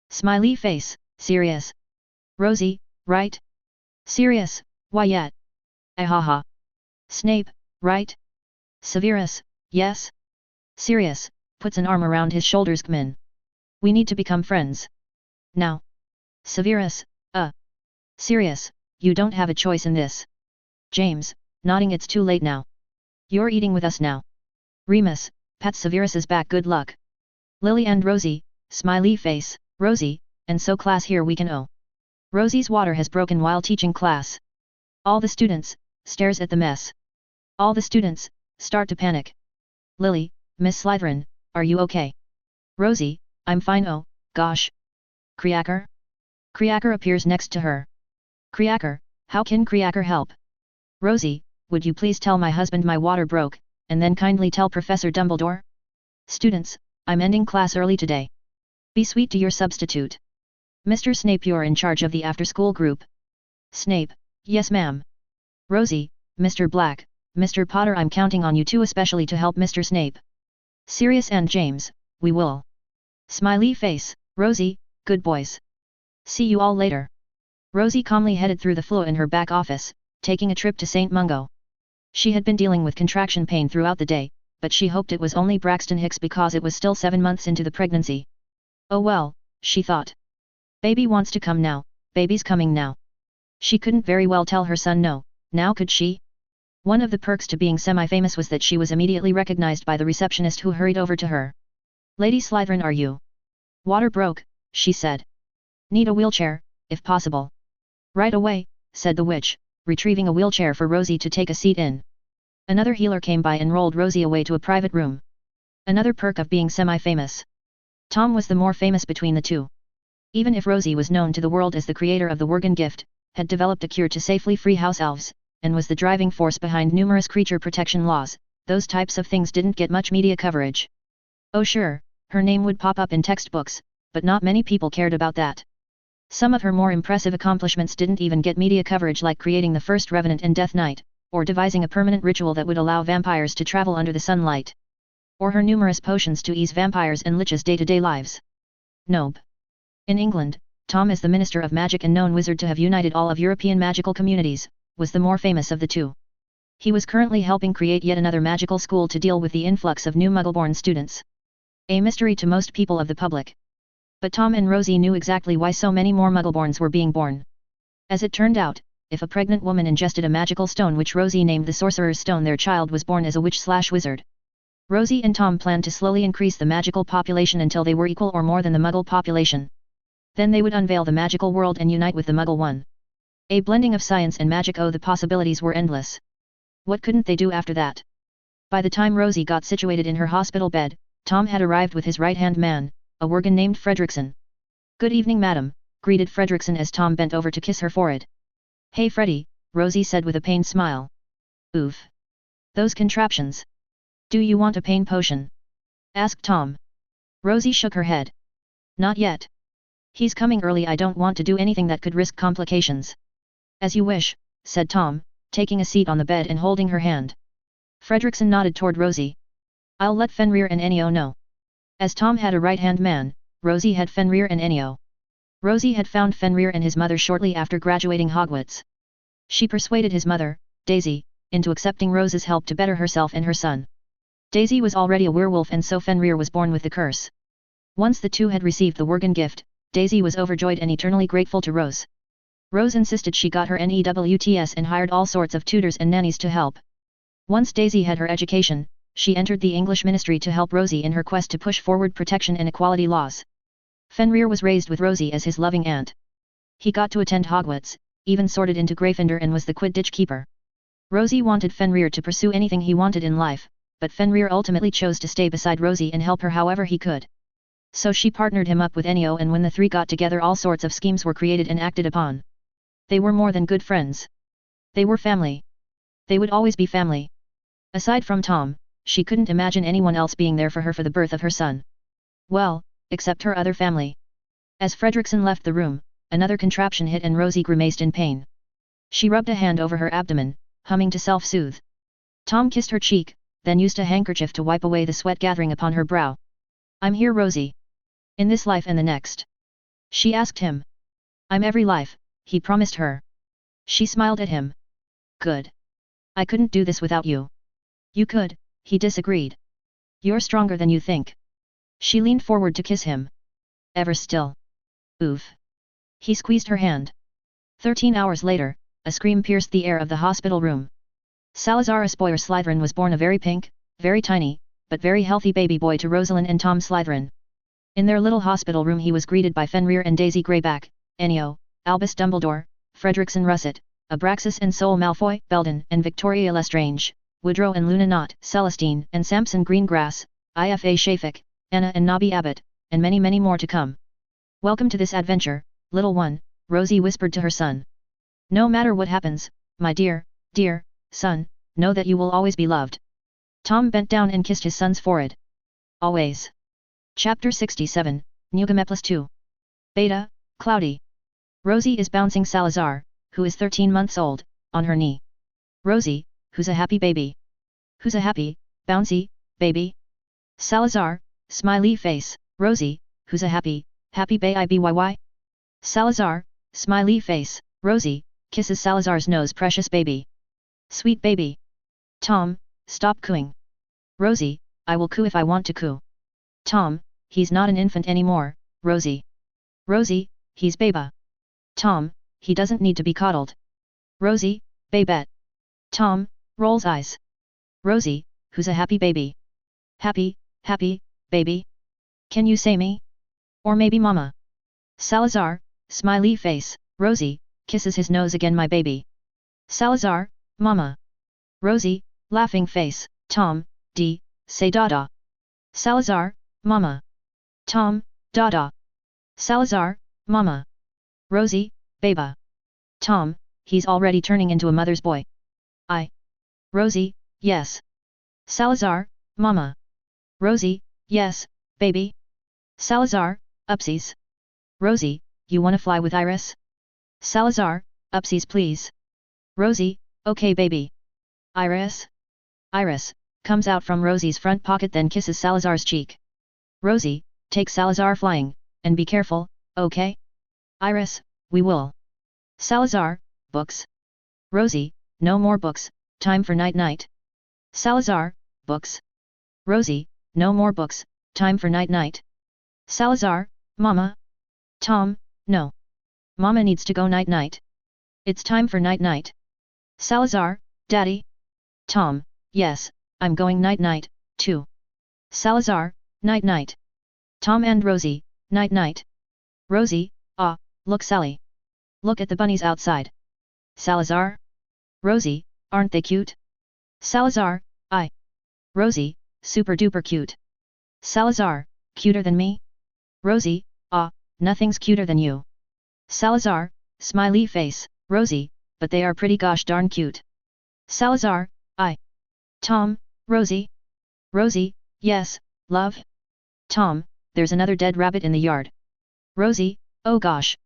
Smiley face. Sirius. Rosie, right? Sirius, why yet? Ahaha. Snape, right? Severus, yes? Sirius, puts an arm around his shoulders. Gmin. We need to become friends. Now. Severus, Sirius, you don't have a choice in this. James, nodding it's too late now. You're eating with us now. Remus, pats Severus's back good luck. Lily and Rosie, smiley face. Rosie, and so class here we can Rosie's water has broken while teaching class. All the students, stares at the mess. All the students, start to panic. Lily, Miss Slytherin, are you okay? Rosie, I'm fine gosh. Creaker? Creaker appears next to her. Creaker, how can Creaker help? Rosie, would you please tell my husband my water broke, and then kindly tell Professor Dumbledore? Students, I'm ending class early today. Be sweet to your substitute. Mr. Snape, you're in charge of the after-school group. Snape, yes ma'am. Rosie, Mr. Black, Mr. Potter, I'm counting on you two especially to help Mr. Snape. Sirius and James, we will. Smiley face. Rosie, good boys. See you all later. Rosie calmly headed through the floor in her back office, taking a trip to St. Mungo. She had been dealing with contraction pain throughout the day, but she hoped it was only Braxton Hicks because it was still 7 months into the pregnancy. Oh well, she thought. Baby wants to come now, baby's coming now. She couldn't very well tell her son no, now could she? One of the perks to being semi-famous was that she was immediately recognized by the receptionist who hurried over to her. Lady Slytherin, are you? Water broke, she said. Need a wheelchair, if possible. Right away, said the witch, retrieving a wheelchair for Rosie to take a seat in. Another healer came by and rolled Rosie away to a private room. Another perk of being semi-famous. Tom was the more famous between the two. Even if Rosie was known to the world as the creator of the Worgen gift, had developed a cure to safely free house elves, and was the driving force behind numerous creature protection laws, those types of things didn't get much media coverage. Oh sure, her name would pop up in textbooks, but not many people cared about that. Some of her more impressive accomplishments didn't even get media coverage, like creating the first Revenant and Death Knight, or devising a permanent ritual that would allow vampires to travel under the sunlight. Or her numerous potions to ease vampires' and liches' day-to-day lives. Nope. In England, Tom, as the Minister of Magic and known wizard to have united all of European magical communities, was the more famous of the two. He was currently helping create yet another magical school to deal with the influx of new Muggle-born students. A mystery to most people of the public. But Tom and Rosie knew exactly why so many more Muggle-borns were being born. As it turned out, if a pregnant woman ingested a magical stone which Rosie named the Sorcerer's Stone, their child was born as a witch/wizard. Rosie and Tom planned to slowly increase the magical population until they were equal or more than the Muggle population. Then they would unveil the magical world and unite with the Muggle one. A blending of science and magic. Oh, the possibilities were endless. What couldn't they do after that? By the time Rosie got situated in her hospital bed, Tom had arrived with his right-hand man, a Worgen named Frederickson. Good evening, madam, greeted Frederickson as Tom bent over to kiss her forehead. Hey Freddy, Rosie said with a pained smile. Oof. Those contraptions. Do you want a pain potion? Asked Tom. Rosie shook her head. Not yet. He's coming early, I don't want to do anything that could risk complications. As you wish, said Tom, taking a seat on the bed and holding her hand. Frederickson nodded toward Rosie. I'll let Fenrir and Ennio know. As Tom had a right-hand man, Rosie had Fenrir and Ennio. Rosie had found Fenrir and his mother shortly after graduating Hogwarts. She persuaded his mother, Daisy, into accepting Rose's help to better herself and her son. Daisy was already a werewolf, and so Fenrir was born with the curse. Once the two had received the Worgen gift, Daisy was overjoyed and eternally grateful to Rose. Rose insisted she got her NEWTS and hired all sorts of tutors and nannies to help. Once Daisy had her education, she entered the English ministry to help Rosie in her quest to push forward protection and equality laws. Fenrir was raised with Rosie as his loving aunt. He got to attend Hogwarts, even sorted into Gryffindor and was the Quidditch keeper. Rosie wanted Fenrir to pursue anything he wanted in life, but Fenrir ultimately chose to stay beside Rosie and help her however he could. So she partnered him up with Ennio, and when the three got together all sorts of schemes were created and acted upon. They were more than good friends. They were family. They would always be family. Aside from Tom, she couldn't imagine anyone else being there for her for the birth of her son. Well, except her other family. As Fredrickson left the room, another contraption hit and Rosie grimaced in pain. She rubbed a hand over her abdomen, humming to self-soothe. Tom kissed her cheek, then used a handkerchief to wipe away the sweat gathering upon her brow. "I'm here, Rosie. In this life and the next?" she asked him. "I'm every life," he promised her. She smiled at him. "Good. I couldn't do this without you." "You could," he disagreed. "You're stronger than you think." She leaned forward to kiss him. "Ever still." "Oof." He squeezed her hand. 13 hours later, a scream pierced the air of the hospital room. Salazar Espoir Slytherin was born a very pink, very tiny, but very healthy baby boy to Rosalind and Tom Slytherin. In their little hospital room he was greeted by Fenrir and Daisy Greyback, Ennio, Albus Dumbledore, Fredrickson Russet, Abraxas and Sol Malfoy, Belden and Victoria Lestrange, Woodrow and Luna Knott, Celestine and Samson Greengrass, Ifa Shafik, Anna and Nobby Abbott, and many many more to come. "Welcome to this adventure, little one," Rosie whispered to her son. "No matter what happens, my dear, dear, son, know that you will always be loved." Tom bent down and kissed his son's forehead. Always. Chapter 67, Newgameplas 2. Beta, Cloudy. Rosie is bouncing Salazar, who is 13 months old, on her knee. "Rosie, who's a happy baby? Who's a happy, bouncy, baby?" Salazar, smiley face. "Rosie, who's a happy, happy baby? Salazar, smiley face. Rosie, kisses Salazar's nose. "Precious baby. Sweet baby." "Tom, stop cooing." "Rosie, I will coo if I want to coo." "Tom, he's not an infant anymore, Rosie." "Rosie, he's baba." "Tom, he doesn't need to be coddled." "Rosie, babette." Tom, rolls eyes. "Rosie, who's a happy baby? Happy, happy, baby? Can you say me? Or maybe mama?" Salazar, smiley face. "Rosie, kisses his nose again. My baby." Salazar, mama. Rosie, laughing face. "Tom, say dada." Salazar, mama. "Tom, dada." Salazar, mama. Rosie, baba. "Tom, he's already turning into a mother's boy." Rosie, yes. Salazar, mama. Rosie, yes, baby. Salazar, upsies. Rosie, you wanna fly with Iris? Salazar, upsies please. Rosie, okay baby. Iris? Iris, comes out from Rosie's front pocket then kisses Salazar's cheek. Rosie, take Salazar flying, and be careful, okay? Iris, we will. Salazar, books. Rosie, no more books, time for night-night. Salazar, books. Rosie, no more books, time for night-night. Salazar, mama. Tom, no. Mama needs to go night-night. It's time for night-night. Salazar, daddy. Tom, yes, I'm going night-night, too. Salazar, night-night. Tom and Rosie, night-night. Rosie, look Sally. Look at the bunnies outside. Salazar. Rosie, aren't they cute? Salazar, Rosie, super duper cute. Salazar, cuter than me? Rosie, nothing's cuter than you. Salazar, smiley face. Rosie, but they are pretty gosh darn cute. Salazar, Tom, Rosie. Rosie, yes, love. Tom, there's another dead rabbit in the yard. Rosie, oh gosh.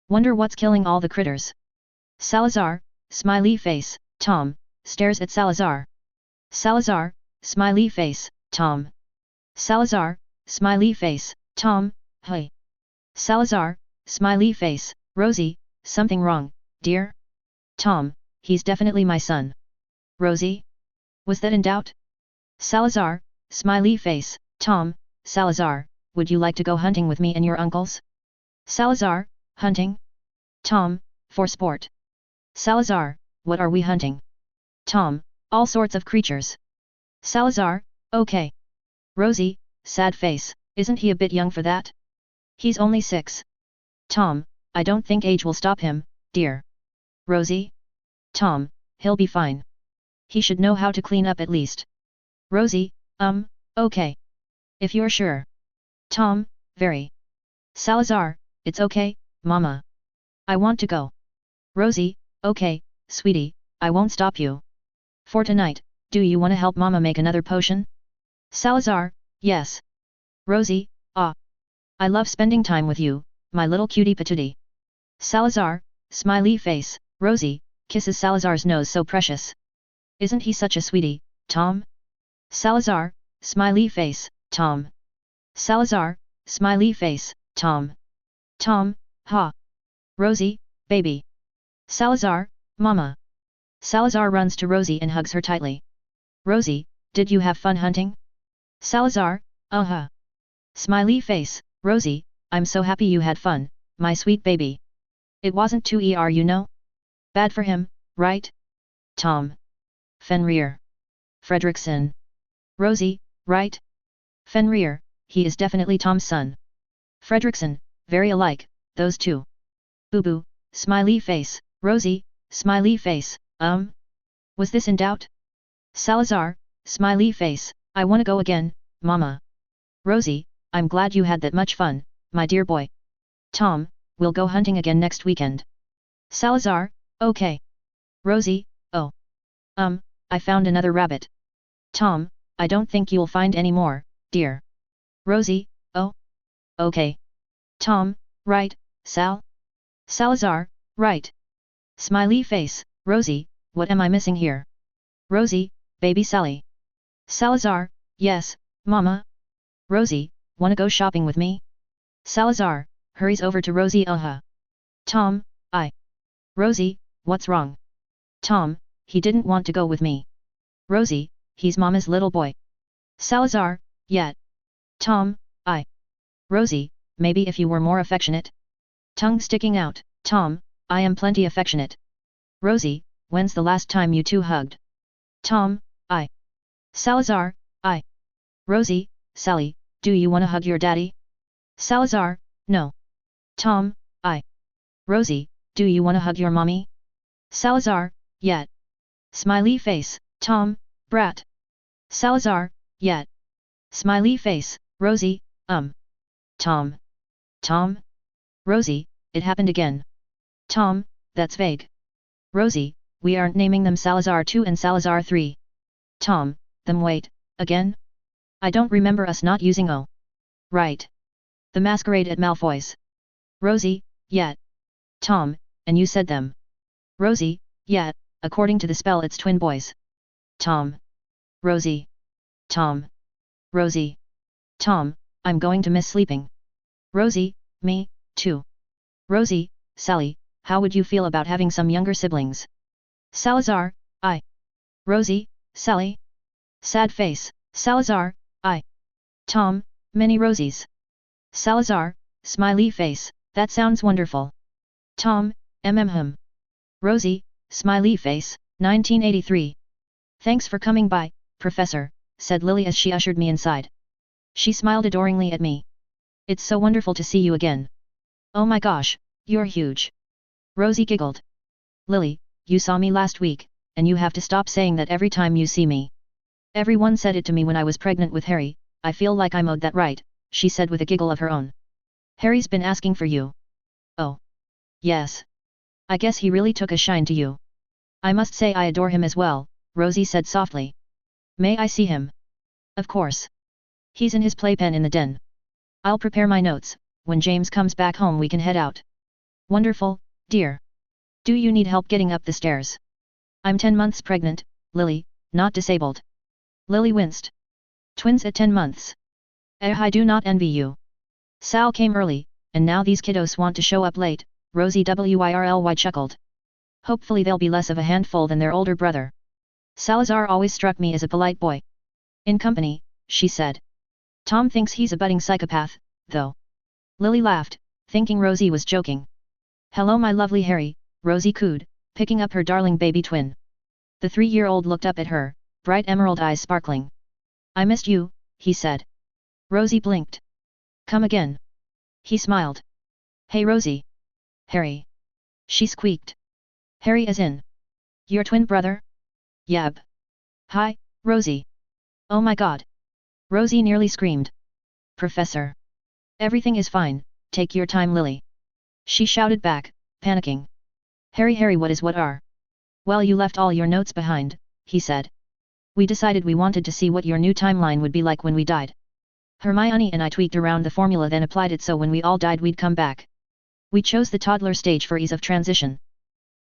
Wonder what's killing all the critters. Salazar, smiley face. Tom, stares at Salazar. Salazar, smiley face. Tom. Salazar, smiley face. Tom, hey. Salazar, smiley face. Rosie, something wrong, dear? Tom, he's definitely my son. Rosie? Was that in doubt? Salazar, smiley face. Tom, Salazar, would you like to go hunting with me and your uncles? Salazar, hunting? Tom, For sport. Salazar, what are we hunting? Tom, all sorts of creatures. Salazar, okay. Rosie, sad face, isn't he a bit young for that? He's only 6. Tom, I don't think age will stop him, dear. Rosie? Tom, he'll be fine. He should know how to clean up at least. Rosie, okay. If you're sure. Tom, very. Salazar, it's okay, Mama. I want to go. Rosie, okay, sweetie, I won't stop you. For tonight, do you want to help Mama make another potion? Salazar, yes. Rosie, ah. I love spending time with you, my little cutie patootie. Salazar, smiley face, Rosie, kisses Salazar's nose so precious. Isn't he such a sweetie, Tom? Salazar, smiley face, Tom. Salazar, smiley face, Tom. Tom, ha. Rosie, baby. Salazar, Mama. Salazar runs to Rosie and hugs her tightly. Rosie, did you have fun hunting? Salazar, uh-huh. Smiley face, Rosie, I'm so happy you had fun, my sweet baby. It wasn't too you know? Bad for him, right? Tom. Fenrir. Fredrickson. Rosie, right? Fenrir, he is definitely Tom's son. Fredrickson, very alike, those two. Boo-boo, smiley face, Rosie, smiley face, Was this in doubt? Salazar, smiley face, I wanna go again, Mama. Rosie, I'm glad you had that much fun, my dear boy. Tom, we'll go hunting again next weekend. Salazar, okay. Rosie, oh. I found another rabbit. Tom, I don't think you'll find any more, dear. Rosie, oh. Okay. Tom, right, Sal? Salazar, right. Smiley face, Rosie, what am I missing here? Rosie, baby Sally. Salazar, yes, Mama. Rosie, wanna go shopping with me? Salazar, hurries over to Rosie. Tom, Rosie, what's wrong? Tom, he didn't want to go with me. Rosie, he's Mama's little boy. Salazar, yet. Tom, Rosie, maybe if you were more affectionate? Tongue sticking out, Tom, I am plenty affectionate. Rosie, when's the last time you two hugged? Tom, Salazar, Rosie, Sally, do you wanna hug your daddy? Salazar, no. Tom, Rosie, do you wanna hug your mommy? Salazar, yet. Smiley face, Tom, brat. Salazar, yet. Smiley face, Rosie, Tom. Tom? Rosie, it happened again. Tom, that's vague. Rosie, we aren't naming them Salazar 2 and Salazar 3. Tom, them wait, again? I don't remember us not using O. Right. The masquerade at Malfoy's. Rosie, yet. Tom, and you said them. Rosie, yet, according to the spell it's twin boys. Tom. Rosie. Tom. Rosie. Tom, I'm going to miss sleeping. Rosie, me, too. Rosie, Sally, how would you feel about having some younger siblings? Salazar, Rosie, Sally. Sad face, Salazar, Tom, many Rosies. Salazar, smiley face, that sounds wonderful. Tom, Rosie, smiley face, 1983. Thanks for coming by, Professor, said Lily as she ushered me inside. She smiled adoringly at me. It's so wonderful to see you again. Oh my gosh, you're huge. Rosie giggled. Lily, you saw me last week, and you have to stop saying that every time you see me. Everyone said it to me when I was pregnant with Harry, I feel like I'm owed that right, she said with a giggle of her own. Harry's been asking for you. Oh. Yes. I guess he really took a shine to you. I must say I adore him as well, Rosie said softly. May I see him? Of course. He's in his playpen in the den. I'll prepare my notes, when James comes back home we can head out. Wonderful, dear. Do you need help getting up the stairs? I'm 10 months pregnant, Lily, not disabled. Lily winced. Twins at 10 months. I do not envy you. Sal came early, and now these kiddos want to show up late, Rosie Wirly chuckled. Hopefully they'll be less of a handful than their older brother. Salazar always struck me as a polite boy. In company, she said. Tom thinks he's a budding psychopath, though. Lily laughed, thinking Rosie was joking. Hello my lovely Harry, Rosie cooed, picking up her darling baby twin. The 3-year-old looked up at her, bright emerald eyes sparkling. I missed you, he said. Rosie blinked. Come again. He smiled. Hey Rosie. Harry. She squeaked. Harry as in. Your twin brother? Yab. Hi, Rosie. Oh my god. Rosie nearly screamed. Professor. Everything is fine, take your time Lily. She shouted back, panicking. Harry what are? Well you left all your notes behind, he said. We decided we wanted to see what your new timeline would be like when we died. Hermione and I tweaked around the formula then applied it so when we all died we'd come back. We chose the toddler stage for ease of transition.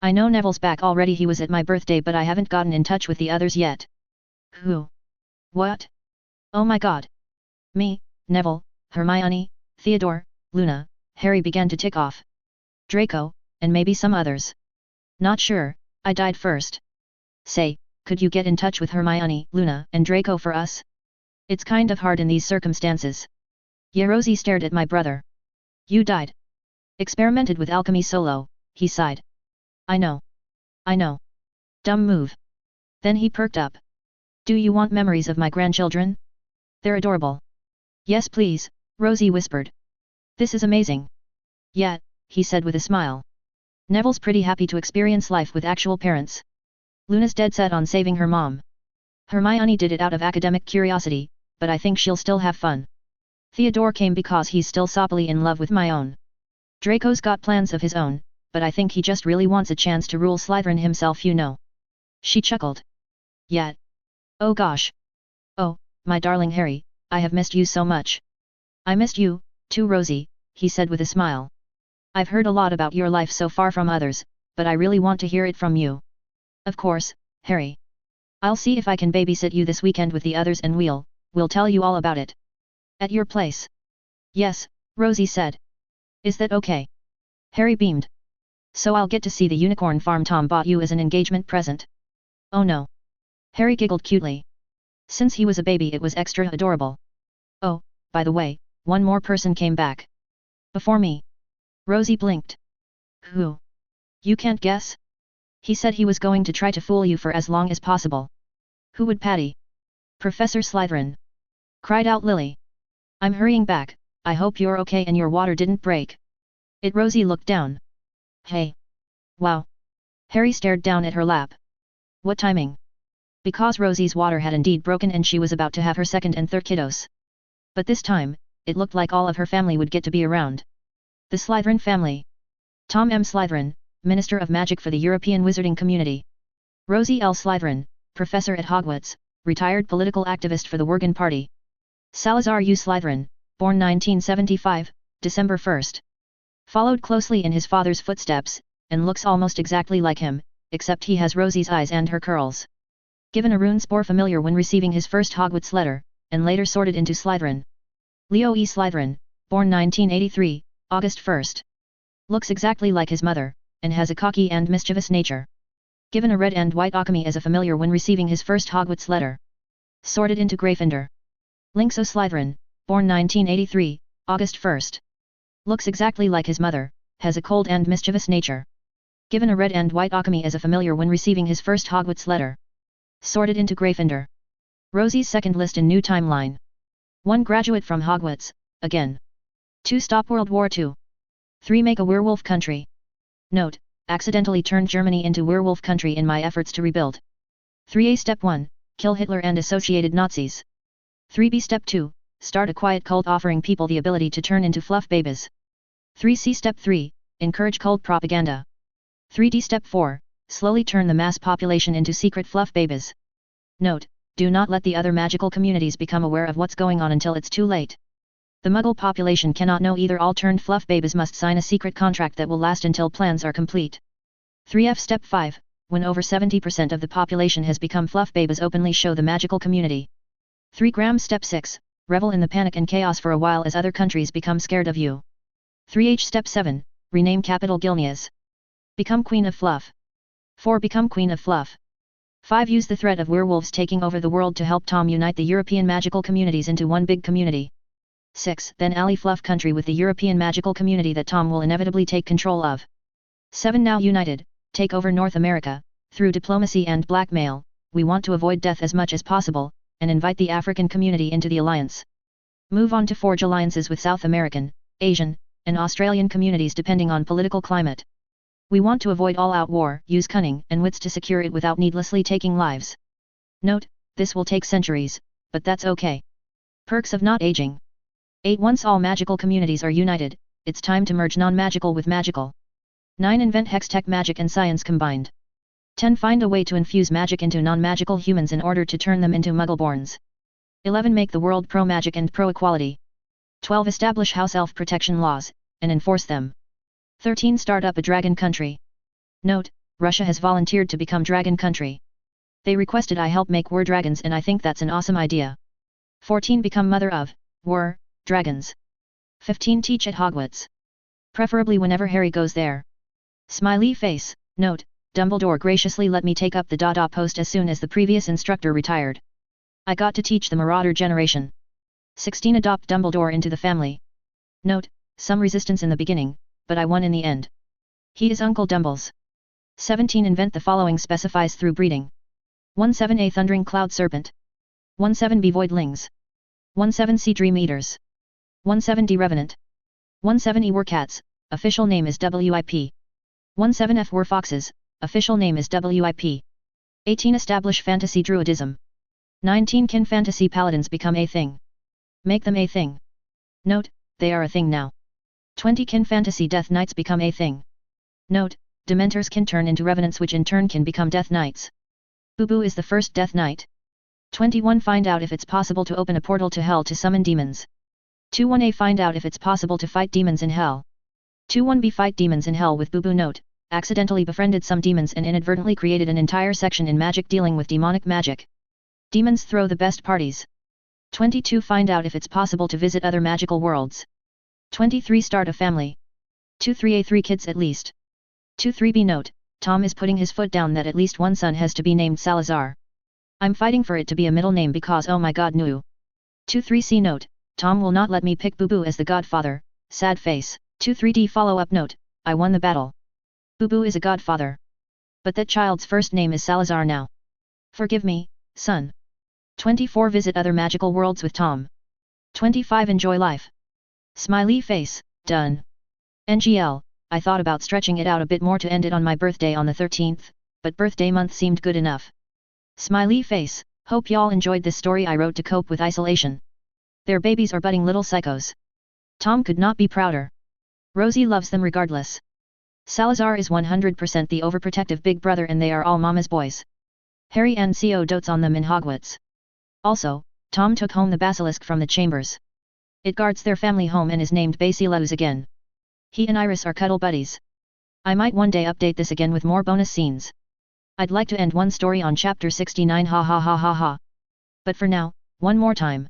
I know Neville's back already, he was at my birthday but I haven't gotten in touch with the others yet. Who? What? Oh my god. Me, Neville, Hermione, Theodore, Luna, Harry began to tick off. Draco, and maybe some others. Not sure, I died first. Say, could you get in touch with Hermione, Luna, and Draco for us? It's kind of hard in these circumstances. Yeah, Rosie stared at my brother. You died. Experimented with alchemy solo, he sighed. I know. I know. Dumb move. Then he perked up. Do you want memories of my grandchildren? They're adorable. Yes please, Rosie whispered. This is amazing. Yeah, he said with a smile. Neville's pretty happy to experience life with actual parents. Luna's dead set on saving her mom. Hermione did it out of academic curiosity, but I think she'll still have fun. Theodore came because he's still soppily in love with my own. Draco's got plans of his own, but I think he just really wants a chance to rule Slytherin himself, you know. She chuckled. Yeah. Oh gosh. Oh, my darling Harry, I have missed you so much. I missed you, too Rosie, he said with a smile. I've heard a lot about your life so far from others, but I really want to hear it from you. Of course, Harry. I'll see if I can babysit you this weekend with the others and we'll tell you all about it. At your place. Yes, Rosie said. Is that okay? Harry beamed. So I'll get to see the unicorn farm Tom bought you as an engagement present. Oh no. Harry giggled cutely. Since he was a baby it was extra adorable. Oh, by the way, one more person came back. Before me. Rosie blinked. Who? You can't guess? He said he was going to try to fool you for as long as possible. Who would Patty? Professor Slytherin. Cried out Lily. I'm hurrying back, I hope you're okay and your water didn't break. Rosie looked down. Hey. Wow. Harry stared down at her lap. What timing? Because Rosie's water had indeed broken and she was about to have her second and third kiddos. But this time, it looked like all of her family would get to be around. The Slytherin family. Tom M. Slytherin, Minister of Magic for the European Wizarding Community. Rosie L. Slytherin, Professor at Hogwarts, retired political activist for the Worgen Party. Salazar U. Slytherin, born 1975, December 1. Followed closely in his father's footsteps, and looks almost exactly like him, except he has Rosie's eyes and her curls. Given a rune spore familiar when receiving his first Hogwarts letter, and later sorted into Slytherin. Leo E. Slytherin, born 1983, August 1. Looks exactly like his mother, and has a cocky and mischievous nature. Given a red and white alchemy as a familiar when receiving his first Hogwarts letter. Sorted into Gryffindor. Lynx O. Slytherin, born 1983, August 1. Looks exactly like his mother, has a cold and mischievous nature. Given a red and white alchemy as a familiar when receiving his first Hogwarts letter. Sorted into Gryffindor. Rosie's second list in new timeline. 1 graduate from Hogwarts, again. 2 stop World War II. 3 make a werewolf country. Note, accidentally turned Germany into werewolf country in my efforts to rebuild. 3a Step 1, kill Hitler and associated Nazis. 3b Step 2, start a quiet cult offering people the ability to turn into fluff babies. 3c Step 3, encourage cult propaganda. 3d Step 4, slowly turn the mass population into secret fluff babies. Note, do not let the other magical communities become aware of what's going on until it's too late. The Muggle population cannot know either. All turned fluff babies must sign a secret contract that will last until plans are complete. 3f Step 5, when over 70% of the population has become fluff babies, openly show the magical community. 3 gram Step 6, revel in the panic and chaos for a while as other countries become scared of you. 3h Step 7, rename capital Gilneas. Become Queen of Fluff. 4 become Queen of Fluff. 5 use the threat of werewolves taking over the world to help Tom unite the European magical communities into one big community. 6 then ally Fluff country with the European magical community that Tom will inevitably take control of. 7 now united, take over North America. Through diplomacy and blackmail, we want to avoid death as much as possible, and invite the African community into the alliance. Move on to forge alliances with South American, Asian, and Australian communities depending on political climate. We want to avoid all-out war, use cunning and wits to secure it without needlessly taking lives. Note, this will take centuries, but that's okay. Perks of not aging. 8. Once all magical communities are united, it's time to merge non-magical with magical. 9. Invent hex-tech magic and science combined. 10. Find a way to infuse magic into non-magical humans in order to turn them into Muggleborns. 11. Make the world pro-magic and pro-equality. 12. Establish house elf protection laws, and enforce them. 13. Start up a dragon country. Note, Russia has volunteered to become dragon country. They requested I help make war dragons and I think that's an awesome idea. 14. Become mother of war dragons. 15. Teach at Hogwarts. Preferably whenever Harry goes there. Smiley face. Note, Dumbledore graciously let me take up the Dada post as soon as the previous instructor retired. I got to teach the Marauder generation. 16. Adopt Dumbledore into the family. Note, some resistance in the beginning, but I won in the end. He is Uncle Dumbles. 17. Invent the following specifies through breeding. 17. A Thundering Cloud Serpent. 17. B Voidlings. 17. Sea Dream Eaters. 17. D Revenant. 17. E Were Cats, official name is WIP. 17. F Were Foxes, official name is WIP. 18. Establish Fantasy Druidism. 19. Can Fantasy Paladins become a thing? Make them a thing. Note, they are a thing now. 20. Can Fantasy Death Knights become a thing? Note, Dementors can turn into Revenants which in turn can become Death Knights. Boo Boo is the first Death Knight. 21. Find out if it's possible to open a portal to hell to summon demons. 21a. Find out if it's possible to fight demons in hell. 21b. Fight demons in hell with Boo Boo. Note, accidentally befriended some demons and inadvertently created an entire section in magic dealing with demonic magic. Demons throw the best parties. 22. Find out if it's possible to visit other magical worlds. 23. Start a family. 23a. 3 kids at least. 23b. Note, Tom is putting his foot down that at least one son has to be named Salazar. I'm fighting for it to be a middle name because oh my god no. 23c. Note, Tom will not let me pick Boo Boo as the godfather, sad face. 23d. Follow-up note, I won the battle. Boo Boo is a godfather. But that child's first name is Salazar now. Forgive me, son. 24. Visit other magical worlds with Tom. 25. Enjoy life. Smiley face, done. NGL, I thought about stretching it out a bit more to end it on my birthday on the 13th, but birthday month seemed good enough. Smiley face, hope y'all enjoyed this story I wrote to cope with isolation. Their babies are budding little psychos. Tom could not be prouder. Rosie loves them regardless. Salazar is 100% the overprotective big brother and they are all mama's boys. Harry and Co dotes on them in Hogwarts. Also, Tom took home the basilisk from the chambers. It guards their family home and is named Basileus again. He and Iris are cuddle buddies. I might one day update this again with more bonus scenes. I'd like to end one story on chapter 69 ha ha ha ha ha. But for now, one more time.